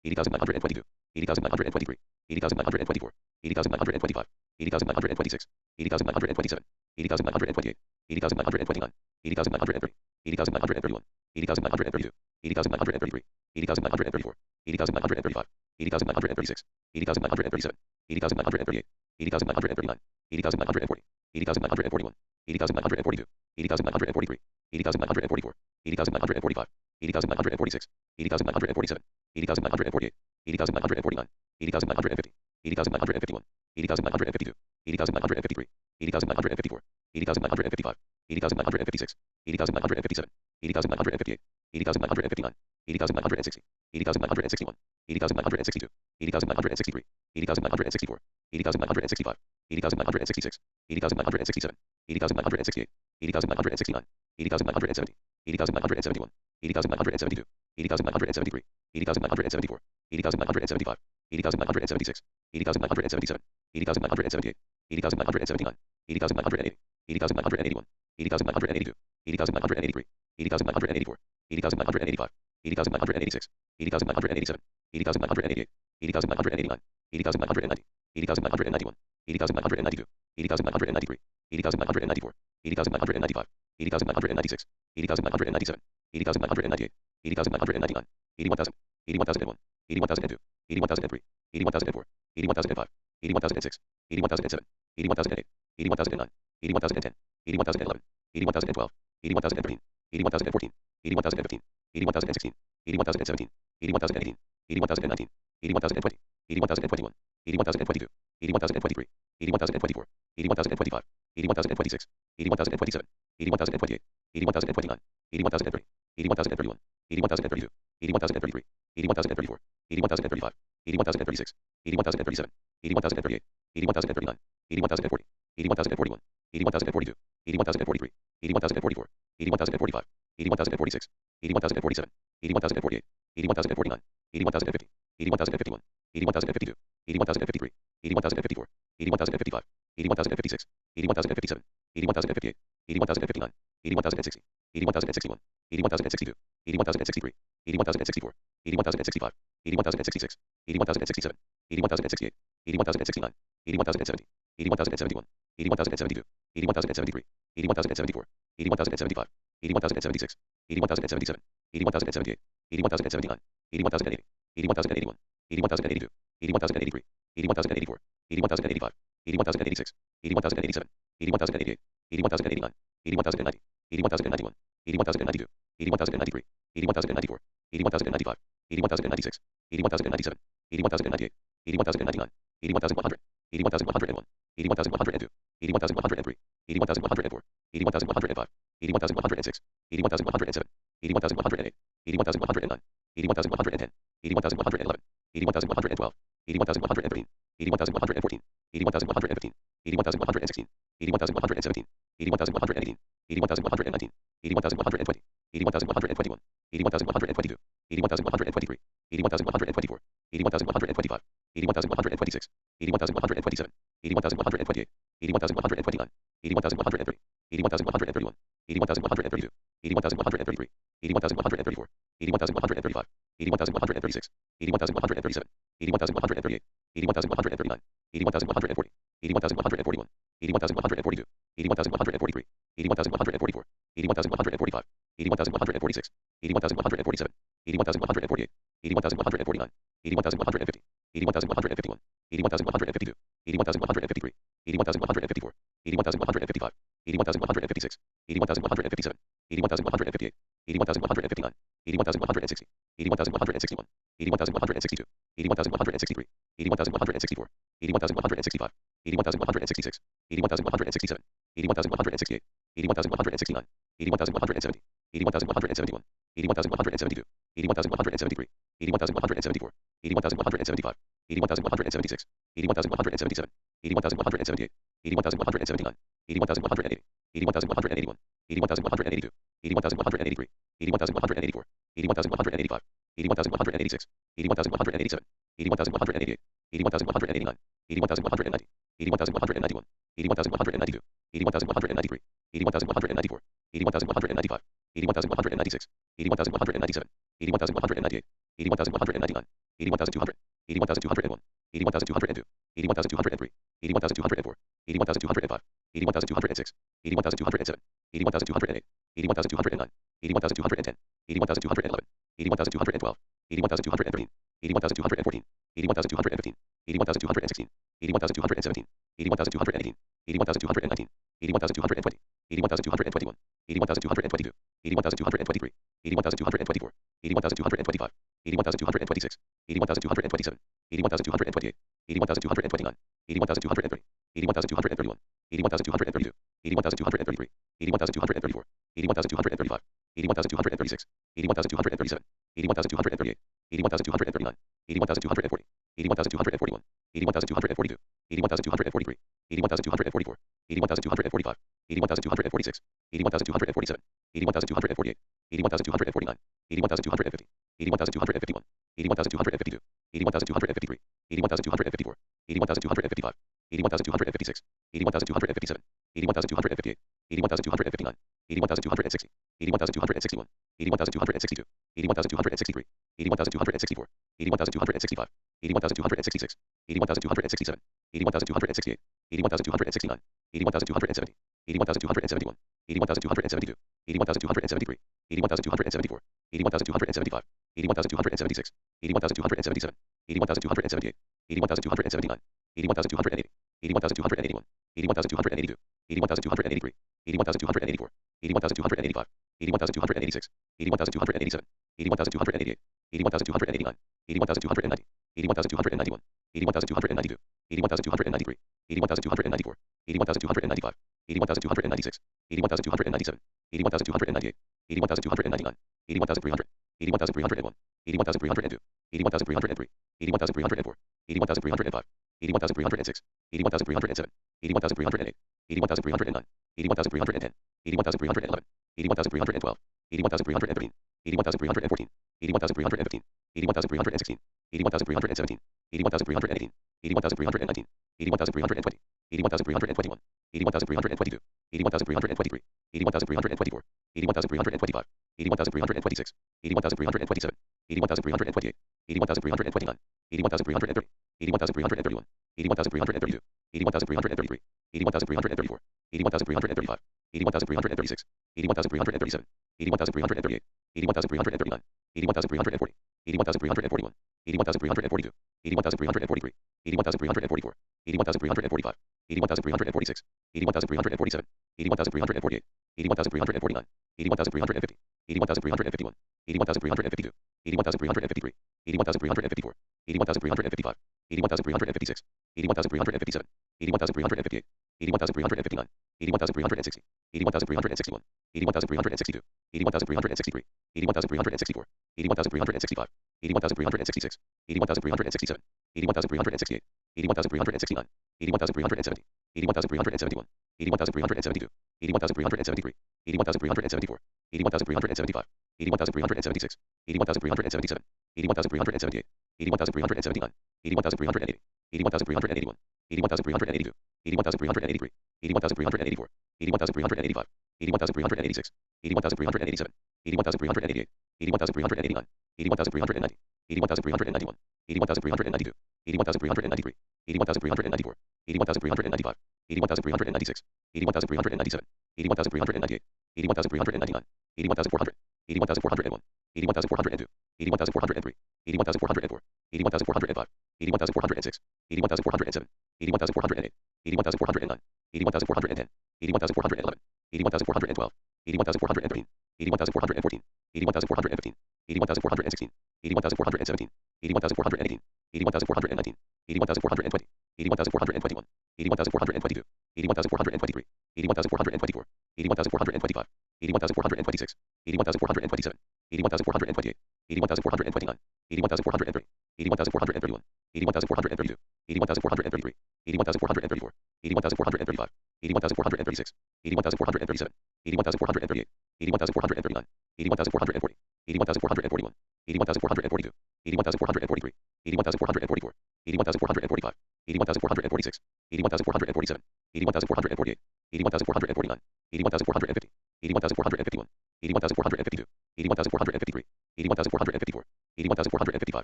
80,922, 80,923, 80,924, 80,925, 80,926, 80,927, 80,928, 80,929, 80,930, 80,931, 80,932, 80,933, 80,934, 80,935, 80,936, 80,937, 80,938, 80,939, 80,940, 80,941, 80,942, 80,943, 80,944, 80,945, 80,946, 80,947, 80,948, 80,949, 80,950, 80,951, 80,952, 80,953, 80,954, 80,955, 80,956, 80,957, 80,958, 80,959, 80,960, 80,961, 80,962, 80,963, 80,964, 80,965, 80,966, 80,967, 80,968, 80,969, 80,970, 80,971, 80,972, 80,973, 80,974, 80,975, 80,976, 80,977, 80,978, 80,979, 80,980, 80,981, 80,982, 80,983, 80,984, 80,985, 80,986, 80,987, 80,988, 80,989, 80,990, 80,991, 80,992, 80,993, 80,994, 80,995, 80,996, 80,997, 80,998, 80,999, 81,000, 81,001, 81,002, 81,003, 81,004, 81,005, 81,006, 81,007, 81,008, 81,009, 81,010, 81,011, 81,012, 81,013, 81,014, 81,015, 81,016, 81,017, 81,018, 81,019, 81,020, 81,021, 81,022, 81,023, 81,024, 81,025, 81,026, 81,027, 81,028, 81,029, 81,030, 81,031, 81,032, 81,033, 81,034, 81,035, 81,036, 81,037, 81,038, 81,039, 81,040, 81,041, 81,042, 81,043, 81,044, 81,045, 81,046, 81,047, 81,048, 81,049, 81,050, 81,051, 81,052, 81,053, 81,054, 81,055, 81,056, 81,057, 81,058, 81,059, 81,060, 81,061, 81,062, 81,063, 81,064, 81,065, 81,066, 81,067, 81,068, 81,069, 81,070, 81,071, 81,072, 81,073, 81,074, 81,075, 81,076, 81,077, 81,078, 81,079, 81,080, 81,081, 81,082, 81,083, 81,084, 81,085, 81,086, 81,087, 81,088, 81,089, 81,090, 81,091, 81,092, 81,093, 81,094, 81,095, 81,096, 81,097, 81,098, 81,099, 81,100, 81,101, 81,102, 81,103, 81,104, 81,105, 81,106, 81,107, 81,108, 81,109, 81,110, 81,111, 81,112, 81,113, 81,114, 81,115, 81,116, 81,117, 81,118, 81,119, 81,120, 81,121, 81,122, 81,123, 81,124, 81,125, 81,126, 81,127, 81,128, 81,129, 81,130, 81,131, 81,132, 81,133, 81,134, 81,135, 81,136, 81,137, 81,138, 81,139, 81,140, 81,141, 81,142, 81,143, 81,144, 81,145, 81,146, 81,147, 81,148, 81,149, 81,150, 81,151, 81,152, 81,153, 81,154, 81,155, 81,156, 81,157, 81,158, 81,159, 81,160, 81,161, 81,162, 81,163, 81,164, 81,165, 81,166, 81,167, 81,168, 81,169, 81,170, 81,171, 81,172, 81,173, 81,174, 81,175, 81,176, 81,177, 81,178, 81,179, 81,180, 81,181, 81,182, 81,183, 81,184, 81,185, 81,186, 81,187, 81,188, 81,189, 81,190, 81,191, 81,192, 81,193, 81,194, 81,195, 81,196, 81,197, 81,198, 81,199, 81,200, 81,201, 81,202, 81,203, 81,204, 81,205, 81,206, 81,207, 81,208, 81,209, 81,210, 81,211, 81,212, 81,213, 81,214, 81,215, 81,216, 81,217, 81,218, 81,219, 81,220, 81,221, 81,222, 81,223, 81,224, 81,225, 81,226, 81,227, 81,228, 81,229, 81,230, 81,231, 81,232, 81,233, 81,234, 81,235, 81,236, 81,237, 81,238, 81,239, 81,240, 81,241, 81,242, 81,243, 81,244, 81,245, 81,246, 81,247, 81,248, 81,249, 81,250, 81,251, 81,252, 81,253, 81,254, 81,255, 81,256, 81,257, 81,258, 81,259, 81,260, 81,261, 81,262, 81,263, 81,264, 81,265, 81,266, 81,267, 81,268, 81,269, 81,270, 81,271, 81,272, 81,273, 81,274, 81,275, 81,276, 81,277, 81,278, 81,279, 81,280, 81,281, 81,282, 81,283, 81,284, 81,285, 81,286, 81,287, 81,288, 81,289, 81,290, 81,291, 81,292, 81,293, 81,294, 81,295, 81,296, 81,297, 81,298, 81,299, 81,300, 81,301, 81,302, 81,303, 81,304, 81,305, 81,306, 81,307, 81,308, 81,309, 81,310, 81,311, 81,312, 81,313, 81,314, 81,315, 81,316, 81,317, 81,318, 81,319, 81,320, 81,321, 81,322, 81,323, 81,324, 81,325, 81,326, 81,327, 81,328, 81,329, 81,330, 81,331, 81,332, 81,333, 81,334, 81,335, 81,336, 81,337, 81,338, 81,339, 81,340, 81,341, 81,342, 81,343, 81,344, 81,345, 81,346, 81,347, 81,348, 81,349, 81,350, 81,351, 81,352, 81,353, 81,354, 81,355, 81,356, 81,357, 81,358, 81,359, 81,360, 81,361, 81,362, 81,363, 81,364, 81,365, 81,366, 81,367, 81,368, 81,369, 81,370, 81,371, 81,372, 81,373, 81,374, 81,375, 81,376, 81,377, 81,378, 81,379, 81,380, 81,381, 81,382, 81,383, 81,384, 81,385, 81,386, 81,387, 81,388, 81,389, 81,390, 81,391, 81,392, 81,393, 81,394, 81,395, 81,396, 81,397, 81,398, 81,399, 81,400, 81,401, 81,402, 81,403, 81,404, 81,405, 81,406, 81,407, 81,408, 81,409, 81,410, 81,411, 81,412, 81,413, 81,414, 81,415, 81,416, 81,417, 81,418, 81,419, 81,420, 81,421, 81,422, 81,423, 81,424, 81,425, 81,426, 81,427, 81,428, 81,429, 81,430, 81,431, 81,432, 81,433, 81,434, 81,435, 81,436, 81,437, 81,438, 81,439, 81,440, 81,441, 81,442, 81,443, 81,444, 81,445, 81,446, 81,447, 81,448, 81,449, 81,450, 81,451, 81,452, 81,453, 81,454, 81,455,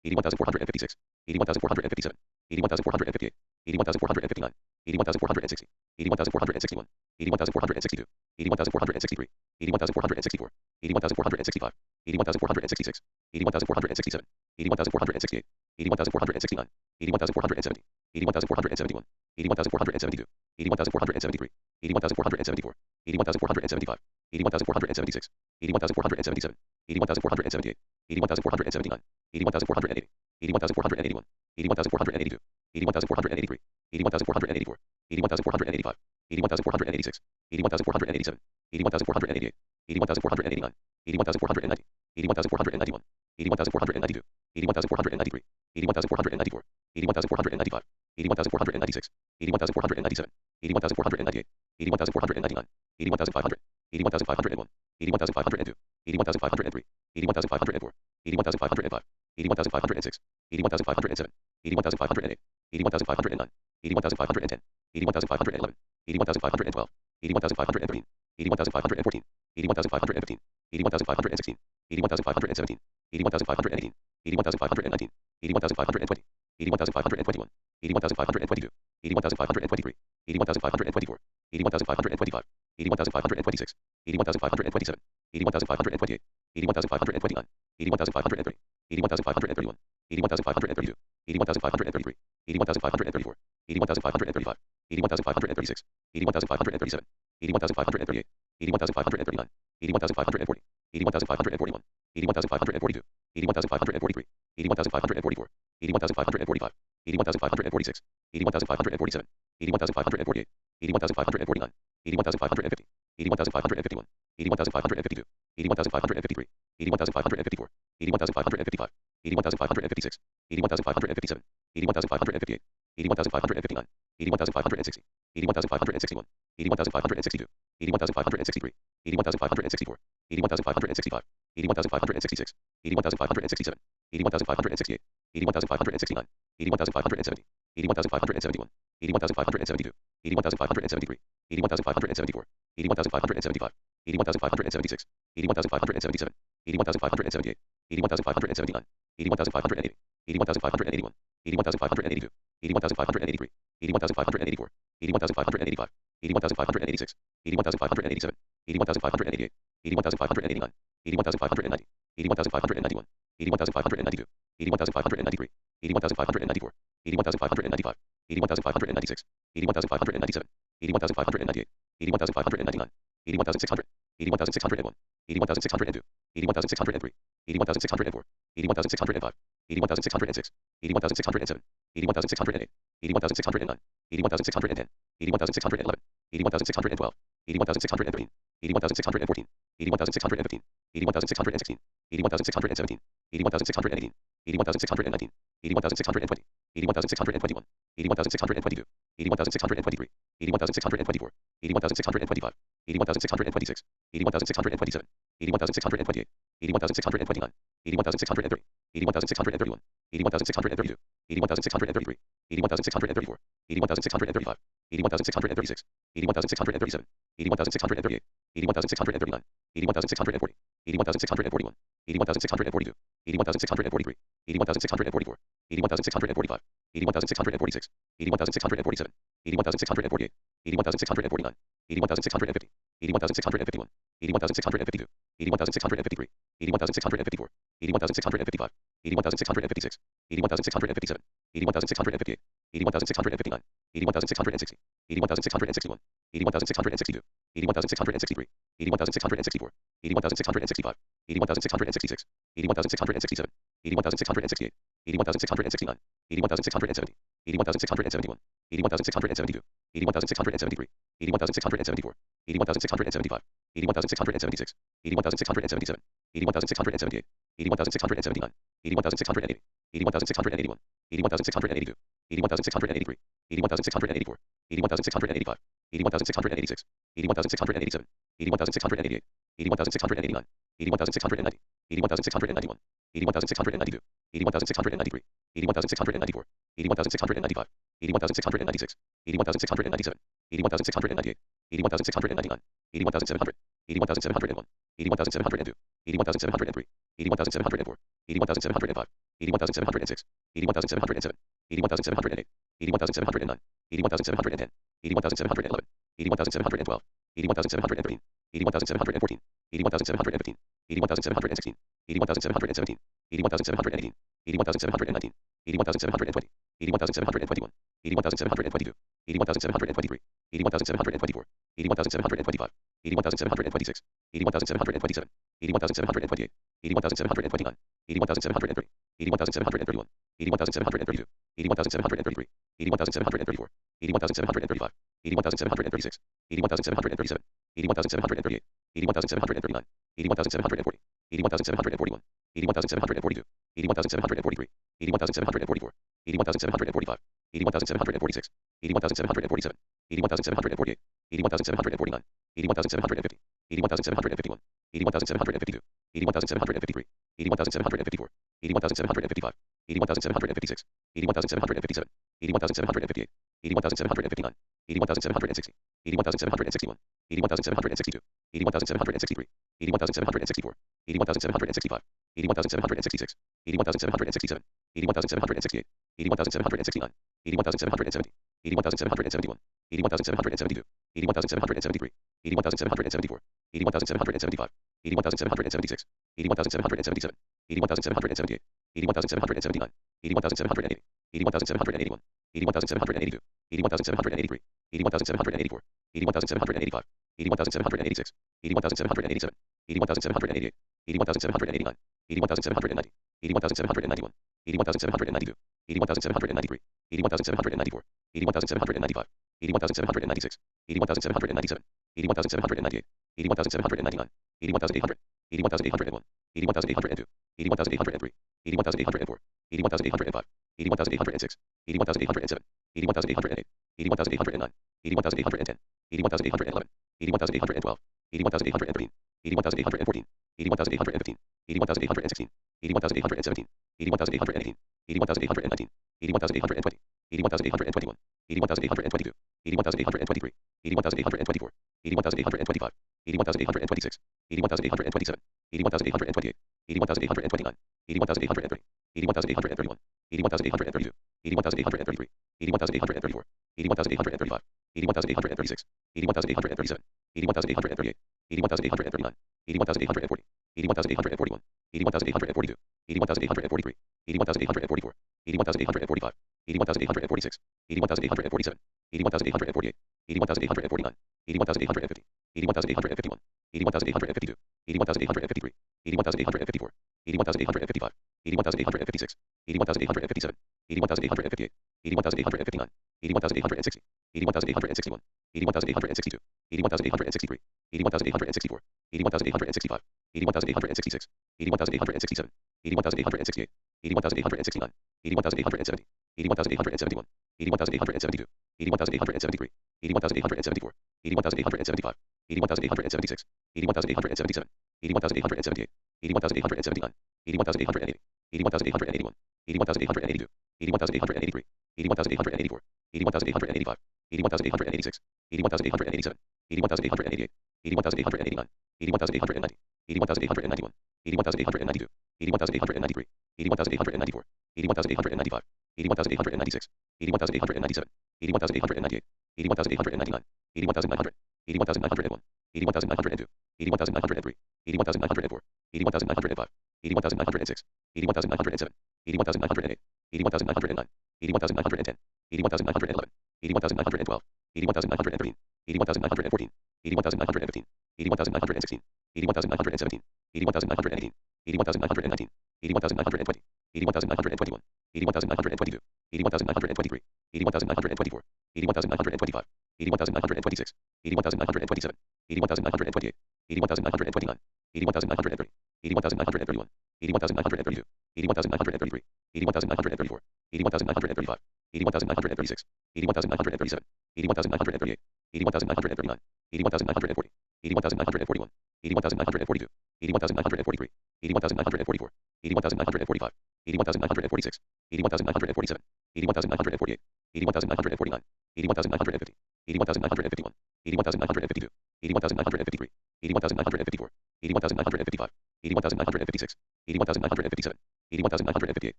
81,456, 81,457, 81,458, 81,459, 81,460, 81,461, 81,462, 81,463, 81,464, 81,465, 81,466, 81,467, 81,468, 81,469, 81,470, 81,471, 81,472, 81,473, 81,474, 81,475, 81,476, 81,477, 81,478, 81,479, 81,480, 81,481, 81,482, 81,483, 81,484, 81,485, 81,486, 81,487, 81,488, 81,489, 81,490, 81,491, 81,492, 81,493, 81,494, 81,495, 81,496, 81,497, 81,498, 81,499, 81,500, 81,501, 81,502, 81,503, 81,504, 81,505, 81,506, 81,507, 81,508, 81,509, 81,510, 81,511, 81,512, 81,513, 81,514, 81,515, 81,516, 81,517, 81,518, 81,519, 81,520, 81,521, 81,522, 81,523, 81,524, 81,525, 81,526, 81,527, 81,528, 81,529, 81,530, 81,531, 81,532, 81,533, 81,534, 81,535, 81,536, 81,537, 81,538, 81,539, 81,540, 81,541, 81,542, 81,543, 81,544, 81,545, 81,546, 81,547, 81,548, 81,549, 81,550, 81,551, 81,552, 81,553, 81,554, 81,555, 81,556, 81,557, 81,558, 81,559, 81,560, 81,561, 81,562, 81,563, 81,564, 81,565, 81,566, 81,567, 81,568, 81,569, 81,570, 81,571, 81,572, 81,573, 81,574, 81,575, 81,576, 81,577, 81,578, 81,579, 81,580, 81,581, 81,582, 81,583, 81,584, 81,585, 81,586, 81,587, 81,588, 81,589, 81,590, 81,591, 81,592, 81,593, 81,594, 81,595, 81,596, 81,597, 81,598, 81,599, 81,600, 81,601, 81,602, 81,603, 81,604, 81,605, 81,606, 81,607, 81,608, 81,609, 81,610, 81,611, 81,612, 81,613, 81,614, 81,615, 81,616, 81,617, 81,618, 81,619, 81,620, 81,621, 81,622, 81,623, 81,624, 81,625, 81,626, 81,627, 81,628, 81,629, 81,630, 81,631, 81,632, 81,633, 81,634, 81,635, 81,636, 81,637, 81,638, 81,639, 81,640, 81,641, 81,642, 81,643, 81,644, 81,645, 81,646, 81,647, 81,648, 81,649, 81,650, 81,651, 81,652, 81,653, 81,654, 81,655, 81,656, 81,657, 81,658, 81,659, 81,660, 81,661, 81,662, 81,663, 81,664, 81,665, 81,666, 81,667, 81,668, 81,669, 81,670, 81,671, 81,672, 81,673, 81,674, 81,675, 81,676, 81,677, 81,678, 81,679, 81,680, 81,681, 81,682, 81,683, 81,684, 81,685, 81,686, 81,687, 81,688, 81,689, 81,690, 81,691, 81,692, 81,693, 81,694, 81,695, 81,696, 81,697, 81,698, 81,699, 81,700, 81,701, 81,702, 81,703, 81,704, 81,705, 81,706, 81,707, 81,708, 81,709, 81,710, 81,711, 81,712, 81,713, 81,714, 81,715, 81,716, 81,717, 81,718, 81,719, 81,720, 81,721, 81,722, 81,723, 81,724, 81,725, 81,726, 81,727, 81,728, 81,729, 81,730, 81,731, 81,732, 81,733, 81,734, 81,735, 81,736, 81,737, 81,738, 81,739, 81,740, 81,741, 81,742, 81,743, 81,744, 81,745, 81,746, 81,747, 81,748, 81,749, 81,750, 81,751, 81,752, 81,753, 81,754, 81,755, 81,756, 81,757, 81,758, 81,759, 81,760, 81,761, 81,762, 81,763, 81,764, 81,765, 81,766, 81,767, 81,768, 81,769, 81,770, 81,771, 81,772, 81,773, 81,774, 81,775, 81,776, 81,777, 81,778, 81,779, 81,780, 81,781, 81,782, 81,783, 81,784, 81,785, 81,786, 81,787, 81,788, 81,789, 81,790, 81,791, 81,792, 81,793, 81,794, 81,795, 81,796, 81,797, 81,798, 81,799, 81,800, 81,801, 81,802, 81,803, 81,804, 81,805, 81,806, 81,807, 81,808, 81,809, 81,810, 81,811, 81,812, 81,813, 81,814, 81,815, 81,816, 81,817, 81,818, 81,819, 81,820, 81,821, 81,822, 81,823, 81,824, 81,825, 81,826, 81,827, 81,828, 81,829, 81,830, 81,831, 81,832, 81,833, 81,834, 81,835, 81,836, 81,837, 81,838, 81,839, 81,840, 81,841, 81,842, 81,843, 81,844, 81,845, 81,846, 81,847, 81,848, 81,849, 81,850, 81,851, 81,852, 81,853, 81,854, 81,855, 81,856, 81,857, 81,858, 81,859, 81,860, 81,861, 81,862, 81,863, 81,864, 81,865, 81,866, 81,867, 81,868, 81,869, 81,870, 81,871, 81,872, 81,873, 81,874, 81,875, 81,876, 81,877, 81,878, 81,879, 81,880, 81,881, 81,882, 81,883, 81,884, 81,885, 81,886, 81,887, 81,888, 81,889, 81,890, 81,891, 81,892, 81,893, 81,894, 81,895, 81,896, 81,897, 81,898, 81,899, 81,900, 81,901, 81,902, 81,903, 81,904, 81,905, 81,906, 81,907, 81,908, 81,909, 81,910, 81,911, 81,912, 81,913, 81,914, 81,915, 81,916, 81,917, 81,918, 81,919, 81,920, 81,921, 81,922, 81,923, 81,924, 81,925, 81,926, 81,927, 81,928, 81,929, 81,930, 81,931, 81,932, 81,933, 81,934, 81,935, 81,936, 81,937, 81,938, 81,939, 81,940, 81,941, 81,942, 81,943, 81,944, 81,945, 81,946, 81,947, 81,948, 81,949, 81,950, 81,951, 81,952, 81,953, 81,954, 81,955, 81,956, 81,957, 81,958,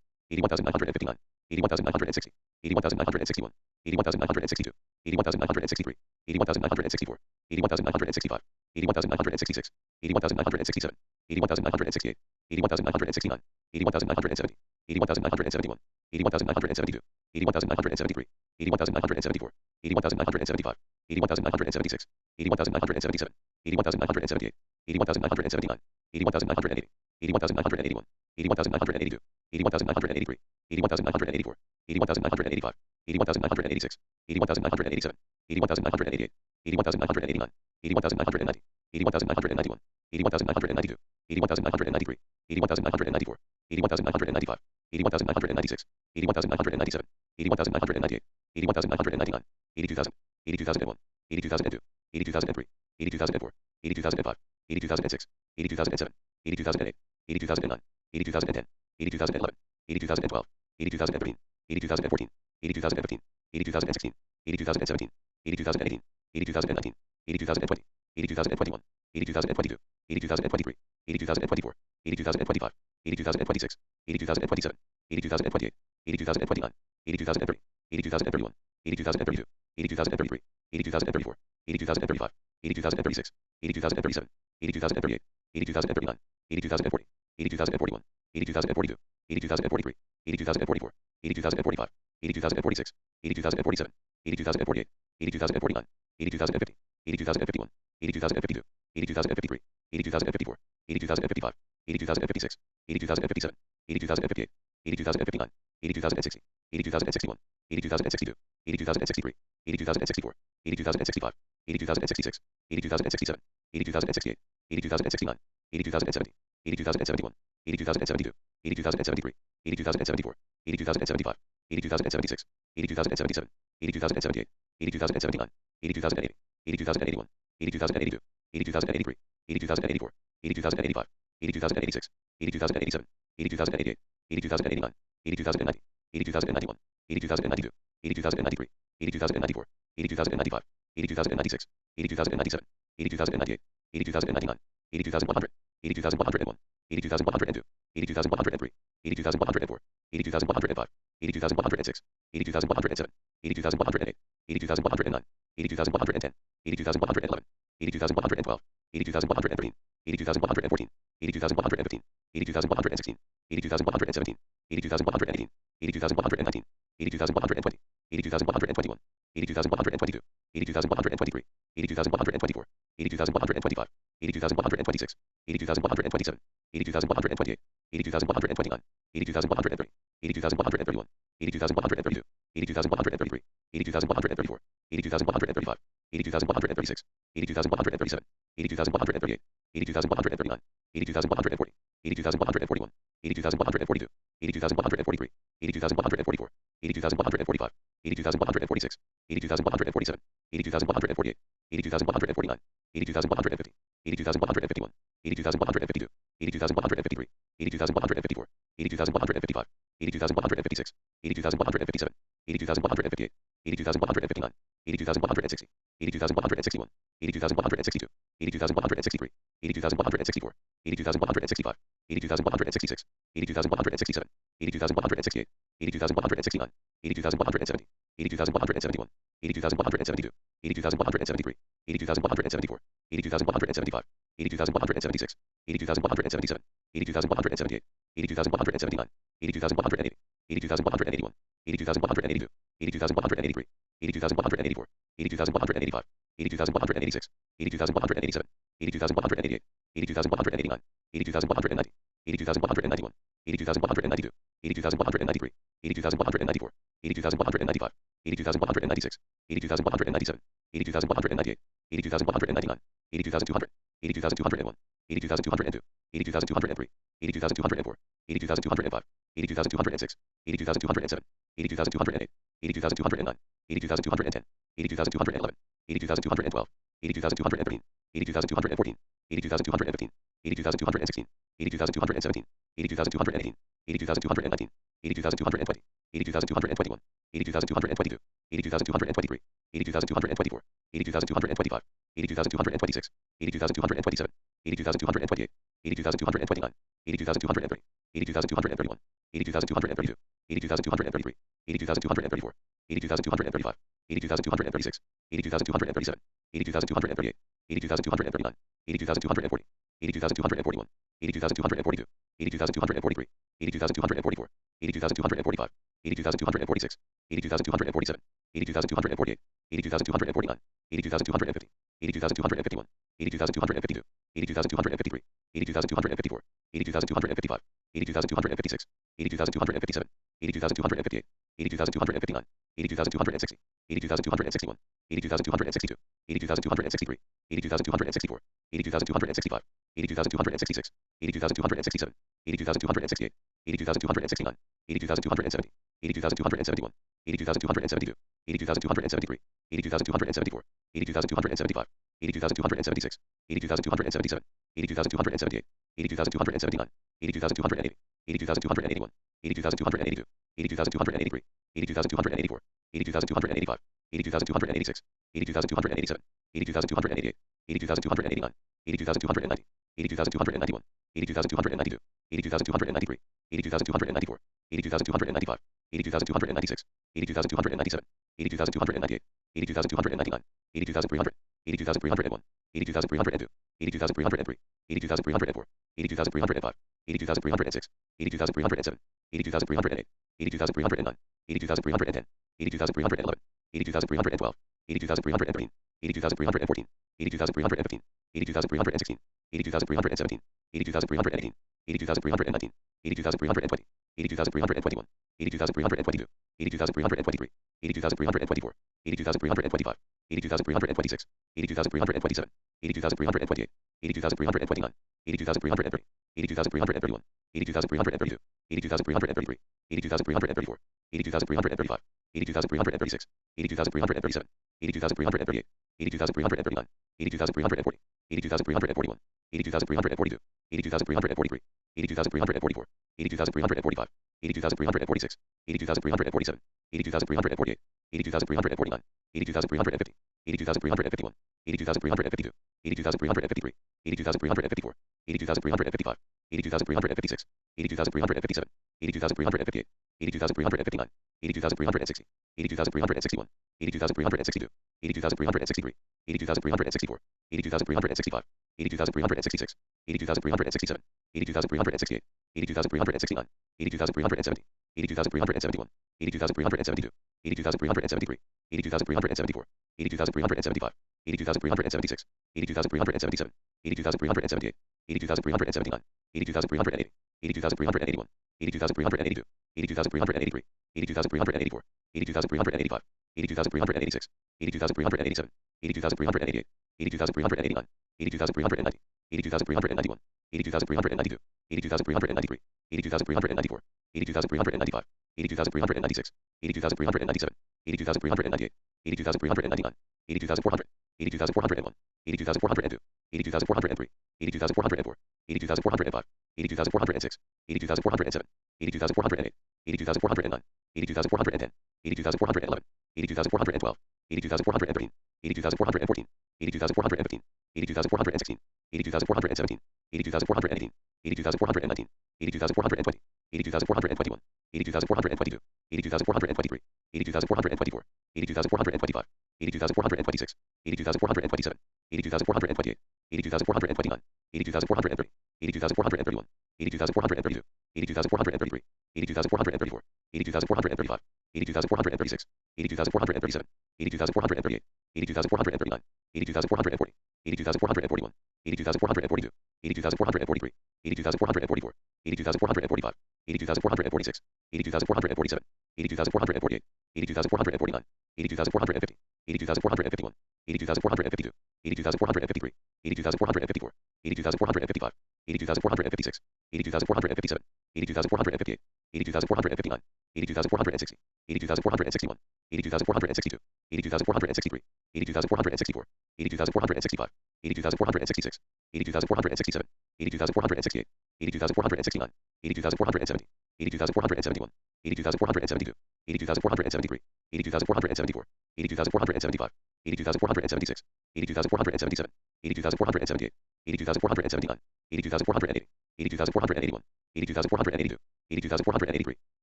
81,959, 81,960, 81,961, 81,962, 81,963, 81,964, 81,965, 81,966, 81,967, 81,968, 81,969, 81,970, 81,971, 81,972, 81,973, 81,974, 81,975, 81,976, 81,977, 81,978, 81,979, 81,980, 81,981, 81,982, 81,983, 81,984, 81,985, 81,986, 81,987, 81,988, 81,989, 81,990, 81,991, 81,992, 81,993, 81,994, 81,995, 81,996, 81,997, 81,998, 81,999, 82,000, 82,001, 82,002, 82,003, 82,004, 82,005, 82,006, 82,007, 82,008, 82,009, 82,010, 82,011, 82,012, 82,013, 82,014, 82,015, 82,016, 82,017, 82,018, 82,019, 82,020, 82,021, 82,022, 82,023, 82,024, 82,025, 82,026, 82,027, 82,028, 82,029, 82,030, 82,031, 82,032, 82,033, 82,034, 82,035, 82,036, 82,037, 82,038, 82,039, 82,040, 82,041, 82,042, 82,043, 82,044, 82,045, 82,046, 82,047, 82,048, 82,049, 82,050, 82,051, 82,052, 82,053, 82,054, 82,055, 82,056, 82,057, 82,058, 82,059, 82,060, 82,061, 82,062, 82,063, 82,064, 82,065, 82,066, 82,067, 82,068, 82,069, 82,070, 82,071, 82,072, 82,073, 82,074, 82,075, 82,076, 82,077, 82,078, 82,079, 82,080, 82,081, 82,082, 82,083, 82,084, 82,085, 82,086, 82,087, 82,088, 82,089, 82,090, 82,091, 82,092, 82,093, 82,094, 82,095, 82,096, 82,097, 82,098, 82,099, 82,100, 82,101, 82,102, 82,103, 82,104, 82,105, 82,106, 82,107, 82,108, 82,109, 82,110, 82,111, 82,112, 82,113, 82,114, 82,115, 82,116, 82,117, 82,118, 82,119, 82,120, 82,121, 82,122, 82,123, 82,124, 82,125, 82,126, 82,127, 82,128, 82,129, 82,130, 82,131, 82,132, 82,133, 82,134, 82,135, 82,136, 82,137, 82,138, 82,139, 82,140, 82,141, 82,142, 82,143, 82,144, 82,145, 82,146, 82,147, 82,148, 82,149, 82,150, 82,151, 82,152, 82,153, 82,154, 82,155, 82,156, 82,157, 82,158, 82,159, 82,160, 82,161, 82,162, 82,163, 82,164, 82,165, 82,166, 82,167, 82,168, 82,169, 82,170, 82,171, 82,172, 82,173, 82,174, 82,175, 82,176, 82,177, 82,178, 82,179, 82,180, 82,181, 82,182, 82,183, 82,184, 82,185, 82,186, 82,187, 82,188, 82,189, 82,190, 82,191, 82,192, 82,193, 82,194, 82,195, 82,196, 82,197, 82,198, 82,199, 82,200, 82,201, 82,202, 82,203, 82,204, 82,205, 82,206, 82,207, 82,208, 82,209, 82,210, 82,211, 82,212, 82,213, 82,214, 82,215, 82,216, 82,217, 82,218, 82,219, 82,220, 82,221, 82,222, 82,223, 82,224, 82,225, 82,226, 82,227, 82,228, 82,229, 82,230, 82,231, 82,232, 82,233, 82,234, 82,235, 82,236, 82,237, 82,238, 82,239, 82,240, 82,241, 82,242, 82,243, 82,244, 82,245, 82,246, 82,247, 82,248, 82,249, 82,250, 82,251, 82,252, 82,253, 82,254, 82,255, 82,256, 82,257, 82,258, 82,259, 82,260, 82,261, 82,262, 82,263, 82,264, 82,265, 82,266, 82,267, 82,268, 82,269, 82,270, 82,271, 82,272, 82,273, 82,274, 82,275, 82,276, 82,277, 82,278, 82,279, 82,280, 82,281, 82,282, 82,283, 82,284, 82,285, 82,286, 82,287, 82,288, 82,289, 82,290, 82,291, 82,292, 82,293, 82,294, 82,295, 82,296, 82,297, 82,298, 82,299, 82,300, 82,301, 82,302, 82,303, 82,304, 82,305, 82,306, 82,307, 82,308, 82,309, 82,310, 82,311, 82,312, 82,313, 82,314, 82,315, 82,316, 82,317, 82,318, 82,319, 82,320, 82,321, 82,322, 82,323, 82,324, 82,325, 82,326, 82,327, 82,328, 82,329, 82,330, 82,331, 82,332, 82,333, 82,334, 82,335, 82,336, 82,337, 82,338, 82,339, 82,340, 82,341, 82,342, 82,343, 82,344, 82,345, 82,346, 82,347, 82,348, 82,349, 82,350, 82,351, 82,352, 82,353, 82,354, 82,355, 82,356, 82,357, 82,358, 82,359, 82,360, 82,361, 82,362, 82,363, 82,364, 82,365, 82,366, 82,367, 82,368, 82,369, 82,370, 82,371, 82,372, 82,373, 82,374, 82,375, 82,376, 82,377, 82,378, 82,379, 82,380, 82,381, 82,382, 82,383, 82,384, 82,385, 82,386, 82,387, 82,388, 82,389, 82,390, 82,391, 82,392, 82,393, 82,394, 82,395, 82,396, 82,397, 82,398, 82,399, 82,400, 82,401, 82,402, 82,403, 82,404, 82,405, 82,406, 82,407, 82,408, 82,409, 82,410, 82,411, 82,412, 82,413, 82,414, 82,415, 82,416, 82,417, 82,418, 82,419, 82,420, 82,421, 82,422, 82,423, 82,424, 82,425, 82,426, 82,427, 82,428, 82,429, 82,430, 82,431, 82,432, 82,433, 82,434, 82,435, 82,436, 82,437, 82,438, 82,439, 82,440, 82,441, 82,442, 82,443, 82,444, 82,445, 82,446, 82,447, 82,448, 82,449, 82,450, 82,451, 82,452, 82,453, 82,454, 82,455, 82,456, 82,457, 82,458, 82,459, 82,460, 82,461, 82,462, 82,463, 82,464, 82,465, 82,466, 82,467, 82,468, 82,469, 82,470, 82,471, 82,472, 82,473, 82,474, 82,475, 82,476, 82,477, 82,478, 82,479, 82,480, 82,481, 82,482, 82,483,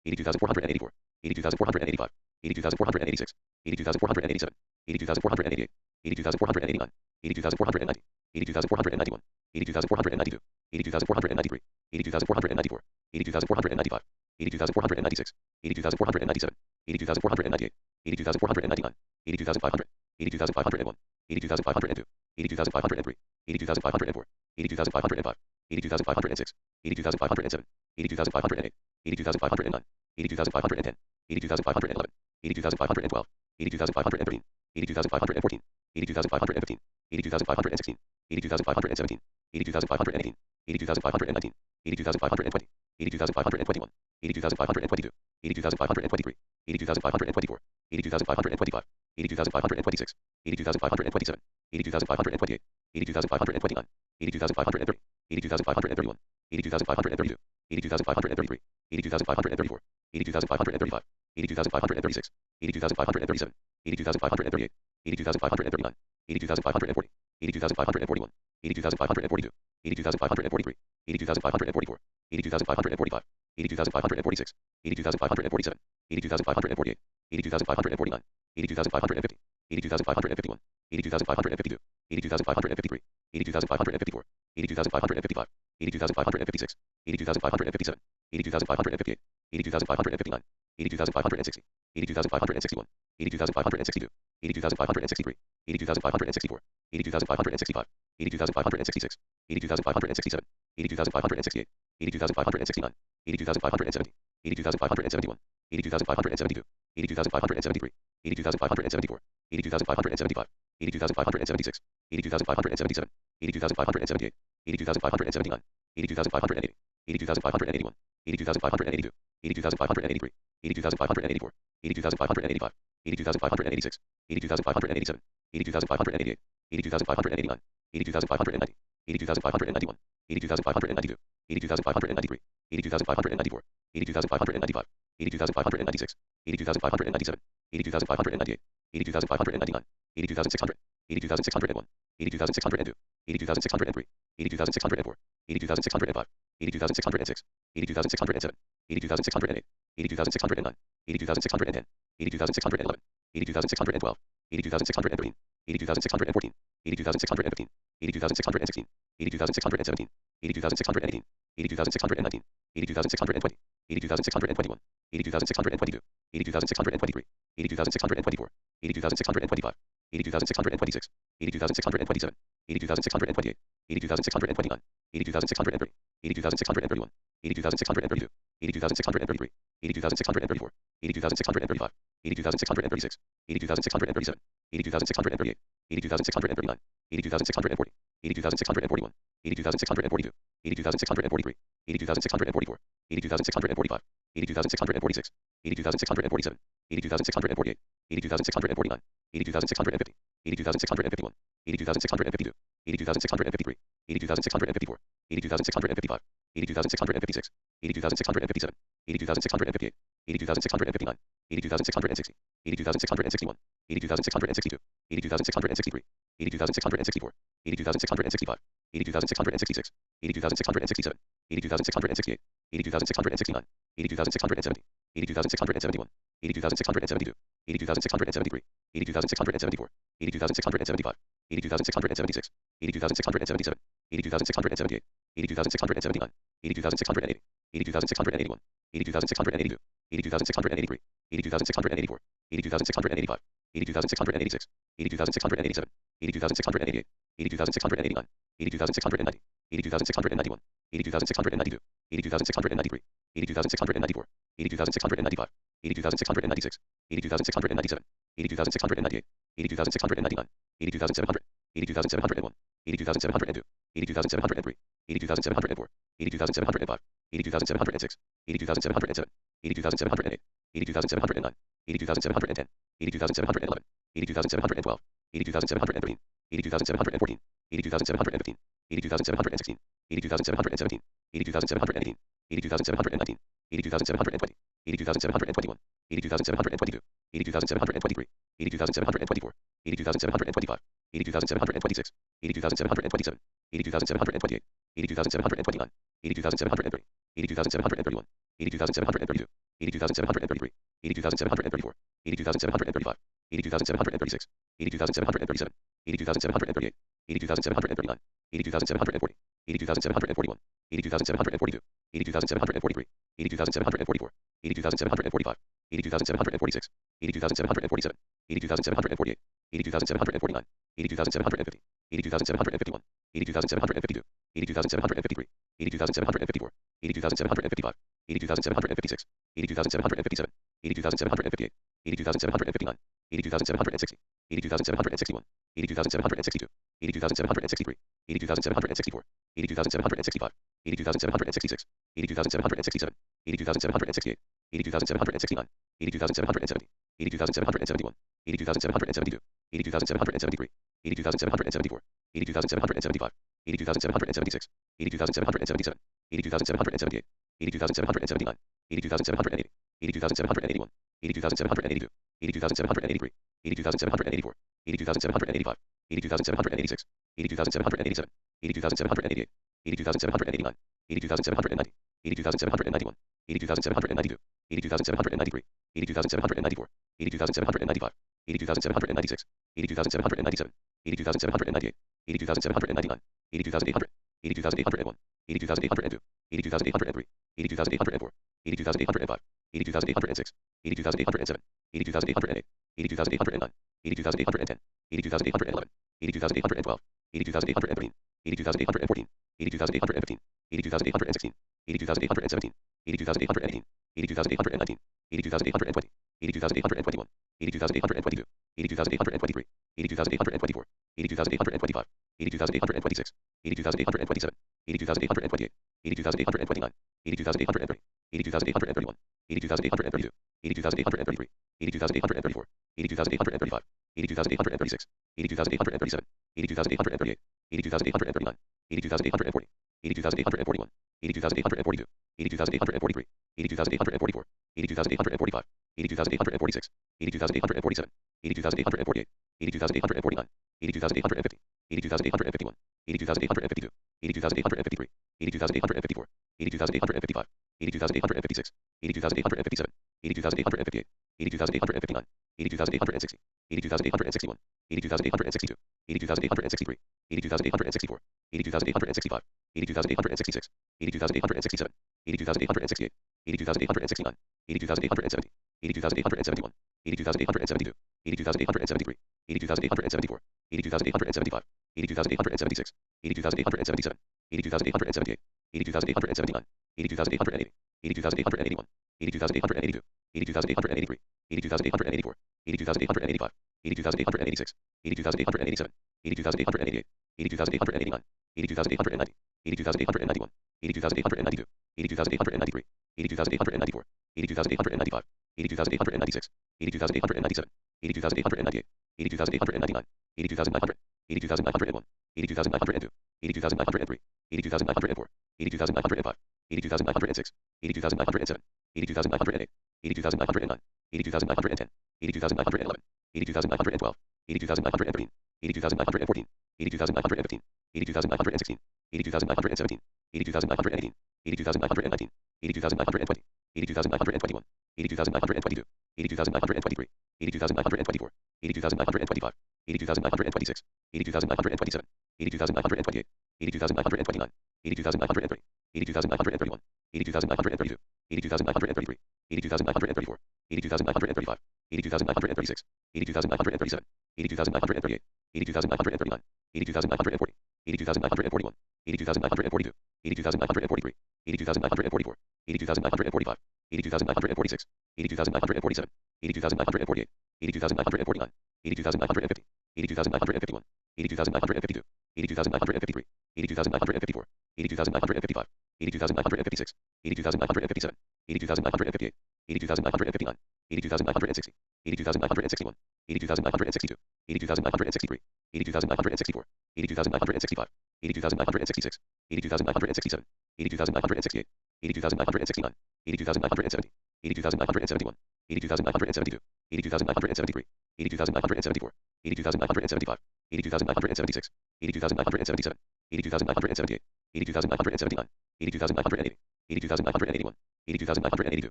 82,484, 82,485, 82,486, 82,487, 82,488, 82,489, 82,490, 82,491, 82,492, 82,493, 82,494, 82,495, 82,496, 82,497, 82,498, 82,499, 82,500, 82,501, 82,502, 82,503, 82,504, 82,505, 82,506, 82,507, 82,508, 82,509, 82,510, 82,511, 82,512, 82,513, 82,514, 82,515, 82,516, 82,517, 82,518, 82,519, 82,520, 82,521, 82,522, 82,523, 82,524, 82,525, 82,526, 82,527, 82,528, 82,529, 82,530, 82,531, 82,532, 82,533, 82,534, 82,535, 82,536, 82,537, 82,538, 82,539, 82,540, 82,541, 82,542, 82,543, 82,544, 82,545, 82,546, 82,547, 82,548, 82,549, 82,550, 82,551, 82,552, 82,553, 82,554, 82,555, 82,556, 82,557, 82,558, 82,559, 82,560, 82,561, 82,562, 82,563, 82,564, 82,565, 82,566, 82,567, 82,568, 82,569, 82,570, 82,571, 82,572, 82,573, 82,574, 82,575, 82,576, 82,577, 82,578, 82,579, 82,580, 82,581, 82,582, 82,583, 82,584, 82,585, 82,586, 82,587, 82,588, 82,589, 82,590, 82,591, 82,592, 82,593, 82,594, 82,595, 82,596, 82,597, 82,598, 82,599, 82,600, 82,601, 82,602, 82,603, 82,604, 82,605, 82,606, 82,607, 82,608, 82,609, 82,610, 82,611, 82,612, 82,613, 82,614, 82,615, 82,616, 82,617, 82,618, 82,619, 82,620, 82,621, 82,622, 82,623, 82,624, 82,625, 82,626, 82,627, 82,628, 82,629, 82,630, 82,631, 82,632, 82,633, 82,634, 82,635, 82,636, 82,637, 82,638, 82,639, 82,640, 82,641, 82,642, 82,643, 82,644, 82,645, 82,646, 82,647, 82,648, 82,649, 82,650, 82,651, 82,652, 82,653, 82,654, 82,655, 82,656, 82,657, 82,658, 82,659, 82,660, 82,661, 82,662, 82,663, 82,664, 82,665, 82,666, 82,667, 82,668, 82,669, 82,670, 82,671, 82,672, 82,673, 82,674, 82,675, 82,676, 82,677, 82,678, 82,679, 82,680, 82,681, 82,682, 82,683, 82,684, 82,685, 82,686, 82,687, 82,688, 82,689, 82,690, 82,691, 82,692, 82,693, 82,694, 82,695, 82,696, 82,697, 82,698, 82,699, 82,700, 82,701, 82,702, 82,703, 82,704, 82,705, 82,706, 82,707, 82,708, 82,709, 82,710, 82,711, 82,712, 82,713, 82,714, 82,715, 82,716, 82,717, 82,718, 82,719, 82,720, 82,721, 82,722, 82,723, 82,724, 82,725, 82,726, 82,727, 82,728, 82,729, 82,730, 82,731, 82,732, 82,733, 82,734, 82,735, 82,736, 82,737, 82,738, 82,739, 82,740, 82,741, 82,742, 82,743, 82,744, 82,745, 82,746, 82,747, 82,748, 82,749, 82,750, 82,751, 82,752, 82,753, 82,754, 82,755, 82,756, 82,757, 82,758, 82,759, 82,760, 82,761, 82,762, 82,763, 82,764, 82,765, 82,766, 82,767, 82,768, 82,769, 82,770, 82,771, 82,772, 82,773, 82,774, 82,775, 82,776, 82,777, 82,778, 82,779, 82,780, 82,781, 82,782, 82,783, 82,784, 82,785, 82,786, 82,787, 82,788, 82,789, 82,790, 82,791, 82,792, 82,793, 82,794, 82,795, 82,796, 82,797, 82,798, 82,799, 82,800, 82,801, 82,802, 82,803, 82,804, 82,805, 82,806, 82,807, 82,808, 82,809, 82,810, 82,811, 82,812, 82,813, 82,814, 82,815, 82,816, 82,817, 82,818, 82,819, 82,820, 82,821, 82,822, 82,823, 82,824, 82,825, 82,826, 82,827, 82,828, 82,829, 82,830, 82,831, 82,832, 82,833, 82,834, 82,835, 82,836, 82,837, 82,838, 82,839, 82,840, 82,841, 82,842, 82,843, 82,844, 82,845, 82,846, 82,847, 82,848, 82,849, 82,850, 82,851, 82,852, 82,853, 82,854, 82,855, 82,856, 82,857, 82,858, 82,859, 82,860, 82,861, 82,862, 82,863, 82,864, 82,865, 82,866, 82,867, 82,868, 82,869, 82,870, 82,871, 82,872, 82,873, 82,874, 82,875, 82,876, 82,877, 82,878, 82,879, 82,880, 82,881, 82,882, 82,883, 82,884, 82,885, 82,886, 82,887, 82,888, 82,889, 82,890, 82,891, 82,892, 82,893, 82,894, 82,895, 82,896, 82,897, 82,898, 82,899, 82,900, 82,901, 82,902, 82,903, 82,904, 82,905, 82,906, 82,907, 82,908, 82,909, 82,910, 82,911, 82,912, 82,913, 82,914, 82,915, 82,916, 82,917, 82,918, 82,919, 82,920, 82,921, 82,922, 82,923, 82,924, 82,925, 82,926, 82,927, 82,928, 82,929, 82,930, 82,931, 82,932, 82,933, 82,934, 82,935, 82,936, 82,937, 82,938, 82,939, 82,940, 82,941, 82,942, 82,943, 82,944, 82,945, 82,946, 82,947, 82,948, 82,949, 82,950, 82,951, 82,952, 82,953, 82,954, 82,955, 82,956, 82,957, 82,958, 82,959, 82,960, 82,961, 82,962, 82,963, 82,964, 82,965, 82,966, 82,967, 82,968, 82,969, 82,970, 82,971, 82,972, 82,973, 82,974, 82,975, 82,976, 82,977, 82,978, 82,979, 82,980, 82,981, 82,982,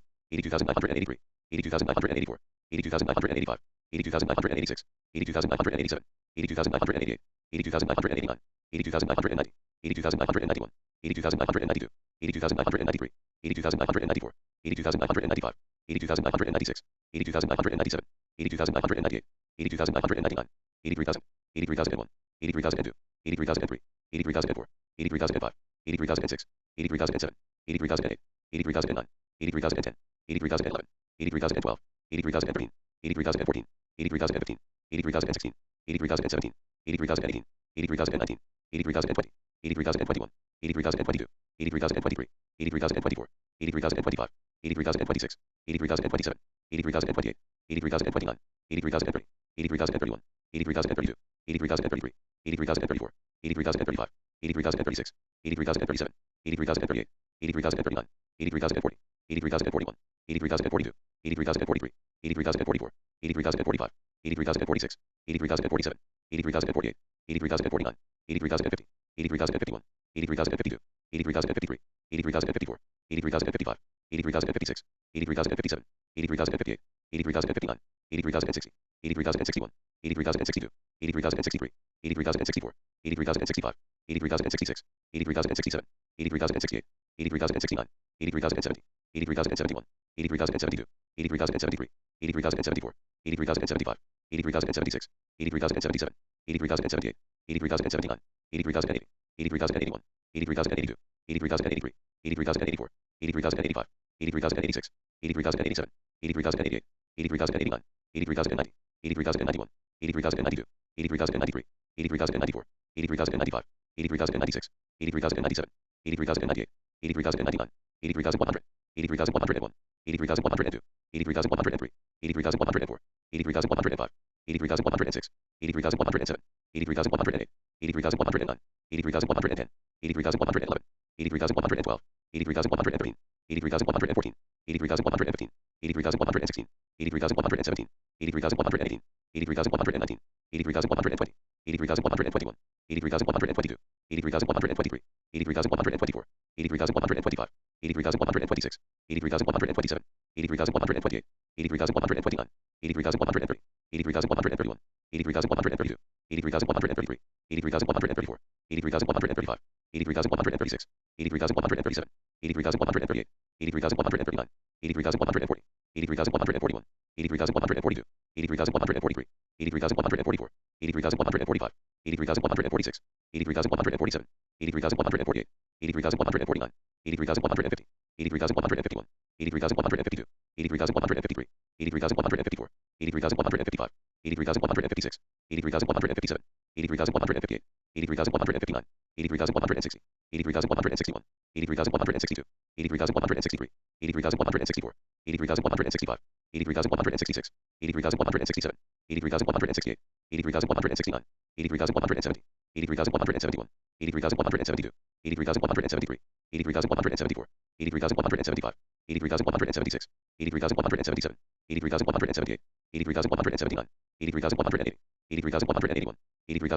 82,983, 82,984, 82,985, 82,986, 82,987, 82,988, 82,989, 82,990, 82,991, 82,992, 82,993, 82,994, 82,995, 82,996, 82,997, 82,998, 82,999, 83,000, 83,001, 83,002, 83,003, 83,004, 83,005, 83,006, 83,007, 83,008, 83,009, 83,010, 83,011, 83,012, 83,013, 83,014, 83,015, 83,016, 83,017, 83,018, 83,019, 83,020, 83,021, 83,022, 83,023, 83,024, 83,025, 83,026, 83,027, 83,028, 83,029, 83,030, 83,031, 83,032, 83,033, 83,034, 83,035, 83,036, 83,037, 83,038, 83,039, 83,040, 83,041, 83,042, 83,043, 83,044, 83,045, 83,046, 83,047, 83,048, 83,049, 83,050, 83,051, 83,052, 83,053, 83,054, 83,055, 83,056, 83,057, 83,058, 83,059, 83,060, 83,061, 83,062, 83,063, 83,064, 83,065, 83,066, 83,067, 83,068, 83,069, 83,070, 83,071, 83,072, 83,073, 83,074, 83,075, 83,076, 83,077, 83,078, 83,079, 83,080, 83,081, 83,082, 83,083, 83,084, 83,085, 83,086, 83,087, 83,088, 83,089, 83,090, 83,091, 83,092, 83,093, 83,094, 83,095, 83,096, 83,097, 83,098, 83,099, 83,100, 83,101, 83,102, 83,103, 83,104, 83,105, 83,106, 83,107, 83,108, 83,109, 83,110, 83,111, 83,112, 83,113, 83,114, 83,115, 83,116, 83,117, 83,118, 83,119, 83,120, 83,121, 83,122, 83,123, 83,124, 83,125, 83,126, 83,127, 83,128, 83,129, 83,130, 83,131, 83,132, 83,133, 83,134, 83,135, 83,136, 83,137, 83,138, 83,139, 83,140, 83,141, 83,142, 83,143, 83,144, 83,145, 83,146, 83,147, 83,148, 83,149, 83,150, 83,151, 83,152, 83,153, 83,154, 83,155, 83,156, 83,157, 83,158, 83,159, 83,160, 83,161, 83,162, 83,163, 83,164, 83,165, 83,166, 83,167, 83,168, 83,169, 83,170, 83,171, 83,172, 83,173, 83,174, 83,175, 83,176, 83,177, 83,178, 83,179, 83,180, 83,181, 83,182,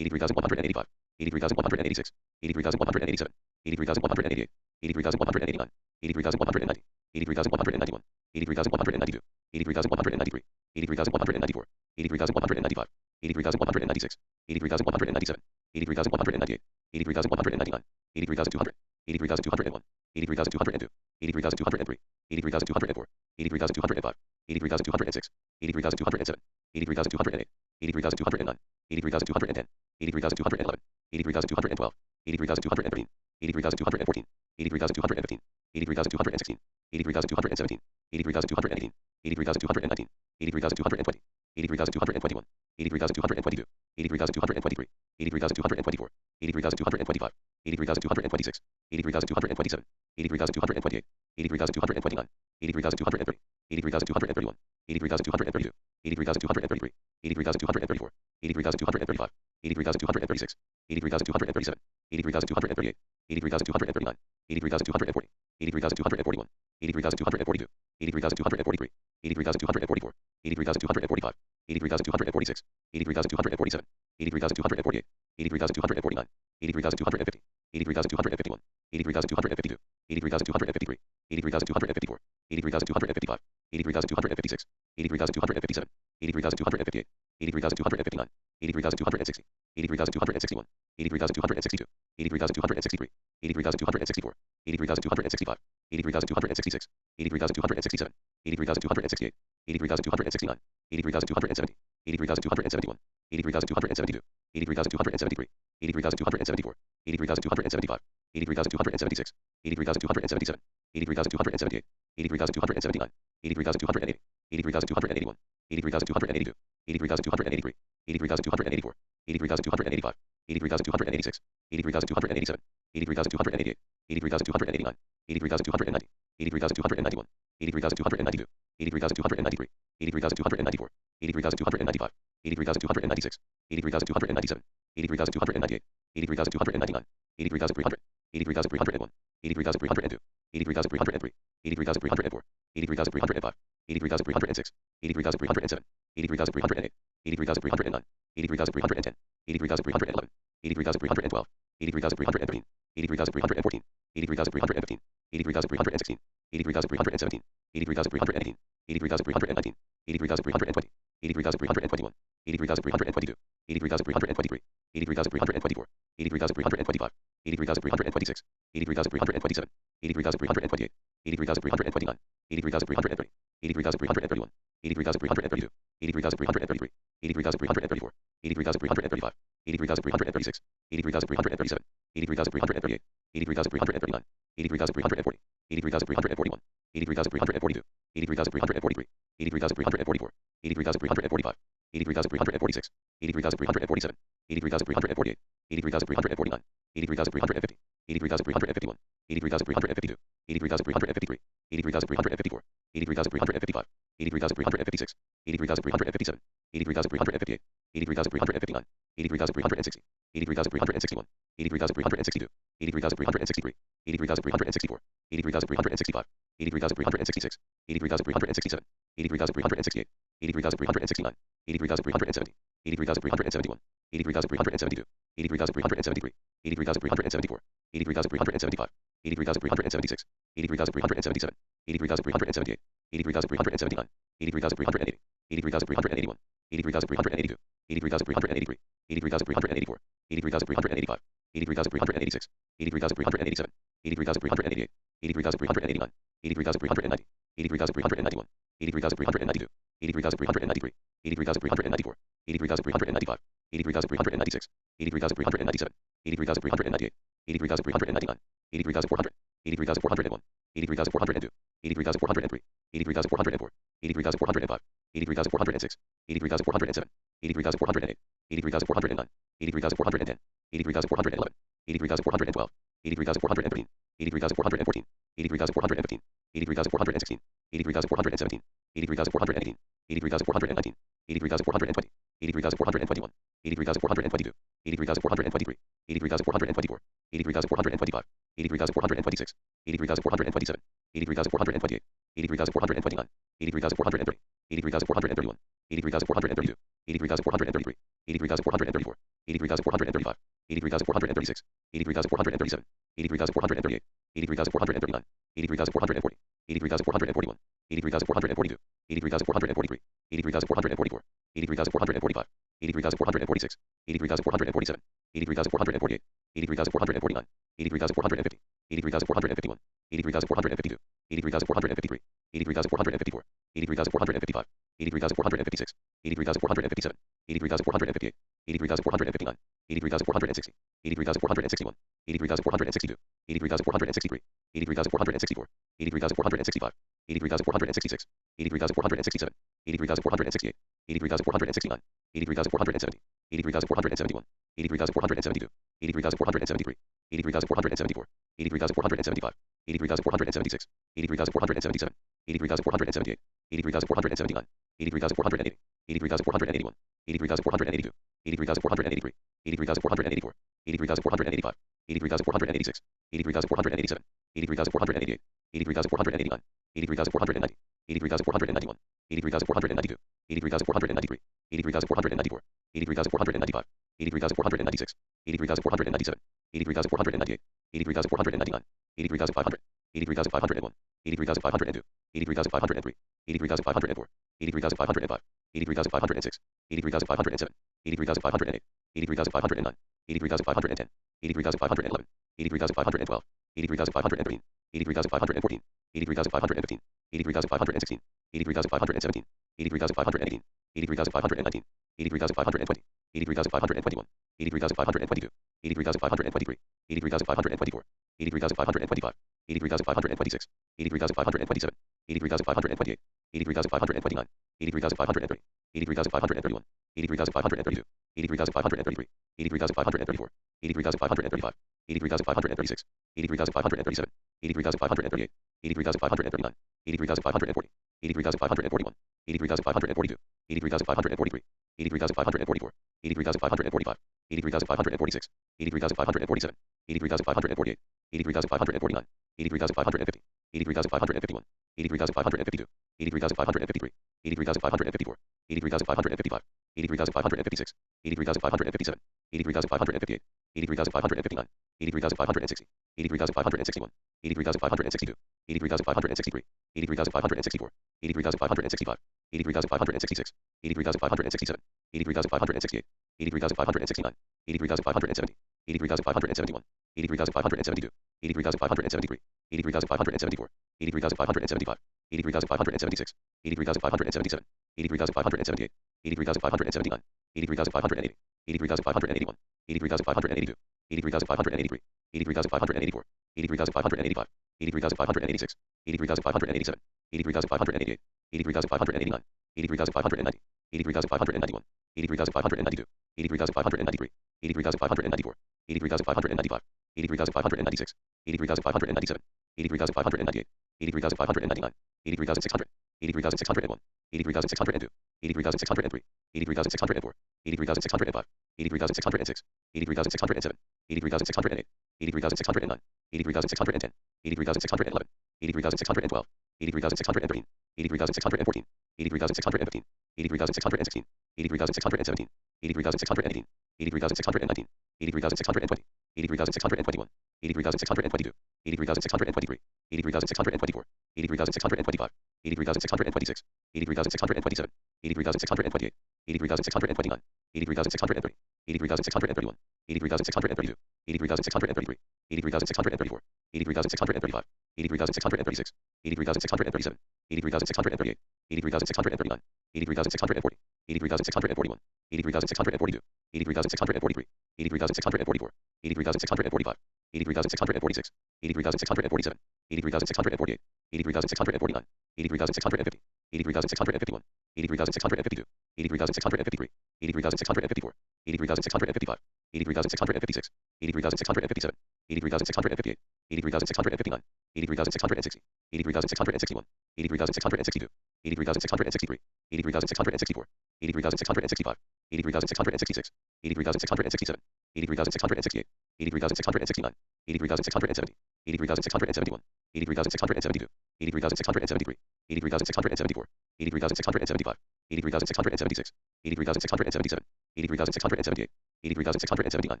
83,185, 83,186, 83,187, 83,188, 83,189, 83,190, 83,191, 83,192, 83,193, 83,194, 83,195, 83,196, 83,197, 83,198, 83,199, 83,200, 83,201, 83,202, 83,203, 83,204, 83,205, 83,206, 83,207, 83,208, 83,209, 83,210, 83,211, 83,212, 83,213, 83,214, 83,215, 83,216, 83,217, 83,218, 83,219, 83,220, 83,221, 83,222, 83,223, 83,224, 83,225, 83,226, 83,227, 83,228, 83,229, 83,230, 83,231, 83,232, 83,233, 83,234, 83,235, 83,236, 83,237, 83,238, 83,239, 83,240, 83,241, 83,242, 83,243, 83,244, 83,245, 83,246, 83,247, 83,248, 83,249, 83,250, 83,251, 83,252, 83,253, 83,254, 83,255, 83,256, 83,257, 83,258, 83,259, 83,260, 83,261, 83,262, 83,263, 83,264, 83,265, 83,266, 83,267, 83,268, 83,269, 83,270, 83,271, 83,272, 83,273, 83,274, 83,275, 83,276, 83,277, 83,278, 83,279, 83,280, 83,281, 83,282, 83,283, 83,284, 83,285, 83,286, 83,287, 83,288, 83,289, 83,290, 83,291, 83,292, 83,293, 83,294, 83,295, 83,296, 83,297, 83,298, 83,299, 83,300, 83,301, 83,302, 83,303, 83,304, 83,305, 83,306, 83,307, 83,308, 83,309, 83,310, 83,311, 83,312, 83,313, 83,314, 83,315, 83,316, 83,317, 83,318, 83,319, 83,320, 83,321, 83,322, 83,323, 83,324, 83,325, 83,326, 83,327, 83,328, 83,329, 83,330, 83,331, 83,332, 83,333, 83,334, 83,335, 83,336, 83,337, 83,338, 83,339, 83,340, 83,341, 83,342, 83,343, 83,344, 83,345, 83,346, 83,347, 83,348, 83,349, 83,350, 83,351, 83,352, 83,353, 83,354, 83,355, 83,356, 83,357, 83,358, 83,359, 83,360, 83,361, 83,362, 83,363, 83,364, 83,365, 83,366, 83,367, 83,368, 83,369, 83,370, 83,371, 83,372, 83,373, 83,374, 83,375, 83,376, 83,377, 83,378, 83,379, 83,380, 83,381, 83,382, 83,383, 83,384, 83,385, 83,386, 83,387, 83,388, 83,389, 83,390, 83,391, 83,392, 83,393, 83,394, 83,395, 83,396, 83,397, 83,398, 83,399, 83,400, 83,401, 83,402, 83,403, 83,404, 83,405, 83,406, 83,407, 83,408, 83,409, 83,410, 83,411, 83,412, 83,413, 83,414, 83,415, 83,416, 83,417, 83,418, 83,419, 83,420, 83,421, 83,422, 83,423, 83,424, 83,425, 83,426, 83,427, 83,428, 83,429, 83,430, 83,431, 83,432, 83,433, 83,434, 83,435, 83,436, 83,437, 83,438, 83,439, 83,440, 83,441, 83,442, 83,443, 83,444, 83,445, 83,446, 83,447, 83,448, 83,449, 83,450, 83,451, 83,452, 83,453, 83,454, 83,455, 83,456, 83,457, 83,458, 83,459, 83,460, 83,461, 83,462, 83,463, 83,464, 83,465, 83,466, 83,467, 83,468, 83,469, 83,470, 83,471, 83,472, 83,473, 83,474, 83,475, 83,476, 83,477, 83,478, 83,479, 83,480, 83,481, 83,482, 83,483, 83,484, 83,485, 83,486, 83,487, 83,488, 83,489, 83,490, 83,491, 83,492, 83,493, 83,494, 83,495, 83,496, 83,497, 83,498, 83,499, 83,500, 83,501, 83,502, 83,503, 83,504, 83,505, 83,506, 83,507, 83,508, 83,509, 83,510, 83,511, 83,512, 83,513, 83,514, 83,515, 83,516, 83,517, 83,518, 83,519, 83,520, 83,521, 83,522, 83,523, 83,524, 83,525, 83,526, 83,527, 83,528, 83,529, 83,530, 83,531, 83,532, 83,533, 83,534, 83,535, 83,536, 83,537, 83,538, 83,539, 83,540, 83,541, 83,542, 83,543, 83,544, 83,545, 83,546, 83,547, 83,548, 83,549, 83,550, 83,551, 83,552, 83,553, 83,554, 83,555, 83,556, 83,557, 83,558, 83,559, 83,560, 83,561, 83,562, 83,563, 83,564, 83,565, 83,566, 83,567, 83,568, 83,569, 83,570, 83,571, 83,572, 83,573, 83,574, 83,575, 83,576, 83,577, 83,578, 83,579, 83,580, 83,581, 83,582, 83,583, 83,584, 83,585, 83,586, 83,587, 83,588, 83,589, 83,590, 83,591, 83,592, 83,593, 83,594, 83,595, 83,596, 83,597, 83,598, 83,599, 83,600, 83,601, 83,602, 83,603, 83,604, 83,605, 83,606, 83,607, 83,608, 83,609, 83,610, 83,611, 83,612, 83,613, 83,614, 83,615, 83,616, 83,617, 83,618, 83,619, 83,620, 83,621, 83,622, 83,623, 83,624, 83,625, 83,626, 83,627, 83,628, 83,629, 83,630, 83,631, 83,632, 83,633, 83,634, 83,635, 83,636, 83,637, 83,638, 83,639, 83,640, 83,641, 83,642, 83,643, 83,644, 83,645, 83,646, 83,647, 83,648, 83,649, 83,650, 83,651, 83,652, 83,653, 83,654, 83,655, 83,656, 83,657, 83,658, 83,659, 83,660, 83,661, 83,662, 83,663, 83,664, 83,665, 83,666, 83,667, 83,668, 83,669, 83,670, 83,671, 83,672, 83,673, 83,674, 83,675, 83,676, 83,677, 83,678, 83,679,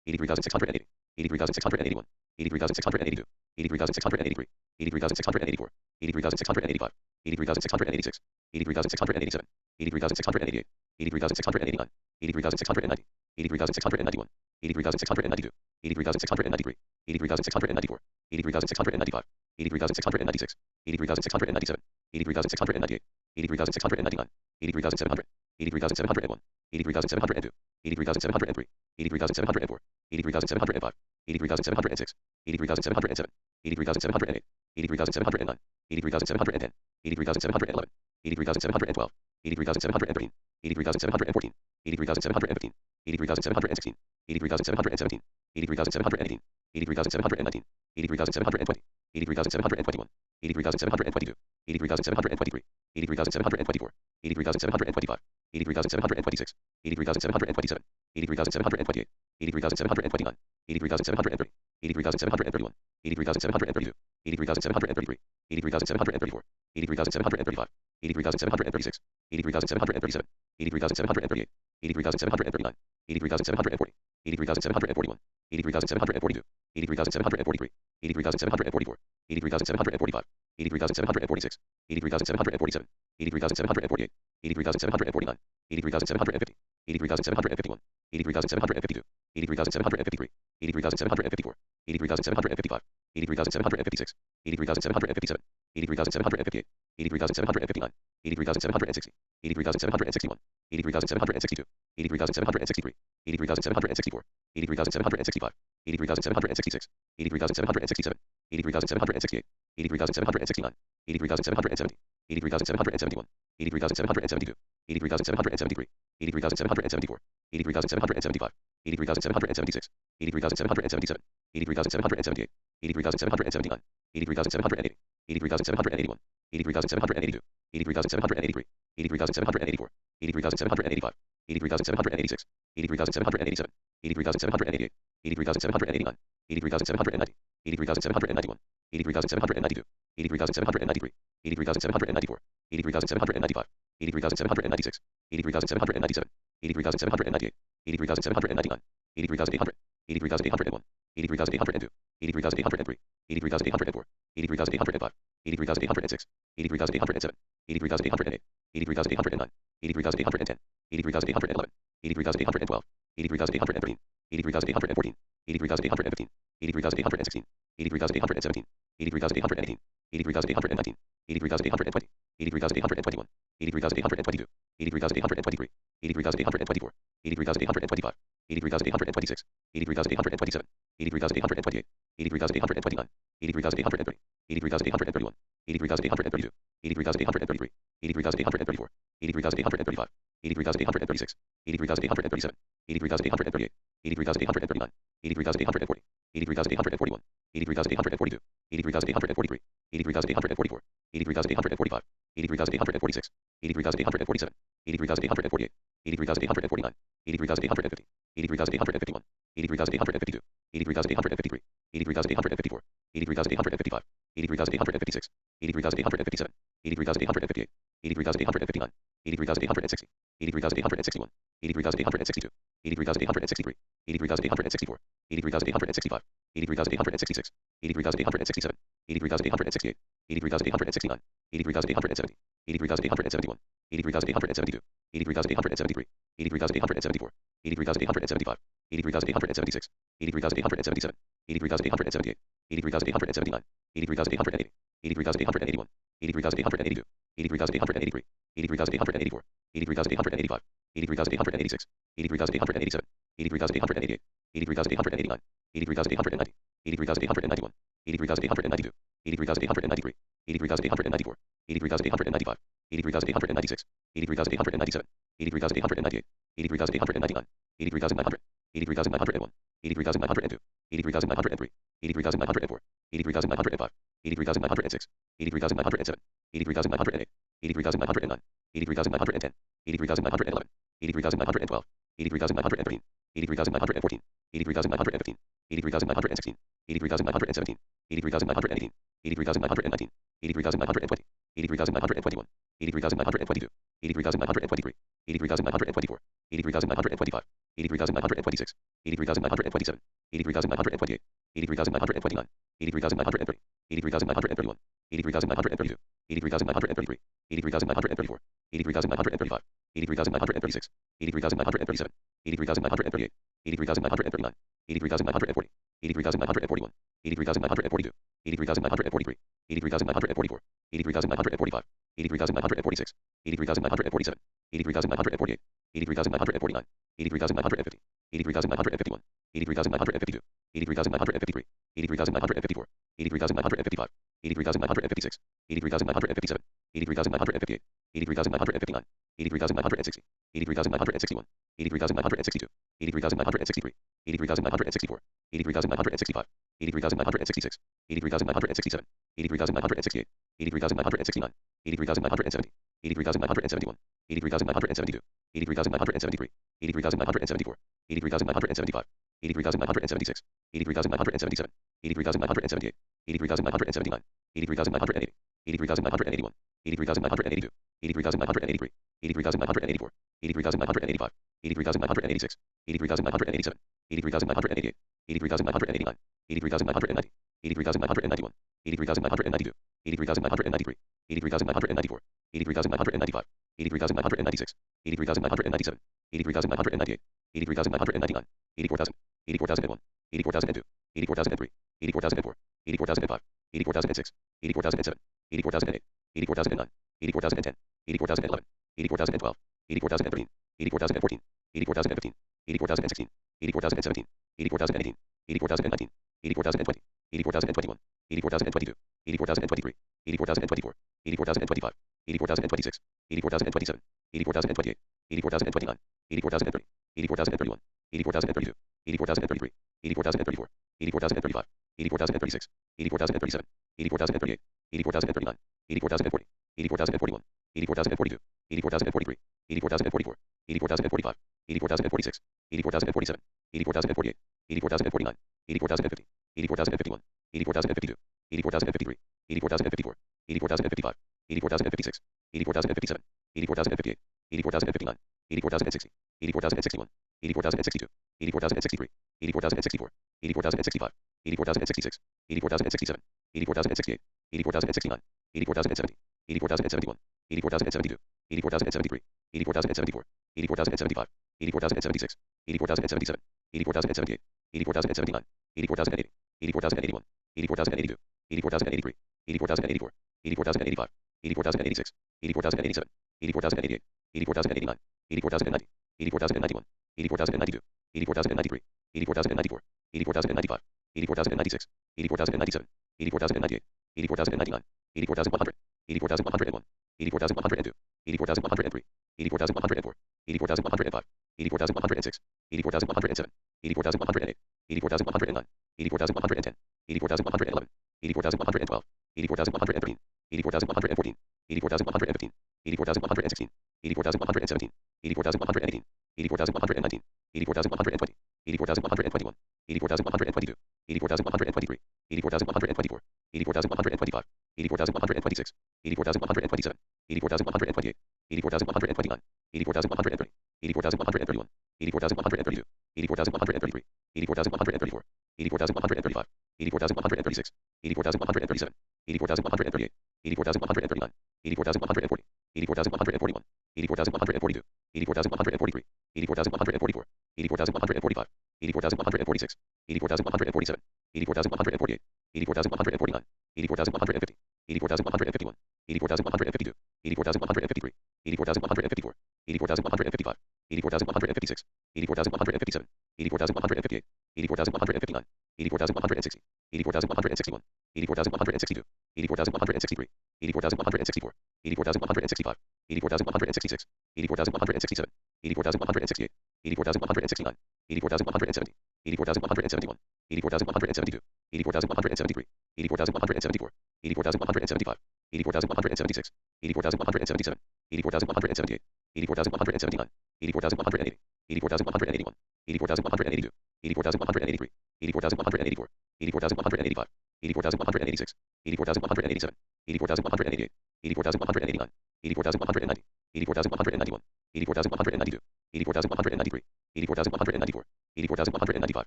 83,680, 83,681, 83,682, 83,683, 83,684, 83,685, 83,686, 83,687, 83,688, 83,689, 83,690, 83,691, 83,692, 83,693, 83,694, 83,695, 83,696, 83,697, 83,698, 83,699, 83,700, 83,701, 83,702, 83,703, 83,704, 83,705, 83,706, 83,707, 83,708, 83,709, 83,710, 83,711, 83,712, 83,713, 83,714, 83,715, 83,716, 83,717, 83,718, 83,719, 83,720, 83,721, 83,722, 83,723, 83,724, 83,725, 83,726, 83,727, 83,728, 83,729, 83,730, 83,731, 83,732, 83,733, 83,734, 83,735, 83,736, 83,737, 83,738, 83,739, 83,740, 83,741, 83,742, 83,743, 83,744, 83,745, 83,746, 83,747, 83,748, 83,749, 83,750, 83,751, 83,752, 83,753, 83,754, 83,755, 83,756, 83,757, 83,758, 83,759, 83,760, 83,761, 83,762, 83,763, 83,764, 83,765, 83,766, 83,767, 83,768, 83,769, 83,770, 83,771, 83,772, 83,773, 83,774, 83,775, 83,776, 83,777, 83,778, 83,779, 83,780, 83,781, 83,782, 83,783, 83,784, 83,785, 83,786, 83,787, 83,788, 83,789, 83,790, 83,791, 83,792, 83,793, 83,794, 83,795, 83,796, 83,797, 83,798, 83,799, 83,800, 83,801, 83,802, 83,803, 83,804, 83,805, 83,806, 83,807, 83,808, 83,809, 83,810, 83,811, 83,812, 83,813, 83,814, 83,815, 83,816, 83,817, 83,818, 83,819, 83,820, 83,821, 83,822, 83,823, 83,824, 83,825, 83,826, 83,827, 83,828, 83,829, 83,830, 83,831, 83,832, 83,833, 83,834, 83,835, 83,836, 83,837, 83,838, 83,839, 83,840, 83,841, 83,842, 83,843, 83,844, 83,845, 83,846, 83,847, 83,848, 83,849, 83,850, 83,851, 83,852, 83,853, 83,854, 83,855, 83,856, 83,857, 83,858, 83,859, 83,860, 83,861, 83,862, 83,863, 83,864, 83,865, 83,866, 83,867, 83,868, 83,869, 83,870, 83,871, 83,872, 83,873, 83,874, 83,875, 83,876, 83,877, 83,878, 83,879, 83,880, 83,881, 83,882, 83,883, 83,884, 83,885, 83,886, 83,887, 83,888, 83,889, 83,890, 83,891, 83,892, 83,893, 83,894, 83,895, 83,896, 83,897, 83,898, 83,899, 83,900, 83,901, 83,902, 83,903, 83,904, 83,905, 83,906, 83,907, 83,908, 83,909, 83,910, 83,911, 83,912, 83,913, 83,914, 83,915, 83,916, 83,917, 83,918, 83,919, 83,920, 83,921, 83,922, 83,923, 83,924, 83,925, 83,926, 83,927, 83,928, 83,929, 83,930, 83,931, 83,932, 83,933, 83,934, 83,935, 83,936, 83,937, 83,938, 83,939, 83,940, 83,941, 83,942, 83,943, 83,944, 83,945, 83,946, 83,947, 83,948, 83,949, 83,950, 83,951, 83,952, 83,953, 83,954, 83,955, 83,956, 83,957, 83,958, 83,959, 83,960, 83,961, 83,962, 83,963, 83,964, 83,965, 83,966, 83,967, 83,968, 83,969, 83,970, 83,971, 83,972, 83,973, 83,974, 83,975, 83,976, 83,977, 83,978, 83,979, 83,980, 83,981, 83,982, 83,983, 83,984, 83,985, 83,986, 83,987, 83,988, 83,989, 83,990, 83,991, 83,992, 83,993, 83,994, 83,995, 83,996, 83,997, 83,998, 83,999, 84,000, 84,001, 84,002, 84,003, 84,004, 84,005, 84,006, 84,007, 84,008, 84,009, 84,010, 84,011, 84,012, 84,013, 84,014, 84,015, 84,016, 84,017, 84,018, 84,019, 84,020, 84,021, 84,022, 84,023, 84,024, 84,025, 84,026, 84,027, 84,028, 84,029, 84,030, 84,031, 84,032, 84,033, 84,034, 84,035, 84,036, 84,037, 84,038, 84,039, 84,040, 84,041, 84,042, 84,043, 84,044, 84,045, 84,046, 84,047, 84,048, 84,049, 84,050, 84,051, 84,052, 84,053, 84,054, 84,055, 84,056, 84,057, 84,058, 84,059, 84,060, 84,061, 84,062, 84,063, 84,064, 84,065, 84,066, 84,067, 84,068, 84,069, 84,070, 84,071, 84,072, 84,073, 84,074, 84,075, 84,076, 84,077, 84,078, 84,079, 84,080, 84,081, 84,082, 84,083, 84,084, 84,085, 84,086, 84,087, 84,088, 84,089, 84,090, 84,091, 84,092, 84,093, 84,094, 84,095, 84,096, 84,097, 84,098, 84,099, 84,100, 84,101, 84,102, 84,103, 84,104, 84,105, 84,106, 84,107, 84,108, 84,109, 84,110, 84,111, 84,112, 84,113, 84,114, 84,115, 84,116, 84,117, 84,118, 84,119, 84,120, 84,121, 84,122, 84,123, 84,124, 84,125, 84,126, 84,127, 84,128, 84,129, 84,130, 84,131, 84,132, 84,133, 84,134, 84,135, 84,136, 84,137, 84,138, 84,139, 84,140, 84,141, 84,142, 84,143, 84,144, 84,145, 84,146, 84,147, 84,148, 84,149, 84,150, 84,151, 84,152, 84,153, 84,154, 84,155, 84,156, 84,157, 84,158, 84,159, 84,160, 84,161, 84,162, 84,163, 84,164, 84,165, 84,166, 84,167, 84,168, 84,169, 84,170, 84,171, 84,172, 84,173, 84,174, 84,175, 84,176, 84,177, 84,178, 84,179, 84,180, 84,181, 84,182, 84,183, 84,184, 84,185, 84,186, 84,187, 84,188, 84,189, 84,190, 84,191, 84,192, 84,193, 84,194, 84,195,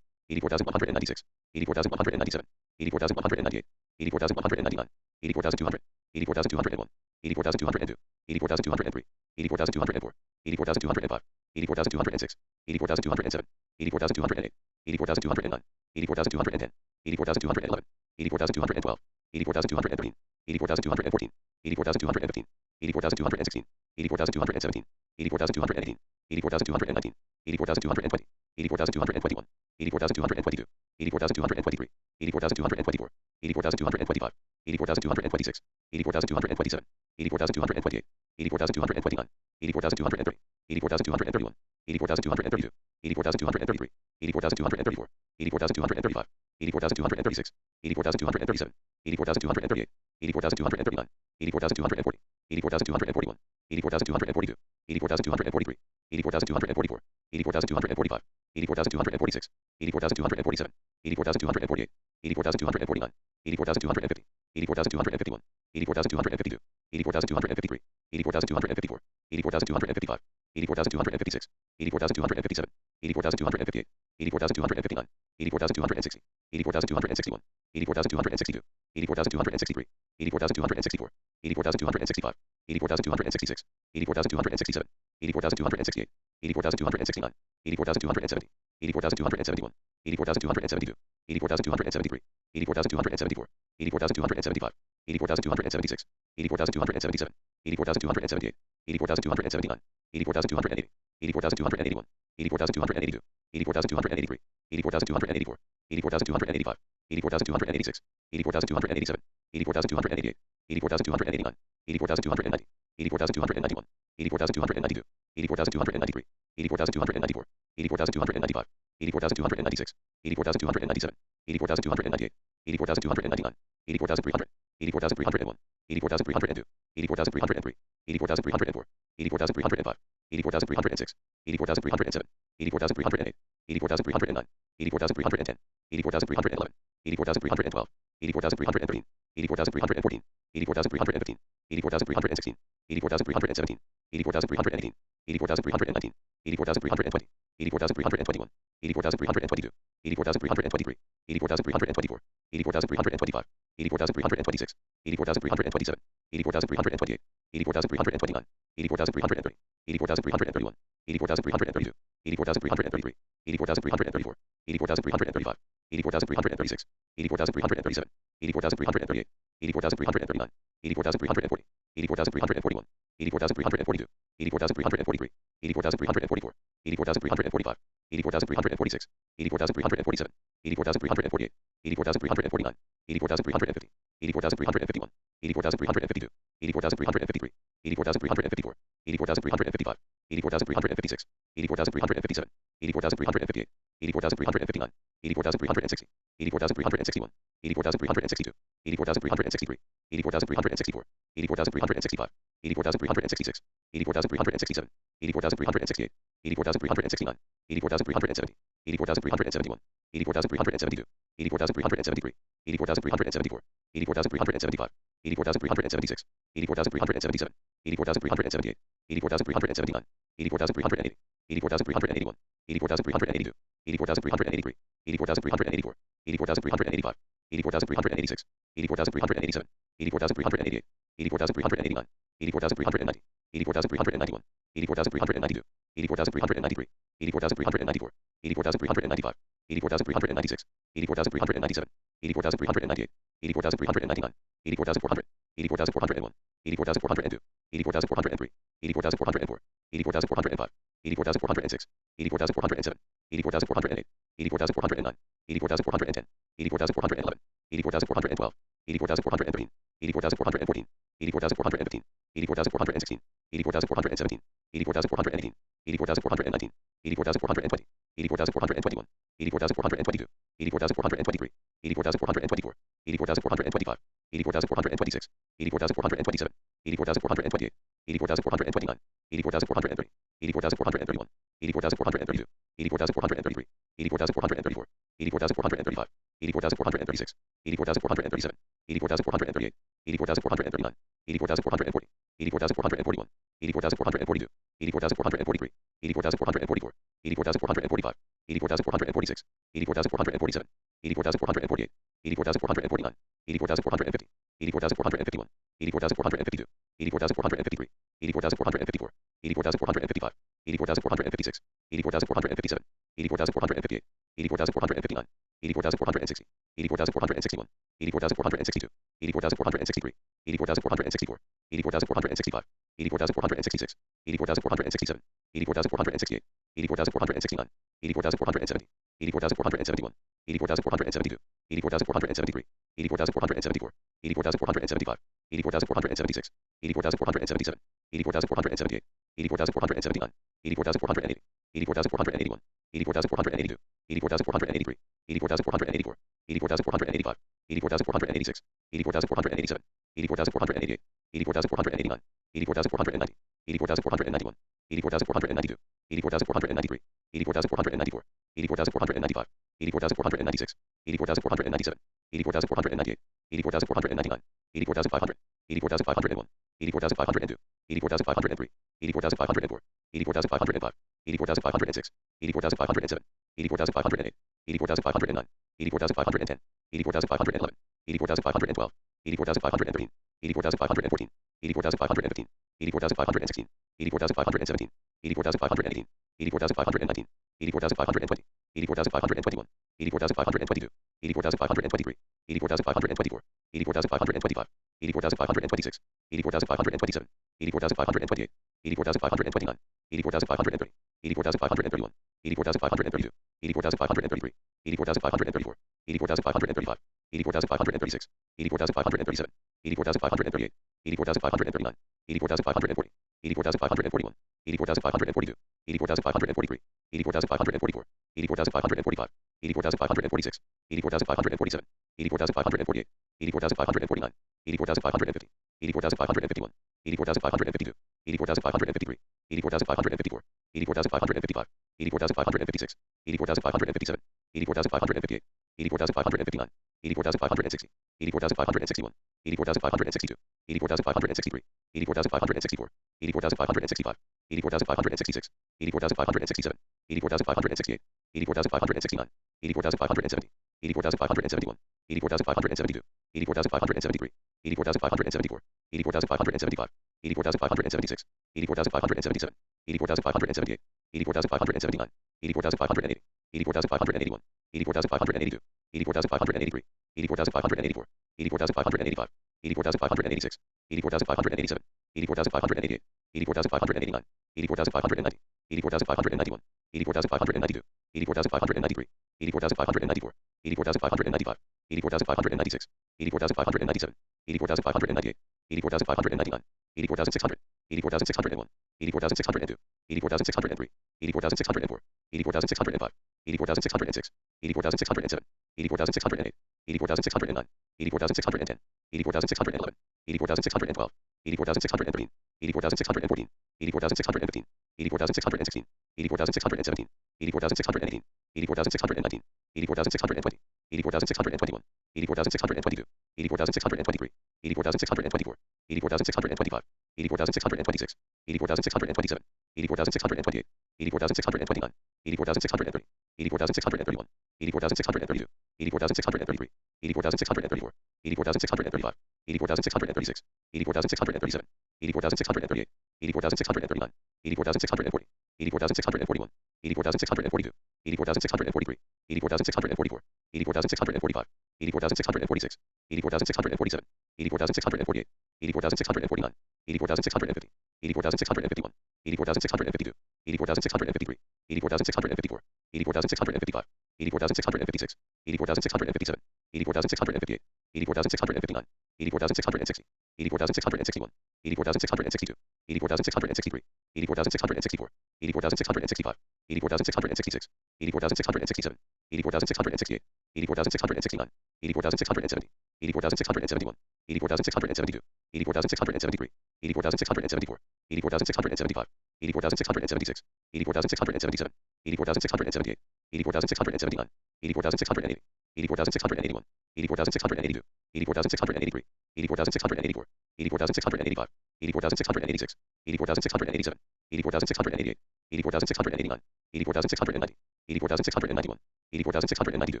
84,196, 84,197, 84,198, 84,199, 84,200, 84,201, 84,202, 84,203, 84,204, 84,205, 84,206, 84,207, 84,208, 84,209, 84,210, 84,211, 84,212, 84,213, 84,214, 84,215, 84,216, 84,217, 84,218, 84,219, 84,220, 84,221, 84,222, 84,223, 84,224, 84,225, 84,226, 84,227, 84,228, 84,229, 84,230, 84,231, 84,232, 84,233, 84,234, 84,235, 84,236, 84,237, 84,238, 84,239, 84,240, 84,241, 84,242, 84,243, 84,244, 84,245, 84,246, 84,247, 84,248, 84,249, 84,250, 84,251, 84,252, 84,253, 84,254, 84,255, 84,256, 84,257, 84,258, 84,259, 84,260, 84,261, 84,262, 84,263, 84,264, 84,265, 84,266, 84,267, 84,268, 84,269, 84,270, 84,271, 84,272, 84,273, 84,274, 84,275, 84,276, 84,277, 84,278, 84,279, 84,280, 84,281, 84,282, 84,283, 84,284, 84,285, 84,286, 84,287, 84,288, 84,289, 84,290, 84,291, 84,292, 84,293, 84,294, 84,295, 84,296, 84,297, 84,298, 84,299, 84,300, 84,301, 84,302, 84,303, 84,304, 84,305, 84,306, 84,307, 84,308, 84,309, 84,310, 84,311, 84,312, 84,313, 84,314, 84,315, 84,316, 84,317, 84,318, 84,319, 84,320, 84,321, 84,322, 84,323, 84,324, 84,325, 84,326, 84,327, 84,328, 84,329, 84,330, 84,331, 84,332, 84,333, 84,334, 84,335, 84,336, 84,337, 84,338, 84,339, 84,340, 84,341, 84,342, 84,343, 84,344, 84,345, 84,346, 84,347, 84,348, 84,349, 84,350, 84,351, 84,352, 84,353, 84,354, 84,355, 84,356, 84,357, 84,358, 84,359, 84,360, 84,361, 84,362, 84,363, 84,364, 84,365, 84,366, 84,367, 84,368, 84,369, 84,370, 84,371, 84,372, 84,373, 84,374, 84,375, 84,376, 84,377, 84,378, 84,379, 84,380, 84,381, 84,382, 84,383, 84,384, 84,385, 84,386, 84,387, 84,388, 84,389, 84,390, 84,391, 84,392, 84,393, 84,394, 84,395, 84,396, 84,397, 84,398, 84,399, 84,400, 84,401, 84,402, 84,403, 84,404, 84,405, 84,406, 84,407, 84,408, 84,409, 84,410, 84,411, 84,412, 84,413, 84,414, 84,415, 84,416, 84,417, 84,418, 84,419, 84,420, 84,421, 84,422, 84,423, 84,424, 84,425, 84,426, 84,427, 84,428, 84,429, 84,430, 84,431, 84,432, 84,433, 84,434, 84,435, 84,436, 84,437, 84,438, 84,439, 84,440, 84,441, 84,442, 84,443, 84,444, 84,445, 84,446, 84,447, 84,448, 84,449, 84,450, 84,451, 84,452, 84,453, 84,454, 84,455, 84,456, 84,457, 84,458, 84,459, 84,460, 84,461, 84,462, 84,463, 84,464, 84,465, 84,466, 84,467, 84,468, 84,469, 84,470, 84,471, 84,472, 84,473, 84,474, 84,475, 84,476, 84,477, 84,478, 84,479, 84,480, 84,481, 84,482, 84,483, 84,484, 84,485, 84,486, 84,487, 84,488, 84,489, 84,490, 84,491, 84,492, 84,493, 84,494, 84,495, 84,496, 84,497, 84,498, 84,499, 84,500, 84,501, 84,502, 84,503, 84,504, 84,505, 84,506, 84,507, 84,508, 84,509, 84,510, 84,511, 84,512, 84,513, 84,514, 84,515, 84,516, 84,517, 84,518, 84,519, 84,520, 84,521, 84,522, 84,523, 84,524, 84,525, 84,526, 84,527, 84,528, 84,529, 84,530, 84,531, 84,532, 84,533, 84,534, 84,535, 84,536, 84,537, 84,538, 84,539, 84,540, 84,541, 84,542, 84,543, 84,544, 84,545, 84,546, 84,547, 84,548, 84,549, 84,550, 84,551, 84,552, 84,553, 84,554, 84,555, 84,556, 84,557, 84,558, 84,559, 84,560, 84,561, 84,562, 84,563, 84,564, 84,565, 84,566, 84,567, 84,568, 84,569, 84,570, 84,571, 84,572, 84,573, 84,574, 84,575, 84,576, 84,577, 84,578, 84,579, 84,580, 84,581, 84,582, 84,583, 84,584, 84,585, 84,586, 84,587, 84,588, 84,589, 84,590, 84,591, 84,592, 84,593, 84,594, 84,595, 84,596, 84,597, 84,598, 84,599, 84,600, 84,601, 84,602, 84,603, 84,604, 84,605, 84,606, 84,607, 84,608, 84,609, 84,610, 84,611, 84,612, 84,613, 84,614, 84,615, 84,616, 84,617, 84,618, 84,619, 84,620, 84,621, 84,622, 84,623, 84,624, 84,625, 84,626, 84,627, 84,628, 84,629, 84,630, 84,631, 84,632, 84,633, 84,634, 84,635, 84,636, 84,637, 84,638, 84,639, 84,640, 84,641, 84,642, 84,643, 84,644, 84,645, 84,646, 84,647, 84,648, 84,649, 84,650, 84,651, 84,652, 84,653, 84,654, 84,655, 84,656, 84,657, 84,658, 84,659, 84,660, 84,661, 84,662, 84,663, 84,664, 84,665, 84,666, 84,667, 84,668, 84,669, 84,670, 84,671, 84,672, 84,673, 84,674, 84,675, 84,676, 84,677, 84,678, 84,679, 84,680, 84,681, 84,682, 84,683, 84,684, 84,685, 84,686, 84,687, 84,688, 84,689, 84,690, 84,691, 84,692,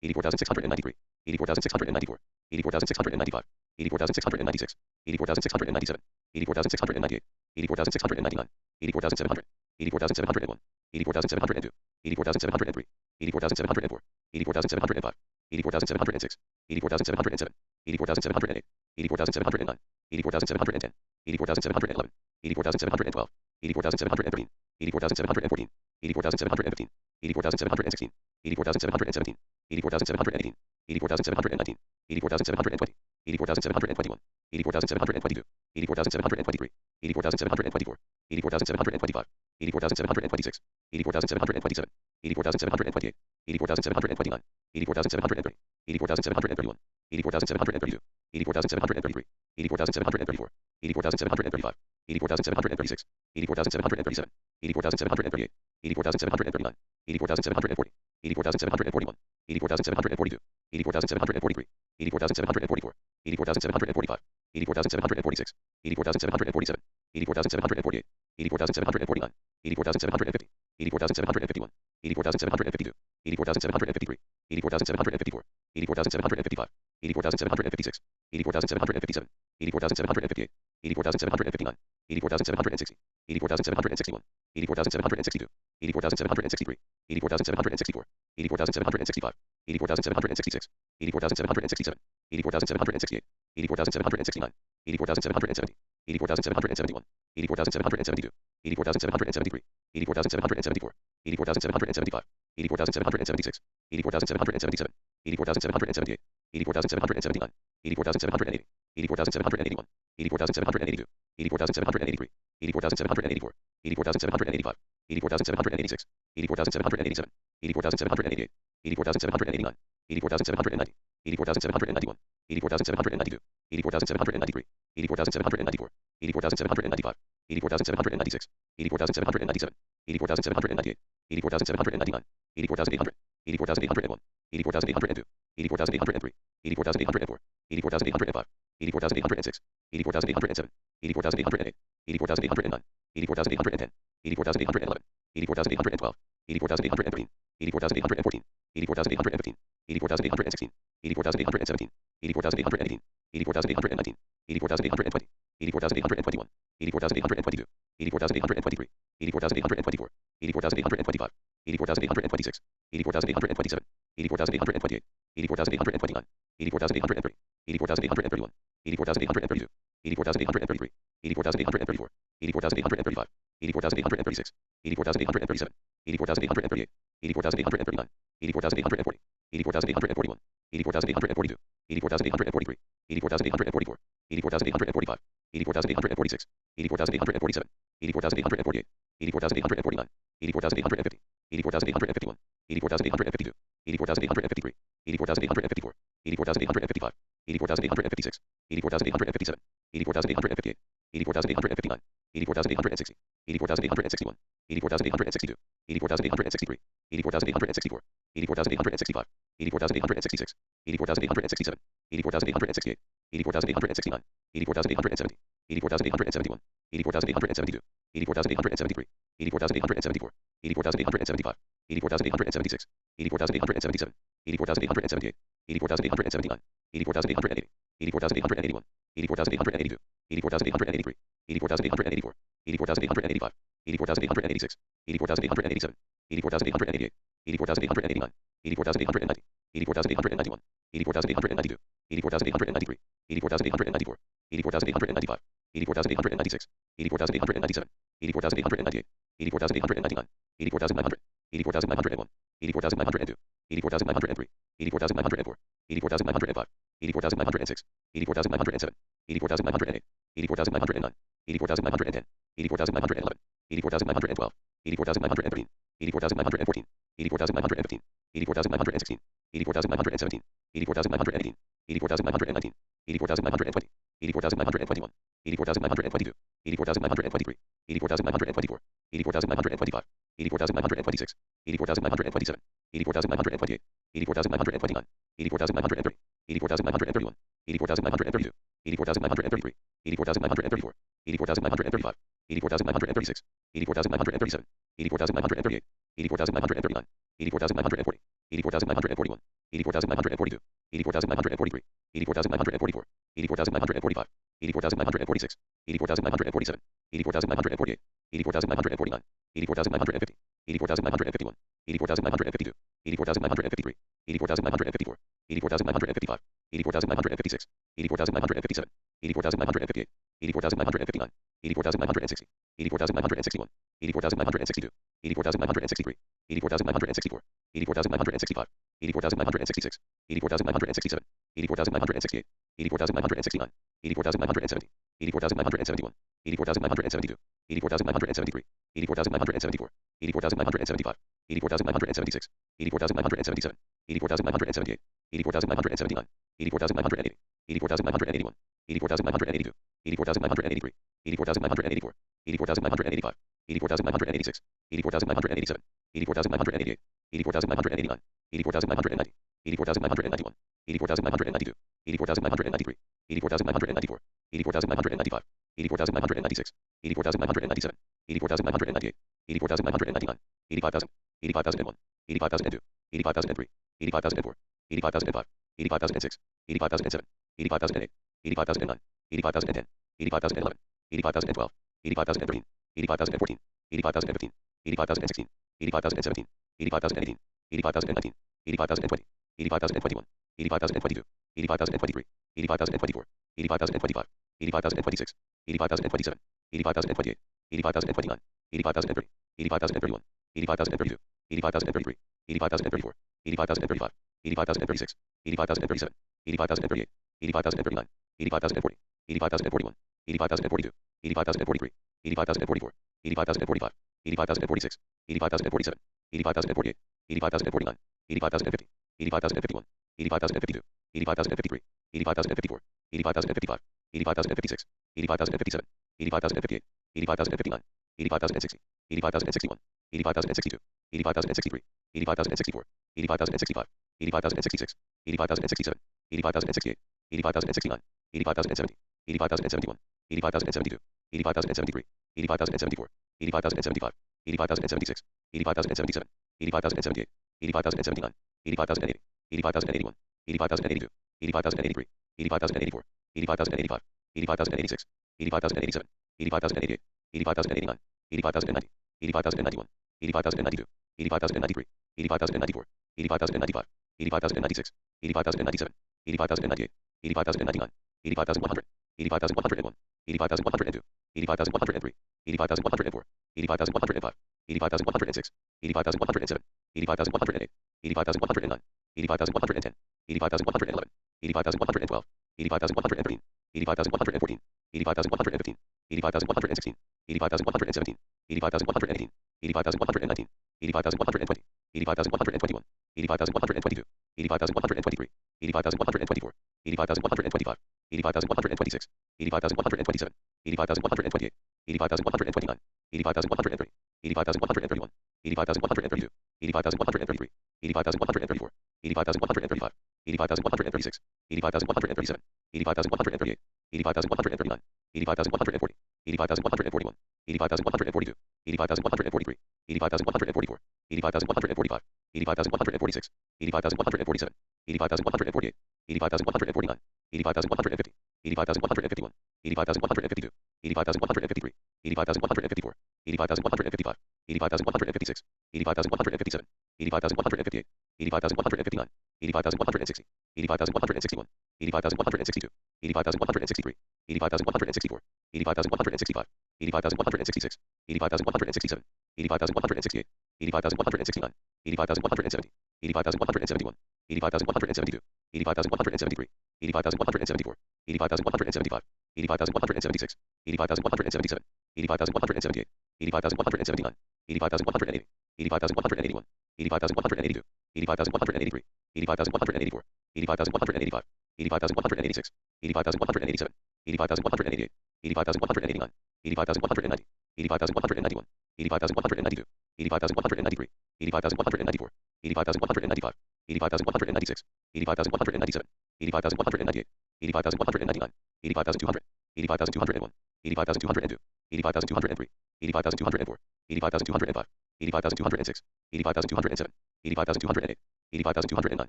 84,693, 84,694, 84,695, 84,696, 84,697, 84,698, 84,699, 84,700, 84,701, 84,702, 84,703, 84,704, 84,705, 84,706, 84,707, 84,708, 84,709, 84,710, 84,711, 84,712, 84,713, 84,714, 84,715, 84,716, 84,717, 84,718, 84,719, 84,720, 84,721, 84,722, 84,723, 84,724, 84,725, 84,726, 84,727, 84,728, 84,729, 84,730, 84,731, 84,732, 84,733, 84,734, 84,735, 84,736, 84,737, 84,738, 84,739, 84,740, 84,741, 84,742, 84,743, 84,744, 84,745, 84,746, 84,747, 84,748, 84,749, 84,750, 84,751, 84,752, 84,753, 84,754, 84,755, 84,756, 84,757, 84,758, 84,759, 84,760, 84,761, 84,762, 84,763, 84,764, 84,765, 84,766, 84,767, 84,768, 84,769, 84,770, 84,771, 84,772, 84,773, 84,774, 84,775, 84,776, 84,777, 84,778, 84,779, 84,780, 84,781, 84,782, 84,783, 84,784, 84,785, 84,786, 84,787, 84,788, 84,789, 84,790, 84,791, 84,792, 84,793, 84,794, 84,795, 84,796, 84,797, 84,798, 84,799, 84,800, 84,801, 84,802, 84,803, 84,804, 84,805, 84,806, 84,807, 84,808, 84,809, 84,810, 84,811, 84,812, 84,813, 84,814, 84,815, 84,816, 84,817, 84,818, 84,819, 84,820, 84,821, 84,822, 84,823, 84,824, 84,825, 84,826, 84,827, 84,828, 84,829, 84,830, 84,831, 84,832, 84,833, 84,834, 84,835, 84,836, 84,837, 84,838, 84,839, 84,840, 84,841, 84,842, 84,843, 84,844, 84,845, 84,846, 84,847, 84,848, 84,849, 84,850, 84,851, 84,852, 84,853, 84,854, 84,855, 84,856, 84,857, 84,858, 84,859, 84,860, 84,861, 84,862, 84,863, 84,864, 84,865, 84,866, 84,867, 84,868, 84,869, 84,870, 84,871, 84,872, 84,873, 84,874, 84,875, 84,876, 84,877, 84,878, 84,879, 84,880, 84,881, 84,882, 84,883, 84,884, 84,885, 84,886, 84,887, 84,888, 84,889, 84,890, 84,891, 84,892, 84,893, 84,894, 84,895, 84,896, 84,897, 84,898, 84,899, 84,900, 84,901, 84,902, 84,903, 84,904, 84,905, 84,906, 84,907, 84,908, 84,909, 84,910, 84,911, 84,912, 84,913, 84,914, 84,915, 84,916, 84,917, 84,918, 84,919, 84,920, 84,921, 84,922, 84,923, 84,924, 84,925, 84,926, 84,927, 84,928, 84,929, 84,930, 84,931, 84,932, 84,933, 84,934, 84,935, 84,936, 84,937, 84,938, 84,939, 84,940, 84,941, 84,942, 84,943, 84,944, 84,945, 84,946, 84,947, 84,948, 84,949, 84,950, 84,951, 84,952, 84,953, 84,954, 84,955, 84,956, 84,957, 84,958, 84,959, 84,960, 84,961, 84,962, 84,963, 84,964, 84,965, 84,966, 84,967, 84,968, 84,969, 84,970, 84,971, 84,972, 84,973, 84,974, 84,975, 84,976, 84,977, 84,978, 84,979, 84,980, 84,981, 84,982, 84,983, 84,984, 84,985, 84,986, 84,987, 84,988, 84,989, 84,990, 84,991, 84,992, 84,993, 84,994, 84,995, 84,996, 84,997, 84,998, 84,999, 85,000, 85,001, 85,002, 85,003, 85,004, 85,005, 85,006, 85,007, 85,008, 85,009, 85,010, 85,011, 85,012, 85,013, 85,014, 85,015, 85,016, 85,017, 85,018, 85,019, 85,020, 85,021, 85,022, 85,023, 85,024, 85,025, 85,026, 85,027, 85,028, 85,029, 85,030, 85,031, 85,032, 85,033, 85,034, 85,035, 85,036, 85,037, 85,038, 85,039, 85,040, 85,041, 85,042, 85,043, 85,044, 85,045, 85,046, 85,047, 85,048, 85,049, 85,050, 85,051, 85,052, 85,053, 85,054, 85,055, 85,056, 85,057, 85,058, 85,059, 85,060, 85,061, 85,062, 85,063, 85,064, 85,065, 85,066, 85,067, 85,068, 85,069, 85,070, 85,071, 85,072, 85,073, 85,074, 85,075, 85,076, 85,077, 85,078, 85,079, 85,080, 85,081, 85,082, 85,083, 85,084, 85,085, 85,086, 85,087, 85,088, 85,089, 85,090, 85,091, 85,092, 85,093, 85,094, 85,095, 85,096, 85,097, 85,098, 85,099, 85,100, 85,101, 85,102, 85,103, 85,104, 85,105, 85,106, 85,107, 85,108, 85,109, 85,110, 85,111, 85,112, 85,113, 85,114, 85,115, 85,116, 85,117, 85,118, 85,119, 85,120, 85,121, 85,122, 85,123, 85,124, 85,125, 85,126, 85,127, 85,128, 85,129, 85,130, 85,131, 85,132, 85,133, 85,134, 85,135, 85,136, 85,137, 85,138, 85,139, 85,140, 85,141, 85,142, 85,143, 85,144, 85,145, 85,146, 85,147, 85,148, 85,149, 85,150, 85,151, 85,152, 85,153, 85,154, 85,155, 85,156, 85,157, 85,158, 85,159, 85,160, 85,161, 85,162, 85,163, 85,164, 85,165, 85,166, 85,167, 85,168, 85,169, 85,170, 85,171, 85,172, 85,173, 85,174, 85,175, 85,176, 85,177, 85,178, 85,179, 85,180, 85,181, 85,182, 85,183, 85,184, 85,185, 85,186, 85,187, 85,188, 85,189, 85,190, 85,191, 85,192, 85,193, 85,194, 85,195, 85,196, 85,197, 85,198, 85,199, 85,200, 85,201, 85,202, 85,203, 85,204, 85,205, 85,206, 85,207, 85,208, 85,209,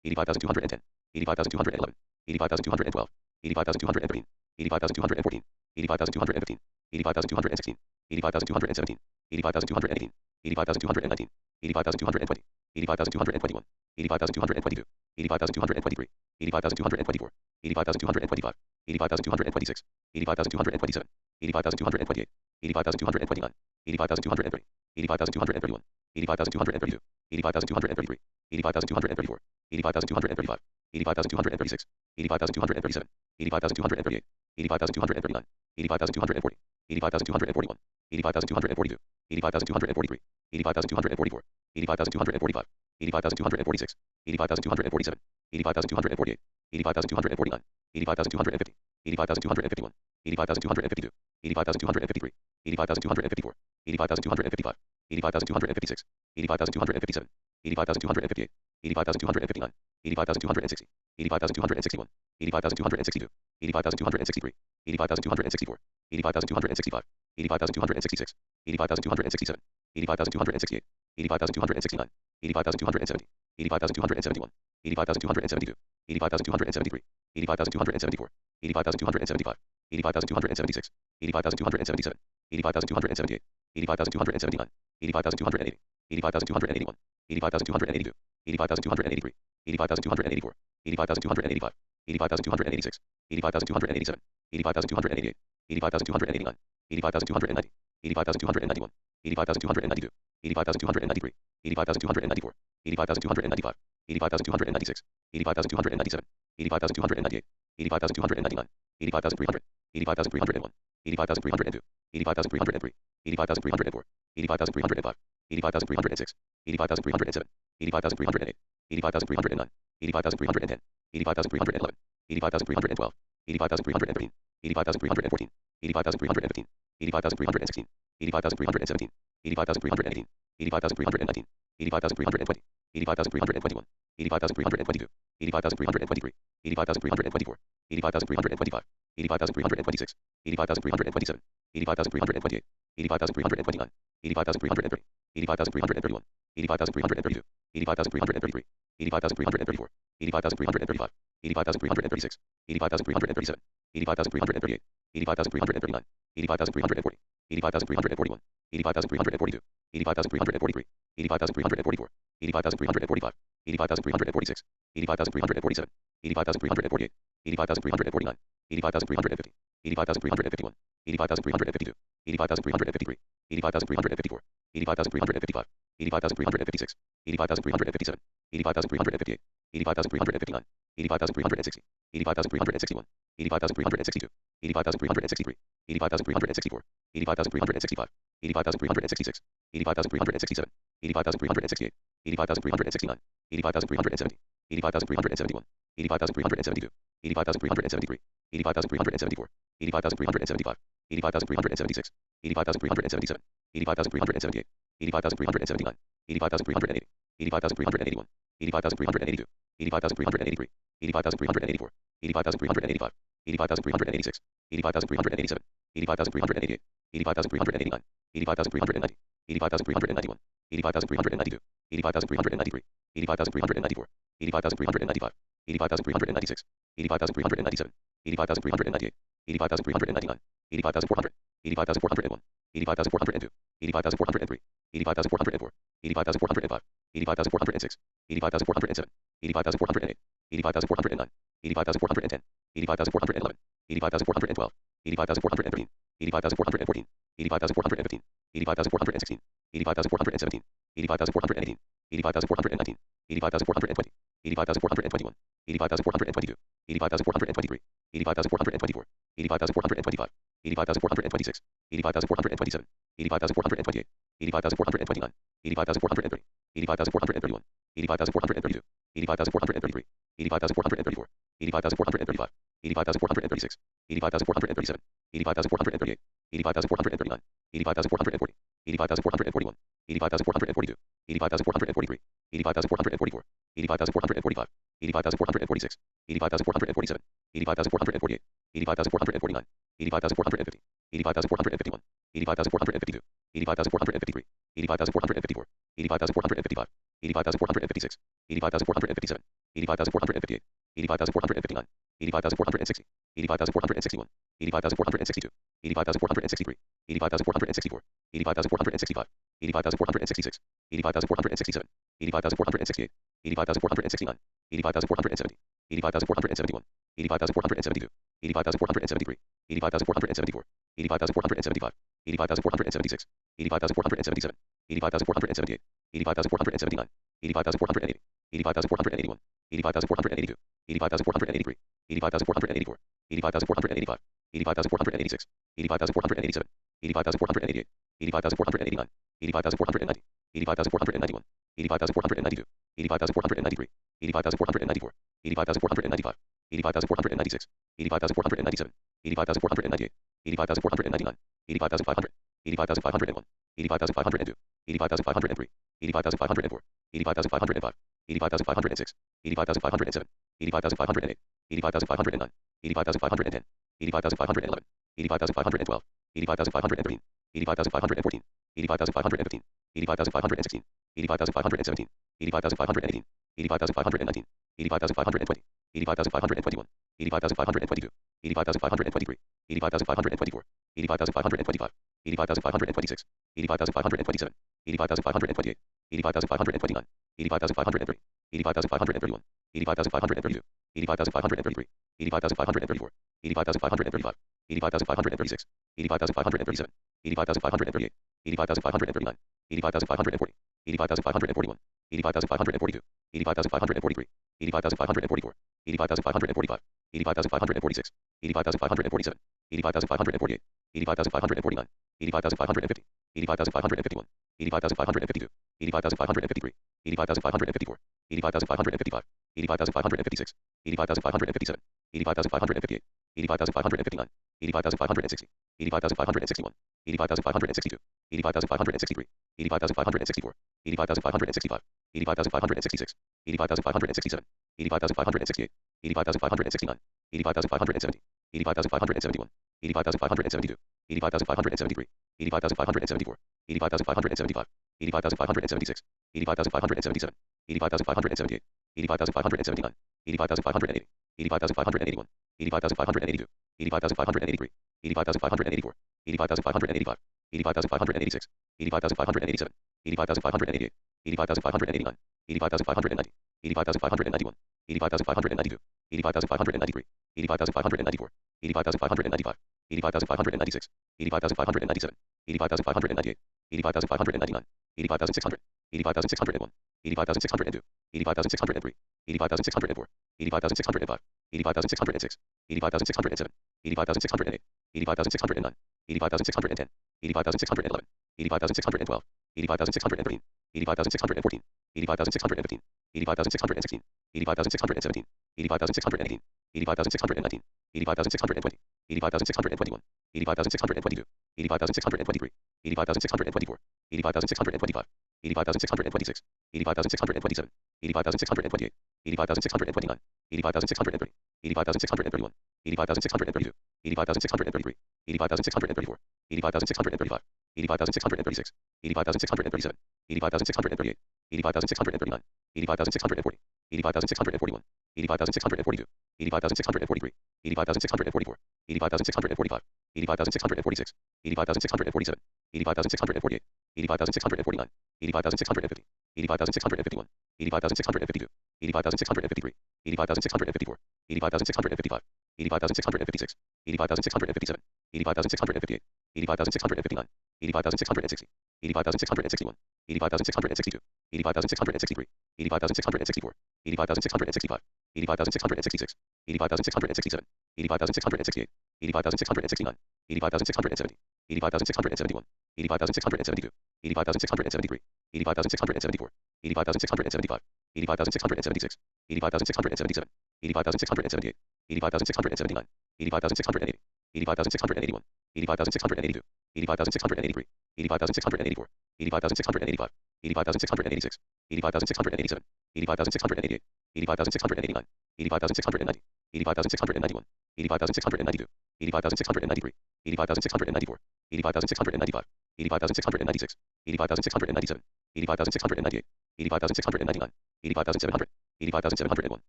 85,210, 85,211, 85,212, 85,213, 85,214, 85,215, 85,216, 85,217, 85,218, 85,219, 85,220, 85,221, 85,222, 85,223, 85,224, 85,225, 85,226, 85,227, 85,228, 85,229, 85,230, 85,231, 85,232, 85,233, 85,234, 85,235, 85,236, 85,237, 85,238, 85,239, 85,240, 85,241, 85,242, 85,243, 85,244, 85,245, 85,246, 85,247, 85,248, 85,249, 85,250, 85,251, 85,252, 85,253, 85,254, 85,255, 85,256, 85,257, 85,258, 85,259, 85,260, 85,261, 85,262, 85,263, 85,264, 85,265, 85,266, 85,267, 85,268, 85,269, 85,270, 85,271, 85,272, 85,273, 85,274, 85,275, 85,276, 85,277, 85,278, 85,279, 85,280, 85,281, 85,282, 85,283, 85,284, 85,285, 85,286, 85,287, 85,288, 85,289, 85,290, 85,291, 85,292, 85,293, 85,294, 85,295, 85,296, 85,297, 85,298, 85,299, 85,300, 85,301, 85,302, 85,303, 85,304, 85,305, 85,306, 85,307, 85,308, 85,309, 85,310, 85,311, 85,312, 85,313, 85,314, 85,315, 85,316, 85,317, 85,318, 85,319, 85,320, 85,321, 85,322, 85,323, 85,324, 85,325, 85,326, 85,327, 85,328, 85,329, 85,330, 85,331, 85,332, 85,333, 85,334, 85,335, 85,336, 85,337, 85,338, 85,339, 85,340, 85,341, 85,342, 85,343, 85,344, 85,345, 85,346, 85,347, 85,348, 85,349, 85,350, 85,351, 85,352, 85,353, 85,354, 85,355, 85,356, 85,357, 85,358, 85,359, 85,360, 85,361, 85,362, 85,363, 85,364, 85,365, 85,366, 85,367, 85,368, 85,369, 85,370, 85,371, 85,372, 85,373, 85,374, 85,375, 85,376, 85,377, 85,378, 85,379, 85,380, 85,381, 85,382, 85,383, 85,384, 85,385, 85,386, 85,387, 85,388, 85,389, 85,390, 85,391, 85,392, 85,393, 85,394, 85,395, 85,396, 85,397, 85,398, 85,399, 85,400, 85,401, 85,402, 85,403, 85,404, 85,405, 85,406, 85,407, 85,408, 85,409, 85,410, 85,411, 85,412, 85,413, 85,414, 85,415, 85,416, 85,417, 85,418, 85,419, 85,420, 85,421, 85,422, 85,423, 85,424, 85,425, 85,426, 85,427, 85,428, 85,429, 85,430, 85,431, 85,432, 85,433, 85,434, 85,435, 85,436, 85,437, 85,438, 85,439, 85,440, 85,441, 85,442, 85,443, 85,444, 85,445, 85,446, 85,447, 85,448, 85,449, 85,450, 85,451, 85,452, 85,453, 85,454, 85,455, 85,456, 85,457, 85,458, 85,459, 85,460, 85,461, 85,462, 85,463, 85,464, 85,465, 85,466, 85,467, 85,468, 85,469, 85,470, 85,471, 85,472, 85,473, 85,474, 85,475, 85,476, 85,477, 85,478, 85,479, 85,480, 85,481, 85,482, 85,483, 85,484, 85,485, 85,486, 85,487, 85,488, 85,489, 85,490, 85,491, 85,492, 85,493, 85,494, 85,495, 85,496, 85,497, 85,498, 85,499, 85,500, 85,501, 85,502, 85,503, 85,504, 85,505, 85,506, 85,507, 85,508, 85,509, 85,510, 85,511, 85,512, 85,513, 85,514, 85,515, 85,516, 85,517, 85,518, 85,519, 85,520, 85,521, 85,522, 85,523, 85,524, 85,525, 85,526, 85,527, 85,528, 85,529, 85,530, 85,531, 85,532, 85,533, 85,534, 85,535, 85,536, 85,537, 85,538, 85,539, 85,540, 85,541, 85,542, 85,543, 85,544, 85,545, 85,546, 85,547, 85,548, 85,549, 85,550, 85,551, 85,552, 85,553, 85,554, 85,555, 85,556, 85,557, 85,558, 85,559, 85,560, 85,561, 85,562, 85,563, 85,564, 85,565, 85,566, 85,567, 85,568, 85,569, 85,570, 85,571, 85,572, 85,573, 85,574, 85,575, 85,576, 85,577, 85,578, 85,579, 85,580, 85,581, 85,582, 85,583, 85,584, 85,585, 85,586, 85,587, 85,588, 85,589, 85,590, 85,591, 85,592, 85,593, 85,594, 85,595, 85,596, 85,597, 85,598, 85,599, 85,600, 85,601, 85,602, 85,603, 85,604, 85,605, 85,606, 85,607, 85,608, 85,609, 85,610, 85,611, 85,612, 85,613, 85,614, 85,615, 85,616, 85,617, 85,618, 85,619, 85,620, 85,621, 85,622, 85,623, 85,624, 85,625, 85,626, 85,627, 85,628, 85,629, 85,630, 85,631, 85,632, 85,633, 85,634, 85,635, 85,636, 85,637, 85,638, 85,639, 85,640, 85,641, 85,642, 85,643, 85,644, 85,645, 85,646, 85,647, 85,648, 85,649, 85,650, 85,651, 85,652, 85,653, 85,654, 85,655, 85,656, 85,657, 85,658, 85,659, 85,660, 85,661, 85,662, 85,663, 85,664, 85,665, 85,666, 85,667, 85,668, 85,669, 85,670, 85,671, 85,672, 85,673, 85,674, 85,675, 85,676, 85,677, 85,678, 85,679, 85,680, 85,681, 85,682, 85,683, 85,684, 85,685, 85,686, 85,687, 85,688, 85,689, 85,690, 85,691, 85,692, 85,693, 85,694, 85,695, 85,696, 85,697, 85,698, 85,699, 85,700, 85,701,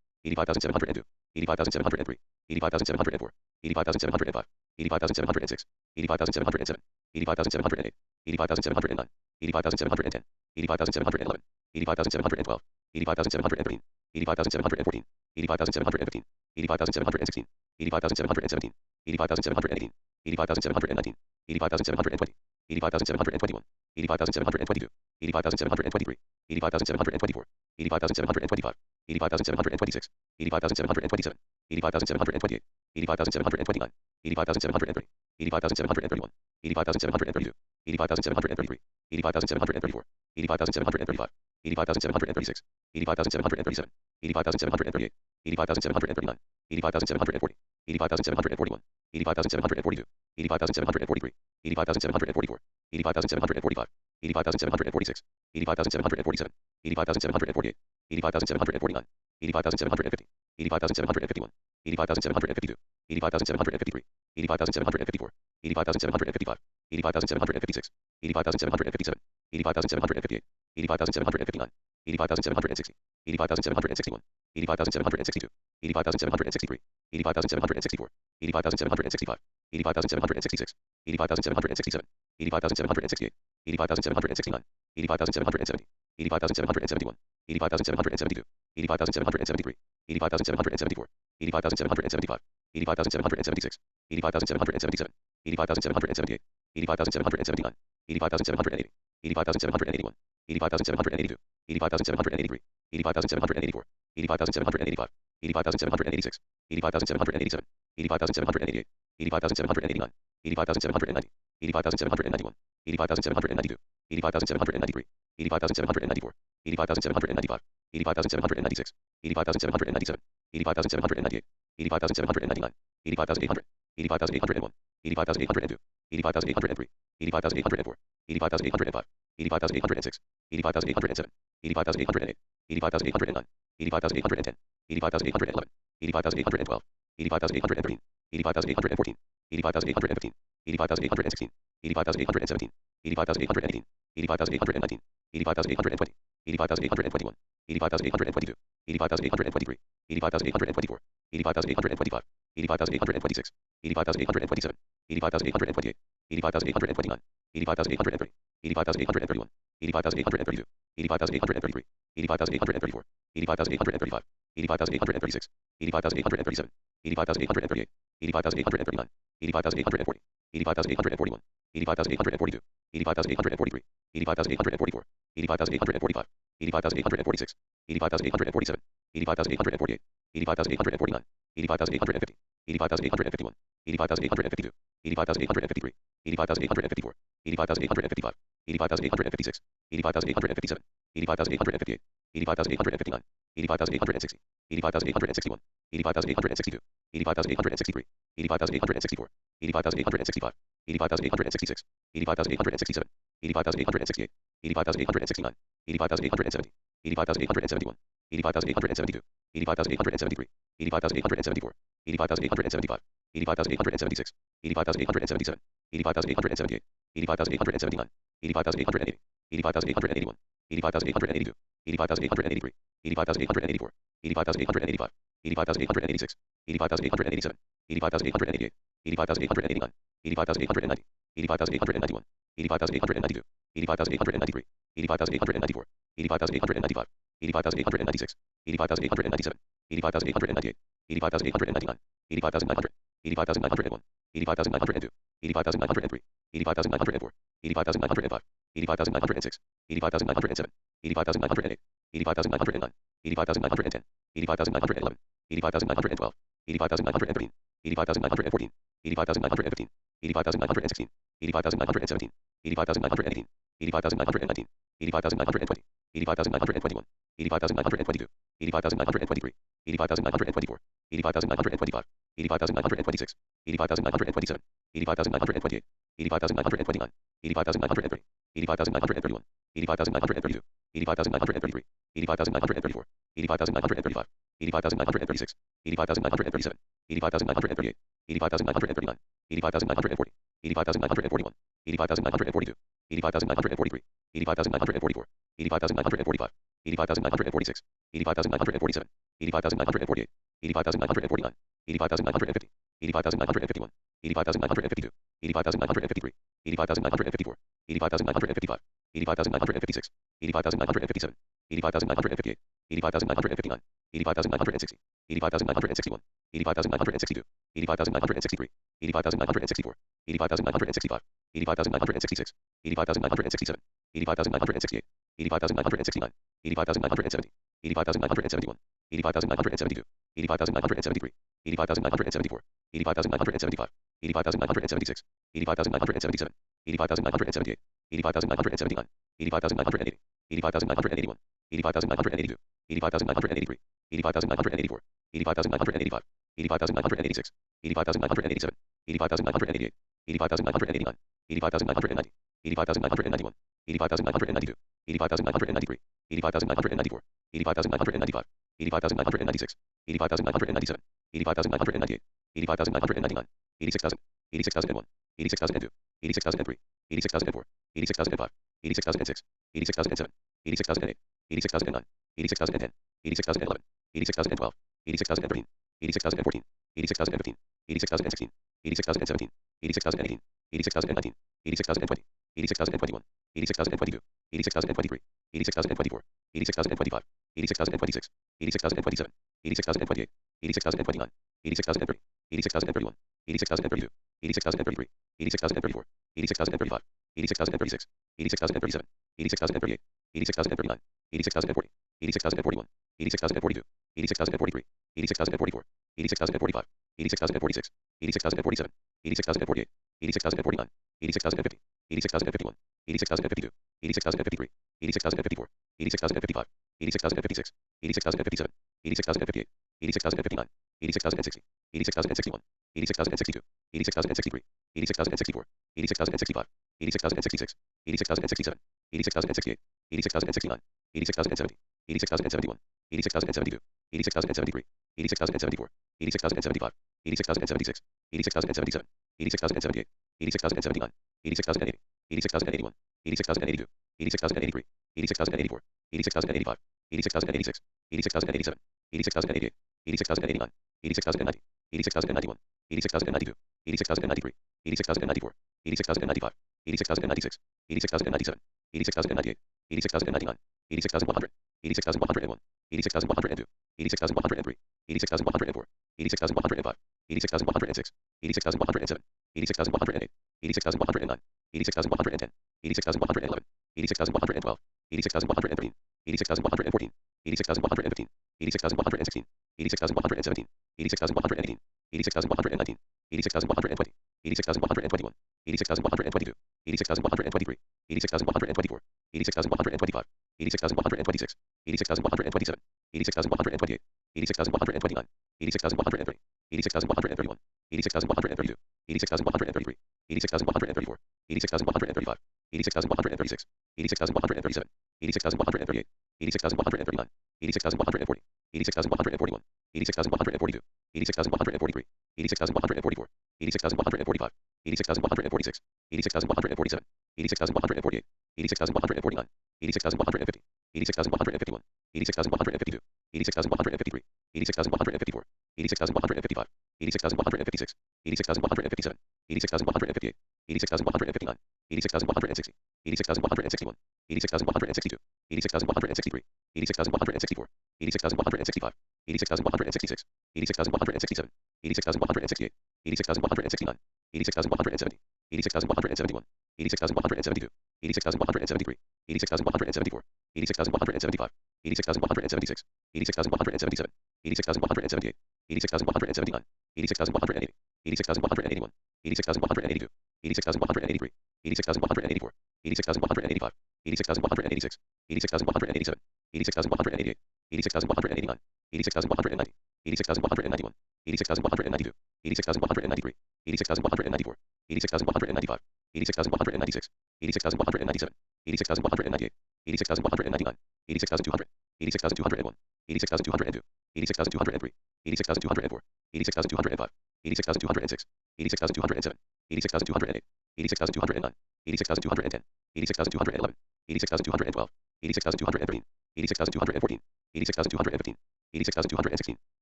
85,702, 85,703, 85,704, 85,705, 85,706, 85,707, 85,708, 85,709, 85,710, 85,711, 85,712, 85,713, 85,714, 85,715, 85,716, 85,717, 85,718, 85,719, 85,720, 85,721, 85,722, 85,723, 85,724, 85,725, 85,726, 85,727, 85,728, 85,729, 85,730, 85,731, 85,732, 85,733, 85,734, 85,735, 85,736, 85,737, 85,738, 85,739, 85,740, 85,741, 85,742, 85,743, 85,744, 85,745, 85,746, 85,747, 85,748, 85,749, 85,750, 85,751, 85,752, 85,753, 85,754, 85,755, 85,756, 85,757, 85,758, 85,759, 85,760, 85,761, 85,762, 85,763, 85,764, 85,765, 85,766, 85,767, 85,768, 85,769, 85,770, 85,771, 85,772, 85,773, 85,774, 85,775, 85,776, 85,777, 85,778, 85,779, 85,780, 85,781, 85,782, 85,783, 85,784, 85,785, 85,786, 85,787, 85,788, 85,789, 85,790, 85,791, 85,792, 85,793, 85,794, 85,795, 85,796, 85,797, 85,798, 85,799, 85,800, 85,801, 85,802, 85,803, 85,804, 85,805, 85,806, 85,807, 85,808, 85,809, 85,810, 85,811, 85,812, 85,813, 85,814, 85,815, 85,816, 85,817, 85,818, 85,819, 85,820, 85,821, 85,822, 85,823, 85,824, 85,825, 85,826, 85,827, 85,828, 85,829, 85,830, 85,831, 85,832, 85,833, 85,834, 85,835, 85,836, 85,837, 85,838, 85,839, 85,840, 85,841, 85,842, 85,843, 85,844, 85,845, 85,846, 85,847, 85,848, 85,849, 85,850, 85,851, 85,852, 85,853, 85,854, 85,855, 85,856, 85,857, 85,858, 85,859, 85,860, 85,861, 85,862, 85,863, 85,864, 85,865, 85,866, 85,867, 85,868, 85,869, 85,870, 85,871, 85,872, 85,873, 85,874, 85,875, 85,876, 85,877, 85,878, 85,879, 85,880, 85,881, 85,882, 85,883, 85,884, 85,885, 85,886, 85,887, 85,888, 85,889, 85,890, 85,891, 85,892, 85,893, 85,894, 85,895, 85,896, 85,897, 85,898, 85,899, 85,900, 85,901, 85,902, 85,903, 85,904, 85,905, 85,906, 85,907, 85,908, 85,909, 85,910, 85,911, 85,912, 85,913, 85,914, 85,915, 85,916, 85,917, 85,918, 85,919, 85,920, 85,921, 85,922, 85,923, 85,924, 85,925, 85,926, 85,927, 85,928, 85,929, 85,930, 85,931, 85,932, 85,933, 85,934, 85,935, 85,936, 85,937, 85,938, 85,939, 85,940, 85,941, 85,942, 85,943, 85,944, 85,945, 85,946, 85,947, 85,948, 85,949, 85,950, 85,951, 85,952, 85,953, 85,954, 85,955, 85,956, 85,957, 85,958, 85,959, 85,960, 85,961, 85,962, 85,963, 85,964, 85,965, 85,966, 85,967, 85,968, 85,969, 85,970, 85,971, 85,972, 85,973, 85,974, 85,975, 85,976, 85,977, 85,978, 85,979, 85,980, 85,981, 85,982, 85,983, 85,984, 85,985, 85,986, 85,987, 85,988, 85,989, 85,990, 85,991, 85,992, 85,993, 85,994, 85,995, 85,996, 85,997, 85,998, 85,999, 86,000, 86,001, 86,002, 86,003, 86,004, 86,005, 86,006, 86,007, 86,008, 86,009, 86,010, 86,011, 86,012, 86,013, 86,014, 86,015, 86,016, 86,017, 86,018, 86,019, 86,020, 86,021, 86,022, 86,023, 86,024, 86,025, 86,026, 86,027, 86,028, 86,029, 86,030, 86,031, 86,032, 86,033, 86,034, 86,035, 86,036, 86,037, 86,038, 86,039, 86,040, 86,041, 86,042, 86,043, 86,044, 86,045, 86,046, 86,047, 86,048, 86,049, 86,050, 86,051, 86,052, 86,053, 86,054, 86,055, 86,056, 86,057, 86,058, 86,059, 86,060, 86,061, 86,062, 86,063, 86,064, 86,065, 86,066, 86,067, 86,068, 86,069, 86,070, 86,071, 86,072, 86,073, 86,074, 86,075, 86,076, 86,077, 86,078, 86,079, 86,080, 86,081, 86,082, 86,083, 86,084, 86,085, 86,086, 86,087, 86,088, 86,089, 86,090, 86,091, 86,092, 86,093, 86,094, 86,095, 86,096, 86,097, 86,098, 86,099, 86,100, 86,101, 86,102, 86,103, 86,104, 86,105, 86,106, 86,107, 86,108, 86,109, 86,110, 86,111, 86,112, 86,113, 86,114, 86,115, 86,116, 86,117, 86,118, 86,119, 86,120, 86,121, 86,122, 86,123, 86,124, 86,125, 86,126, 86,127, 86,128, 86,129, 86,130, 86,131, 86,132, 86,133, 86,134, 86,135, 86,136, 86,137, 86,138, 86,139, 86,140, 86,141, 86,142, 86,143, 86,144, 86,145, 86,146, 86,147, 86,148, 86,149, 86,150, 86,151, 86,152, 86,153, 86,154, 86,155, 86,156, 86,157, 86,158, 86,159, 86,160, 86,161, 86,162, 86,163, 86,164, 86,165, 86,166, 86,167, 86,168, 86,169, 86,170, 86,171, 86,172, 86,173, 86,174, 86,175, 86,176, 86,177, 86,178, 86,179, 86,180, 86,181, 86,182, 86,183, 86,184, 86,185, 86,186, 86,187, 86,188, 86,189, 86,190, 86,191, 86,192, 86,193, 86,194, 86,195, 86,196, 86,197, 86,198, 86,199, 86,200, 86,201, 86,202, 86,203, 86,204, 86,205, 86,206, 86,207, 86,208, 86,209, 86,210, 86,211, 86,212, 86,213, 86,214, 86,215, 86,216,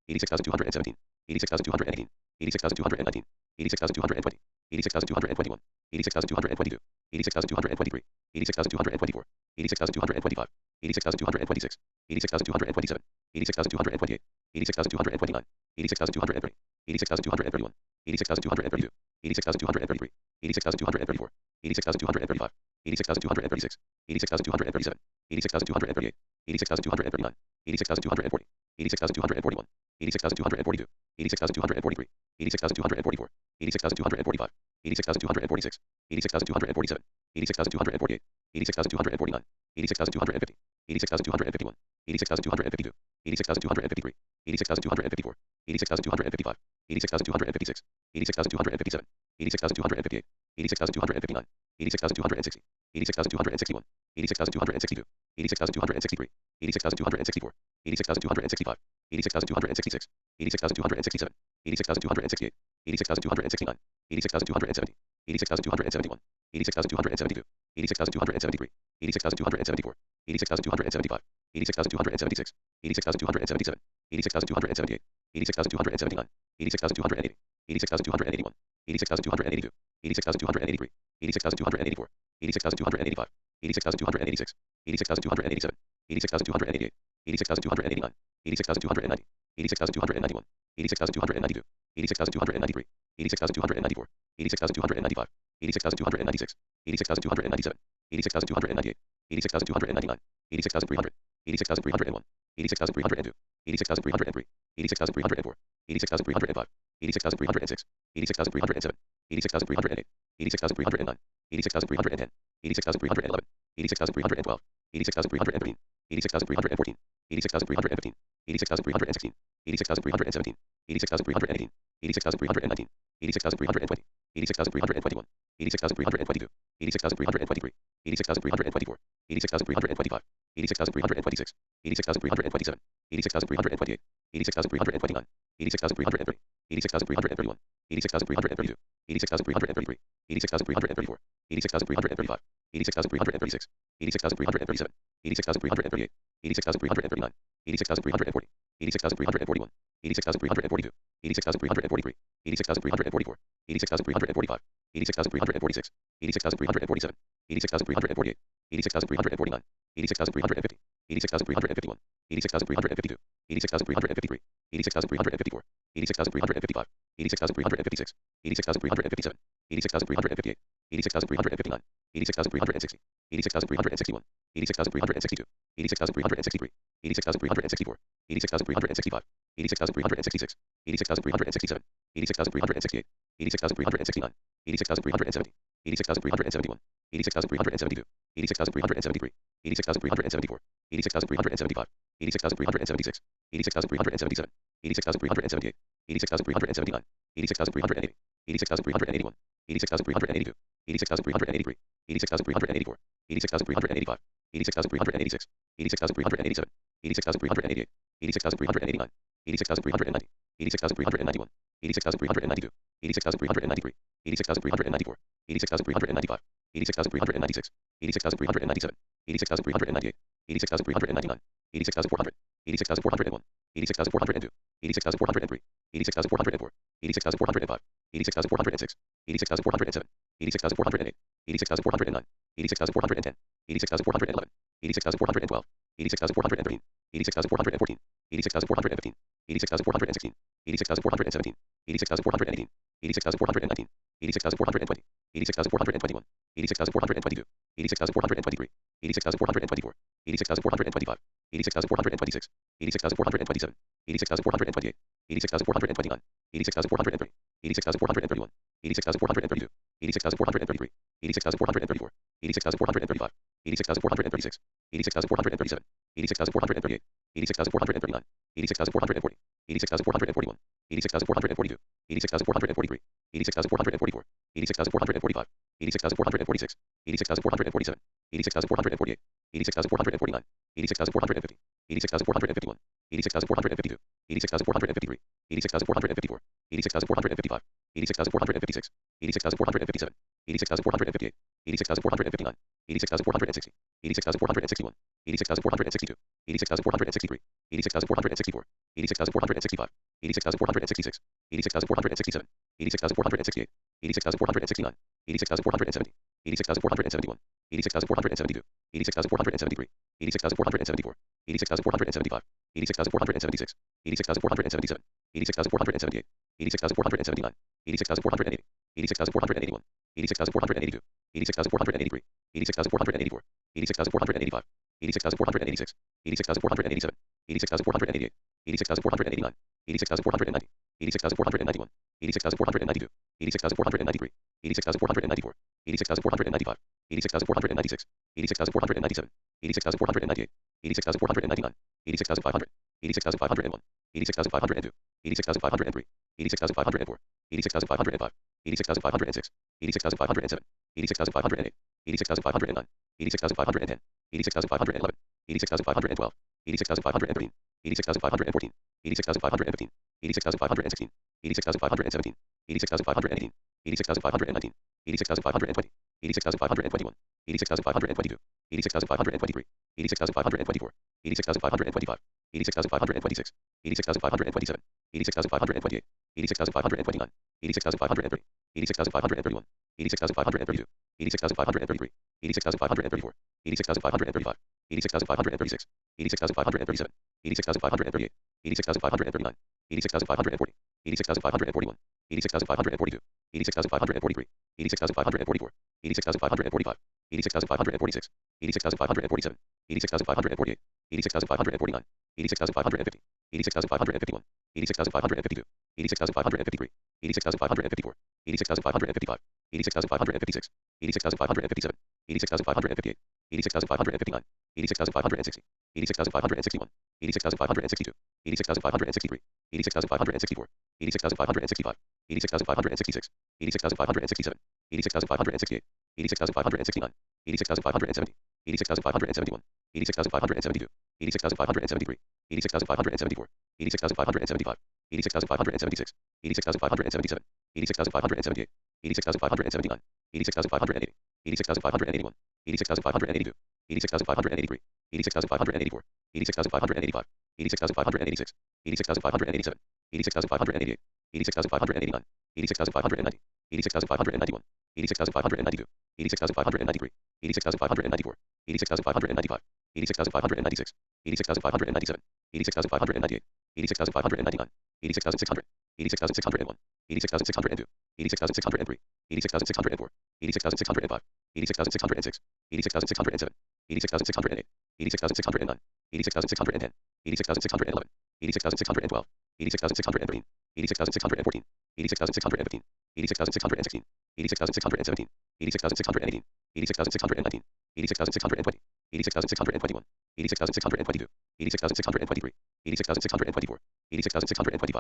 86,217, 86,218, 86,219, 86,220, 86,221, 86,222, 86,223, 86,224, 86,225, 86,226, 86,227, 86,228, 86,229, 86,230, 86,231, 86,232, 86,233, 86,234, 86,235, 86,236, 86,237, 86,238, 86,239, 86,240, 86,241, 86,242, 86,243, 86,244, 86,245, 86,246, 86,247, 86,248, 86,249, 86,250, 86,251, 86,252, 86,253, 86,254, 86,255, 86,256, 86,257, 86,258, 86,259, 86,260, 86,261, 86,262, 86,263, 86,264, 86,265, 86,266, 86,267, 86,268, 86,269, 86,270, 86,271, 86,272, 86,273, 86,274, 86,275, 86,276, 86,277, 86,278, 86,279, 86,280, 86,281, 86,282, 86,283, 86,284, 86,285, 86,286, 86,287, 86,288, 86,289, 86,290, 86,291, 86,292, 86,293, 86,294, 86,295, 86,296, 86,297, 86,298, 86,299, 86,300, 86,301, 86,302, 86,303, 86,304, 86,305, 86,306, 86,307, 86,308, 86,309, 86,310, 86,311, 86,312, 86,313, 86,314, 86,315, 86,316, 86,317, 86,318, 86,319, 86,320, 86,321, 86,322, 86,323, 86,324, 86,325, 86,326, 86,327, 86,328, 86,329, 86,330, 86,331, 86,332, 86,333, 86,334, 86,335, 86,336, 86,337, 86,338, 86,339, 86,340, 86,341, 86,342, 86,343, 86,344, 86,345, 86,346, 86,347, 86,348, 86,349, 86,350, 86,351, 86,352, 86,353, 86,354, 86,355, 86,356, 86,357, 86,358, 86,359, 86,360, 86,361, 86,362, 86,363, 86,364, 86,365, 86,366, 86,367, 86,368, 86,369, 86,370, 86,371, 86,372, 86,373, 86,374, 86,375, 86,376, 86,377, 86,378, 86,379, 86,380, 86,381, 86,382, 86,383, 86,384, 86,385, 86,386, 86,387, 86,388, 86,389, 86,390, 86,391, 86,392, 86,393, 86,394, 86,395, 86,396, 86,397, 86,398, 86,399, 86,400, 86,401, 86,402, 86,403, 86,404, 86,405, 86,406, 86,407, 86,408, 86,409, 86,410, 86,411, 86,412, 86,413, 86,414, 86,415, 86,416, 86,417, 86,418, 86,419, 86,420, 86,421, 86,422, 86,423, 86,424, 86,425, 86,426, 86,427, 86,428, 86,429, 86,430, 86,431, 86,432, 86,433, 86,434, 86,435, 86,436, 86,437, 86,438, 86,439, 86,440, 86,441, 86,442, 86,443, 86,444, 86,445, 86,446, 86,447, 86,448, 86,449, 86,450, 86,451, 86,452, 86,453, 86,454, 86,455, 86,456, 86,457, 86,458, 86,459, 86,460, 86,461, 86,462, 86,463, 86,464, 86,465, 86,466, 86,467, 86,468, 86,469, 86,470, 86,471, 86,472, 86,473, 86,474, 86,475, 86,476, 86,477, 86,478, 86,479, 86,480, 86,481, 86,482, 86,483, 86,484, 86,485, 86,486, 86,487, 86,488, 86,489, 86,490, 86,491, 86,492, 86,493, 86,494, 86,495, 86,496, 86,497, 86,498, 86,499, 86,500, 86,501, 86,502, 86,503, 86,504, 86,505, 86,506, 86,507, 86,508, 86,509, 86,510, 86,511, 86,512, 86,513, 86,514, 86,515, 86,516, 86,517, 86,518, 86,519, 86,520, 86,521, 86,522, 86,523, 86,524, 86,525, 86,526, 86,527, 86,528, 86,529, 86,530, 86,531, 86,532, 86,533, 86,534, 86,535, 86,536, 86,537, 86,538, 86,539, 86,540, 86,541, 86,542, 86,543, 86,544, 86,545, 86,546, 86,547, 86,548, 86,549, 86,550, 86,551, 86,552, 86,553, 86,554, 86,555, 86,556, 86,557, 86,558, 86,559, 86,560, 86,561, 86,562, 86,563, 86,564, 86,565, 86,566, 86,567, 86,568, 86,569, 86,570, 86,571, 86,572, 86,573, 86,574, 86,575, 86,576, 86,577, 86,578, 86,579, 86,580, 86,581, 86,582, 86,583, 86,584, 86,585, 86,586, 86,587, 86,588, 86,589, 86,590, 86,591, 86,592, 86,593, 86,594, 86,595, 86,596, 86,597, 86,598, 86,599, 86,600, 86,601, 86,602, 86,603, 86,604, 86,605, 86,606, 86,607, 86,608, 86,609, 86,610, 86,611, 86,612, 86,613, 86,614, 86,615, 86,616, 86,617, 86,618, 86,619, 86,620, 86,621, 86,622, 86,623, 86,624, 86,625,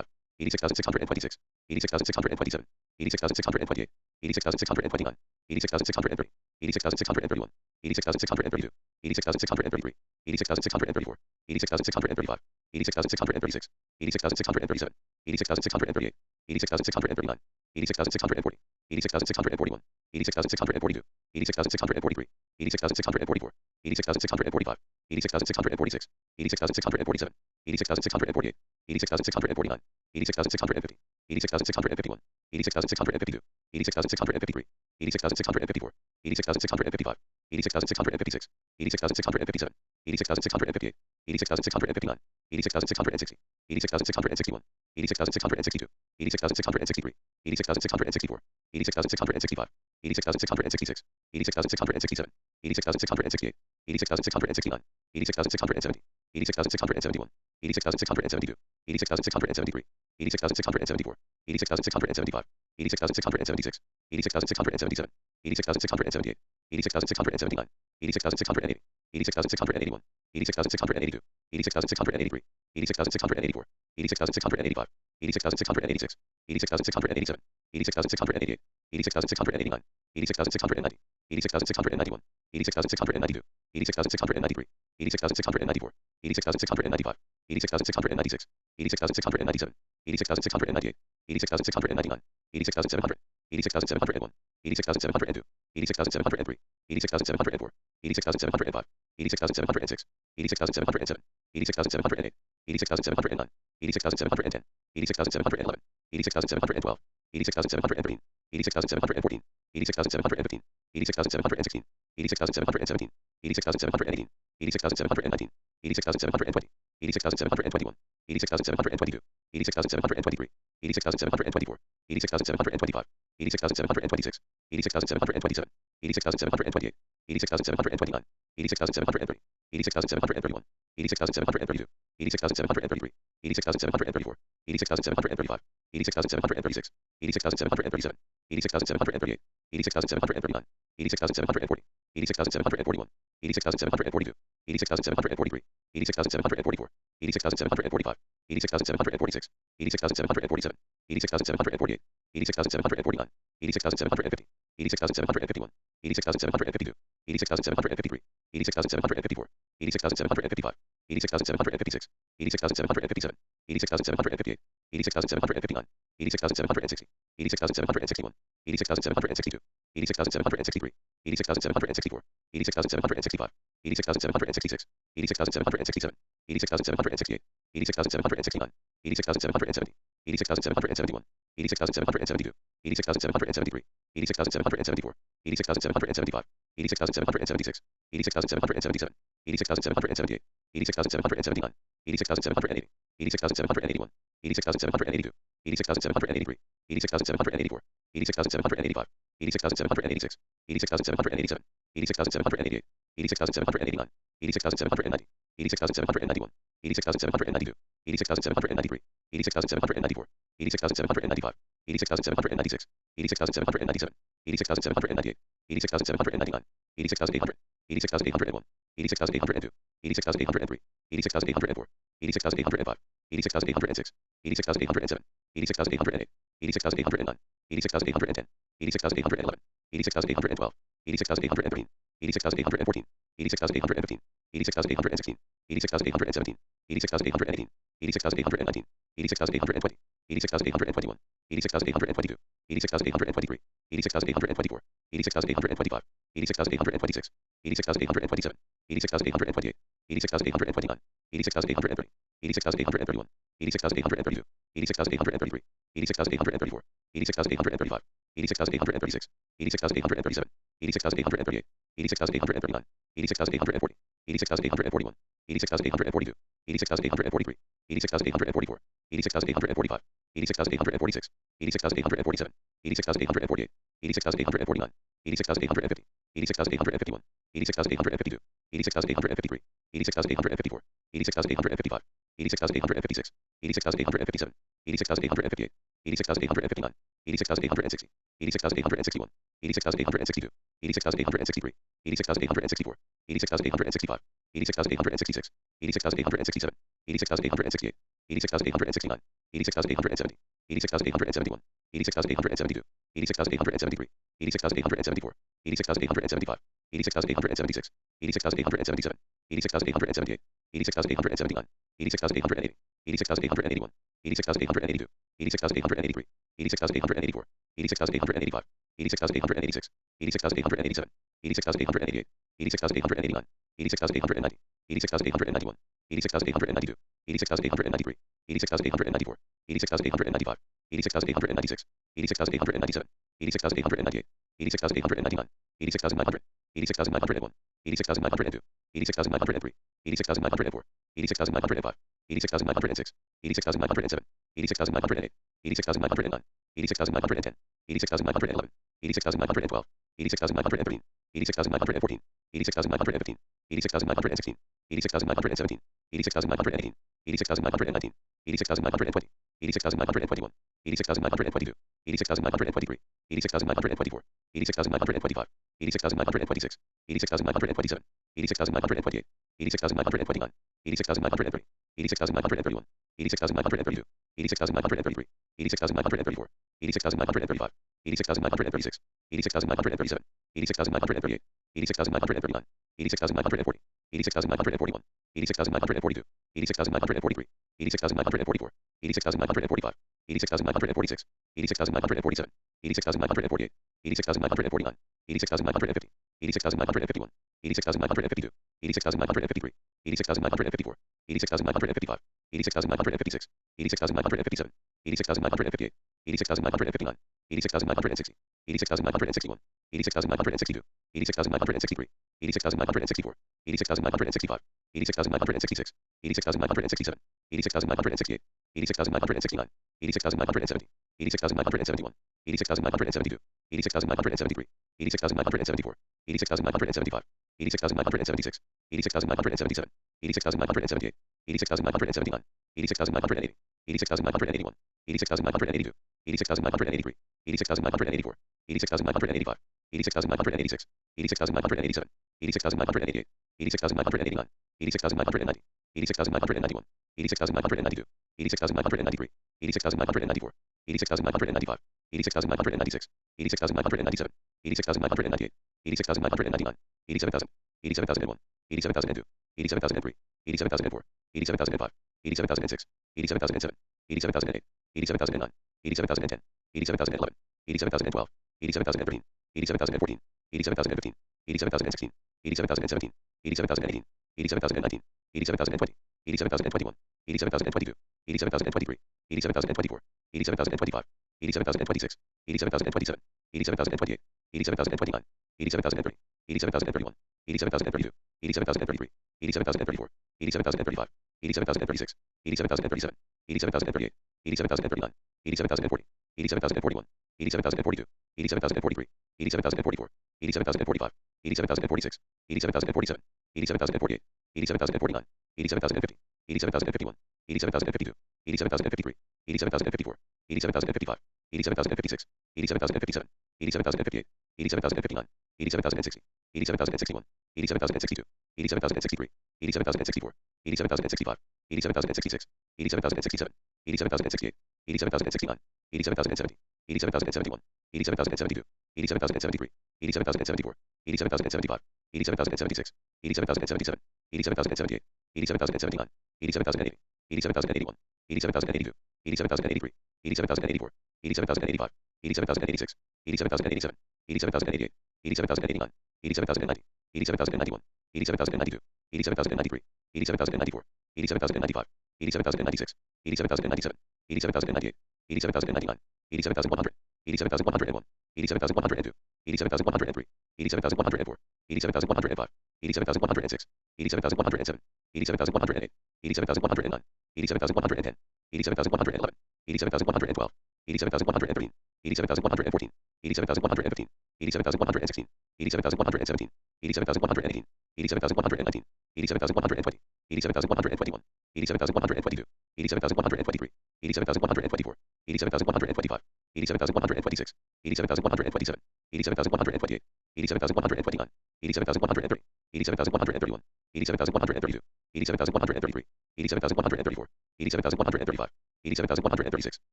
86,626, 86,627, 86,628, 86,629, 86,630, 86,631, 86,632, 86,633, 86,634, 86,635, 86,636, 86,637, 86,638, 86,639, 86,640, 86,641, 86,642, 86,643, 86,644, 86,645, 86,646, 86,647, 86,648, 86,649, 86,650, 86,651, 86,652, 86,653, 86,654, 86,655, 86,656, 86,657, 86,658, 86,659, 86,660, 86,661, 86,662, 86,663, 86,664, 86,665, 86,666, 86,667, 86,668, 86,669, 86,670, 86,671, 86,672, 86,673, 86,674, 86,675, 86,676, 86,677, 86,678, 86,679, 86,680, 86,681, 86,682, 86,683, 86,684, 86,685, 86,686, 86,687, 86,688, 86,689, 86,690, 86,691, 86,692, 86,693, 86,694, 86,695, 86,696, 86,697, 86,698, 86,699, 86,700, 86,701, 86,702, 86,703, 86,704, 86,705, 86,706, 86,707, 86,708, 86,709, 86,710, 86,711, 86,712, 86,713, 86,714, 86,715, 86,716, 86,717, 86,718, 86,719, 86,720, 86,721, 86,722, 86,723, 86,724, 86,725, 86,726, 86,727, 86,728, 86,729, 86,730, 86,731, 86,732, 86,733, 86,734, 86,735, 86,736, 86,737, 86,738, 86,739, 86,740, 86,741, 86,742, 86,743, 86,744, 86,745, 86,746, 86,747, 86,748, 86,749, 86,750, 86,751, 86,752, 86,753, 86,754, 86,755, 86,756, 86,757, 86,758, 86,759, 86,760, 86,761, 86,762, 86,763, 86,764, 86,765, 86,766, 86,767, 86,768, 86,769, 86,770, 86,771, 86,772, 86,773, 86,774, 86,775, 86,776, 86,777, 86,778, 86,779, 86,780, 86,781, 86,782, 86,783, 86,784, 86,785, 86,786, 86,787, 86,788, 86,789, 86,790, 86,791, 86,792, 86,793, 86,794, 86,795, 86,796, 86,797, 86,798, 86,799, 86,800, 86,801, 86,802, 86,803, 86,804, 86,805, 86,806, 86,807, 86,808, 86,809, 86,810, 86,811, 86,812, 86,813, 86,814, 86,815, 86,816, 86,817, 86,818, 86,819, 86,820, 86,821, 86,822, 86,823, 86,824, 86,825, 86,826, 86,827, 86,828, 86,829, 86,830, 86,831, 86,832, 86,833, 86,834, 86,835, 86,836, 86,837, 86,838, 86,839, 86,840, 86,841, 86,842, 86,843, 86,844, 86,845, 86,846, 86,847, 86,848, 86,849, 86,850, 86,851, 86,852, 86,853, 86,854, 86,855, 86,856, 86,857, 86,858, 86,859, 86,860, 86,861, 86,862, 86,863, 86,864, 86,865, 86,866, 86,867, 86,868, 86,869, 86,870, 86,871, 86,872, 86,873, 86,874, 86,875, 86,876, 86,877, 86,878, 86,879, 86,880, 86,881, 86,882, 86,883, 86,884, 86,885, 86,886, 86,887, 86,888, 86,889, 86,890, 86,891, 86,892, 86,893, 86,894, 86,895, 86,896, 86,897, 86,898, 86,899, 86,900, 86,901, 86,902, 86,903, 86,904, 86,905, 86,906, 86,907, 86,908, 86,909, 86,910, 86,911, 86,912, 86,913, 86,914, 86,915, 86,916, 86,917, 86,918, 86,919, 86,920, 86,921, 86,922, 86,923, 86,924, 86,925, 86,926, 86,927, 86,928, 86,929, 86,930, 86,931, 86,932, 86,933, 86,934, 86,935, 86,936, 86,937, 86,938, 86,939, 86,940, 86,941, 86,942, 86,943, 86,944, 86,945, 86,946, 86,947, 86,948, 86,949, 86,950, 86,951, 86,952, 86,953, 86,954, 86,955, 86,956, 86,957, 86,958, 86,959, 86,960, 86,961, 86,962, 86,963, 86,964, 86,965, 86,966, 86,967, 86,968, 86,969, 86,970, 86,971, 86,972, 86,973, 86,974, 86,975, 86,976, 86,977, 86,978, 86,979, 86,980, 86,981, 86,982, 86,983, 86,984, 86,985, 86,986, 86,987, 86,988, 86,989, 86,990, 86,991, 86,992, 86,993, 86,994, 86,995, 86,996, 86,997, 86,998, 86,999, 87,000, 87,001, 87,002, 87,003, 87,004, 87,005, 87,006, 87,007, 87,008, 87,009, 87,010, 87,011, 87,012, 87,013, 87,014, 87,015, 87,016, 87,017, 87,018, 87,019, 87,020, 87,021, 87,022, 87,023, 87,024, 87,025, 87,026, 87,027, 87,028, 87,029, 87,030, 87,031, 87,032, 87,033, 87,034, 87,035, 87,036, 87,037, 87,038, 87,039, 87,040, 87,041, 87,042, 87,043, 87,044, 87,045, 87,046, 87,047, 87,048, 87,049, 87,050, 87,051, 87,052, 87,053, 87,054, 87,055, 87,056, 87,057, 87,058, 87,059, 87,060, 87,061, 87,062, 87,063, 87,064, 87,065, 87,066, 87,067, 87,068, 87,069, 87,070, 87,071, 87,072, 87,073, 87,074, 87,075, 87,076, 87,077, 87,078, 87,079, 87,080, 87,081, 87,082, 87,083, 87,084, 87,085, 87,086, 87,087, 87,088, 87,089, 87,090, 87,091, 87,092, 87,093, 87,094, 87,095, 87,096, 87,097, 87,098, 87,099, 87,100, 87,101, 87,102, 87,103, 87,104, 87,105, 87,106, 87,107, 87,108, 87,109, 87,110, 87,111, 87,112, 87,113, 87,114, 87,115, 87,116, 87,117, 87,118, 87,119, 87,120, 87,121, 87,122, 87,123, 87,124, 87,125, 87,126, 87,127, 87,128, 87,129, 87,130, 87,131, 87,132, 87,133, 87,134, 87,135, 87,136,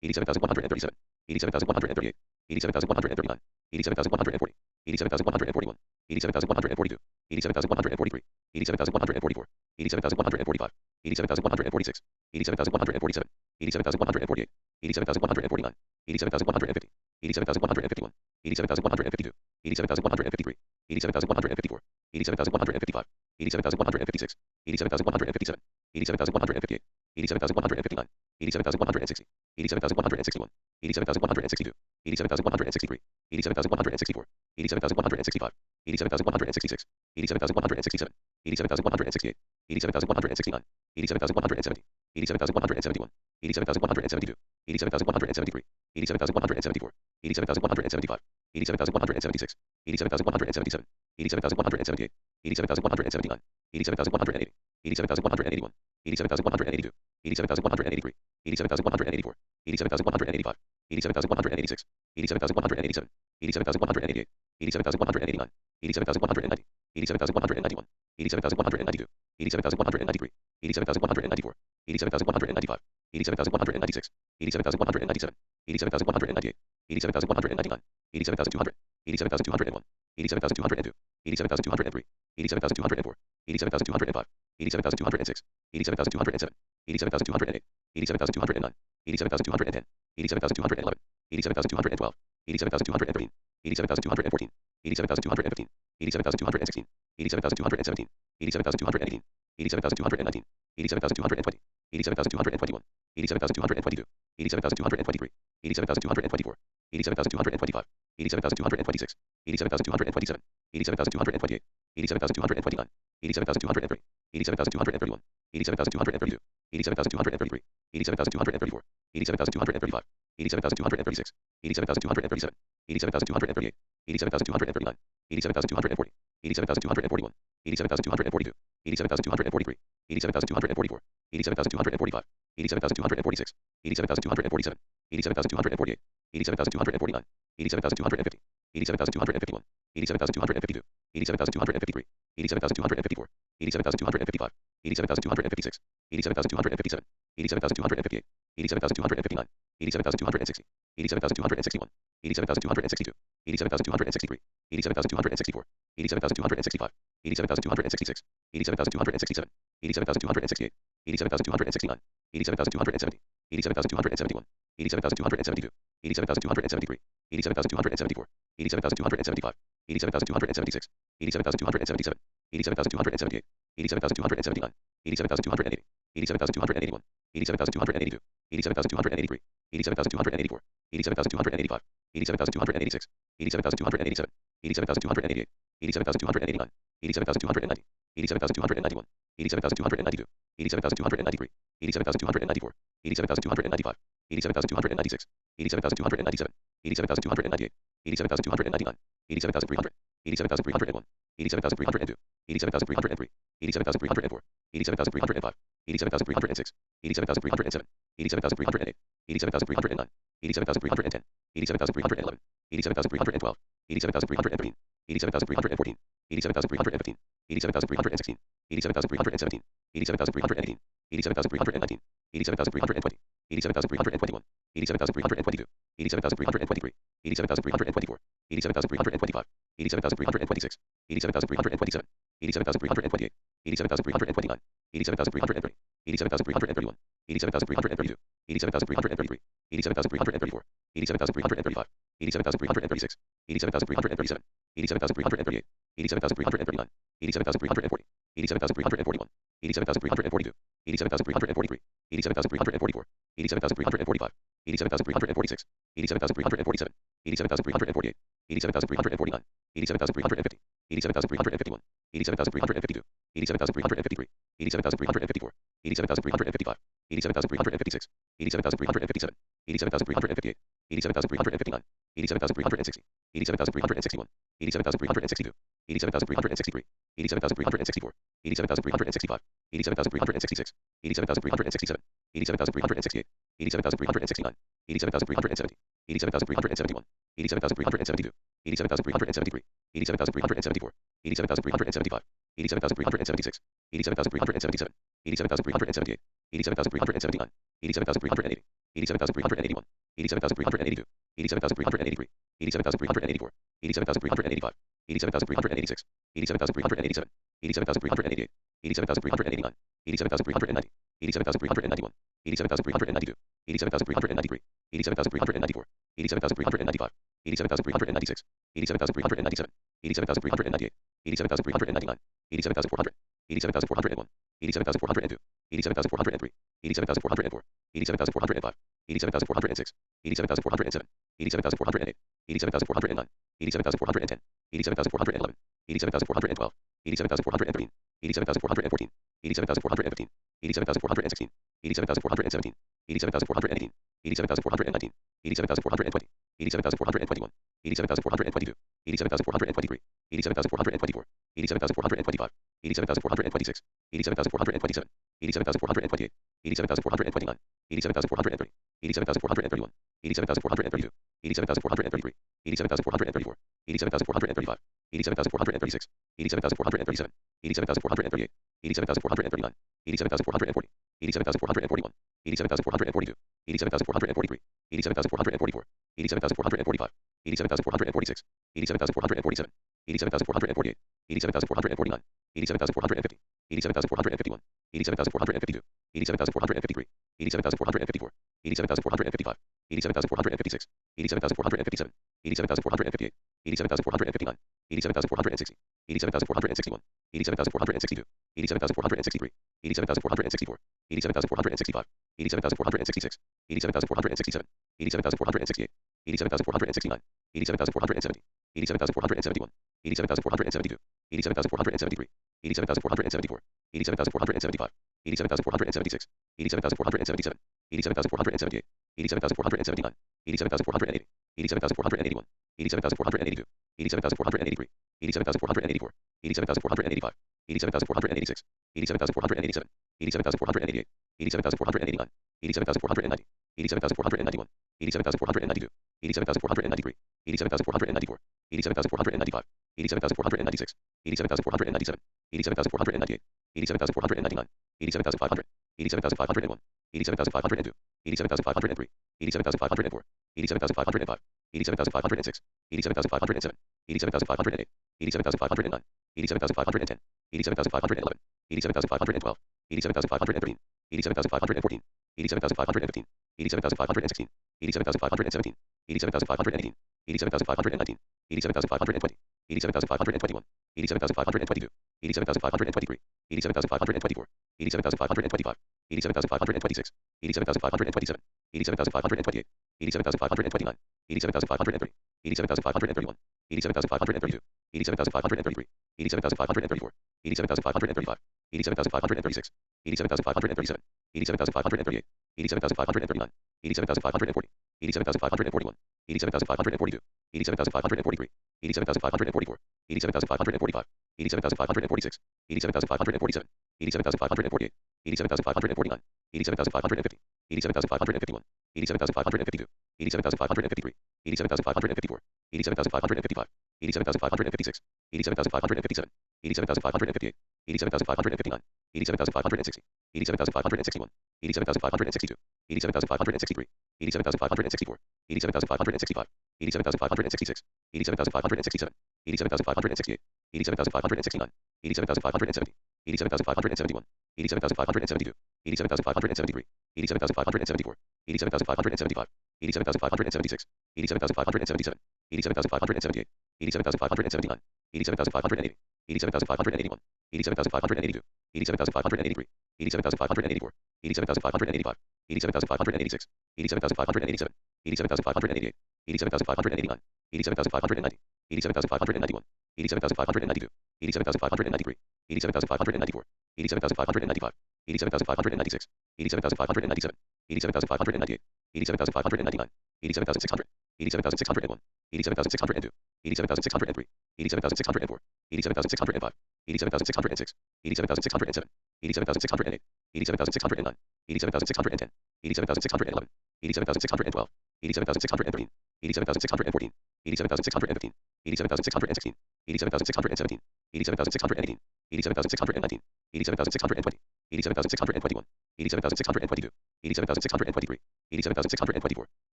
87,137, 87,138, 87,139, 87,140, 87,141, 87,142, 87,143, 87,144, 87,145, 87,146, 87,147, 87,148, 87,149, 87,150, 87,151, 87,152, 87,153, 87,154, 87,155, 87,156, 87,157, 87,158, 87,159, 87,160, 87,161, 87,162, 87,163, 87,164, 87,165, 87,166, 87,167, 87,168, 87,169, 87,170, 87,171, 87,172, 87,173, 87,174, 87,175, 87,176, 87,177, 87,178, 87,179, 87,180, 87,181, 87,182, 87,183, 87,184, 87,185, 87,186, 87,187, 87,188, 87,189, 87,190, 87,191, 87,192, 87,193, 87,194, 87,195, 87,196, 87,197, 87,198, 87,199, 87,200, 87,201, 87,202, 87,203, 87,204, 87,205, 87,206, 87,207, 87,208, 87,209, 87,210, 87,211, 87,212, 87,213, 87,214, 87,215, 87,216, 87,217, 87,218, 87,219, 87,220, 87,221, 87,222, 87,223, 87,224, 87,225, 87,226, 87,227, 87,228, 87,229, 87,203, 87,231, 87,232, 87,233, 87,234, 87,235, 87,236, 87,237, 87,238, 87,239, 87,240, 87,241, 87,242, 87,243, 87,244, 87,245, 87,246, 87,247, 87,248, 87,249, 87,250, 87,251, 87,252, 87,253, 87,254, 87,255, 87,256, 87,257, 87,258, 87,259, 87,260, 87,261, 87,262, 87,263, 87,264, 87,265, 87,266, 87,267, 87,268, 87,269, 87,270, 87,271, 87,272, 87,273, 87,274, 87,275, 87,276, 87,277, 87,278, 87,279, 87,280, 87,281, 87,282, 87,283, 87,284, 87,285, 87,286, 87,287, 87,288, 87,289, 87,290, 87,291, 87,292, 87,293, 87,294, 87,295, 87,296, 87,297, 87,298, 87,299, 87,300, 87,301, 87,302, 87,303, 87,304, 87,305, 87,306, 87,307, 87,308, 87,309, 87,310, 87,311, 87,312, 87,313, 87,314, 87,315, 87,316, 87,317, 87,318, 87,319, 87,320, 87,321, 87,322, 87,323, 87,324, 87,325, 87,326, 87,327, 87,328, 87,329, 87,330, 87,331, 87,332, 87,333, 87,334, 87,335, 87,336, 87,337, 87,338, 87,339, 87,340, 87,341, 87,342, 87,343, 87,344, 87,345, 87,346, 87,347, 87,348, 87,349, 87,350, 87,351, 87,352, 87,353, 87,354, 87,355, 87,356, 87,357, 87,358, 87,359, 87,360, 87,361, 87,362, 87,363, 87,364, 87,365, 87,366, 87,367, 87,368, 87,369, 87,370, 87,371, 87,372, 87,373, 87,374, 87,375, 87,376, 87,377, 87,378, 87,379, 87,380, 87,381, 87,382, 87,383, 87,384, 87,385, 87,386, 87,387, 87,388, 87,389, 87,390, 87,391, 87,392, 87,393, 87,394, 87,395, 87,396, 87,397, 87,398, 87,399, 87,400, 87,401, 87,402, 87,403, 87,404, 87,405, 87,406, 87,407, 87,408, 87,409, 87,410, 87,411, 87,412, 87,413, 87,414, 87,415, 87,416, 87,417, 87,418, 87,419, 87,420, 87,421, 87,422, 87,423, 87,424, 87,425, 87,426, 87,427, 87,428, 87,429, 87,430, 87,431, 87,432, 87,433, 87,434, 87,435, 87,436, 87,437, 87,438, 87,439, 87,440, 87,441, 87,442, 87,443, 87,444, 87,445, 87,446, 87,447, 87,448, 87,449, 87,450, 87,451, 87,452, 87,453, 87,454, 87,455, 87,456, 87,457, 87,458, 87,459, 87,460, 87,461, 87,462, 87,463, 87,464, 87,465, 87,466, 87,467, 87,468, 87,469, 87,470, 87,471, 87,472, 87,473, 87,474, 87,475, 87,476, 87,477, 87,478, 87,479, 87,480, 87,481, 87,482, 87,483, 87,484, 87,485, 87,486, 87,487, 87,488, 87,489, 87,490, 87,491, 87,492, 87,493, 87,494, 87,495, 87,496, 87,497, 87,498, 87,499, 87,500, 87,501, 87,502, 87,503, 87,504, 87,505, 87,506, 87,507, 87,508, 87,509, 87,510, 87,511, 87,512, 87,513, 87,514, 87,515, 87,516, 87,517, 87,518, 87,519, 87,520, 87,521, 87,522, 87,523, 87,524, 87,525, 87,526, 87,527, 87,528, 87,529, 87,530, 87,531, 87,532, 87,533, 87,534, 87,535, 87,536, 87,537, 87,538, 87,539, 87,540, 87,541, 87,542, 87,543, 87,544, 87,545, 87,546, 87,547, 87,548, 87,549, 87,550, 87,551, 87,552, 87,553, 87,554, 87,555, 87,556, 87,557, 87,558, 87,559, 87,560, 87,561, 87,562, 87,563, 87,564, 87,565, 87,566, 87,567, 87,568, 87,569, 87,570, 87,571, 87,572, 87,573, 87,574, 87,575, 87,576, 87,577, 87,578, 87,579, 87,580, 87,581, 87,582, 87,583, 87,584, 87,585, 87,586, 87,587, 87,588, 87,589, 87,590, 87,591, 87,592, 87,593, 87,594, 87,595, 87,596, 87,597, 87,598, 87,599, 87,600, 87,601, 87,602, 87,603, 87,604, 87,605, 87,606, 87,607, 87,608, 87,609, 87,610, 87,611, 87,612, 87,613, 87,614, 87,615, 87,616, 87,617, 87,618, 87,619, 87,620, 87,621, 87,622, 87,623, 87,624,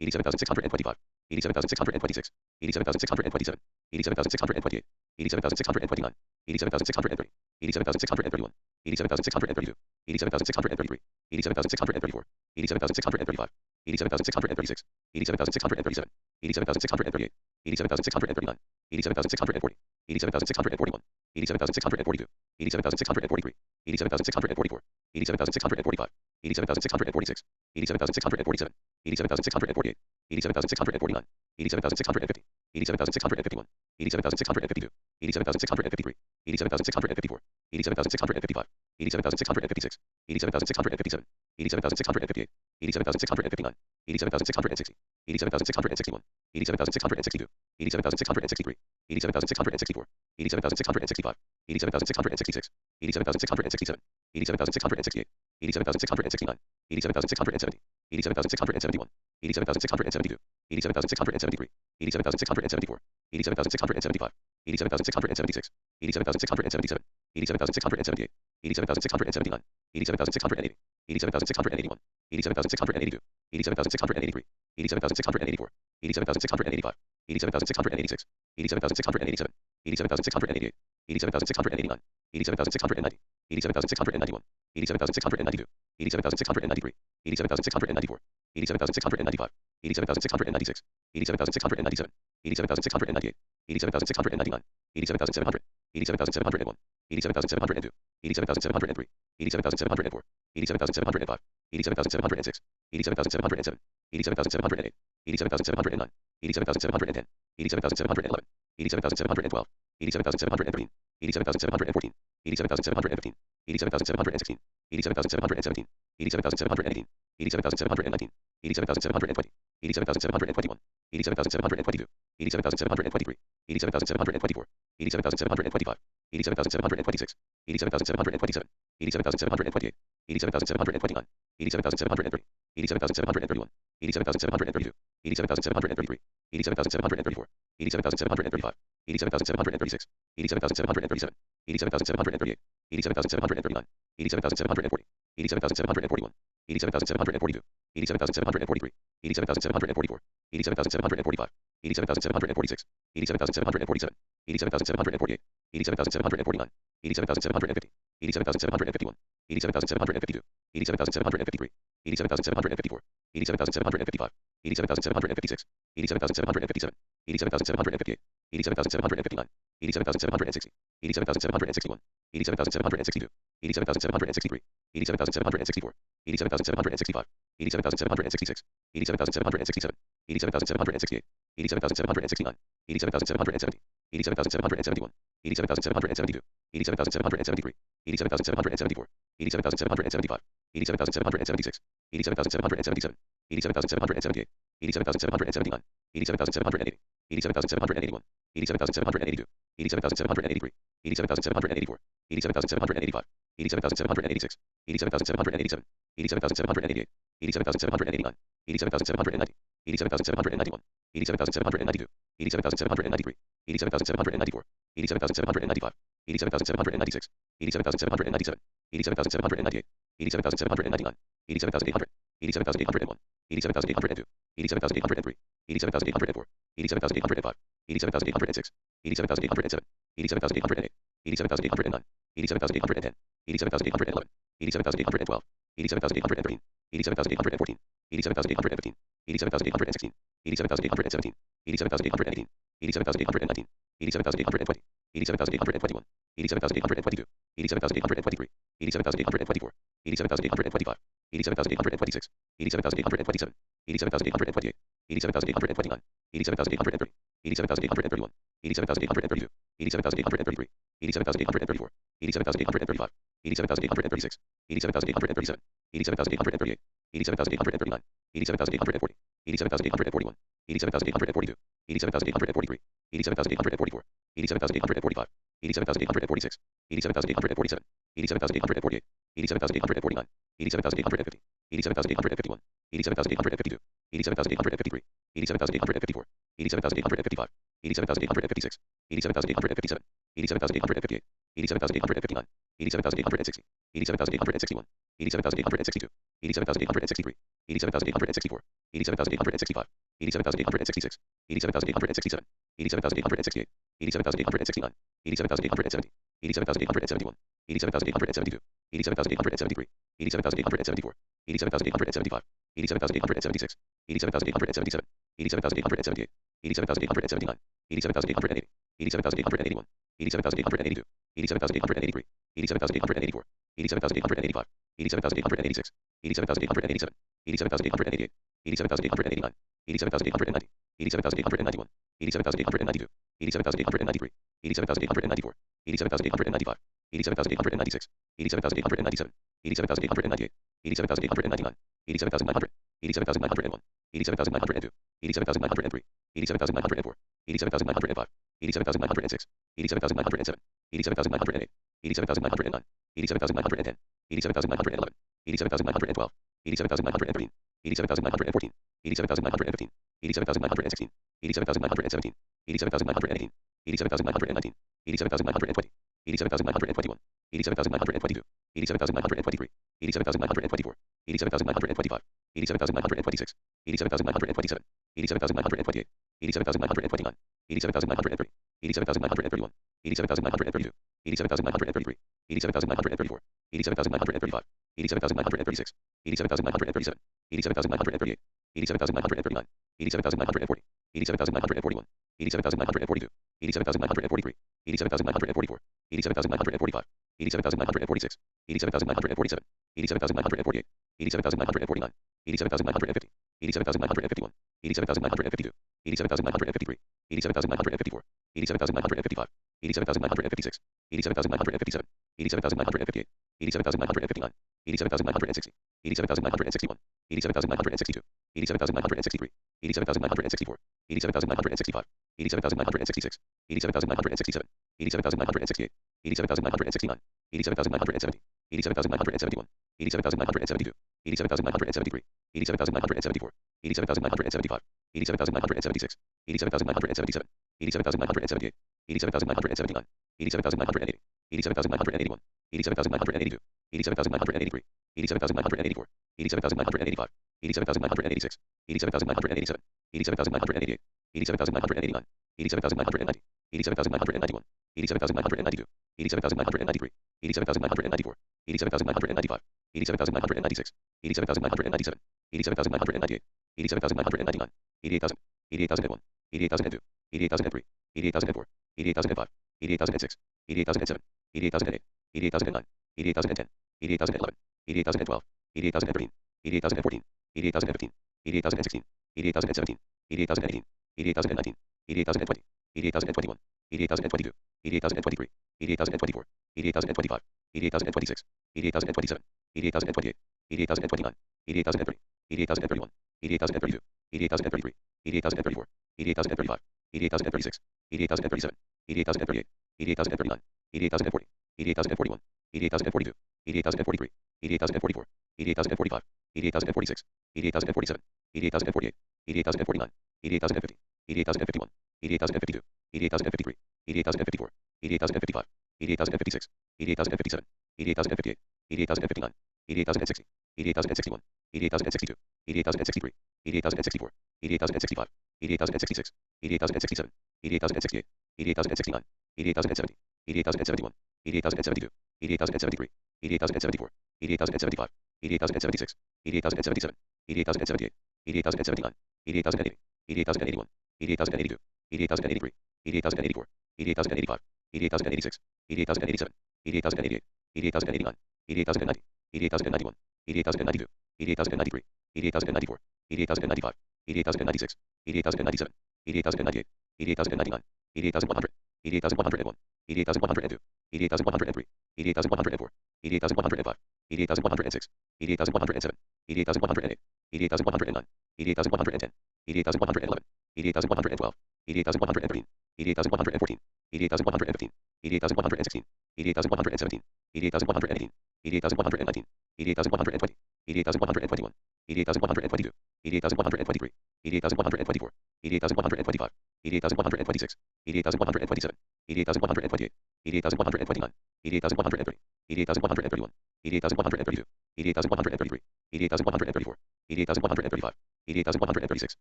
87,625, 87,626, 87,627, 87,628, 87,629, 87,630, 87,631, 87,632, 87,633, 87,634, 87,635, 87,636, 87,637, 87,638, 87,639, 87,640, 87,641, 87,642, 87,643, 87,644, 87,645, 87,646, 87,647, 87,648, 87,649, 87,650, 87,651, 87,652, 87,653, 87,654, 87,655, 87,656, 87,657, 87,658, 87,659, 87,660, 87,661, 87,662, 87,663, 87,664, 87,665, 87,666, 87,667, 87,668, 87,669, 87,670, 87,671, 87,672, 87,673, 87,674, 87,675, 87,676, 87,677, 87,678, 87,679, 87,680, 87,681, 87,682, 87,683, 87,684, 87,685, 87,686, 87,687, 87,688, 87,689, 87,690, 87,691, 87,692, 87,693, 87,694, 87,695, 87,696, 87,697, 87,698, 87,699, 87,700, 87,701, 87,702, 87,703, 87,704, 87,705, 87,706, 87,707, 87,708, 87,709, 87,710, 87,711, 87,712, 87,713, 87,714, 87,715, 87,716, 87,717, 87,718, 87,719, 87,720, 87,721, 87,722, 87,723, 87,724, 87,725, 87,726, 87,727, 87,728, 87,729, 87,730, 87,731, 87,732, 87,733, 87,734, 87,735, 87,736, 87,737, 87,738, 87,739, 87,740, 87,741, 87,742, 87,743, 87,744, 87,745, 87,746, 87,747, 87,748, 87,749, 87,750, 87,751, 87,752, 87,753, 87,754, 87,755, 87,756, 87,757, 87,758, 87,759, 87,760, 87,761, 87,762, 87,763, 87,764, 87,765, 87,766, 87,767, 87,768, 87,769, 87,770, 87,771, 87,772, 87,773, 87,774, 87,775, 87,776, 87,777, 87,778, 87,779, 87,780, 87,781, 87,782, 87,783, 87,784, 87,785, 87,786, 87,787, 87,788, 87,789, 87,790, 87,791, 87,792, 87,793, 87,794, 87,795, 87,796, 87,797, 87,798, 87,799, 87,800, 87,801, 87,802, 87,803, 87,804, 87,805, 87,806, 87,807, 87,808, 87,809, 87,810, 87,811, 87,812, 87,813, 87,814, 87,815, 87,816, 87,817, 87,818, 87,819, 87,820, 87,821, 87,822, 87,823, 87,824, 87,825, 87,826, 87,827, 87,828, 87,829, 87,830, 87,831, 87,832, 87,833, 87,834, 87,835, 87,836, 87,837, 87,838, 87,839, 87,840, 87,841, 87,842, 87,843, 87,844, 87,845, 87,846, 87,847, 87,848, 87,849, 87,850, 87,851, 87,852, 87,853, 87,854, 87,855, 87,856, 87,857, 87,858, 87,859, 87,860, 87,861, 87,862, 87,863, 87,864, 87,865, 87,866, 87,867, 87,868, 87,869, 87,870, 87,871, 87,872, 87,873, 87,874, 87,875, 87,876, 87,877, 87,878, 87,879, 87,880, 87,881, 87,882, 87,883, 87,884, 87,885, 87,886, 87,887, 87,888, 87,889, 87,890, 87,891, 87,892, 87,893, 87,894, 87,895, 87,896, 87,897, 87,898, 87,899, 87,900, 87,901, 87,902, 87,903, 87,904, 87,905, 87,906, 87,907, 87,908, 87,909, 87,910, 87,911, 87,912, 87,913, 87,914, 87,915, 87,916, 87,917, 87,918, 87,919, 87,920, 87,921, 87,922, 87,923, 87,924, 87,925, 87,926, 87,927, 87,928, 87,929, 87,930, 87,931, 87,932, 87,933, 87,934, 87,935, 87,936, 87,937, 87,938, 87,939, 87,940, 87,941, 87,942, 87,943, 87,944, 87,945, 87,946, 87,947, 87,948, 87,949, 87,950, 87,951, 87,952, 87,953, 87,954, 87,955, 87,956, 87,957, 87,958, 87,959, 87,960, 87,961, 87,962, 87,963, 87,964, 87,965, 87,966, 87,967, 87,968, 87,969, 87,970, 87,971, 87,972, 87,973, 87,974, 87,975, 87,976, 87,977, 87,978, 87,979, 87,980, 87,981, 87,982, 87,983, 87,984, 87,985, 87,986, 87,987, 87,988, 87,989, 87,990, 87,991, 87,992, 87,993, 87,994, 87,995, 87,996, 87,997, 87,998, 87,999, 88,000, 88,001, 88,002, 88,003, 88,004, 88,005, 88,006, 88,007, 88,008, 88,009, 88,010, 88,011, 88,012, 88,013, 88,014, 88,015, 88,016, 88,017, 88,018, 88,019, 88,020, 88,021, 88,022, 88,023, 88,024, 88,025, 88,026, 88,027, 88,028, 88,029, 88,030, 88,031, 88,032, 88,033, 88,034, 88,035, 88,036, 88,037, 88,038, 88,039, 88,040, 88,041, 88,042, 88,043, 88,044, 88,045, 88,046, 88,047, 88,048, 88,049, 88,050, 88,051, 88,052, 88,053, 88,054, 88,055, 88,056, 88,057, 88,058, 88,059, 88,060, 88,061, 88,062, 88,063, 88,064, 88,065, 88,066, 88,067, 88,068, 88,069, 88,070, 88,071, 88,072, 88,073, 88,074, 88,075, 88,076, 88,077, 88,078, 88,079, 88,080, 88,081, 88,082, 88,083, 88,084, 88,085, 88,086, 88,087, 88,088, 88,089, 88,090, 88,091, 88,092, 88,093, 88,094, 88,095, 88,096, 88,097, 88,098, 88,099, 88,100, 88,101, 88,102, 88,103, 88,104, 88,105, 88,106, 88,107, 88,108, 88,109, 88,110, 88,111, 88,112, 88,113, 88,114, 88,115, 88,116, 88,117, 88,118, 88,119, 88,120, 88,121, 88,122, 88,123, 88,124, 88,125, 88,126, 88,127, 88,128, 88,129, 88,130, 88,131, 88,132, 88,133, 88,134, 88,135, 88,136,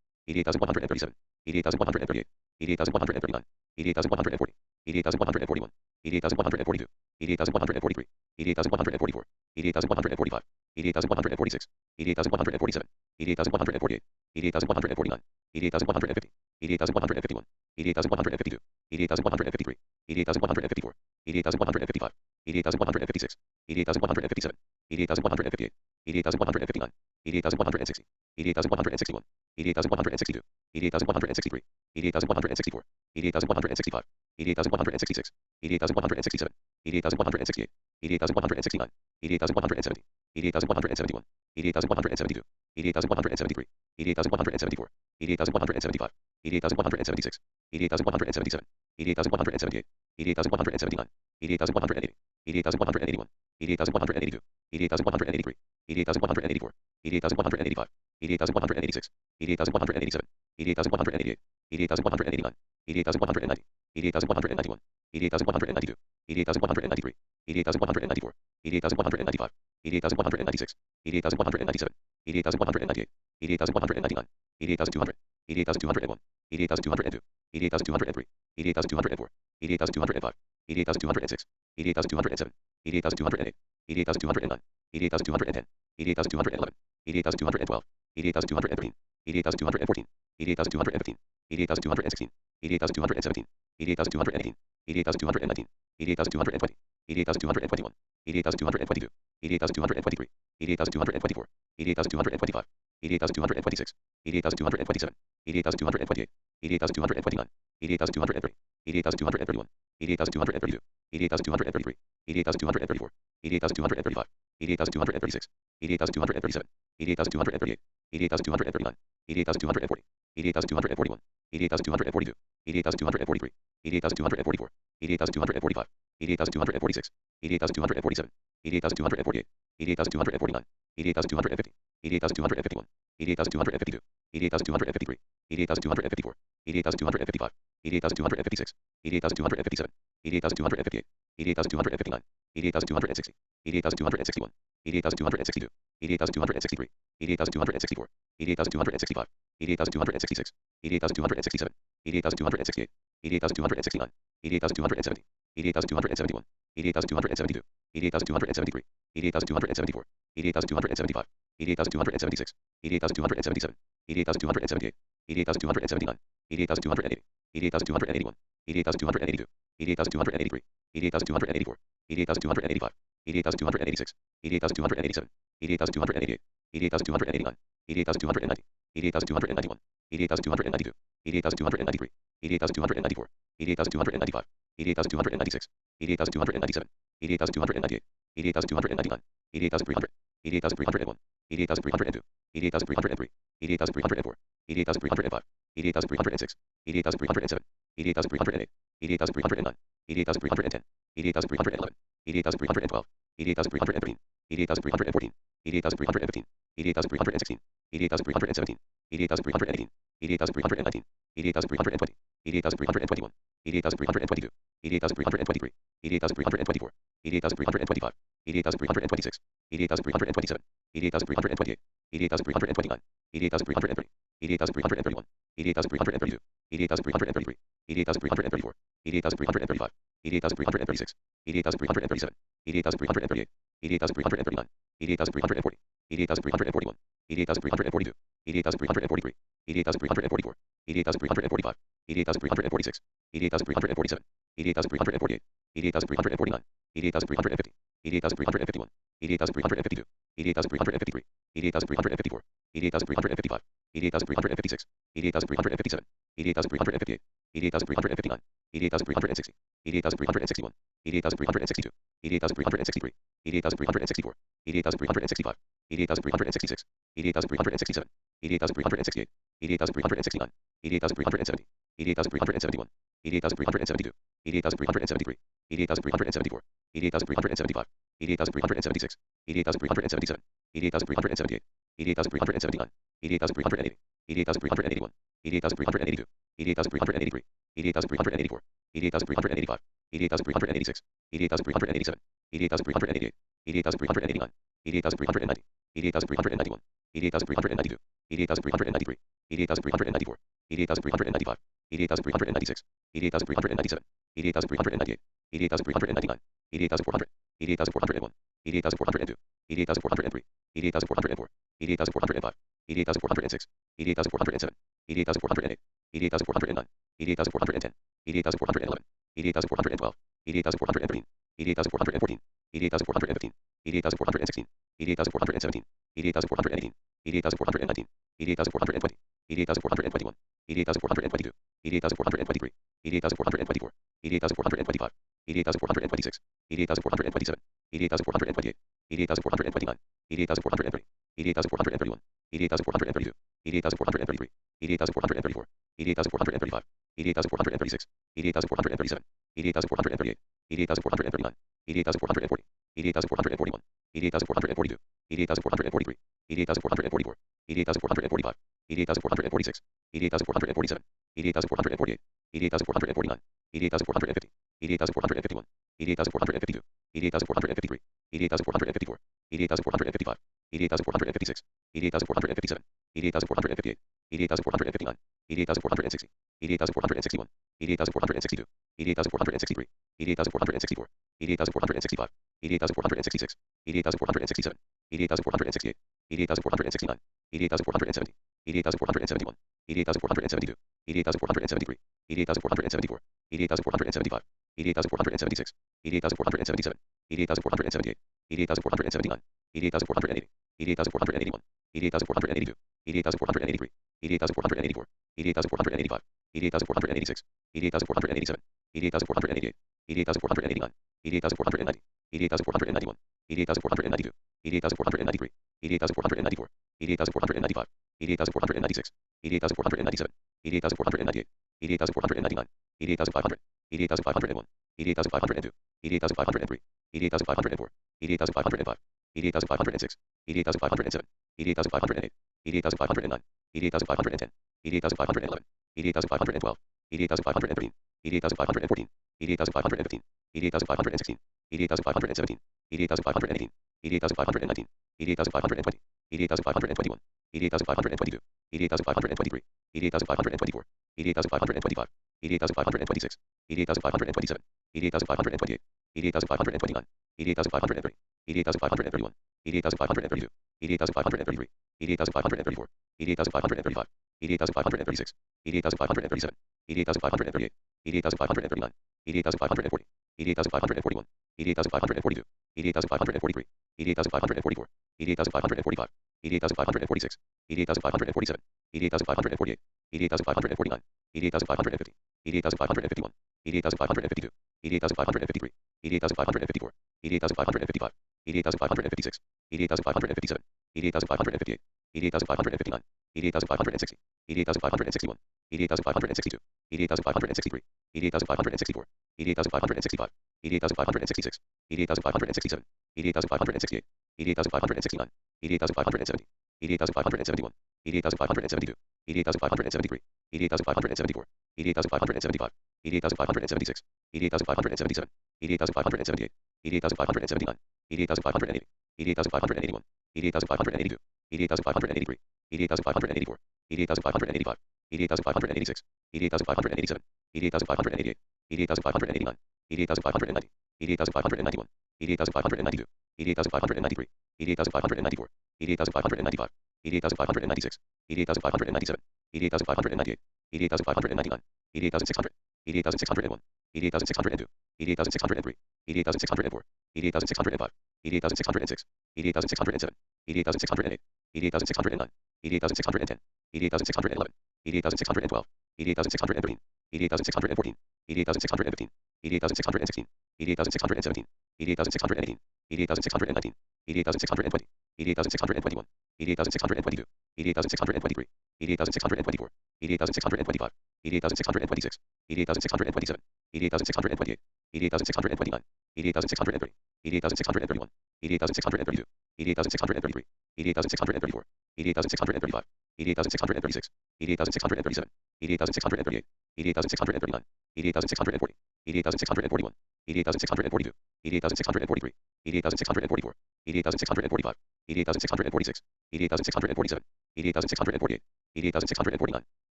88,137, 88,138, 88,139, 88,140, 88,141, 88,142, 88,143, 88,144, 88,145, 88,146, 88,147, 88,148, 88,149, 88,150, 88,151, 88,152, 88,153, 88,154, 88,155, 88,156, 88,157, 88,158, 88,159, 88,160, 88,161, 88,162, 88,163, 88,164, 88,165, 88,166, 88,167, 88,168, 88,169, 88,170, 88,171, 88,172, 88,173, 88,174, 88,175, 88,176, 88,177, 88,178, 88,179, 88,180, 88,181, 88,182, 88,183, 88,184, 88,185, 88,186, 88,187, 88,188, 88,189, 88,190, 88,191, 88,192, 88,193, 88,194, 88,195, 88,196, 88,197, 88,198, 88,199, 88,200, 88,201, 88,202, 88,203, 88,204, 88,205, 88,206, 88,207, 88,208, 88,209, 88,210, 88,211, 88,212, 88,213, 88,214, 88,215, 88,216, 88,217, 88,218, 88,219, 88,220, 88,221, 88,222, 88,223, 88,224, 88,225, 88,226, 88,227, 88,228, 88,229, 88,230, 88,231, 88,232, 88,233, 88,234, 88,235, 88,236, 88,237, 88,238, 88,239, 88,240, 88,241, 88,242, 88,243, 88,244, 88,245, 88,246, 88,247, 88,248, 88,249, 88,250, 88,251, 88,252, 88,253, 88,254, 88,255, 88,256, 88,257, 88,258, 88,259, 88,260, 88,261, 88,262, 88,263, 88,264, 88,265, 88,266, 88,267, 88,268, 88,269, 88,270, 88,271, 88,272, 88,273, 88,274, 88,275, 88,276, 88,277, 88,278, 88,279, 88,280, 88,281, 88,282, 88,283, 88,284, 88,285, 88,286, 88,287, 88,288, 88,289, 88,290, 88,291, 88,292, 88,293, 88,294, 88,295, 88,296, 88,297, 88,298, 88,299, 88,300, 88,301, 88,302, 88,303, 88,304, 88,305, 88,306, 88,307, 88,308, 88,309, 88,310, 88,311, 88,312, 88,313, 88,314, 88,315, 88,316, 88,317, 88,318, 88,319, 88,320, 88,321, 88,322, 88,323, 88,324, 88,325, 88,326, 88,327, 88,328, 88,329, 88,330, 88,331, 88,332, 88,333, 88,334, 88,335, 88,336, 88,337, 88,338, 88,339, 88,340, 88,341, 88,342, 88,343, 88,344, 88,345, 88,346, 88,347, 88,348, 88,349, 88,350, 88,351, 88,352, 88,353, 88,354, 88,355, 88,356, 88,357, 88,358, 88,359, 88,360, 88,361, 88,362, 88,363, 88,364, 88,365, 88,366, 88,367, 88,368, 88,369, 88,370, 88,371, 88,372, 88,373, 88,374, 88,375, 88,376, 88,377, 88,378, 88,379, 88,380, 88,381, 88,382, 88,383, 88,384, 88,385, 88,386, 88,387, 88,388, 88,389, 88,390, 88,391, 88,392, 88,393, 88,394, 88,395, 88,396, 88,397, 88,398, 88,399, 88,400, 88,401, 88,402, 88,403, 88,404, 88,405, 88,406, 88,407, 88,408, 88,409, 88,410, 88,411, 88,412, 88,413, 88,414, 88,415, 88,416, 88,417, 88,418, 88,419, 88,420, 88,421, 88,422, 88,423, 88,424, 88,425, 88,426, 88,427, 88,428, 88,429, 88,430, 88,431, 88,432, 88,433, 88,434, 88,435, 88,436, 88,437, 88,438, 88,439, 88,440, 88,441, 88,442, 88,443, 88,444, 88,445, 88,446, 88,447, 88,448, 88,449, 88,450, 88,451, 88,452, 88,453, 88,454, 88,455, 88,456, 88,457, 88,458, 88,459, 88,460, 88,461, 88,462, 88,463, 88,464, 88,465, 88,466, 88,467, 88,468, 88,469, 88,470, 88,471, 88,472, 88,473, 88,474, 88,475, 88,476, 88,477, 88,478, 88,479, 88,480, 88,481, 88,482, 88,483, 88,484, 88,485, 88,486, 88,487, 88,488, 88,489, 88,490, 88,491, 88,492, 88,493, 88,494, 88,495, 88,496, 88,497, 88,498, 88,499, 88,500, 88,501, 88,502, 88,503, 88,504, 88,505, 88,506, 88,507, 88,508, 88,509, 88,510, 88,511, 88,512, 88,513, 88,514, 88,515, 88,516, 88,517, 88,518, 88,519, 88,520, 88,521, 88,522, 88,523, 88,524, 88,525, 88,526, 88,527, 88,528, 88,529, 88,530, 88,531, 88,532, 88,533, 88,534, 88,535, 88,536, 88,537, 88,538, 88,539, 88,540, 88,541, 88,542, 88,543, 88,544, 88,545, 88,546, 88,547, 88,548, 88,549, 88,550, 88,551, 88,552, 88,553, 88,554, 88,555, 88,556, 88,557, 88,558, 88,559, 88,560, 88,561, 88,562, 88,563, 88,564, 88,565, 88,566, 88,567, 88,568, 88,569, 88,570, 88,571, 88,572, 88,573, 88,574, 88,575, 88,576, 88,577, 88,578, 88,579, 88,580, 88,581, 88,582, 88,583, 88,584, 88,585, 88,586, 88,587, 88,588, 88,589, 88,590, 88,591, 88,592, 88,593, 88,594, 88,595, 88,596, 88,597, 88,598, 88,599, 88,600, 88,601, 88,602, 88,603, 88,604, 88,605, 88,606, 88,607, 88,608, 88,609, 88,610, 88,611, 88,612, 88,613, 88,614, 88,615, 88,616, 88,617, 88,618, 88,619, 88,620, 88,621, 88,622, 88,623, 88,624, 88,625, 88,626, 88,627, 88,628, 88,629, 88,630, 88,631, 88,632, 88,633, 88,634, 88,635, 88,636, 88,637, 88,638, 88,639, 88,640, 88,641, 88,642, 88,643, 88,644, 88,645, 88,646, 88,647, 88,648, 88,649,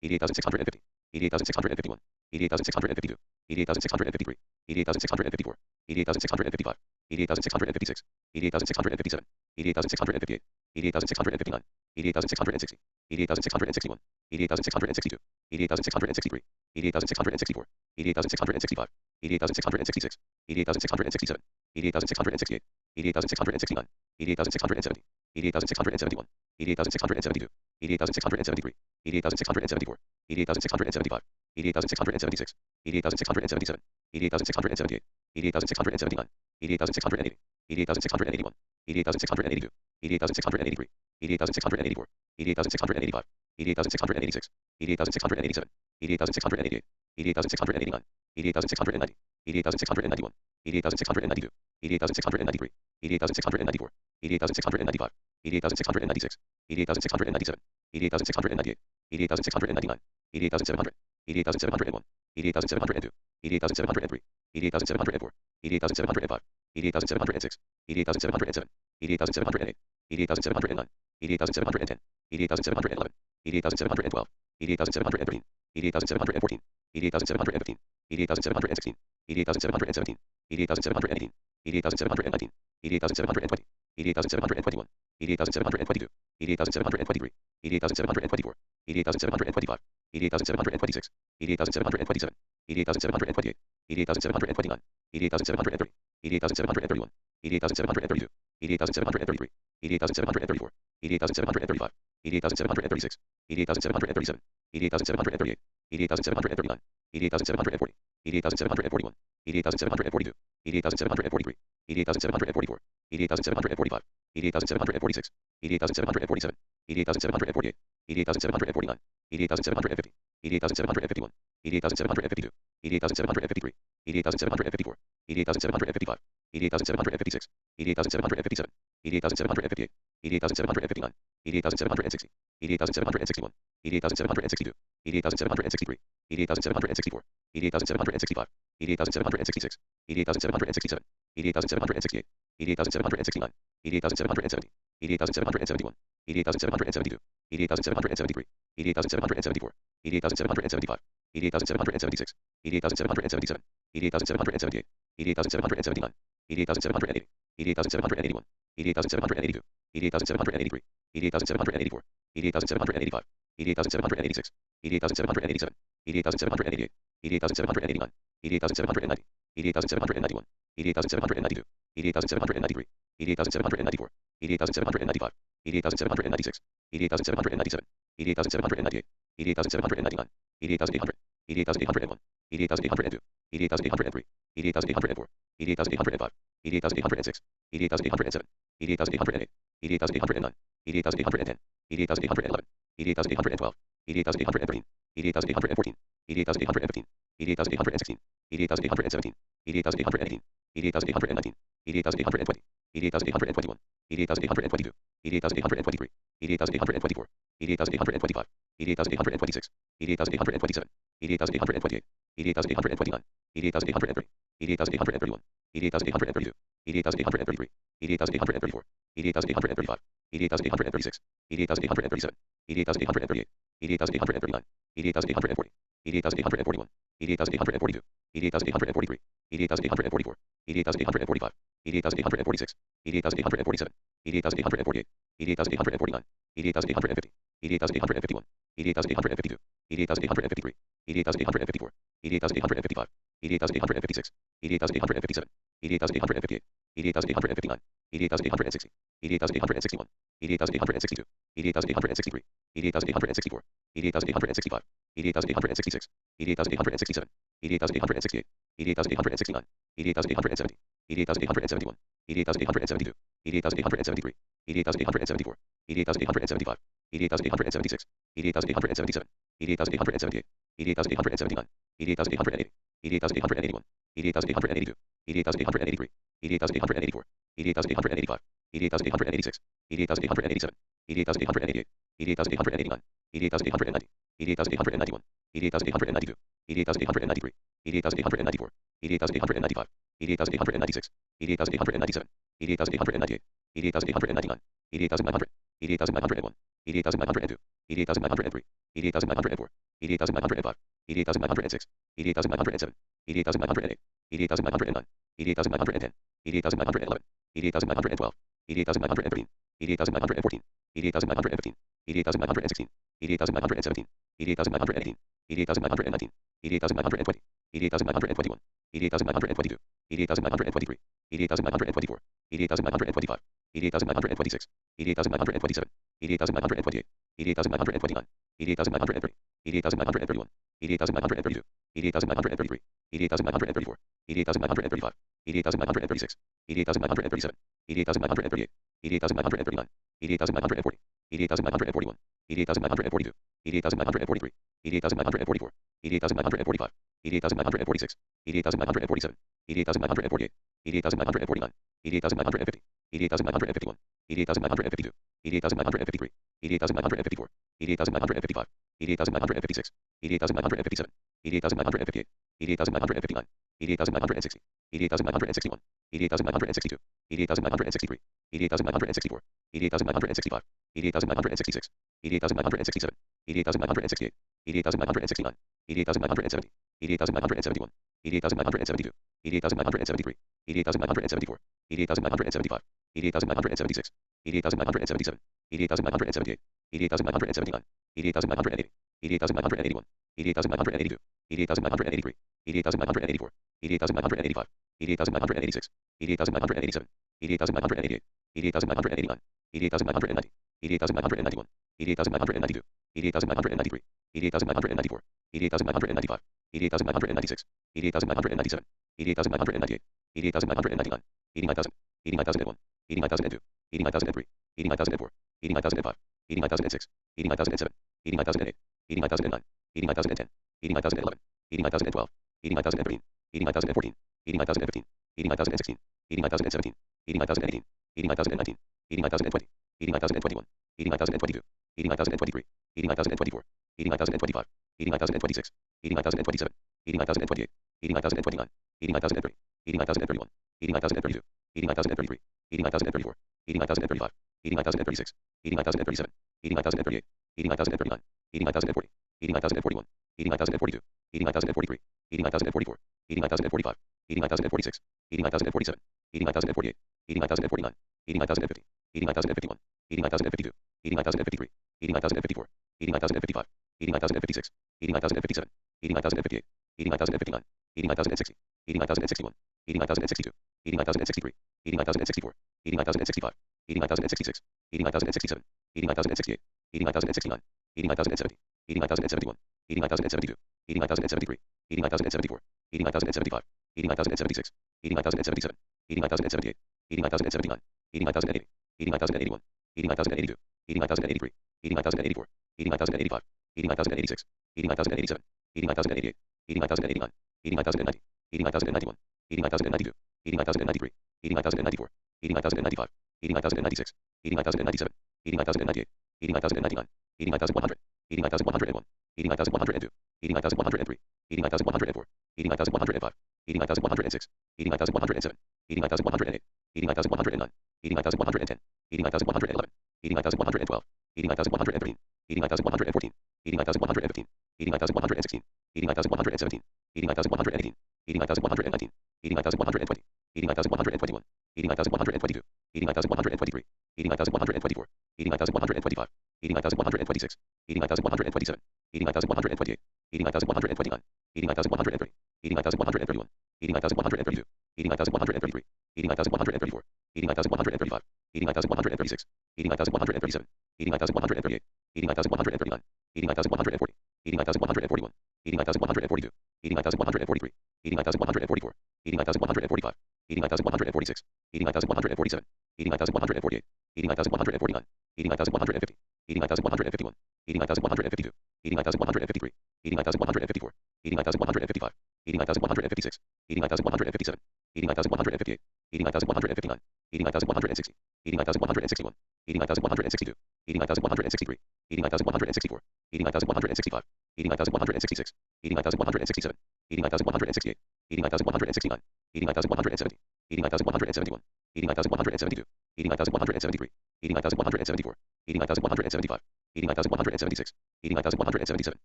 88,650, 88,651, 88,652, 88,653, 88,654, 88,655, 88,656, 88,657, 88,658, 88,659, 88,660, 88,661, 88,662, 88,663, 88,664, 88,665, 88,666, 88,667, 88,668, 88,669, 88,670, 88,671, 88,672, 88,673, 88,674, 88,675, 88,676, 88,677, 88,678, 88,679, 88,680, 88,681, 88,682, 88,683, 88,684, 88,685, 88,686, 88,687, 88,688, 88,689, 88,690, 88,691, 88,692, 88,693, 88,694, 88,695, 88,696, 88,697, 88,698, 88,699, 88,700, 88,701, 88,702, 88,703, 88,704, 88,705, 88,706, 88,707, 88,708, 88,709, 88,710, 88,711, 88,712, 88,713, 88,714, 88,715, 88,716, 88,717, 88,718, 88,719, 88,720, 88,721, 88,722, 88,723, 88,724, 88,725, 88,726, 88,727, 88,728, 88,729, 88,730, 88,731, 88,732, 88,733, 88,734, 88,735, 88,736, 88,737, 88,738, 88,739, 88,740, 88,741, 88,742, 88,743, 88,744, 88,745, 88,746, 88,747, 88,748, 88,749, 88,750, 88,751, 88,752, 88,753, 88,754, 88,755, 88,756, 88,757, 88,758, 88,759, 88,760, 88,761, 88,762, 88,763, 88,764, 88,765, 88,766, 88,767, 88,768, 88,769, 88,770, 88,771, 88,772, 88,773, 88,774, 88,775, 88,776, 88,777, 88,778, 88,779, 88,780, 88,781, 88,782, 88,783, 88,784, 88,785, 88,786, 88,787, 88,788, 88,789, 88,790, 88,791, 88,792, 88,793, 88,794, 88,795, 88,796, 88,797, 88,798, 88,799, 88,800, 88,801, 88,802, 88,803, 88,804, 88,805, 88,806, 88,807, 88,808, 88,809, 88,810, 88,811, 88,812, 88,813, 88,814, 88,815, 88,816, 88,817, 88,818, 88,819, 88,820, 88,821, 88,822, 88,823, 88,824, 88,825, 88,826, 88,827, 88,828, 88,829, 88,830, 88,831, 88,832, 88,833, 88,834, 88,835, 88,836, 88,837, 88,838, 88,839, 88,840, 88,841, 88,842, 88,843, 88,844, 88,845, 88,846, 88,847, 88,848, 88,849, 88,850, 88,851, 88,852, 88,853, 88,854, 88,855, 88,856, 88,857, 88,858, 88,859, 88,860, 88,861, 88,862, 88,863, 88,864, 88,865, 88,866, 88,867, 88,868, 88,869, 88,870, 88,871, 88,872, 88,873, 88,874, 88,875, 88,876, 88,877, 88,878, 88,879, 88,880, 88,881, 88,882, 88,883, 88,884, 88,885, 88,886, 88,887, 88,888, 88,889, 88,890, 88,891, 88,892, 88,893, 88,894, 88,895, 88,896, 88,897, 88,898, 88,899, 88,900, 88,901, 88,902, 88,903, 88,904, 88,905, 88,906, 88,907, 88,908, 88,909, 88,910, 88,911, 88,912, 88,913, 88,914, 88,915, 88,916, 88,917, 88,918, 88,919, 88,920, 88,921, 88,922, 88,923, 88,924, 88,925, 88,926, 88,927, 88,928, 88,929, 88,930, 88,931, 88,932, 88,933, 88,934, 88,935, 88,936, 88,937, 88,938, 88,939, 88,940, 88,941, 88,942, 88,943, 88,944, 88,945, 88,946, 88,947, 88,948, 88,949, 88,950, 88,951, 88,952, 88,953, 88,954, 88,955, 88,956, 88,957, 88,958, 88,959, 88,960, 88,961, 88,962, 88,963, 88,964, 88,965, 88,966, 88,967, 88,968, 88,969, 88,970, 88,971, 88,972, 88,973, 88,974, 88,975, 88,976, 88,977, 88,978, 88,979, 88,980, 88,981, 88,982, 88,983, 88,984, 88,985, 88,986, 88,987, 88,988, 88,989, 88,990, 88,991, 88,992, 88,993, 88,994, 88,995, 88,996, 88,997, 88,998, 88,999, 89,000, 89,001, 89,002, 89,003, 89,004, 89,005, 89,006, 89,007, 89,008, 89,009, 89,010, 89,011, 89,012, 89,013, 89,014, 89,015, 89,016, 89,017, 89,018, 89,019, 89,020, 89,021, 89,022, 89,023, 89,024, 89,025, 89,026, 89,027, 89,028, 89,029, 89,030, 89,031, 89,032, 89,033, 89,034, 89,035, 89,036, 89,037, 89,038, 89,039, 89,040, 89,041, 89,042, 89,043, 89,044, 89,045, 89,046, 89,047, 89,048, 89,049, 89,050, 89,051, 89,052, 89,053, 89,054, 89,055, 89,056, 89,057, 89,058, 89,059, 89,060, 89,061, 89,062, 89,063, 89,064, 89,065, 89,066, 89,067, 89,068, 89,069, 89,070, 89,071, 89,072, 89,073, 89,074, 89,075, 89,076, 89,077, 89,078, 89,079, 89,080, 89,081, 89,082, 89,083, 89,084, 89,085, 89,086, 89,087, 89,088, 89,089, 89,090, 89,091, 89,092, 89,093, 89,094, 89,095, 89,096, 89,097, 89,098, 89,099, 89,100, 89,101, 89,102, 89,103, 89,104, 89,105, 89,106, 89,107, 89,108, 89,109, 89,110, 89,111, 89,112, 89,113, 89,114, 89,115, 89,116, 89,117, 89,118, 89,119, 89,120, 89,121, 89,122, 89,123, 89,124, 89,125, 89,126, 89,127, 89,128, 89,129, 89,130, 89,131, 89,132, 89,133, 89,134, 89,135, 89,136, 89,137, 89,138, 89,139, 89,140, 89,141, 89,142, 89,143, 89,144, 89,145, 89,146, 89,147, 89,148, 89,149, 89,150, 89,151, 89,152, 89,153, 89,154, 89,155, 89,156, 89,157, 89,158, 89,159, 89,160, 89,161, 89,162, 89,163, 89,164, 89,165, 89,166, 89,167, 89,168, 89,169, 89,170, 89,171, 89,172, 89,173, 89,174, 89,175, 89,176, 89,177,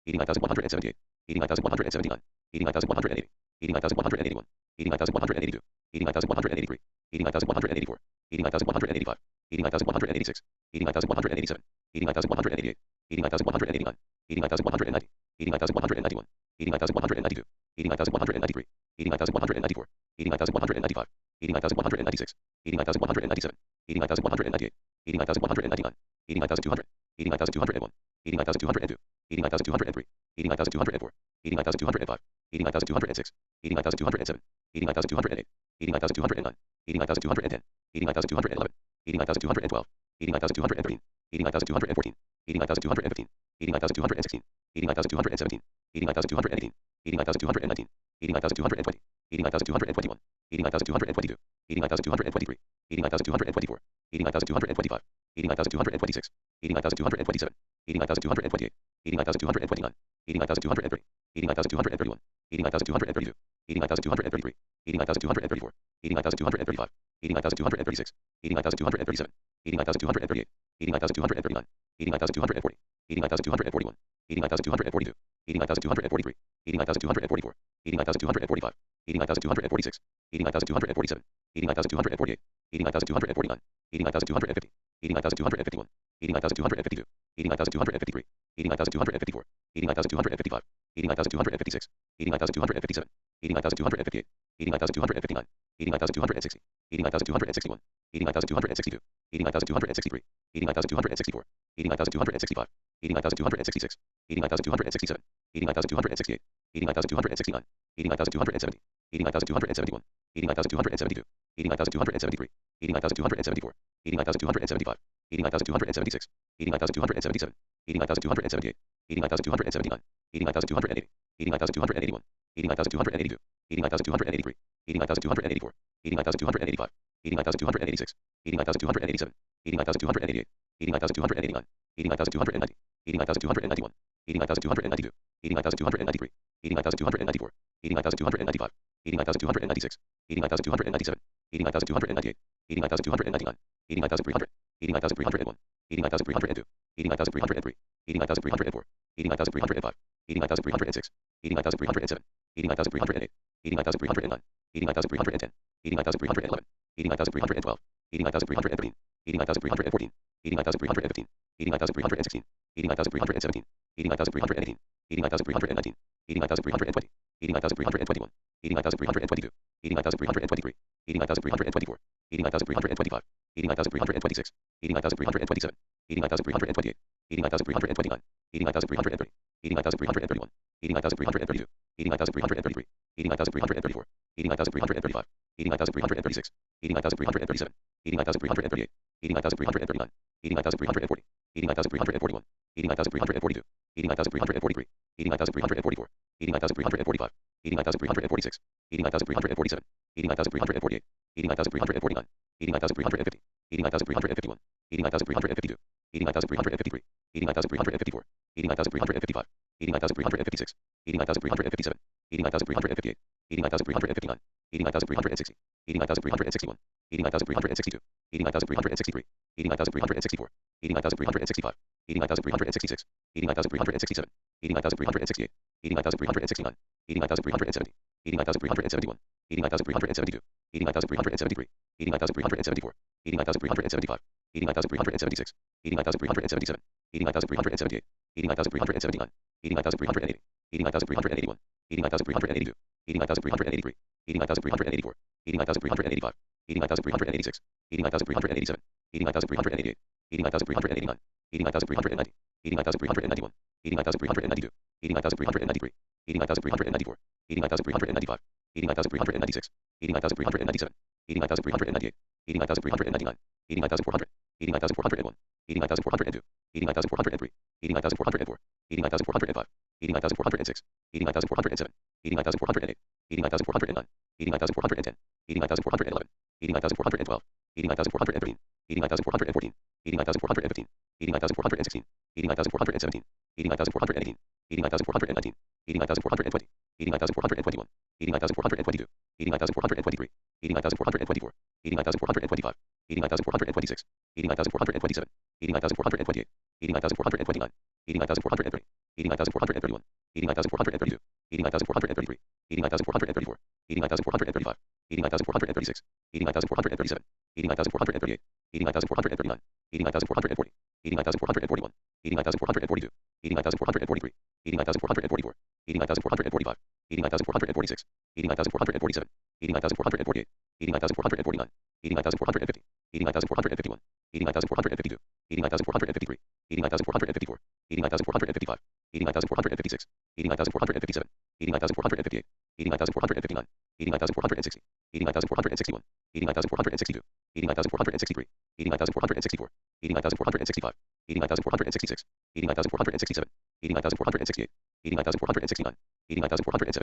89,178, 89,179, 89,180, 89,181, 89,182, 89,183, 89,184, 89,185, 89,186, 89,187, 89,188, 89,189, 89,190, 89,191, 89,192, 89,193, 89,194, 89,195, 89,196, 89,197, 89,198, 89,199, 80,200, 80,201, 80,202, 80,203, 80,204, 80,205, 80,206, 80,207, 80,208, 80,209, 80,210, 80,211, 80,212, 80,213, 80,214, 80,215, 80,216, 80,217, 80,218, 89,219, 89,220, 89,221, 89,222, 89,223, 89,224, 89,225, 89,226, 89,227, 89,228, 89,229, 89,230, 89,231, 89,232, 89,233, 89,234, 89,235, 89,236, 89,237, 89,238, 89,239, 89,240, 89,241, 89,242, 89,243, 89,244, 89,245, 89,246, 89,247, 89,248, 89,249, 89,250, 89,251, 89,252, 89,253, 89,254, 89,255, 89,256, 89,257, 89,258, 89,259, 89,260, 89,261, 89,262, 89,263, 89,264, 89,265, 89,266, 89,267, 89,268, 89,269, 89,270, 89,271, 89,272, 89,273, 89,274, 89,275, 89,276, 89,277, 89,278, 89,279, 89,280, 89,281, 89,282, 89,283, 89,284, 89,285, 89,286, 89,287, 89,288, 89,289, 89,290, 89,291, 89,292, 89,293, 89,294, 89,295, 89,296, 89,297, 89,298, 89,299, 89,300, 89,301, 89,302, 89,303, 89,304, 89,305, 89,306, 89,307, 89,308, 89,309, 89,310, 89,311, 89,312, 89,313, 89,314, 89,315, 89,316, 89,317, 89,318, 89,319, 89,320, 89,321, 89,322, 89,323, 89,324, 89,325, 89,326, 89,327, 89,328, 89,329, 89,330, 89,331, 89,332, 89,333, 89,334, 89,335, 89,336, 89,337, 89,338, 89,339, 89,340, 89,341, 89,342, 89,343, 89,344, 89,345, 89,346, 89,347, 89,348, 89,349, 89,350, 89,351, 89,352, 89,353, 89,354, 89,355, 89,356, 89,357, 89,358, 89,359, 89,360, 89,361, 89,362, 89,363, 89,364, 89,365, 89,366, 89,367, 89,368, 89,369, 89,370, 89,371, 89,372, 89,373, 89,374, 89,375, 89,376, 89,377, 89,378, 89,379, 89,380, 89,381, 89,382, 89,383, 89,384, 89,385, 89,386, 89,387, 89,388, 89,389, 89,390, 89,391, 89,392, 89,393, 89,394, 89,395, 89,396, 89,397, 89,398, 89,399, 89,400, 89,401, 89,402, 89,403, 89,404, 89,405, 89,406, 89,407, 89,408, 89,409, 89,410, 89,411, 89,412, 89,413, 89,414, 89,415, 89,416, 89,417, 89,418, 89,419, 89,420, 89,421, 89,422, 89,423, 89,424, 89,425, 89,426, 89,427, 89,428, 89,429, 89,430, 89,431, 89,432, 89,433, 89,434, 89,435, 89,436, 89,437, 89,438, 89,439, 89,440, 89,441, 89,442, 89,443, 89,444, 89,445, 89,446, 89,447, 89,448, 89,449, 89,450, 89,451, 89,452, 89,453, 89,454, 89,455, 89,456, 89,457, 89,458, 89,459, 89,460, 89,461, 89,462, 89,463, 89,464, 89,465, 89,466, 89,467, 89,468, 89,469, 89,470,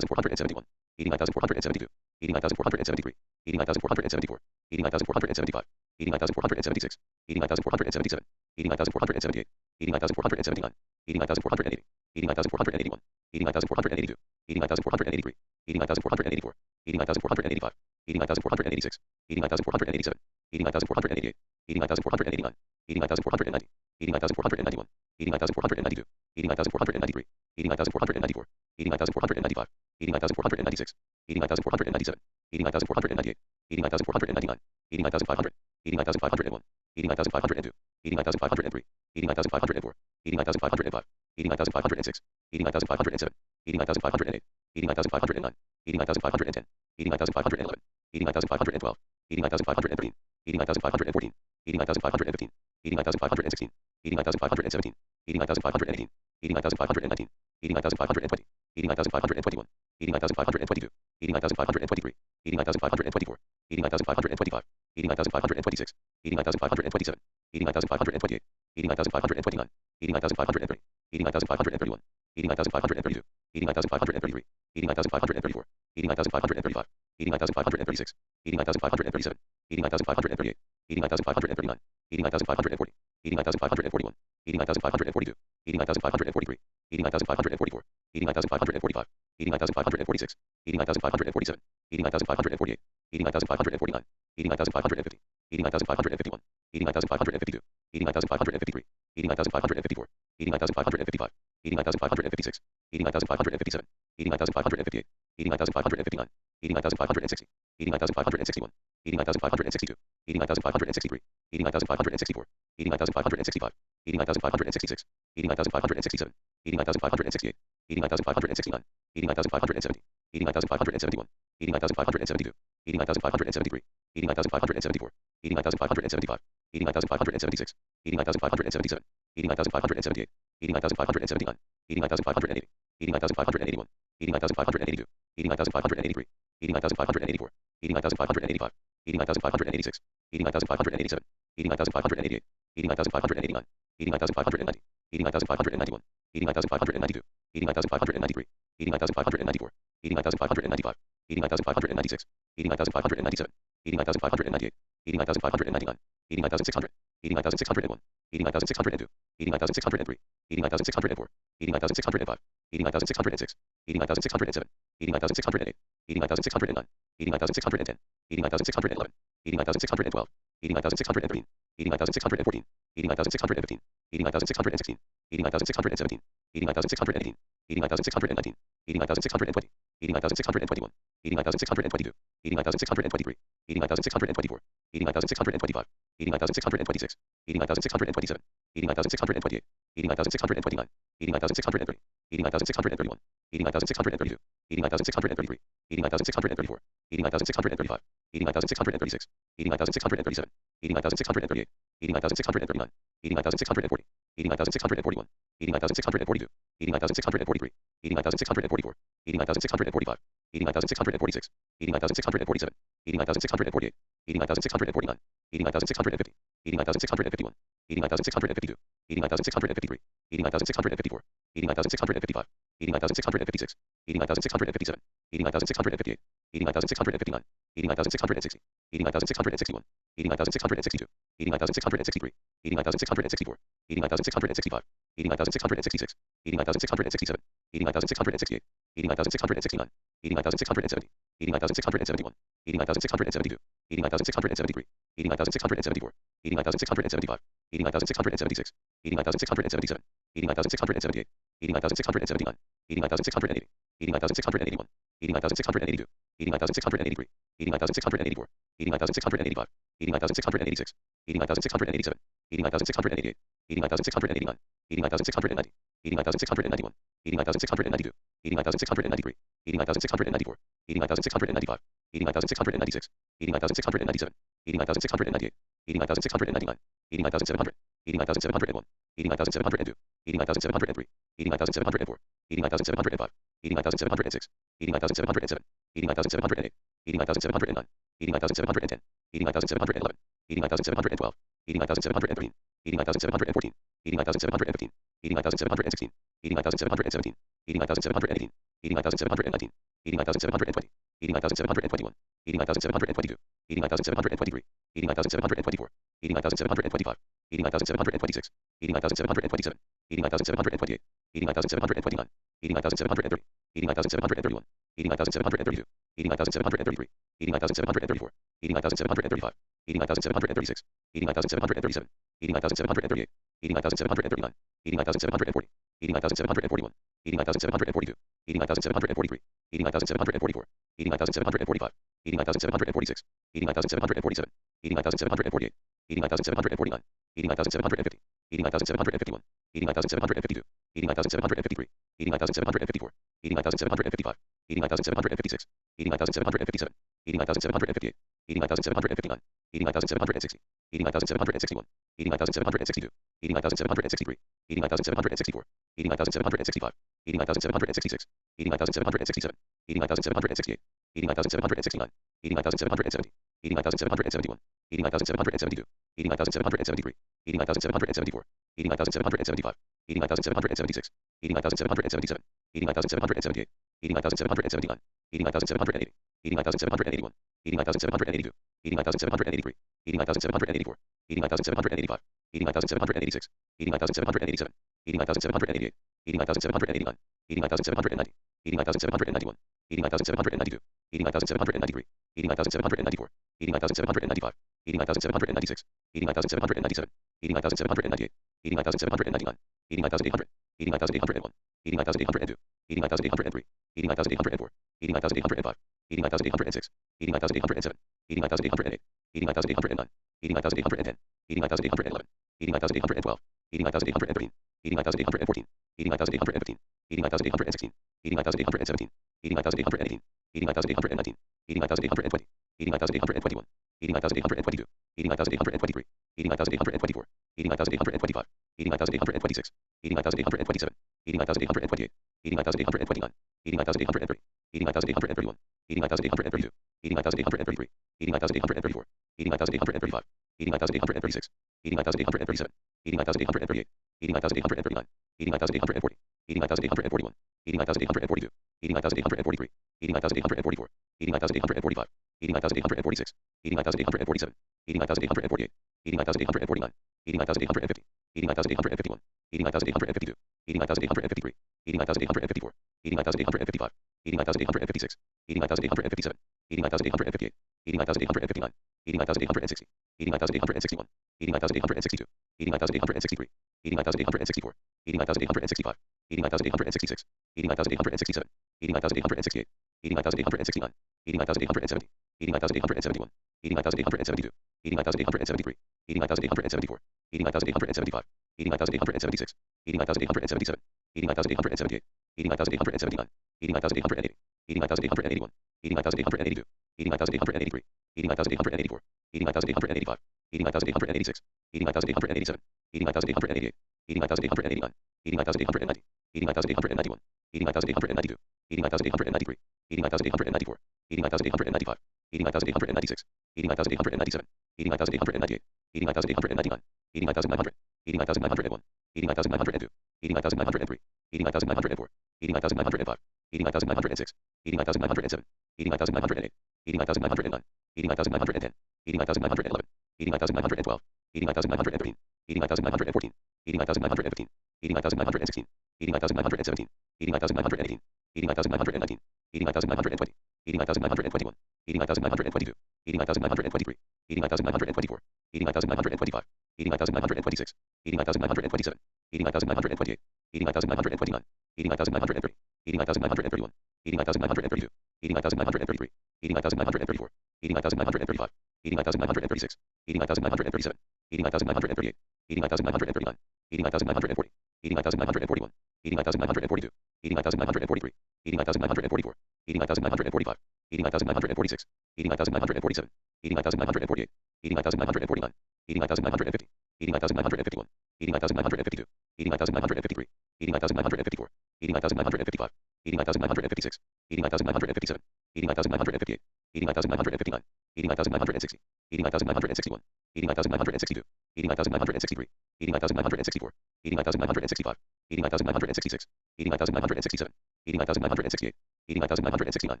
89,471, 89,472, 89,473, 89,474, 89,475, 89,476, 89,477, 89,478, 89,479, 89,480, 89,481, 89,482, 89,483, 89,484, 89,485, 89,486, 89,487, 89,488, 89,489, 89,490, 89,491, 89,492, 89,493, 89,494, 89,495, 89,496, 89,497, 89,498, 89,499, 89,500, 89,501, 89,502, 89,503, 89,504, 89,505, 89,506, 89,507, 89,508, 89,509, 89,510, 89,511, 89,512, 89,513, 89,514, 89,515, 89,516, 89,517, 89,518, 89,519, 89,520, 89,521, 89,522, 89,523, 89,524, 89,525, 89,526, 89,527, 89,528, 89,529, 89,530, 89,531, 89,532, 89,533, 89,534, 89,535, 89,536, 89,537, 89,538, 89,539, 89,540, 89,541, 89,542, 89,543, 89,544, 89,545, 89,546, 89,547, 89,548, 89,549, 89,550, 89,551, 89,552, 89,553, 89,554, 89,555, 89,556, 89,557, 89,558, 89,559, 89,560, 89,561, 89,562, 89,563, 89,564, 89,565, 89,566, 89,567, 89,568, 89,569, 89,570, 89,571, 89,572, 89,573, 89,574, 89,575, 89,576, 89,577, 89,578, 89,579, 89,580, 89,581, 89,582, 89,583, 89,584, 89,585, 89,586, 89,587, 89,588, 89,589, 89,590, 89,591, 89,592, 89,593, 89,594, 89,595, 89,596, 89,597, 89,598, 89,599, 89,600, 89,601, 89,602, 89,603, 89,604, 89,605, 89,606, 89,607, 89,608, 89,609, 89,610, 89,611, 89,612, 89,613, 89,614, 89,615, 89,616, 89,617, 89,618, 89,619, 89,620, 89,621, 89,622, 89,623, 89,624, 89,625, 89,626, 89,627, 89,628, 89,629, 89,630, 89,631, 89,632, 89,633, 89,634, 89,635, 89,636, 89,637, 89,638, 89,639, 89,640, 89,641, 89,642, 89,643, 89,644, 89,645, 89,646, 89,647, 89,648, 89,649, 89,650, 89,651, 89,652, 89,653, 89,654, 89,655, 89,656, 89,657, 89,658, 89,659, 89,660, 89,661, 89,662, 89,663, 89,664, 89,665, 89,666, 89,667, 89,668, 89,669, 89,670, 89,671, 89,672, 89,673, 89,674, 89,675, 89,676, 89,677, 89,678, 89,679, 89,680, 89,681, 89,682, 89,683, 89,684, 89,685, 89,686, 89,687, 89,688, 89,689, 89,690, 89,691, 89,692, 89,693, 89,694, 89,695, 89,696, 89,697, 89,698, 89,699, 89,700, 89,701, 89,702, 89,703, 89,704, 89,705, 89,706, 89,707, 89,708, 89,709, 89,710, 89,711, 89,712, 89,713, 89,714, 89,715, 89,716, 89,717, 89,718, 89,719, 89,720, 89,721, 89,722, 89,723, 89,724, 89,725, 89,726, 89,727, 89,728, 89,729, 89,730, 89,731, 89,732, 89,733, 89,734, 89,735, 89,736, 89,737, 89,738, 89,739, 89,740, 89,741, 89,742, 89,743, 89,744, 89,745, 89,746, 89,747, 89,748, 89,749, 89,750, 89,751, 89,752, 89,753, 89,754, 89,755, 89,756, 89,757, 89,758, 89,759, 89,760, 89,761, 89,762, 89,763, 89,764, 89,765, 89,766, 89,767, 89,768, 89,769, 89,770, 89,771, 89,772, 89,773, 89,774, 89,775, 89,776, 89,777, 89,778, 89,779, 89,780, 89,781, 89,782, 89,783, 89,784, 89,785, 89,786, 89,787, 89,788, 89,789, 89,790, 89,791, 89,792, 89,793, 89,794, 89,795, 89,796, 89,797, 89,798, 89,799, 89,800, 89,801, 89,802, 89,803, 89,804, 89,805, 89,806, 89,807, 89,808, 89,809, 89,810, 89,811, 89,812, 89,813, 89,814, 89,815, 89,816, 89,817, 89,818, 89,819, 89,820, 89,821, 89,822, 89,823, 89,824, 89,825, 89,826, 89,827, 89,828, 89,829, 89,830, 89,831, 89,832, 89,833, 89,834, 89,835, 89,836, 89,837, 89,838, 89,839, 89,840, 89,841, 89,842, 89,843, 89,844, 89,845, 89,846, 89,847, 89,848, 89,849, 89,850, 89,851, 89,852, 89,853, 89,854, 89,855, 89,856, 89,857, 89,858, 89,859, 89,860, 89,861, 89,862, 89,863, 89,864, 89,865, 89,866, 89,867, 89,868, 89,869, 89,870, 89,871, 89,872, 89,873, 89,874, 89,875, 89,876, 89,877, 89,878, 89,879, 89,880, 89,881, 89,882, 89,883, 89,884, 89,885, 89,886, 89,887, 89,888, 89,889, 89,890, 89,891, 89,892, 89,893, 89,894, 89,895, 89,896, 89,897, 89,898, 89,899, 89,900, 89,901, 89,902, 89,903, 89,904, 89,905, 89,906, 89,907, 89,908, 89,909, 89,910, 89,911, 89,912, 89,913, 89,914, 89,915, 89,916, 89,917, 89,918, 89,919, 89,920, 89,921, 89,922, 89,923, 89,924, 89,925, 89,926, 89,927, 89,928, 89,929, 89,930, 89,931, 89,932, 89,933, 89,934, 89,935, 89,936, 89,937, 89,938, 89,939, 89,940, 89,941, 89,942, 89,943, 89,944, 89,945, 89,946, 89,947, 89,948, 89,949, 89,950, 89,951, 89,952, 89,953, 89,954, 89,955, 89,956, 89,957, 89,958, 89,959, 89,960, 89,961, 89,962, 89,963, 89,964, 89,965, 89,966, 89,967, 89,968, 89,969,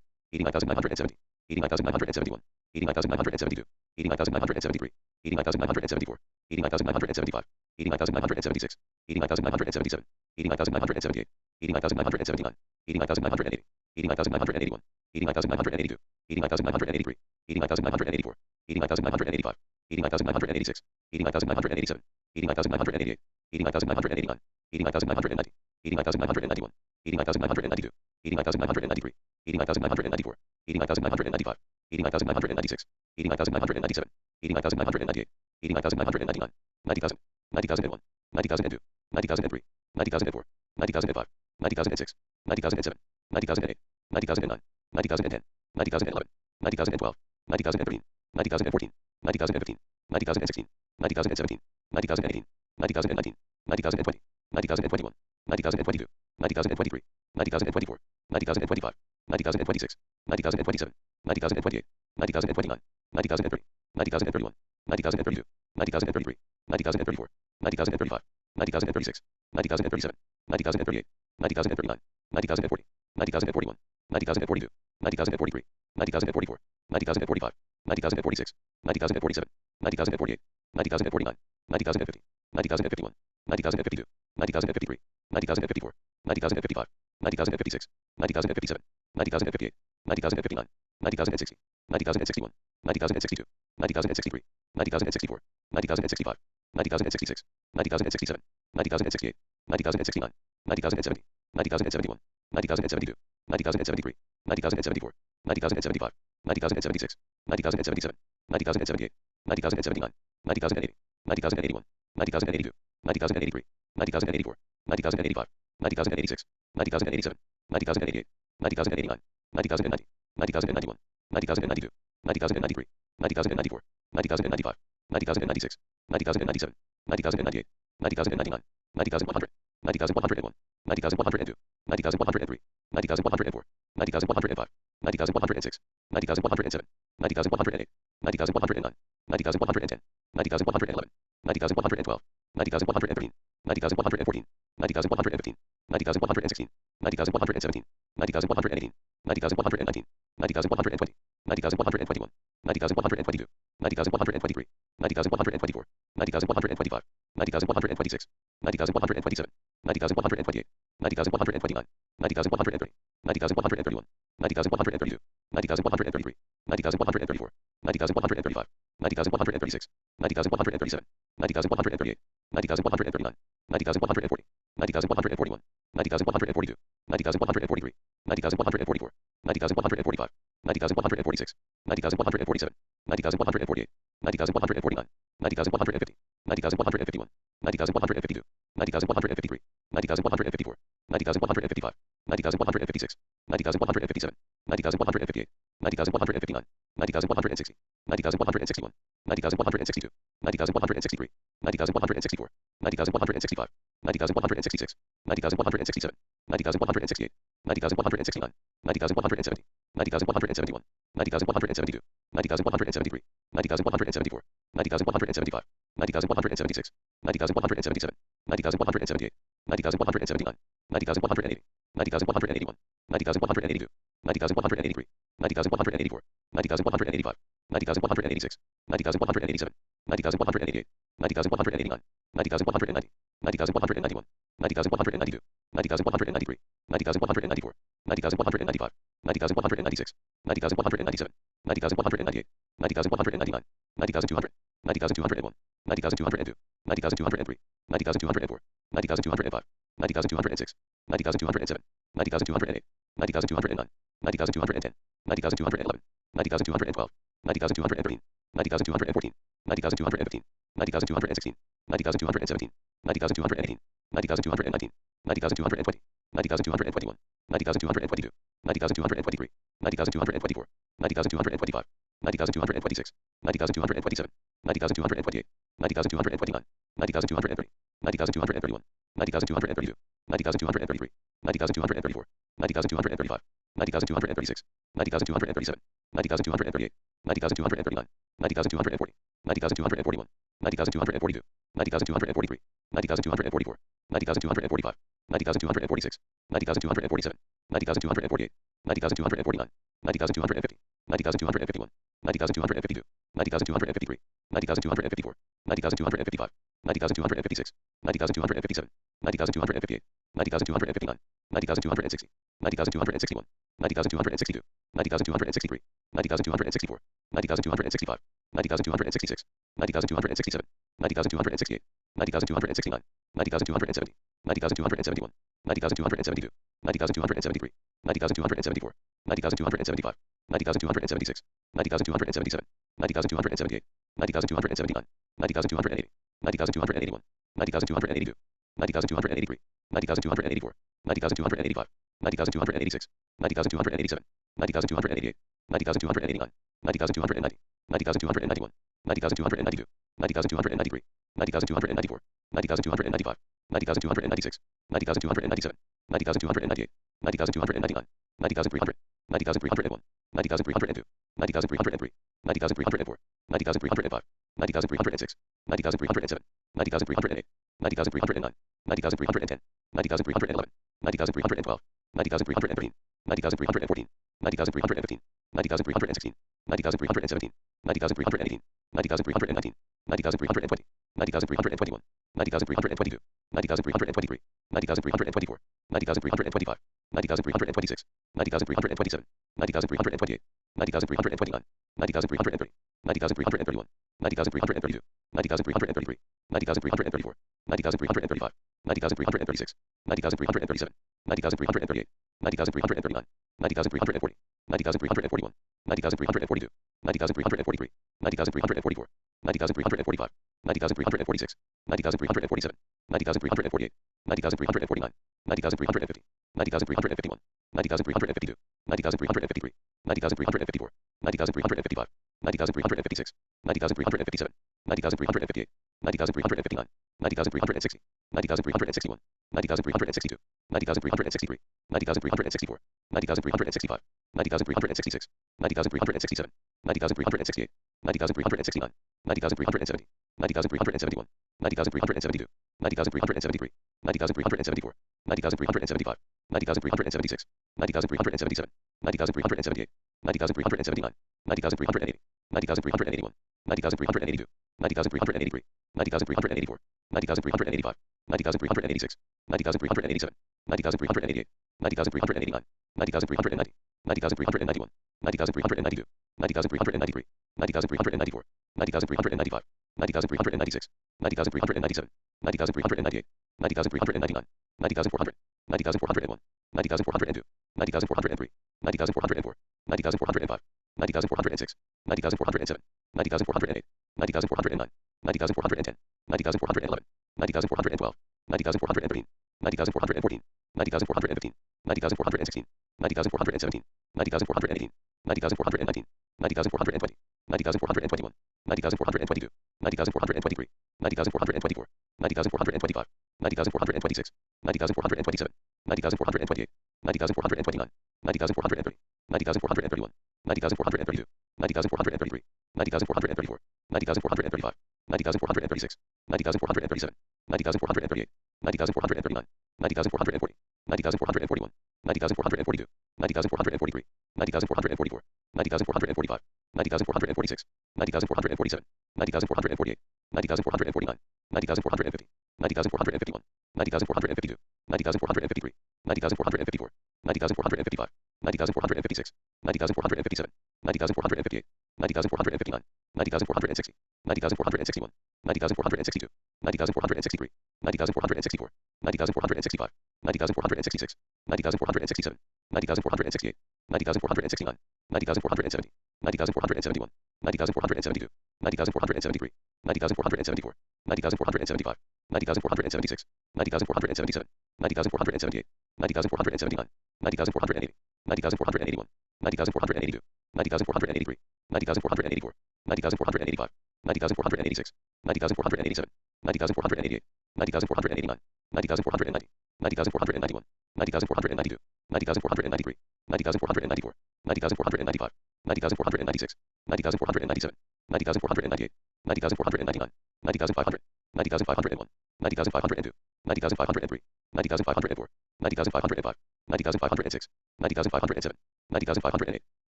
89,970, 89,971, 89,972, 89,973, 89,974, 89,975, 89,976, 89,977, 89,978, 89,979, 89,980, 89,981, 89,982, 89,983, 89,984, 89,985, 89,986, 89,987, 89,988, 89,989, 89,990, 89,991, 89,992, 89,993, 89,994, 89,995, 89,996, 89,997, 89,998, 89,999, 90,000, 90,001, 90,002, 90,003, 90,004, 90,005, 90,006, 90,007, 90,008, 90,009, 90,010, 90,011, 90,012, 90,013, 90,014, 90,015, 90,016, 90,017, 90,018, 90,019, 90,020, 90,021, 90,022, 90,023, 90,024, 90,025, 90,026, 90,027, 90,028, 90,029, 90,030, 90,031, 90,032, 90,033, 90,034, 90,035, 90,036, 90,037, 90,038, 90,039, 90,040, 90,041, 90,042, 90,043, 90,044, 90,045, 90,046, 90,047, 90,048, 90,049, 90,050, 90,051, 90,052, 90,053, 90,054, 90,055, 90,056, 90,057, 90,058, 90,059, 90,060, 90,061, 90,062, 90,063, 90,064, 90,065, 90,066, 90,067, 90,068, 90,069, 90,070, 90,071, 90,072, 90,073, 90,074, 90,075, 90,076, 90,077, 90,078, 90,079, 90,080, 90,081, 90,082, 90,083, 90,084, 90,085, 90,086, 90,087, 90,088, 90,089, 90,090, 90,091, 90,092, 90,093, 90,094, 90,095, 90,096, 90,097, 90,098, 90,099, 90,100, 90,101, 90,102, 90,103, 90,104, 90,105, 90,106, 90,107, 90,108, 90,109, 90,110, 90,111, 90,112, 90,113, 90,114, 90,115, 90,116, 90,117, 90,118, 90,119, 90,120, 90,121, 90,122, 90,123, 90,124, 90,125, 90,126, 90,127, 90,128, 90,129, 90,130, 90,131, 90,132, 90,133, 90,134, 90,135, 90,136, 90,137, 90,138, 90,139, 90,140, 90,141, 90,142, 90,143, 90,144, 90,145, 90,146, 90,147, 90,148, 90,149, 90,150, 90,151, 90,152, 90,153, 90,154, 90,155, 90,156, 90,157, 90,158, 90,159, 90,160, 90,161, 90,162, 90,163, 90,164, 90,165, 90,166, 90,167, 90,168, 90,169, 90,170, 90,171, 90,172, 90,173, 90,174, 90,175, 90,176, 90,177, 90,178, 90,179, 90,180, 90,181, 90,182, 90,183, 90,184, 90,185, 90,186, 90,187, 90,188, 90,189, 90,190, 90,191, 90,192, 90,193, 90,194, 90,195, 90,196, 90,197, 90,198, 90,199, 90,200, 90,201, 90,202, 90,203, 90,204, 90,205, 90,206, 90,207, 90,208, 90,209, 90,210, 90,211, 90,212, 90,213, 90,214, 90,215, 90,216, 90,217, 90,218, 90,219, 90,220, 90,221, 90,222, 90,223, 90,224, 90,225, 90,226, 90,227, 90,228, 90,229, 90,230, 90,231, 90,232, 90,233, 90,234, 90,235, 90,236, 90,237, 90,238, 90,239, 90,240, 90,241, 90,242, 90,243, 90,244, 90,245, 90,246, 90,247, 90,248, 90,249, 90,250, 90,251, 90,252, 90,253, 90,254, 90,255, 90,256, 90,257, 90,258, 90,259, 90,260, 90,261, 90,262, 90,263, 90,264, 90,265, 90,266, 90,267, 90,268, 90,269, 90,270, 90,271, 90,272, 90,273, 90,274, 90,275, 90,276, 90,277, 90,278, 90,279, 90,280, 90,281, 90,282, 90,283, 90,284, 90,285, 90,286, 90,287, 90,288, 90,289, 90,290, 90,291, 90,292, 90,293, 90,294, 90,295, 90,296, 90,297, 90,298, 90,299, 90,300, 90,301, 90,302, 90,303, 90,304, 90,305, 90,306, 90,307, 90,308, 90,309, 90,310, 90,311, 90,312, 90,313, 90,314, 90,315, 90,316, 90,317, 90,318, 90,319, 90,320, 90,321, 90,322, 90,323, 90,324, 90,325, 90,326, 90,327, 90,328, 90,329, 90,330, 90,331, 90,332, 90,333, 90,334, 90,335, 90,336, 90,337, 90,338, 90,339, 90,340, 90,341, 90,342, 90,343, 90,344, 90,345, 90,346, 90,347, 90,348, 90,349, 90,350, 90,351, 90,352, 90,353, 90,354, 90,355, 90,356, 90,357, 90,358, 90,359, 90,360, 90,361, 90,362, 90,363, 90,364, 90,365, 90,366, 90,367, 90,368, 90,369, 90,370, 90,371, 90,372, 90,373, 90,374, 90,375, 90,376, 90,377, 90,378, 90,379, 90,380, 90,381, 90,382, 90,383, 90,384, 90,385, 90,386, 90,387, 90,388, 90,389, 90,390, 90,391, 90,392, 90,393, 90,394, 90,395, 90,396, 90,397, 90,398, 90,399, 90,400, 90,401, 90,402, 90,403, 90,404, 90,405, 90,406, 90,407, 90,408, 90,409, 90,410, 90,411, 90,412, 90,413, 90,414, 90,415, 90,416, 90,417, 90,418, 90,419, 90,420, 90,421, 90,422, 90,423, 90,424, 90,425, 90,426, 90,427, 90,428, 90,429, 90,430, 90,431, 90,432, 90,433, 90,434, 90,435, 90,436, 90,437, 90,438, 90,439, 90,440, 90,441, 90,442, 90,443, 90,444, 90,445, 90,446, 90,447, 90,448, 90,449, 90,450, 90,451, 90,452, 90,453, 90,454, 90,455, 90,456, 90,457, 90,458, 90,459, 90,460, 90,461, 90,462, 90,463, 90,464, 90,465, 90,466, 90,467, 90,468, 90,469, 90,470, 90,471, 90,472, 90,473, 90,474, 90,475, 90,476, 90,477, 90,478, 90,479, 90,480, 90,481, 90,482, 90,483, 90,484, 90,485, 90,486, 90,487, 90,488, 90,489, 90,490, 90,491, 90,492, 90,493, 90,494, 90,495, 90,496, 90,497, 90,498, 90,499, 90,500, 90,501, 90,502, 90,503, 90,504, 90,505, 90,506, 90,507, 90,508,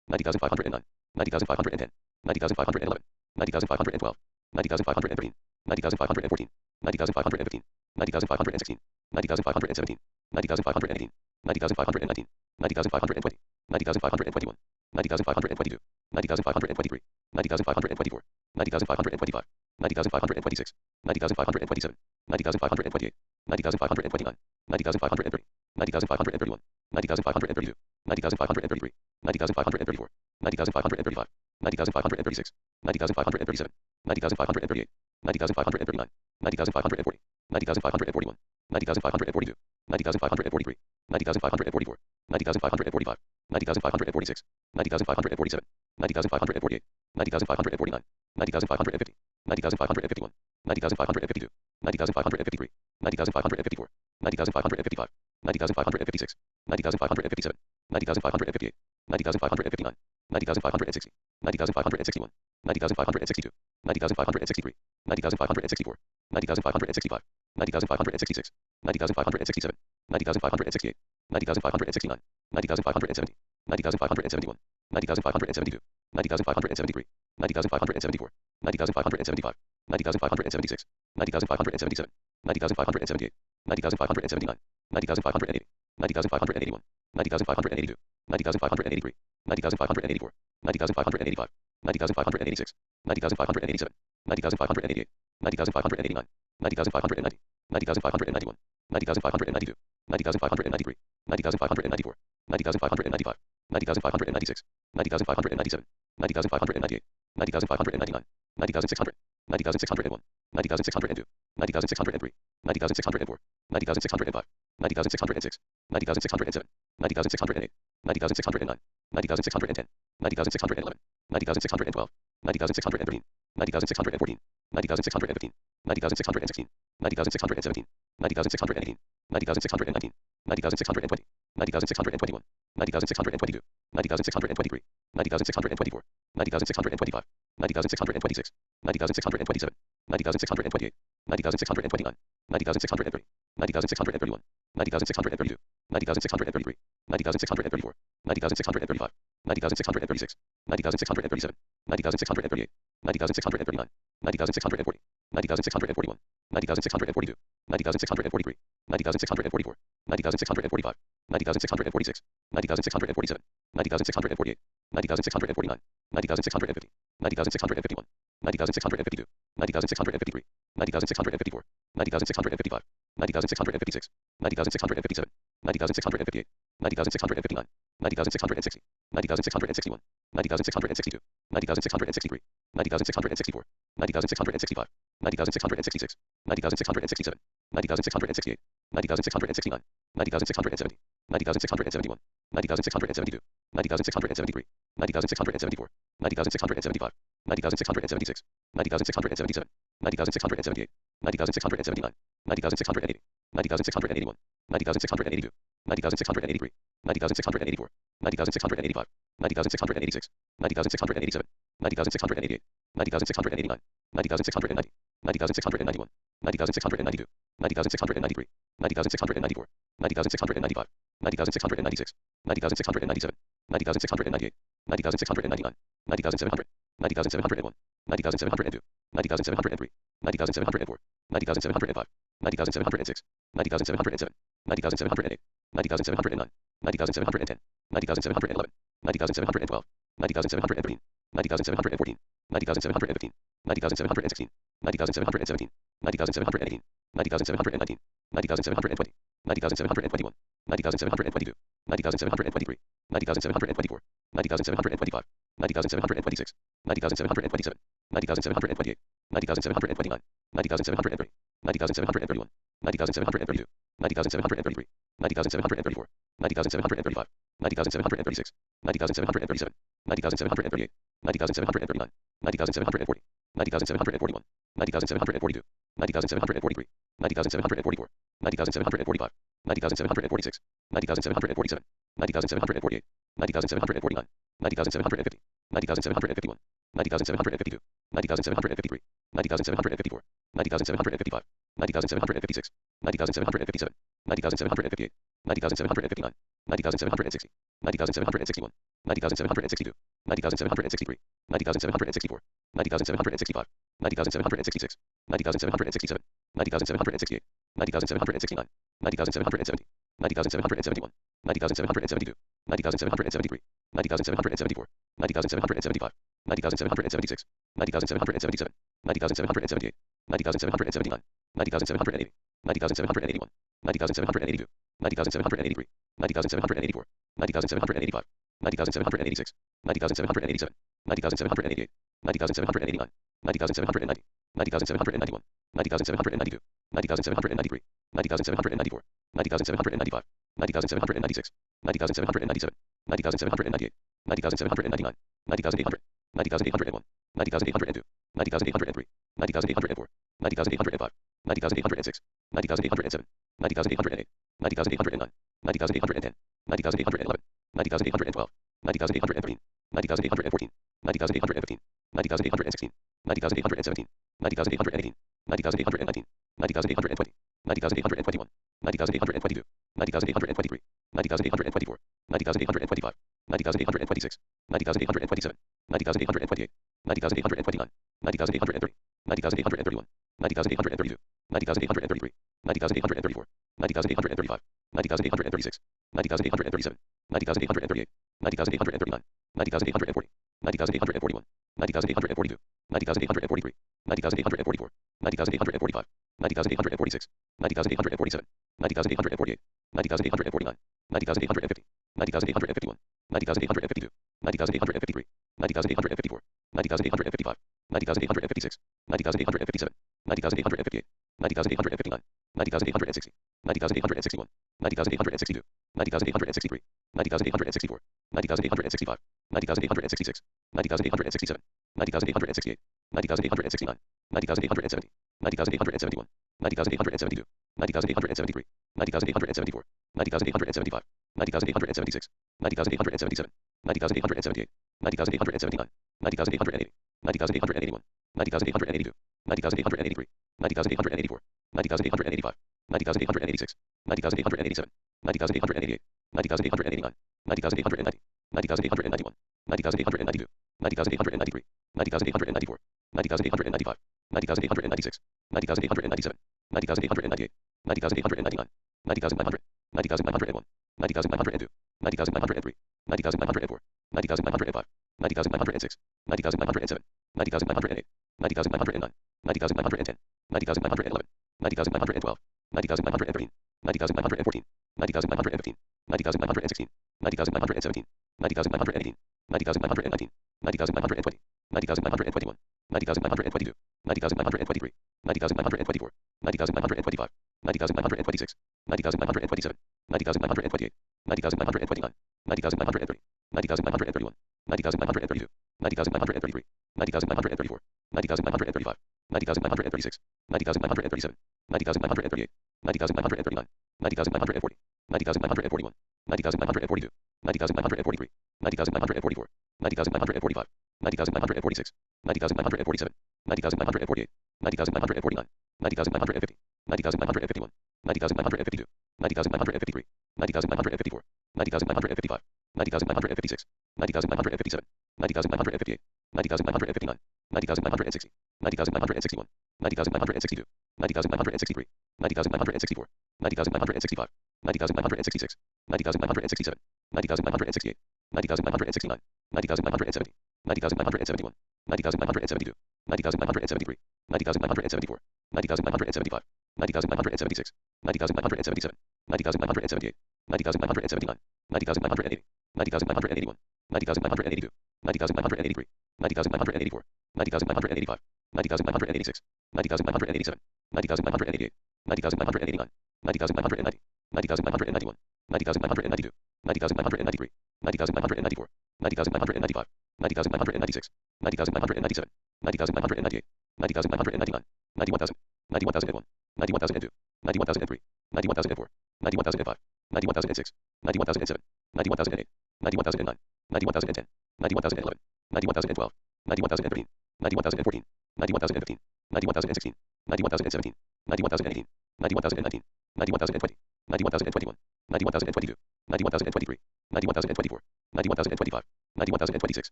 90,509, 90,510, 90,511, 90,512, 90,513, 90,514, 90,515, 90,516, 90,517, 90,518, 90,519, 90,520, 90,521, 90,522, 90,523, 90,524, 90,525, 90,526, 90,527, 90,528, 90,529, 90,530, 90,531, 90,532, 90,533, 90,534, 90,535, 90,536, 90,537, 90,538, 90,539, 90,540, 90,541, 90,542, 90,543, 90,544, 90,545, 90,546, 90,547, 90,548, 90,549, 90,550, 90,551, 90,552, 90,553, 90,554, 90,555, 90,556, 90,557, 90,558, 90,559, 90,560, 90,561, 90,562, 90,563, 90,564, 90,565, 90,566, 90,567, 90,568, 90,569, 90,570, 90,571, 90,572, 90,573, 90,574, 90,575, 90,576, 90,577, 90,578, 90,579, 90,580, 90,581, 90,582, 90,583, 90,584, 90,585, 90,586, 90,587, 90,588, 90,589, 90,590, 90,591, 90,592, 90,593, 90,594, 90,595, 90,596, 90,597, 90,598, 90,599, 90,600, 90,601, 90,602, 90,603, 90,604, 90,605, 90,606, 90,607, 90,608, 90,609, 90,610, 90,611, 90,612, 90,613, 90,614, 90,615, 90,616, 90,617, 90,618, 90,619, 90,620, 90,621, 90,622, 90,623, 90,624, 90,625, 90,626, 90,627, 90,628, 90,629, 90,630, 90,631, 90,632, 90,633, 90,634, 90,635, 90,636, 90,637, 90,638, 90,639, 90,640, 90,641, 90,642, 90,643, 90,644, 90,645, 90,646, 90,647, 90,648, 90,649, 90,650, 90,651, 90,652, 90,653, 90,654, 90,655, 90,656, 90,657, 90,658, 90,659, 90,660, 90,661, 90,662, 90,663, 90,664, 90,665, 90,666, 90,667, 90,668, 90,669, 90,670, 90,671, 90,672, 90,673, 90,674, 90,675, 90,676, 90,677, 90,678, 90,679, 90,680, 90,681, 90,682, 90,683, 90,684, 90,685, 90,686, 90,687, 90,688, 90,689, 90,690, 90,691, 90,692, 90,693, 90,694, 90,695, 90,696, 90,697, 90,698, 90,699, 90,700, 90,701, 90,702, 90,703, 90,704, 90,705, 90,706, 90,707, 90,708, 90,709, 90,710, 90,711, 90,712, 90,713, 90,714, 90,715, 90,716, 90,717, 90,718, 90,719, 90,720, 90,721, 90,722, 90,723, 90,724, 90,725, 90,726, 90,727, 90,728, 90,729, 90,730, 90,731, 90,732, 90,733, 90,734, 90,735, 90,736, 90,737, 90,738, 90,739, 90,740, 90,741, 90,742, 90,743, 90,744, 90,745, 90,746, 90,747, 90,748, 90,749, 90,750, 90,751, 90,752, 90,753, 90,754, 90,755, 90,756, 90,757, 90,758, 90,759, 90,760, 90,761, 90,762, 90,763, 90,764, 90,765, 90,766, 90,767, 90,768, 90,769, 90,770, 90,771, 90,772, 90,773, 90,774, 90,775, 90,776, 90,777, 90,778, 90,779, 90,780, 90,781, 90,782, 90,783, 90,784, 90,785, 90,786, 90,787, 90,788, 90,789, 90,790, 90,791, 90,792, 90,793, 90,794, 90,795, 90,796, 90,797, 90,798, 90,799, 90,800, 90,801, 90,802, 90,803, 90,804, 90,805, 90,806, 90,807, 90,808, 90,809, 90,810, 90,811, 90,812, 90,813, 90,814, 90,815, 90,816, 90,817, 90,818, 90,819, 90,820, 90,821, 90,822, 90,823, 90,824, 90,825, 90,826, 90,827, 90,828, 90,829, 90,830, 90,831, 90,832, 90,833, 90,834, 90,835, 90,836, 90,837, 90,838, 90,839, 90,840, 90,841, 90,842, 90,843, 90,844, 90,845, 90,846, 90,847, 90,848, 90,849, 90,850, 90,851, 90,852, 90,853, 90,854, 90,855, 90,856, 90,857, 90,858, 90,859, 90,860, 90,861, 90,862, 90,863, 90,864, 90,865, 90,866, 90,867, 90,868, 90,869, 90,870, 90,871, 90,872, 90,873, 90,874, 90,875, 90,876, 90,877, 90,878, 90,879, 90,880, 90,881, 90,882, 90,883, 90,884, 90,885, 90,886, 90,887, 90,888, 90,889, 90,890, 90,891, 90,892, 90,893, 90,894, 90,895, 90,896, 90,897, 90,898, 90,899, 90,900, 90,901, 90,902, 90,903, 90,904, 90,905, 90,906, 90,907, 90,908, 90,909, 90,910, 90,911, 90,912, 90,913, 90,914, 90,915, 90,916, 90,917, 90,918, 90,919, 90,920, 90,921, 90,922, 90,923, 90,924, 90,925, 90,926, 90,927, 90,928, 90,929, 90,930, 90,931, 90,932, 90,933, 90,934, 90,935, 90,936, 90,937, 90,938, 90,939, 90,940, 90,941, 90,942, 90,943, 90,944, 90,945, 90,946, 90,947, 90,948, 90,949, 90,950, 90,951, 90,952, 90,953, 90,954, 90,955, 90,956, 90,957, 90,958, 90,959, 90,960, 90,961, 90,962, 90,963, 90,964, 90,965, 90,966, 90,967, 90,968, 90,969, 90,970, 90,971, 90,972, 90,973, 90,974, 90,975, 90,976, 90,977, 90,978, 90,979, 90,980, 90,981, 90,982, 90,983, 90,984, 90,985, 90,986, 90,987, 90,988, 90,989, 90,990, 90,991, 90,992, 90,993, 90,994, 90,995, 90,996, 90,997, 90,998, 90,999, 91,000, 91,001, 91,002, 91,003, 91,004, 91,005, 91,006, 91,007, 91,008, 91,009, 91,010, 91,011, 91,012, 91,013, 91,014, 91,015, 91,016, 91,017, 91,018, 91,019, 91,020, 91,021, 91,022, 91,023, 91,024, 91,025, 91,026,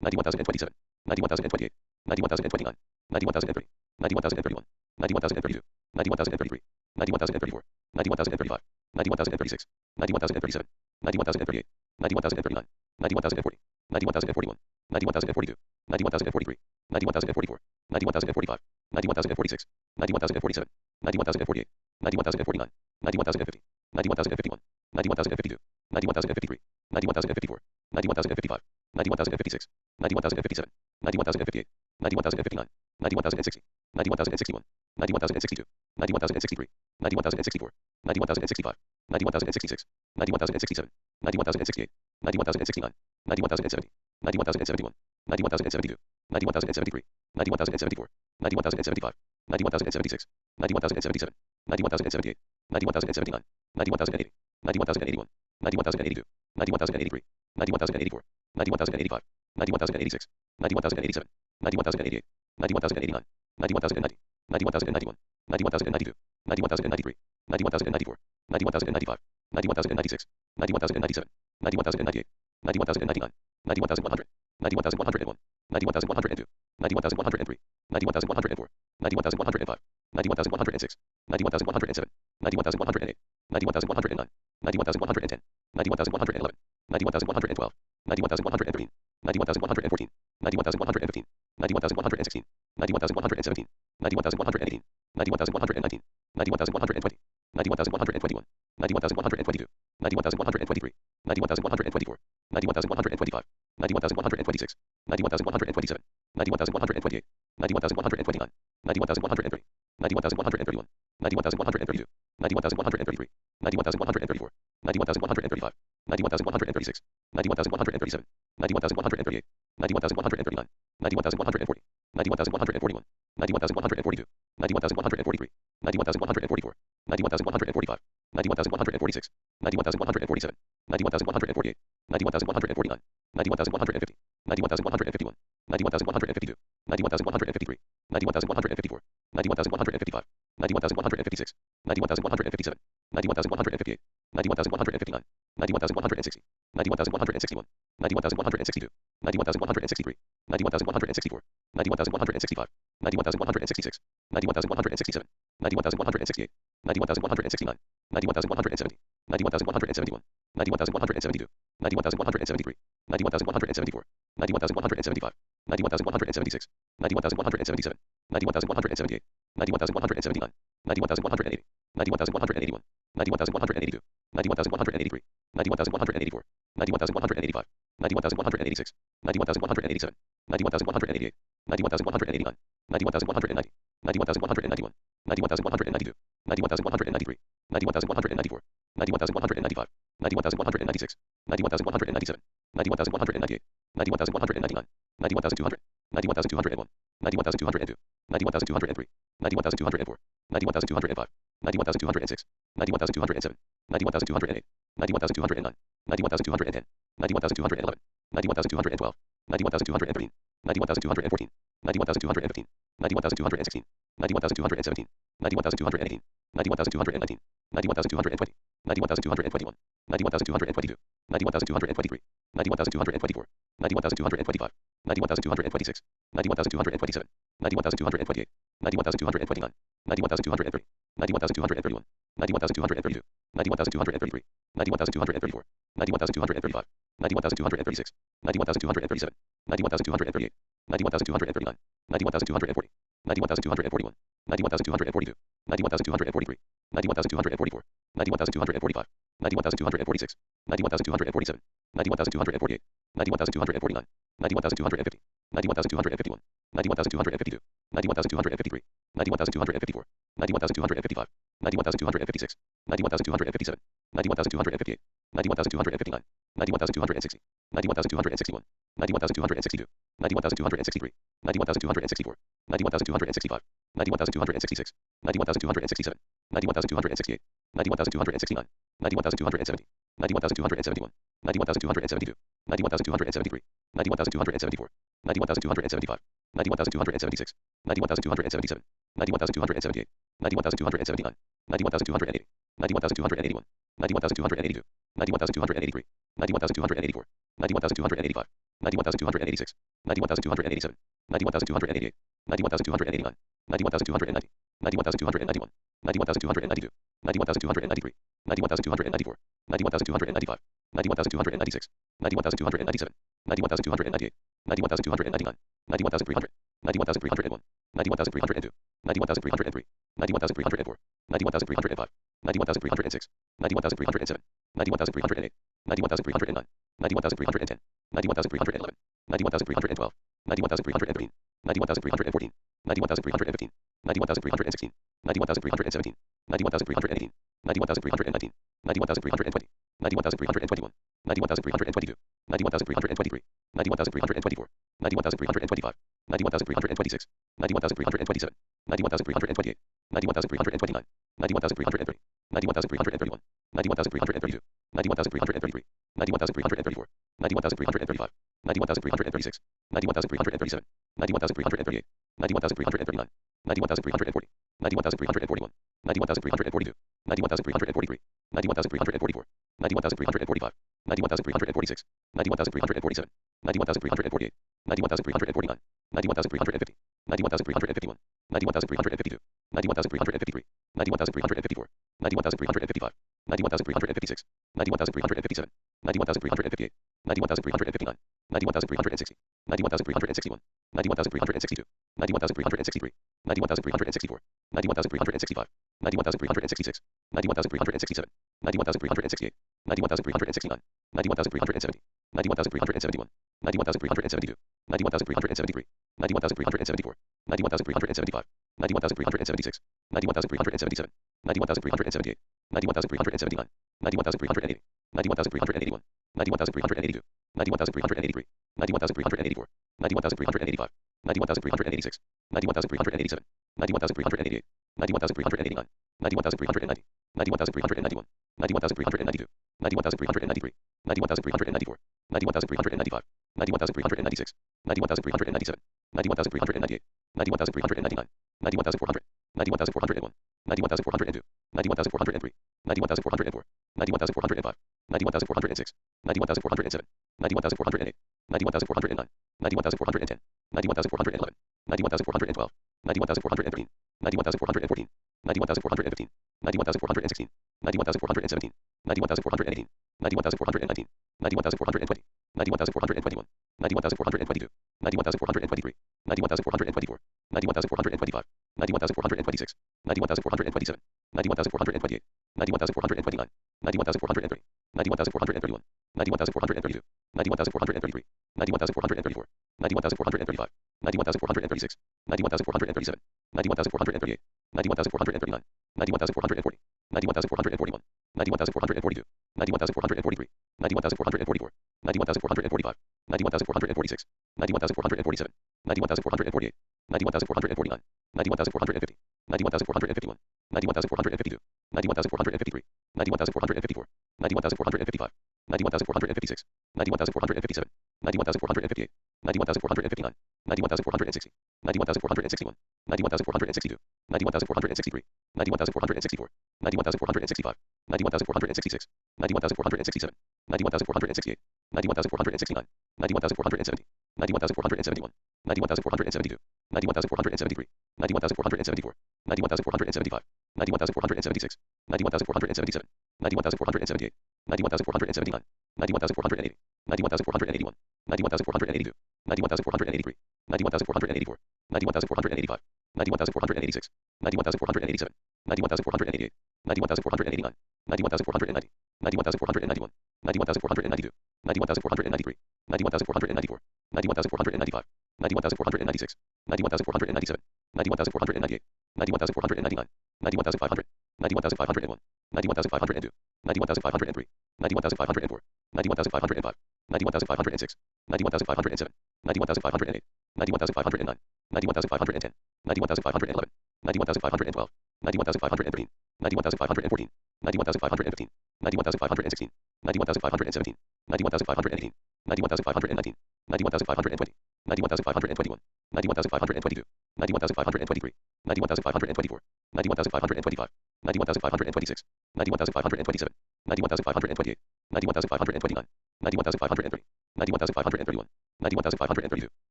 91,027, 91,028, 91,029, 91,030, 91,031, 91,032, 91,033, 91,034, 91,035, 91,036, 91,037, 91,038, 91,039, 91,040, 91,041, 91,042, 91,043, 91,044, 91,045, 91,046, 91,047, 91,048, 91,049, 91,050, 91,051, 91,052, 91,053, 91,054, 91,055, 91,056, 91,057, 91,058, 91,059, 91,060, 91,061, 91,062, 91,063, 91,064, 91,065, 91,066, 91,067, 91,068, 91,069, 91,070, 91,071, 91,072, 91,073, 91,074, 91,075, 91,076, 91,077, 91,078, 91,079, 91,080, 91,081, 91,082, 91,083, 91,084, 91,085, 91,086, 91,087, 91,088, 91,089, 91,090, 91,091, 91,092, 91,093, 91,094, 91,095, 91,096, 91,097, 91,098, 91,099, 91,100, 91,101, 91,102, 91,103, 91,104, 91,105, 91,106, 91,107, 91,108, 91,109, 91,110, 91,111, 91,112, 91,113, 91,114, 91,115, 91,116, 91,117, 91,118, 91,119, 91,120, 91,121, 91,122, 91,123, 91,124, 91,125, 91,126, 91,127, 91,128, 91,129, 91,130, 91,131, 91,132, 91,133, 91,134, 91,135, 91,136, 91,137, 91,138, 91,139, 91,140, 91,141, 91,142, 91,143, 91,144, 91,145, 91,146, 91,147, 91,148, 91,149, 91,150, 91,151, 91,152, 91,153, 91,154, 91,155, 91,156, 91,157, 91,158, 91,159, 91,160, 91,161, 91,162, 91,163, 91,164, 91,165, 91,166, 91,167, 91,168, 91,169, 91,170, 91,171, 91,172, 91,173, 91,174, 91,175, 91,176, 91,177, 91,178, 91,179, 91,180, 91,181, 91,182, 91,183, 91,184, 91,185, 91,186, 91,187, 91,188, 91,189, 91,190, 91,191, 91,192, 91,193, 91,194, 91,195, 91,196, 91,197, 91,198, 91,199, 91,200, 91,201, 91,202, 91,203, 91,204, 91,205, 91,206, 91,207, 91,208, 91,209, 91,210, 91,211, 91,212, 91,213, 91,214, 91,215, 91,216, 91,217, 91,218, 91,219, 91,220, 91,221, 91,222, 91,223, 91,224, 91,225, 91,226, 91,227, 91,228, 91,229, 91,230, 91,231, 91,232, 91,233, 91,234, 91,235, 91,236, 91,237, 91,238, 91,239, 91,240, 91,241, 91,242, 91,243, 91,244, 91,245, 91,246, 91,247, 91,248, 91,249, 91,250, 91,251, 91,252, 91,253, 91,254, 91,255, 91,256, 91,257, 91,258, 91,259, 91,260, 91,261, 91,262, 91,263, 91,264, 91,265, 91,266, 91,267, 91,268, 91,269, 91,270, 91,271, 91,272, 91,273, 91,274, 91,275, 91,276, 91,277, 91,278, 91,279, 91,280, 91,281, 91,282, 91,283, 91,284, 91,285, 91,286, 91,287, 91,288, 91,289, 91,290, 91,291, 91,292, 91,293, 91,294, 91,295, 91,296, 91,297, 91,298, 91,299, 91,300, 91,301, 91,302, 91,303, 91,304, 91,305, 91,306, 91,307, 91,308, 91,309, 91,310, 91,311, 91,312, 91,313, 91,314, 91,315, 91,316, 91,317, 91,318, 91,319, 91,320, 91,321, 91,322, 91,323, 91,324, 91,325, 91,326, 91,327, 91,328, 91,329, 91,330, 91,331, 91,332, 91,333, 91,334, 91,335, 91,336, 91,337, 91,338, 91,339, 91,340, 91,341, 91,342, 91,343, 91,344, 91,345, 91,346, 91,347, 91,348, 91,349, 91,350, 91,351, 91,352, 91,353, 91,354, 91,355, 91,356, 91,357, 91,358, 91,359, 91,360, 91,361, 91,362, 91,363, 91,364, 91,365, 91,366, 91,367, 91,368, 91,369, 91,370, 91,371, 91,372, 91,373, 91,374, 91,375, 91,376, 91,377, 91,378, 91,379, 91,380, 91,381, 91,382, 91,383, 91,384, 91,385, 91,386, 91,387, 91,388, 91,389, 91,390, 91,391, 91,392, 91,393, 91,394, 91,395, 91,396, 91,397, 91,398, 91,399, 91,400, 91,401, 91,402, 91,403, 91,404, 91,405, 91,406, 91,407, 91,408, 91,409, 91,410, 91,411, 91,412, 91,413, 91,414, 91,415, 91,416, 91,417, 91,418, 91,419, 91,420, 91,421, 91,422, 91,423, 91,424, 91,425, 91,426, 91,427, 91,428, 91,429, 91,430, 91,431, 91,432, 91,433, 91,434, 91,435, 91,436, 91,437, 91,438, 91,439, 91,440, 91,441, 91,442, 91,443, 91,444, 91,445, 91,446, 91,447, 91,448, 91,449, 91,450, 91,451, 91,452, 91,453, 91,454, 91,455, 91,456, 91,457, 91,458, 91,459, 91,460, 91,461, 91,462, 91,463, 91,464, 91,465, 91,466, 91,467, 91,468, 91,469, 91,470, 91,471, 91,472, 91,473, 91,474, 91,475, 91,476, 91,477, 91,478, 91,479, 91,480, 91,481, 91,482, 91,483, 91,484, 91,485, 91,486, 91,487, 91,488, 91,489, 91,490, 91,491, 91,492, 91,493, 91,494, 91,495, 91,496, 91,497, 91,498, 91,499, 91,500, 91,501, 91,502, 91,503, 91,504, 91,505, 91,506, 91,507, 91,508, 91,509, 91,510, 91,511, 91,512, 91,513, 91,514, 91,515, 91,516, 91,517, 91,518, 91,519, 91,520, 91,521, 91,522, 91,523, 91,524, 91,525, 91,526, 91,527, 91,528, 91,529, 91,530, 91,531, 91,532,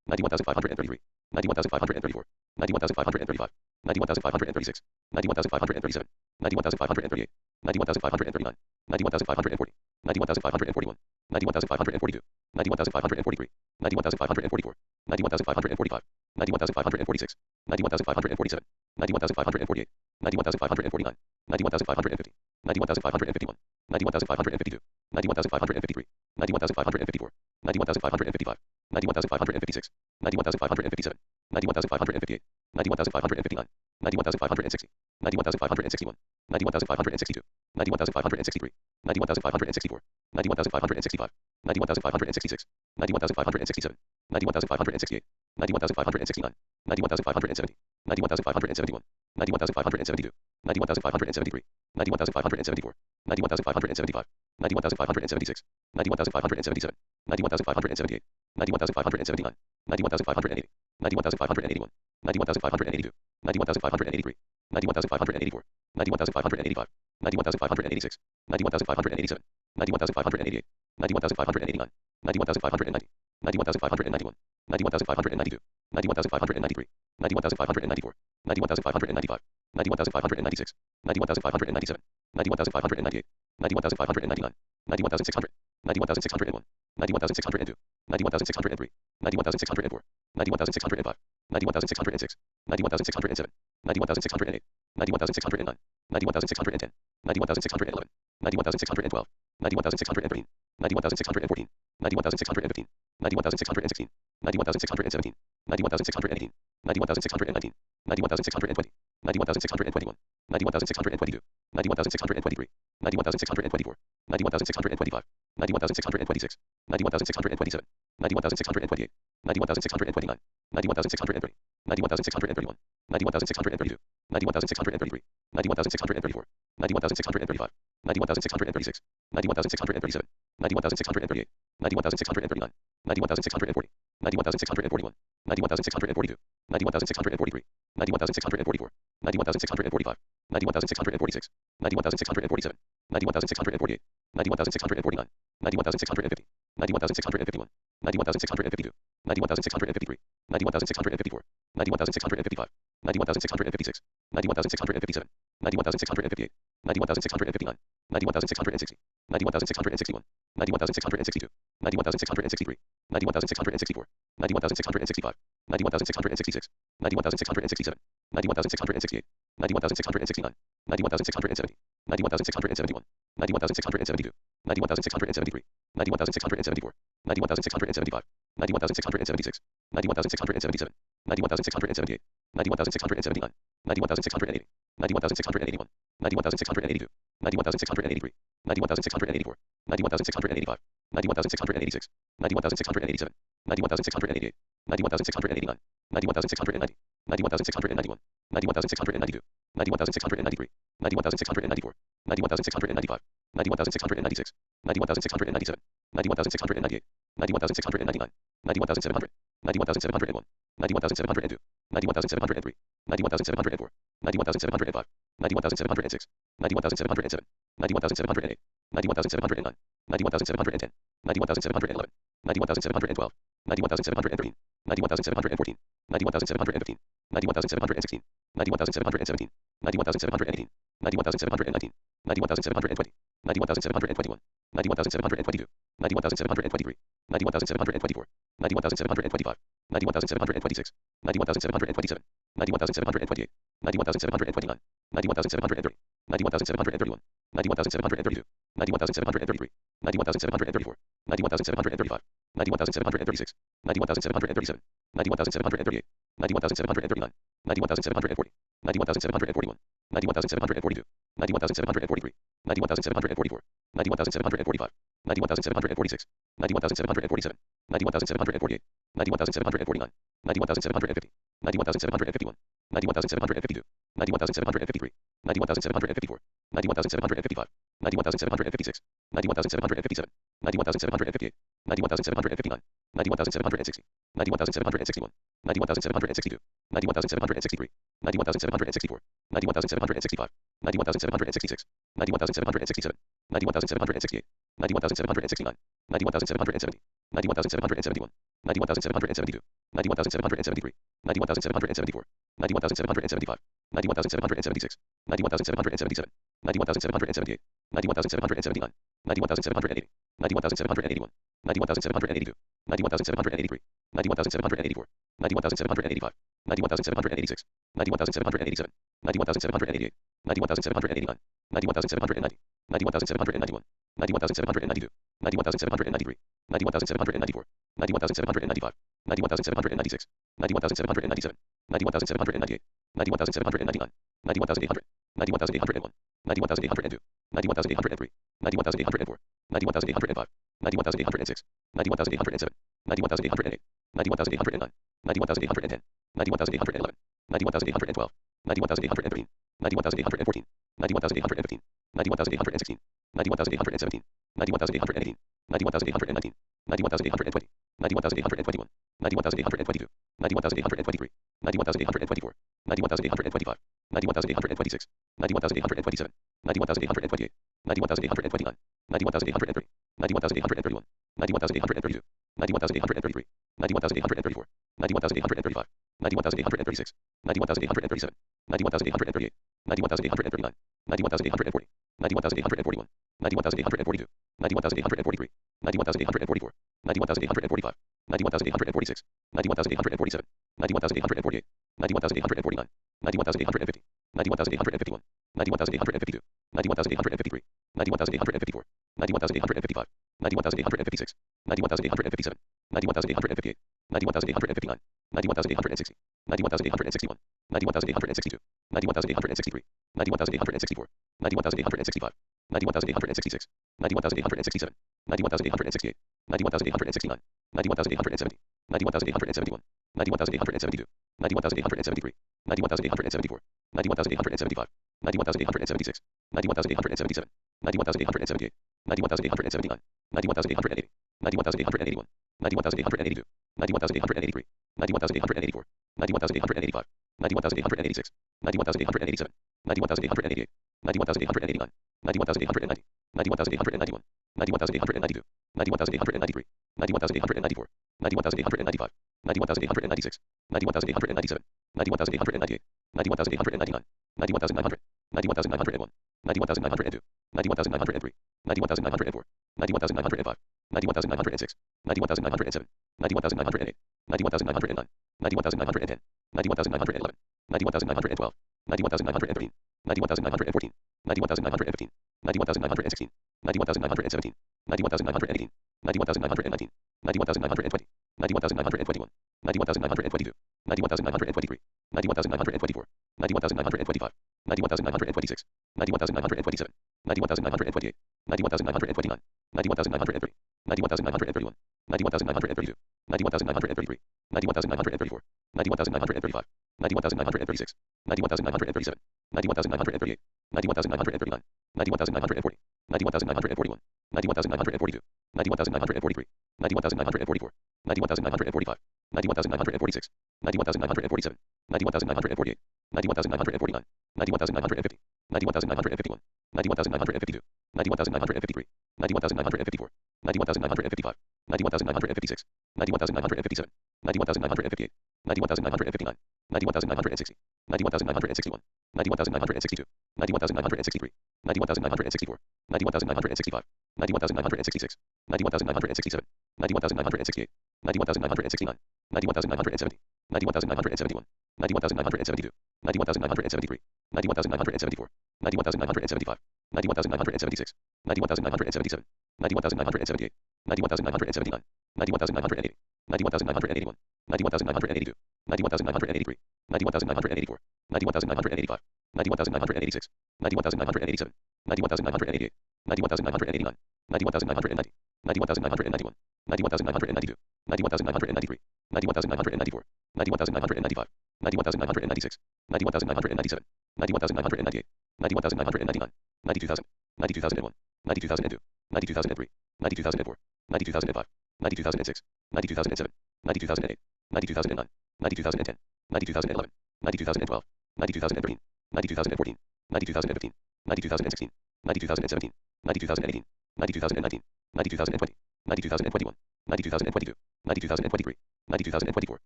91,533, 91,534, 91,535, 91,536, 91,537, 91,538, 91,539, 91,540, 91,541, 91,542, 91,543, 91,544, 91,545, 91,546, 91,547, 91,548, 91,549, 91,550, 91,551, 91,552, 91,553, 91,554, 91,555, 91,556, 91,557, 91,558, 91,559, 91,560, 91,561, 91,562, 91,563, 91,564, 91,565, 91,566, 91,567, 91,568, 91,569, 91,570, 91,571, 91,572, 91,573, 91,574, 91,575, 91,576, 91,577, 91,578, 91,579, 91,580, 91,581, 91,582, 91,583, 91,584, 91,585, 91,586, 91,587, 91,588, 91,589, 91,590, 91,591, 91,592, 91,593, 91,594, 91,595, 91,596, 91,597, 91,598, 91,599, 91,600, 91,601, 91,602, 91,603, 91,604, 91,605, 91,606, 91,607, 91,608, 91,609, 91,610, 91,611, 91,612, 91,613, 91,614, 91,615, 91,616, 91,617, 91,618, 91,619, 91,620, 91,621, 91,622, 91,623, 91,624, 91,625, 91,626, 91,627, 91,628, 91,629, 91,630, 91,631, 91,632, 91,633, 91,634, 91,635, 91,636, 91,637, 91,638, 91,639, 91,640, 91,641, 91,642, 91,643, 91,644, 91,645, 91,646, 91,647, 91,648, 91,649, 91,650, 91,651, 91,652, 91,653, 91,654, 91,655, 91,656, 91,657, 91,658, 91,659, 91,660, 91,661, 91,662, 91,663, 91,664, 91,665, 91,666, 91,667, 91,668, 91,669, 91,670, 91,671, 91,672, 91,673, 91,674, 91,675, 91,676, 91,677, 91,678, 91,679, 91,680, 91,681, 91,682, 91,683, 91,684, 91,685, 91,686, 91,687, 91,688, 91,689, 91,690, 91,691, 91,692, 91,693, 91,694, 91,695, 91,696, 91,697, 91,698, 91,699, 91,700, 91,701, 91,702, 91,703, 91,704, 91,705, 91,706, 91,707, 91,708, 91,709, 91,710, 91,711, 91,712, 91,713, 91,714, 91,715, 91,716, 91,717, 91,718, 91,719, 91,720, 91,721, 91,722, 91,723, 91,724, 91,725, 91,726, 91,727, 91,728, 91,729, 91,730, 91,731, 91,732, 91,733, 91,734, 91,735, 91,736, 91,737, 91,738, 91,739, 91,740, 91,741, 91,742, 91,743, 91,744, 91,745, 91,746, 91,747, 91,748, 91,749, 91,750, 91,751, 91,752, 91,753, 91,754, 91,755, 91,756, 91,757, 91,758, 91,759, 91,760, 91,761, 91,762, 91,763, 91,764, 91,765, 91,766, 91,767, 91,768, 91,769, 91,770, 91,771, 91,772, 91,773, 91,774, 91,775, 91,776, 91,777, 91,778, 91,779, 91,780, 91,781, 91,782, 91,783, 91,784, 91,785, 91,786, 91,787, 91,788, 91,789, 91,790, 91,791, 91,792, 91,793, 91,794, 91,795, 91,796, 91,797, 91,798, 91,799, 91,800, 91,801, 91,802, 91,803, 91,804, 91,805, 91,806, 91,807, 91,808, 91,809, 91,810, 91,811, 91,812, 91,813, 91,814, 91,815, 91,816, 91,817, 91,818, 91,819, 91,820, 91,821, 91,822, 91,823, 91,824, 91,825, 91,826, 91,827, 91,828, 91,829, 91,830, 91,831, 91,832, 91,833, 91,834, 91,835, 91,836, 91,837, 91,838, 91,839, 91,840, 91,841, 91,842, 91,843, 91,844, 91,845, 91,846, 91,847, 91,848, 91,849, 91,850, 91,851, 91,852, 91,853, 91,854, 91,855, 91,856, 91,857, 91,858, 91,859, 91,860, 91,861, 91,862, 91,863, 91,864, 91,865, 91,866, 91,867, 91,868, 91,869, 91,870, 91,871, 91,872, 91,873, 91,874, 91,875, 91,876, 91,877, 91,878, 91,879, 91,880, 91,881, 91,882, 91,883, 91,884, 91,885, 91,886, 91,887, 91,888, 91,889, 91,890, 91,891, 91,892, 91,893, 91,894, 91,895, 91,896, 91,897, 91,898, 91,899, 91,900, 91,901, 91,902, 91,903, 91,904, 91,905, 91,906, 91,907, 91,908, 91,909, 91,910, 91,911, 91,912, 91,913, 91,914, 91,915, 91,916, 91,917, 91,918, 91,919, 91,920, 91,921, 91,922, 91,923, 91,924, 91,925, 91,926, 91,927, 91,928, 91,929, 91,930, 91,931, 91,932, 91,933, 91,934, 91,935, 91,936, 91,937, 91,938, 91,939, 91,940, 91,941, 91,942, 91,943, 91,944, 91,945, 91,946, 91,947, 91,948, 91,949, 91,950, 91,951, 91,952, 91,953, 91,954, 91,955, 91,956, 91,957, 91,958, 91,959, 91,960, 91,961, 91,962, 91,963, 91,964, 91,965, 91,966, 91,967, 91,968, 91,969, 91,970, 91,971, 91,972, 91,973, 91,974, 91,975, 91,976, 91,977, 91,978, 91,979, 91,980, 91,981, 91,982, 91,983, 91,984, 91,985, 91,986, 91,987, 91,988, 91,989, 91,990, 91,991, 91,992, 91,993, 91,994, 91,995, 91,996, 91,997, 91,998, 91,999, 92,000, 92,001, 92,002, 92,003, 92,004, 92,005, 92,006, 92,007, 92,008, 92,009, 92,010, 92,011, 92,012, 92,013, 92,014, 92,015, 92,016, 92,017, 92,018, 92,019, 92,020, 92,021, 92,022, 92,023, 92,024,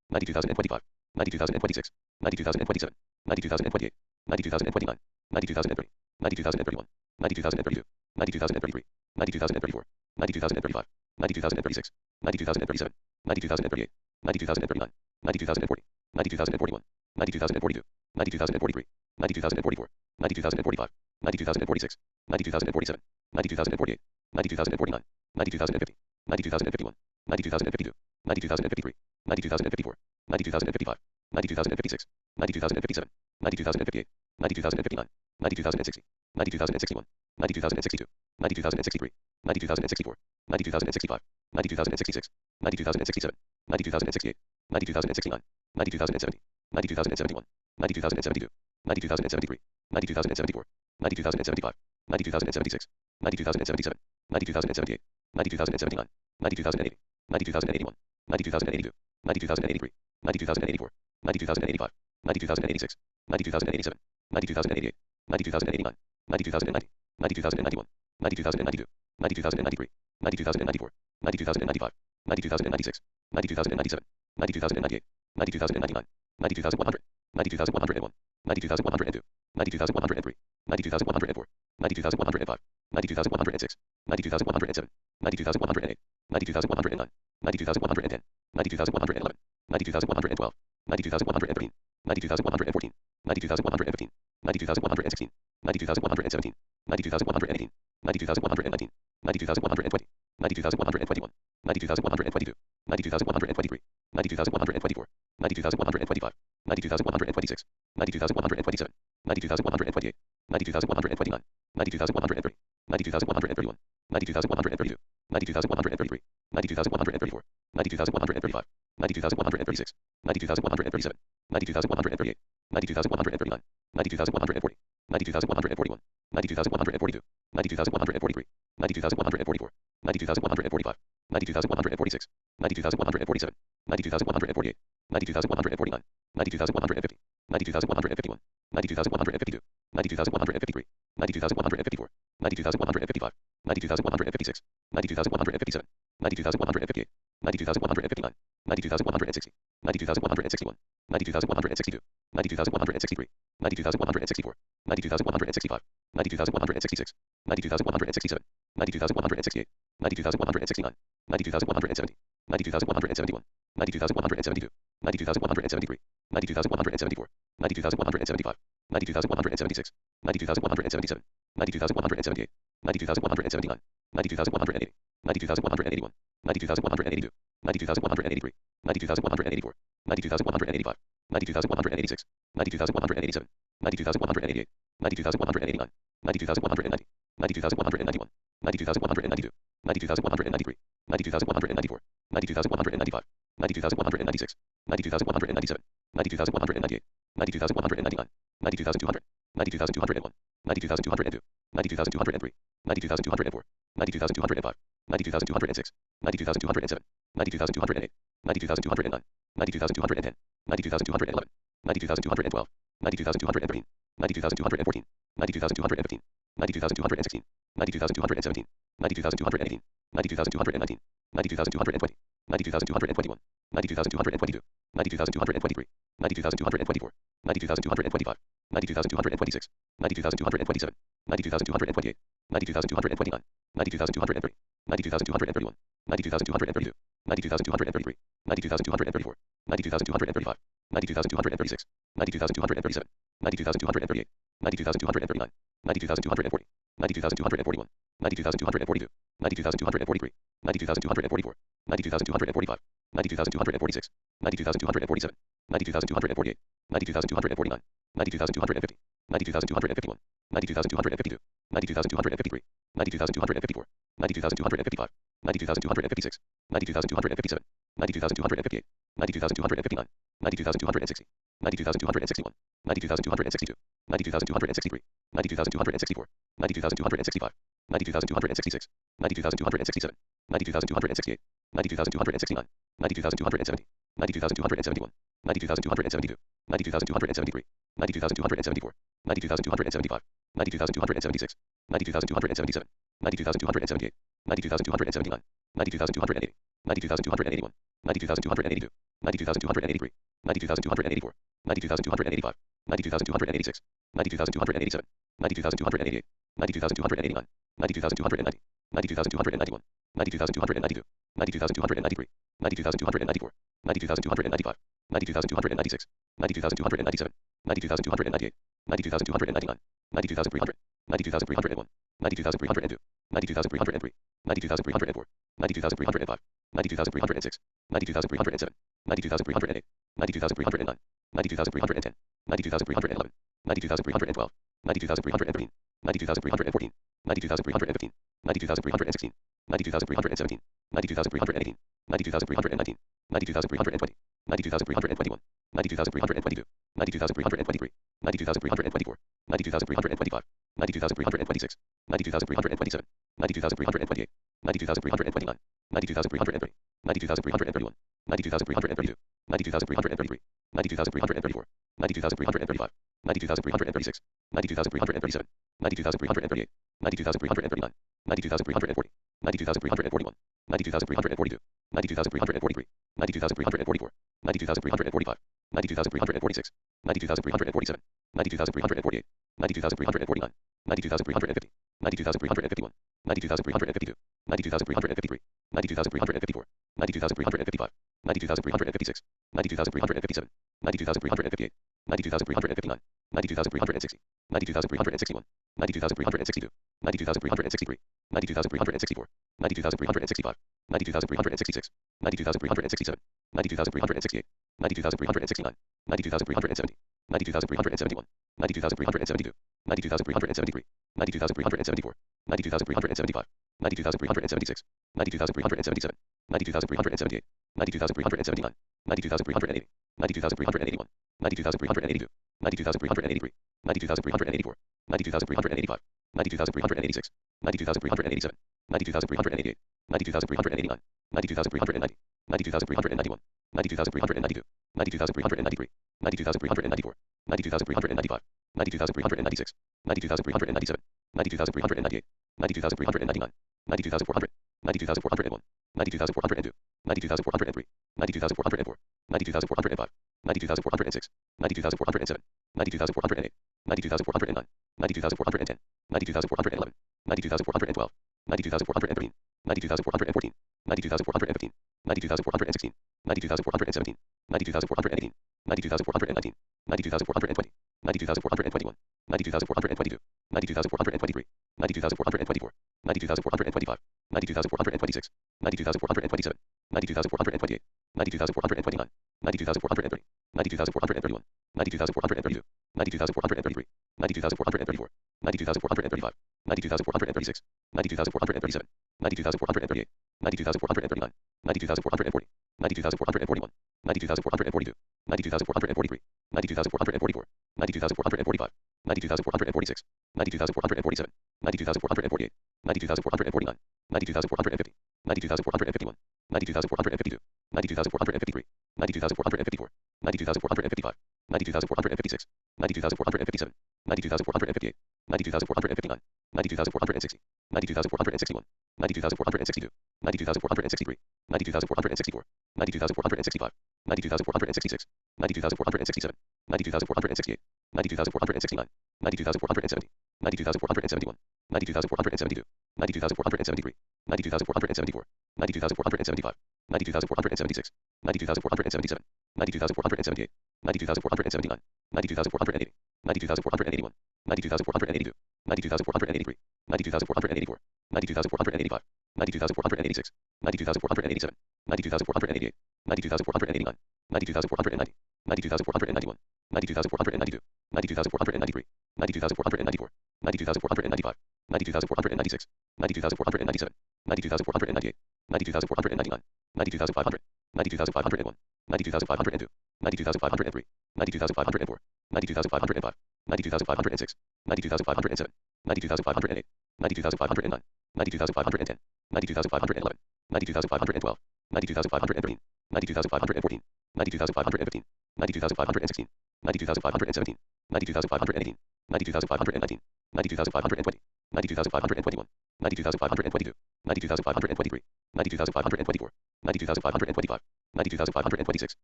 92,025, 92,026, 92,027, 92,028, 92,029, 92,030, 92,031, 92,032, 92,033, 92,034, 92,035, 92,036, 92,037, 92,038, 92,039, 92,040, 92,041, 92,042, 92,043, 92,044, 92,045, 92,046, 92,047, 92,048, 92,049, 92,050, 92,051, 92,052, 92,053, 92,054, 92,055, 92,056, 92,057, 92,058, 92,059, 92,060, 92,061, 92,062, 92,063, 92,064, 92,065, 92,066, 92,067, 92,068, 92,069, 92,070, 92,071, 92,072, 92,073, 92,074, 92,075, 92,076, 92,077, 92,078, 92,079, 92,080, 92,081, 92,082, 92,083, 92,084, 92,085, 92,086, 92,087, 92,088, 92,089, 92,090, 92,091, 92,092, 92,093, 92,094, 92,095, 92,096, 92,097, 92,098, 92,099, 92,100, 92,101, 92,102, 92,103, 92,104, 92,105, 92,106, 92,107, 92,108, 92,109, 92,110, 92,111, 92,112, 92,113, 92,114, 92,115, 92,116, 92,117, 92,118, 92,119, 92,120, 92,121, 92,122, 92,123, 92,124, 92,125, 92,126, 92,127, 92,128, 92,129, 92,130, 92,131, 92,132, 92,133, 92,134, 92,135, 92,136, 92,137, 92,138, 92,139, 92,140, 92,141, 92,142, 92,143, 92,144, 92,145, 92,146, 92,147, 92,148, 92,149, 92,150, 92,151, 92,152, 92,153, 92,154, 92,155, 92,156, 92,157, 92,158, 92,159, 92,160, 92,161, 92,162, 92,163, 92,164, 92,165, 92,166, 92,167, 92,168, 92,169, 92,170, 92,171, 92,172, 92,173, 92,174, 92,175, 92,176, 92,177, 92,178, 92,179, 92,180, 92,181, 92,182, 92,183, 92,184, 92,185, 92,186, 92,187, 92,188, 92,189, 92,190, 92,191, 92,192, 92,193, 92,194, 92,195, 92,196, 92,197, 92,198, 92,199, 92,200, 92,201, 92,202, 92,203, 92,204, 92,205, 92,206, 92,207, 92,208, 92,209, 92,210, 92,211, 92,212, 92,213, 92,214, 92,215, 92,216, 92,217, 92,218, 92,219, 92,220, 92,221, 92,222, 92,223, 92,224, 92,225, 92,226, 92,227, 92,228, 92,229, 92,230, 92,231, 92,232, 92,233, 92,234, 92,235, 92,236, 92,237, 92,238, 92,239, 92,240, 92,241, 92,242, 92,243, 92,244, 92,245, 92,246, 92,247, 92,248, 92,249, 92,250, 92,251, 92,252, 92,253, 92,254, 92,255, 92,256, 92,257, 92,258, 92,259, 92,260, 92,261, 92,262, 92,263, 92,264, 92,265, 92,266, 92,267, 92,268, 92,269, 92,270, 92,271, 92,272, 92,273, 92,274, 92,275, 92,276, 92,277, 92,278, 92,279, 92,280, 92,281, 92,282, 92,283, 92,284, 92,285, 92,286, 92,287, 92,288, 92,289, 92,290, 92,291, 92,292, 92,293, 92,294, 92,295, 92,296, 92,297, 92,298, 92,299, 92,300, 92,301, 92,302, 92,303, 92,304, 92,305, 92,306, 92,307, 92,308, 92,309, 92,310, 92,311, 92,312, 92,313, 92,314, 92,315, 92,316, 92,317, 92,318, 92,319, 92,320, 92,321, 92,322, 92,323, 92,324, 92,325, 92,326, 92,327, 92,328, 92,329, 92,330, 92,331, 92,332, 92,333, 92,334, 92,335, 92,336, 92,337, 92,338, 92,339, 92,340, 92,341, 92,342, 92,343, 92,344, 92,345, 92,346, 92,347, 92,348, 92,349, 92,350, 92,351, 92,352, 92,353, 92,354, 92,355, 92,356, 92,357, 92,358, 92,359, 92,360, 92,361, 92,362, 92,363, 92,364, 92,365, 92,366, 92,367, 92,368, 92,369, 92,370, 92,371, 92,372, 92,373, 92,374, 92,375, 92,376, 92,377, 92,378, 92,379, 92,380, 92,381, 92,382, 92,383, 92,384, 92,385, 92,386, 92,387, 92,388, 92,389, 92,390, 92,391, 92,392, 92,393, 92,394, 92,395, 92,396, 92,397, 92,398, 92,399, 92,400, 92,401, 92,402, 92,403, 92,404, 92,405, 92,406, 92,407, 92,408, 92,409, 92,410, 92,411, 92,412, 92,413, 92,414, 92,415, 92,416, 92,417, 92,418, 92,419, 92,420, 92,421, 92,422, 92,423, 92,424, 92,425, 92,426, 92,427, 92,428, 92,429, 92,430, 92,431, 92,432, 92,433, 92,434, 92,435, 92,436, 92,437, 92,438, 92,439, 92,440, 92,441, 92,442, 92,443, 92,444, 92,445, 92,446, 92,447, 92,448, 92,449, 92,450, 92,451, 92,452, 92,453, 92,454, 92,455, 92,456, 92,457, 92,458, 92,459, 92,460, 92,461, 92,462, 92,463, 92,464, 92,465, 92,466, 92,467, 92,468, 92,469, 92,470, 92,471, 92,472, 92,473, 92,474, 92,475, 92,476, 92,477, 92,478, 92,479, 92,480, 92,481, 92,482, 92,483, 92,484, 92,485, 92,486, 92,487, 92,488, 92,489, 92,490, 92,491, 92,492, 92,493, 92,494, 92,495, 92,496, 92,497, 92,498, 92,499, 92,500, 92,501, 92,502, 92,503, 92,504, 92,505, 92,506, 92,507, 92,508, 92,509, 92,510, 92,511, 92,512, 92,513, 92,514, 92,515, 92,516, 92,517, 92,518, 92,519, 92,520, 92,521, 92,522, 92,523, 92,524, 92,525, 92,526,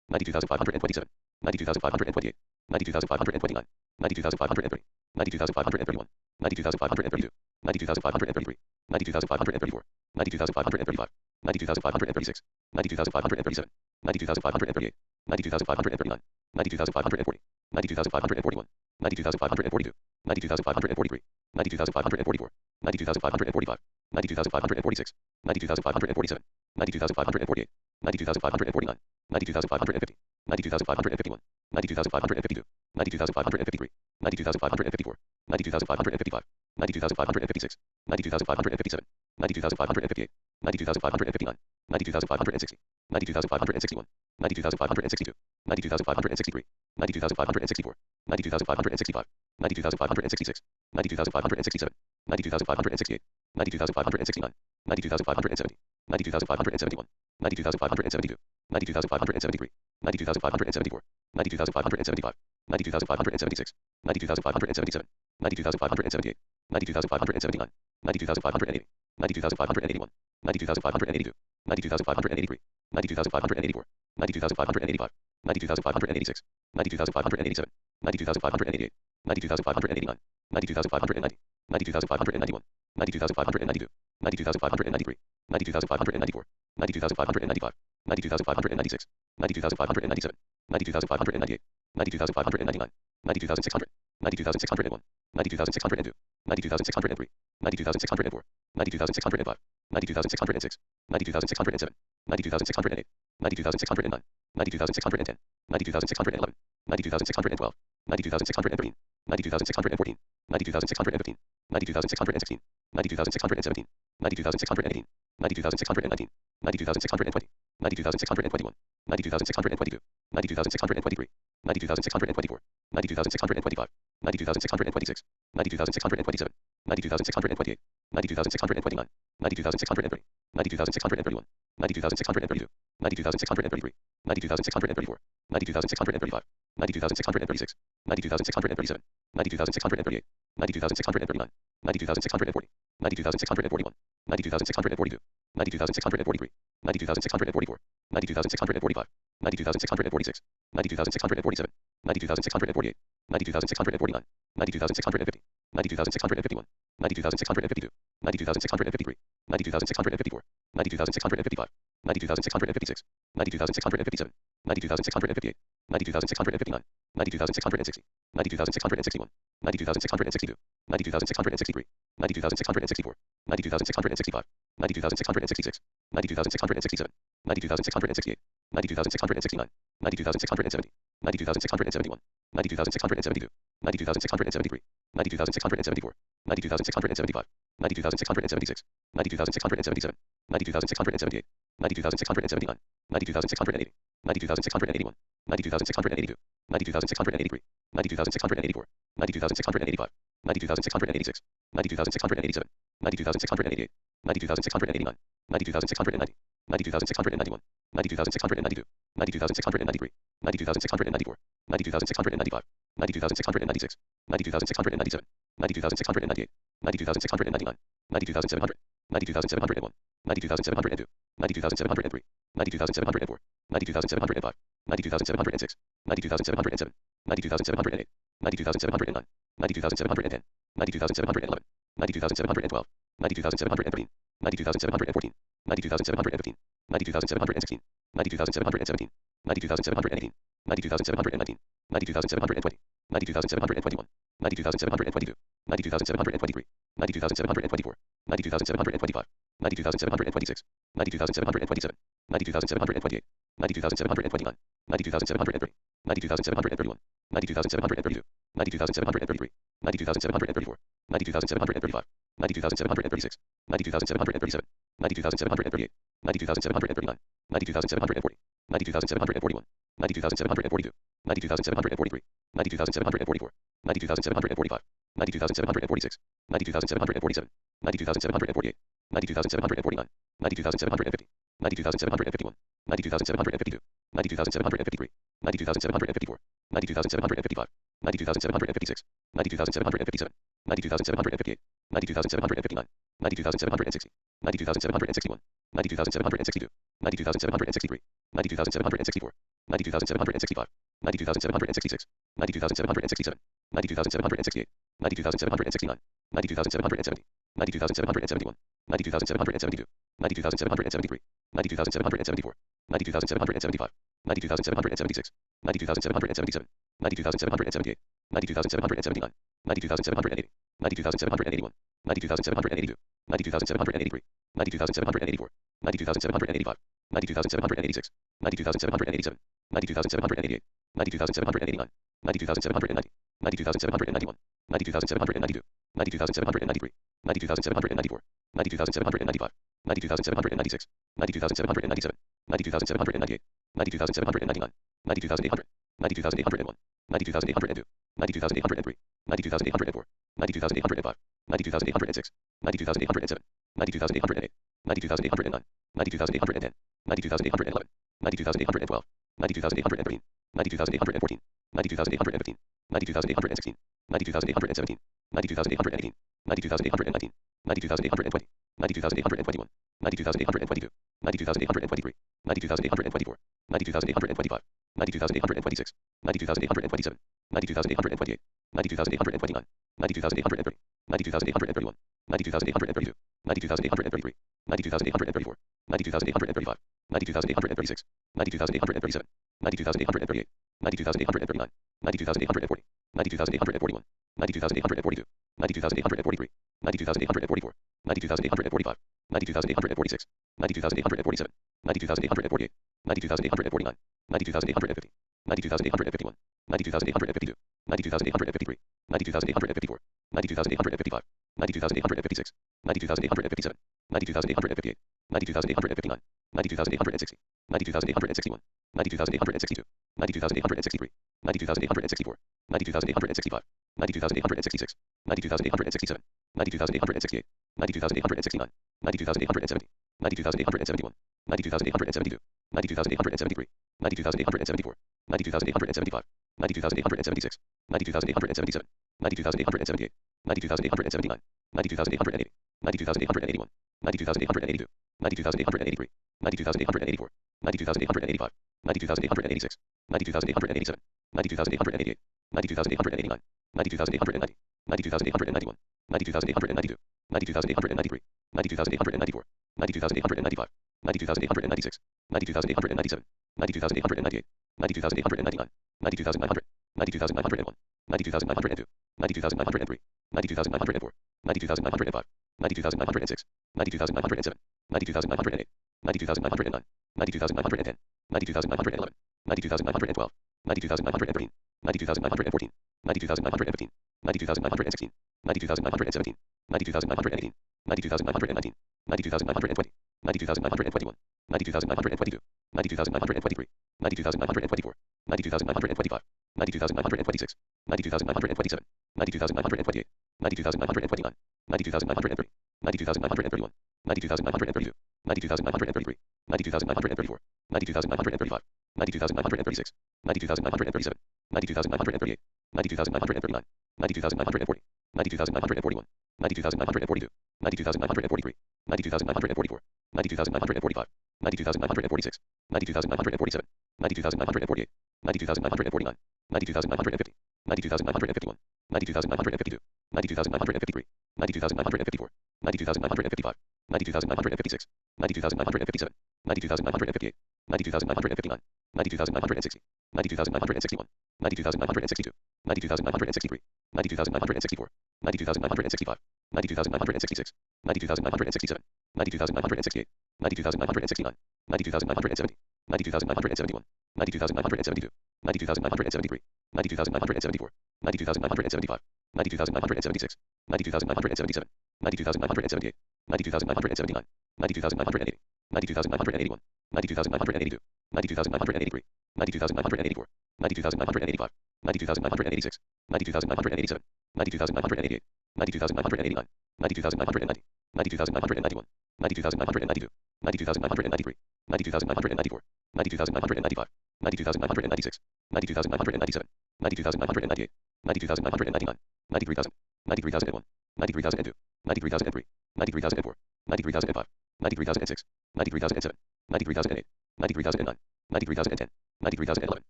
92,527, 92,528, 92,529, 92,530, 92,531, 92,532, 92,533, 92,534, 92,535, 92,536, 92,537, 92,538, 92,539, 92,540, 92,541, 92,542, 92,543, 92,544, 92,545, 92,546, 92,547, 92,548, 92,549, 92,550, 92,551, 92,552, 92,553, 92,554, 92,555, 92,556, 92,557, 92,558, 92,559, 92,560, 92,561, 92,562, 92,563, 92,564, 92,565, 92,566, 92,567, 92,568, 92,569, 92,570, 92,571, 92,572, 92,573, 92,574, 92,575, 92,576, 92,577, 92,578, 92,579, 92,580, 92,581, 92,582, 92,583, 92,584, 92,585, 92,586, 92,587, 92,588, 92,589, 92,590, 92,591, 92,592, 92,593, 92,594, 92,595, 92,596, 92,597, 92,598, 92,599, 92,600, 92,601, 92,602, 92,603, 92,604, 92,605, 92,606, 92,607, 92,608, 92,609, 92,610, 92,611, 92,612, 92,613, 92,614, 92,615, 92,616, 92,617, 92,618, 92,619, 92,620, 92,621, 92,622, 92,623, 92,624, 92,625, 92,626, 92,627, 92,628, 92,629, 92,630, 92,631, 92,632, 92,633, 92,634, 92,635, 92,636, 92,637, 92,638, 92,639, 92,640, 92,641, 92,642, 92,643, 92,644, 92,645, 92,646, 92,647, 92,648, 92,649, 92,650, 92,651, 92,652, 92,653, 92,654, 92,655, 92,656, 92,657, 92,658, 92,659, 92,660, 92,661, 92,662, 92,663, 92,664, 92,665, 92,666, 92,667, 92,668, 92,669, 92,670, 92,671, 92,672, 92,673, 92,674, 92,675, 92,676, 92,677, 92,678, 92,679, 92,680, 92,681, 92,682, 92,683, 92,684, 92,685, 92,686, 92,687, 92,688, 92,689, 92,690, 92,691, 92,692, 92,693, 92,694, 92,695, 92,696, 92,697, 92,698, 92,699, 92,700, 92,701, 92,702, 92,703, 92,704, 92,705, 92,706, 92,707, 92,708, 92,709, 92,710, 92,711, 92,712, 92,713, 92,714, 92,715, 92,716, 92,717, 92,718, 92,719, 92,720, 92,721, 92,722, 92,723, 92,724, 92,725, 92,726, 92,727, 92,728, 92,729, 92,730, 92,731, 92,732, 92,733, 92,734, 92,735, 92,736, 92,737, 92,738, 92,739, 92,740, 92,741, 92,742, 92,743, 92,744, 92,745, 92,746, 92,747, 92,748, 92,749, 92,750, 92,751, 92,752, 92,753, 92,754, 92,755, 92,756, 92,757, 92,758, 92,759, 92,760, 92,761, 92,762, 92,763, 92,764, 92,765, 92,766, 92,767, 92,768, 92,769, 92,770, 92,771, 92,772, 92,773, 92,774, 92,775, 92,776, 92,777, 92,778, 92,779, 92,780, 92,781, 92,782, 92,783, 92,784, 92,785, 92,786, 92,787, 92,788, 92,789, 92,790, 92,791, 92,792, 92,793, 92,794, 92,795, 92,796, 92,797, 92,798, 92,799, 92,800, 92,801, 92,802, 92,803, 92,804, 92,805, 92,806, 92,807, 92,808, 92,809, 92,810, 92,811, 92,812, 92,813, 92,814, 92,815, 92,816, 92,817, 92,818, 92,819, 92,820, 92,821, 92,822, 92,823, 92,824, 92,825, 92,826, 92,827, 92,828, 92,829, 92,830, 92,831, 92,832, 92,833, 92,834, 92,835, 92,836, 92,837, 92,838, 92,839, 92,840, 92,841, 92,842, 92,843, 92,844, 92,845, 92,846, 92,847, 92,848, 92,849, 92,850, 92,851, 92,852, 92,853, 92,854, 92,855, 92,856, 92,857, 92,858, 92,859, 92,860, 92,861, 92,862, 92,863, 92,864, 92,865, 92,866, 92,867, 92,868, 92,869, 92,870, 92,871, 92,872, 92,873, 92,874, 92,875, 92,876, 92,877, 92,878, 92,879, 92,880, 92,881, 92,882, 92,883, 92,884, 92,885, 92,886, 92,887, 92,888, 92,889, 92,890, 92,891, 92,892, 92,893, 92,894, 92,895, 92,896, 92,897, 92,898, 92,899, 92,900, 92,901, 92,902, 92,903, 92,904, 92,905, 92,906, 92,907, 92,908, 92,909, 92,910, 92,911, 92,912, 92,913, 92,914, 92,915, 92,916, 92,917, 92,918, 92,919, 92,920, 92,921, 92,922, 92,923, 92,924, 92,925, 92,926, 92,927, 92,928, 92,929, 92,930, 92,931, 92,932, 92,933, 92,934, 92,935, 92,936, 92,937, 92,938, 92,939, 92,940, 92,941, 92,942, 92,943, 92,944, 92,945, 92,946, 92,947, 92,948, 92,949, 92,950, 92,951, 92,952, 92,953, 92,954, 92,955, 92,956, 92,957, 92,958, 92,959, 92,960, 92,961, 92,962, 92,963, 92,964, 92,965, 92,966, 92,967, 92,968, 92,969, 92,970, 92,971, 92,972, 92,973, 92,974, 92,975, 92,976, 92,977, 92,978, 92,979, 92,980, 92,981, 92,982, 92,983, 92,984, 92,985, 92,986, 92,987, 92,988, 92,989, 92,990, 92,991, 92,992, 92,993, 92,994, 92,995, 92,996, 92,997, 92,998, 92,999, 93,000, 93,001, 93,002, 93,003, 93,004, 93,005, 93,006, 93,007, 93,008, 93,009, 93,010, 93,011,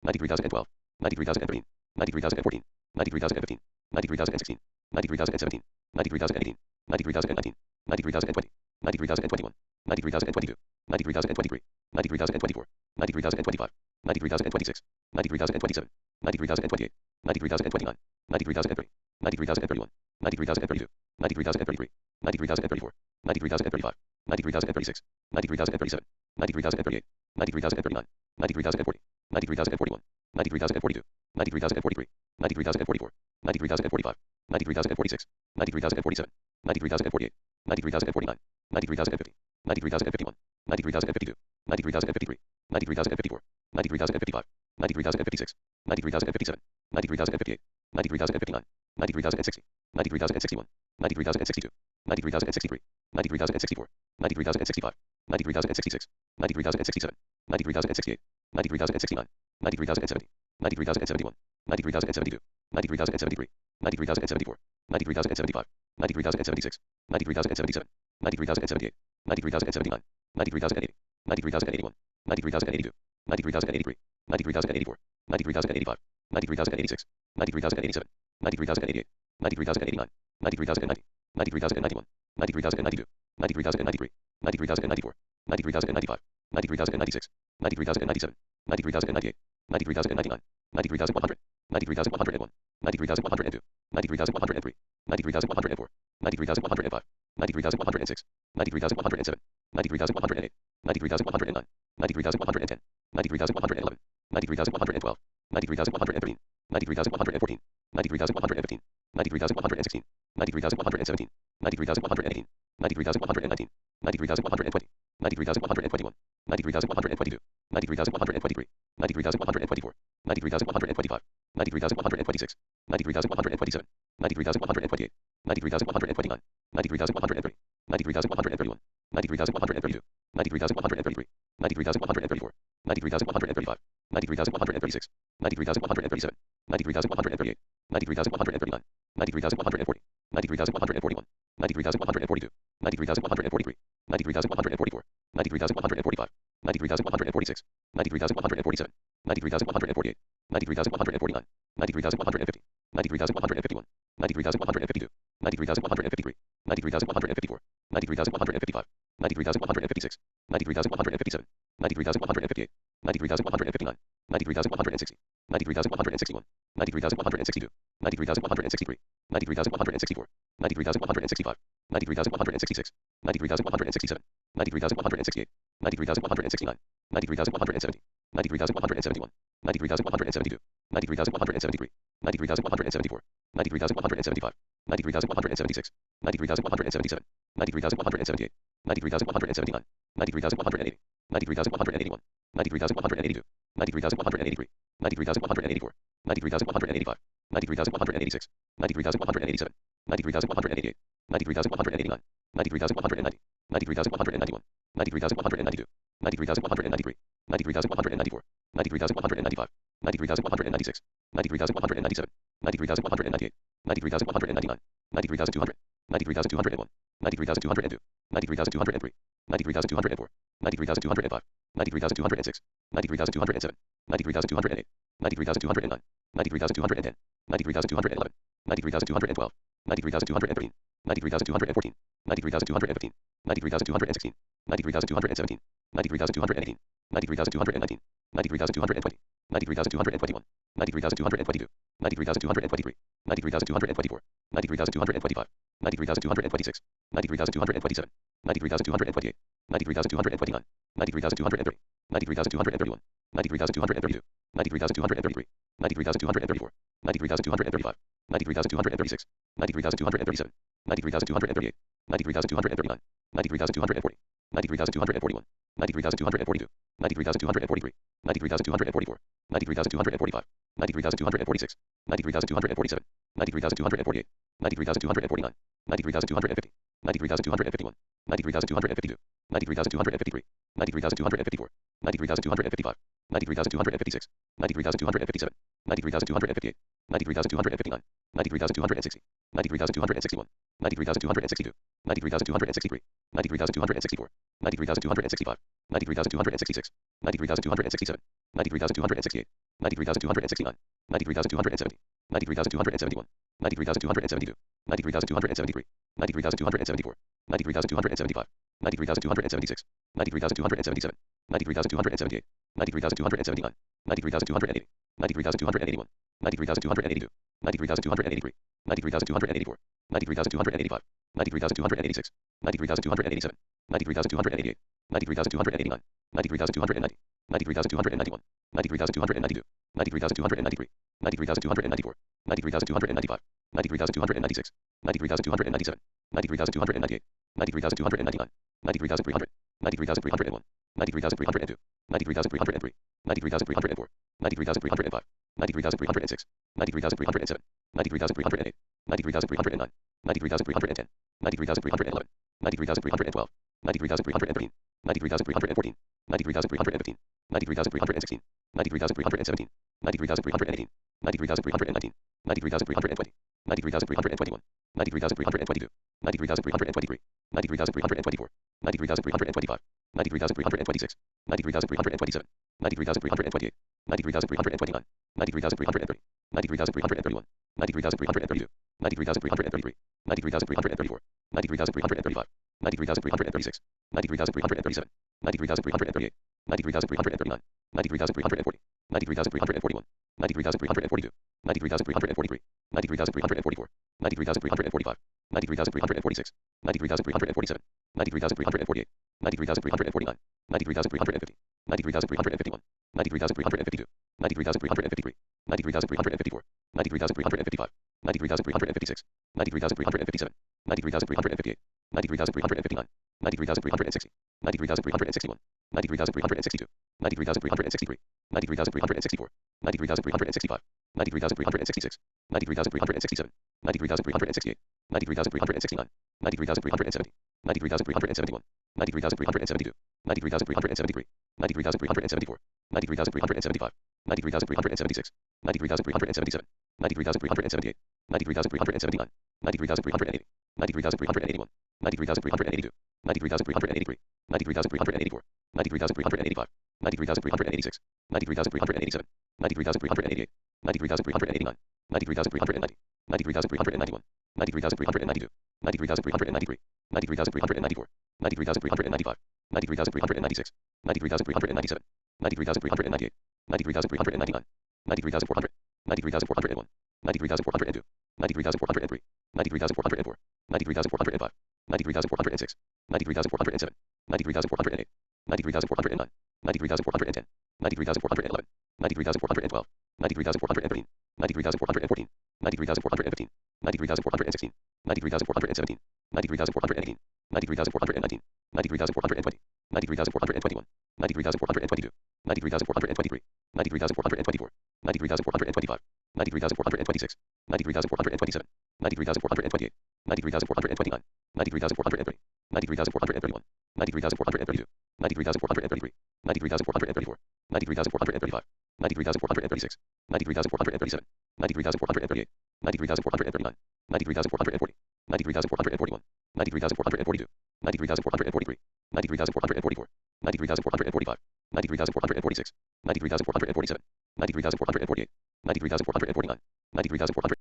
93,012, 93,013, 93,014, 93,015, 93,016, 93,017, 93,018, 93,019, 93,020, 93,021, 93,022, 93,023, 93,024, 93,025, 93,026, 93,027, 93,028, 93,029, 93,030, 93,031, 93,032, 93,033, 93,034, 93,035, 93,036, 93,037, 93,038, 93,039, 93,040, 93,041, 93,042, 93,043, 93,044, 93,045, 93,046, 93,047, 93,048, 93,049, 93,050, 93,051, 93,052, 93,053, 93,054, 93,055, 93,056, 93,057, 93,058, 93,059, 93,060, 93,061, 93,062, 93,063, 93,064, 93,065, 93,066, 93,067, 93,068, 93,069, 93,070, 93,071, 93,072, 93,073, 93,074, 93,075, 93,076, 93,077, 93,078, 93,079, 93,080, 93,081, 93,082, 93,083, 93,084, 93,085, 93,086, 93,087, 93,088, 93,089, 93,090, 93,091, 93,092, 93,093, 93,094, 93,095, 93,096, 93,097, 93,098, 93,099, 93,100, 93,101, 93,102, 93,103, 93,104, 93,105, 93,106, 93,107, 93,108, 93,109, 93,110, 93,111, 93,112, 93,113, 93,114, 93,115, 93,116, 93,117, 93,118, 93,119, 93,120, 93,121, 93,122, 93,123, 93,124, 93,125, 93,126, 93,127, 93,128, 93,129, 93,130, 93,131, 93,132, 93,133, 93,134, 93,135, 93,136, 93,137, 93,138, 93,139, 93,140, 93,141, 93,142, 93,143, 93,144, 93,145, 93,146, 93,147, 93,148, 93,149, 93,150, 93,151, 93,152, 93,153, 93,154, 93,155, 93,156, 93,157, 93,158, 93,159, 93,160, 93,161, 93,162, 93,163, 93,164, 93,165, 93,166, 93,167, 93,168, 93,169, 93,170, 93,171, 93,172, 93,173, 93,174, 93,175, 93,176, 93,177, 93,178, 93,179, 93,180, 93,181, 93,182, 93,183, 93,184, 93,185, 93,186, 93,187, 93,188, 93,189, 93,190, 93,191, 93,192, 93,193, 93,194, 93,195, 93,196, 93,197, 93,198, 93,199, 93,200, 93,201, 93,202, 93,203, 93,204, 93,205, 93,206, 93,207, 93,208, 93,209, 93,210, 93,211, 93,212, 93,213, 93,214, 93,215, 93,216, 93,217, 93,218, 93,219, 93,220, 93,221, 93,222, 93,223, 93,224, 93,225, 93,226, 93,227, 93,228, 93,229, 93,230, 93,231, 93,232, 93,233, 93,234, 93,235, 93,236, 93,237, 93,238, 93,239, 93,240, 93,241, 93,242, 93,243, 93,244, 93,245, 93,246, 93,247, 93,248, 93,249, 93,250, 93,251, 93,252, 93,253, 93,254, 93,255, 93,256, 93,257, 93,258, 93,259, 93,260, 93,261, 93,262, 93,263, 93,264, 93,265, 93,266, 93,267, 93,268, 93,269, 93,270, 93,271, 93,272, 93,273, 93,274, 93,275, 93,276, 93,277, 93,278, 93,279, 93,280, 93,281, 93,282, 93,283, 93,284, 93,285, 93,286, 93,287, 93,288, 93,289, 93,290, 93,291, 93,292, 93,293, 93,294, 93,295, 93,296, 93,297, 93,298, 93,299, 93,300, 93,301, 93,302, 93,303, 93,304, 93,305, 93,306, 93,307, 93,308, 93,309, 93,310, 93,311, 93,312, 93,313, 93,314, 93,315, 93,316, 93,317, 93,318, 93,319, 93,320, 93,321, 93,322, 93,323, 93,324, 93,325, 93,326, 93,327, 93,328, 93,329, 93,330, 93,331, 93,332, 93,333, 93,334, 93,335, 93,336, 93,337, 93,338, 93,339, 93,340, 93,341, 93,342, 93,343, 93,344, 93,345, 93,346, 93,347, 93,348, 93,349, 93,350, 93,351, 93,352, 93,353, 93,354, 93,355, 93,356, 93,357, 93,358, 93,359, 93,360, 93,361, 93,362, 93,363, 93,364, 93,365, 93,366, 93,367, 93,368, 93,369, 93,370, 93,371, 93,372, 93,373, 93,374, 93,375, 93,376, 93,377, 93,378, 93,379, 93,380, 93,381, 93,382, 93,383, 93,384, 93,385, 93,386, 93,387, 93,388, 93,389, 93,390, 93,391, 93,392, 93,393, 93,394, 93,395, 93,396, 93,397, 93,398, 93,399, 93,400, 93,401, 93,402, 93,403, 93,404, 93,405, 93,406, 93,407, 93,408, 93,409, 93,410, 93,411, 93,412, 93,413, 93,414, 93,415, 93,416, 93,417, 93,418, 93,419, 93,420, 93,421, 93,422, 93,423, 93,424, 93,425, 93,426, 93,427, 93,428, 93,429, 93,430, 93,431, 93,432, 93,433, 93,434, 93,435, 93,436, 93,437, 93,438, 93,439, 93,440, 93,441, 93,442, 93,443, 93,444, 93,445, 93,446, 93,447, 93,448, 93,449, 93,450,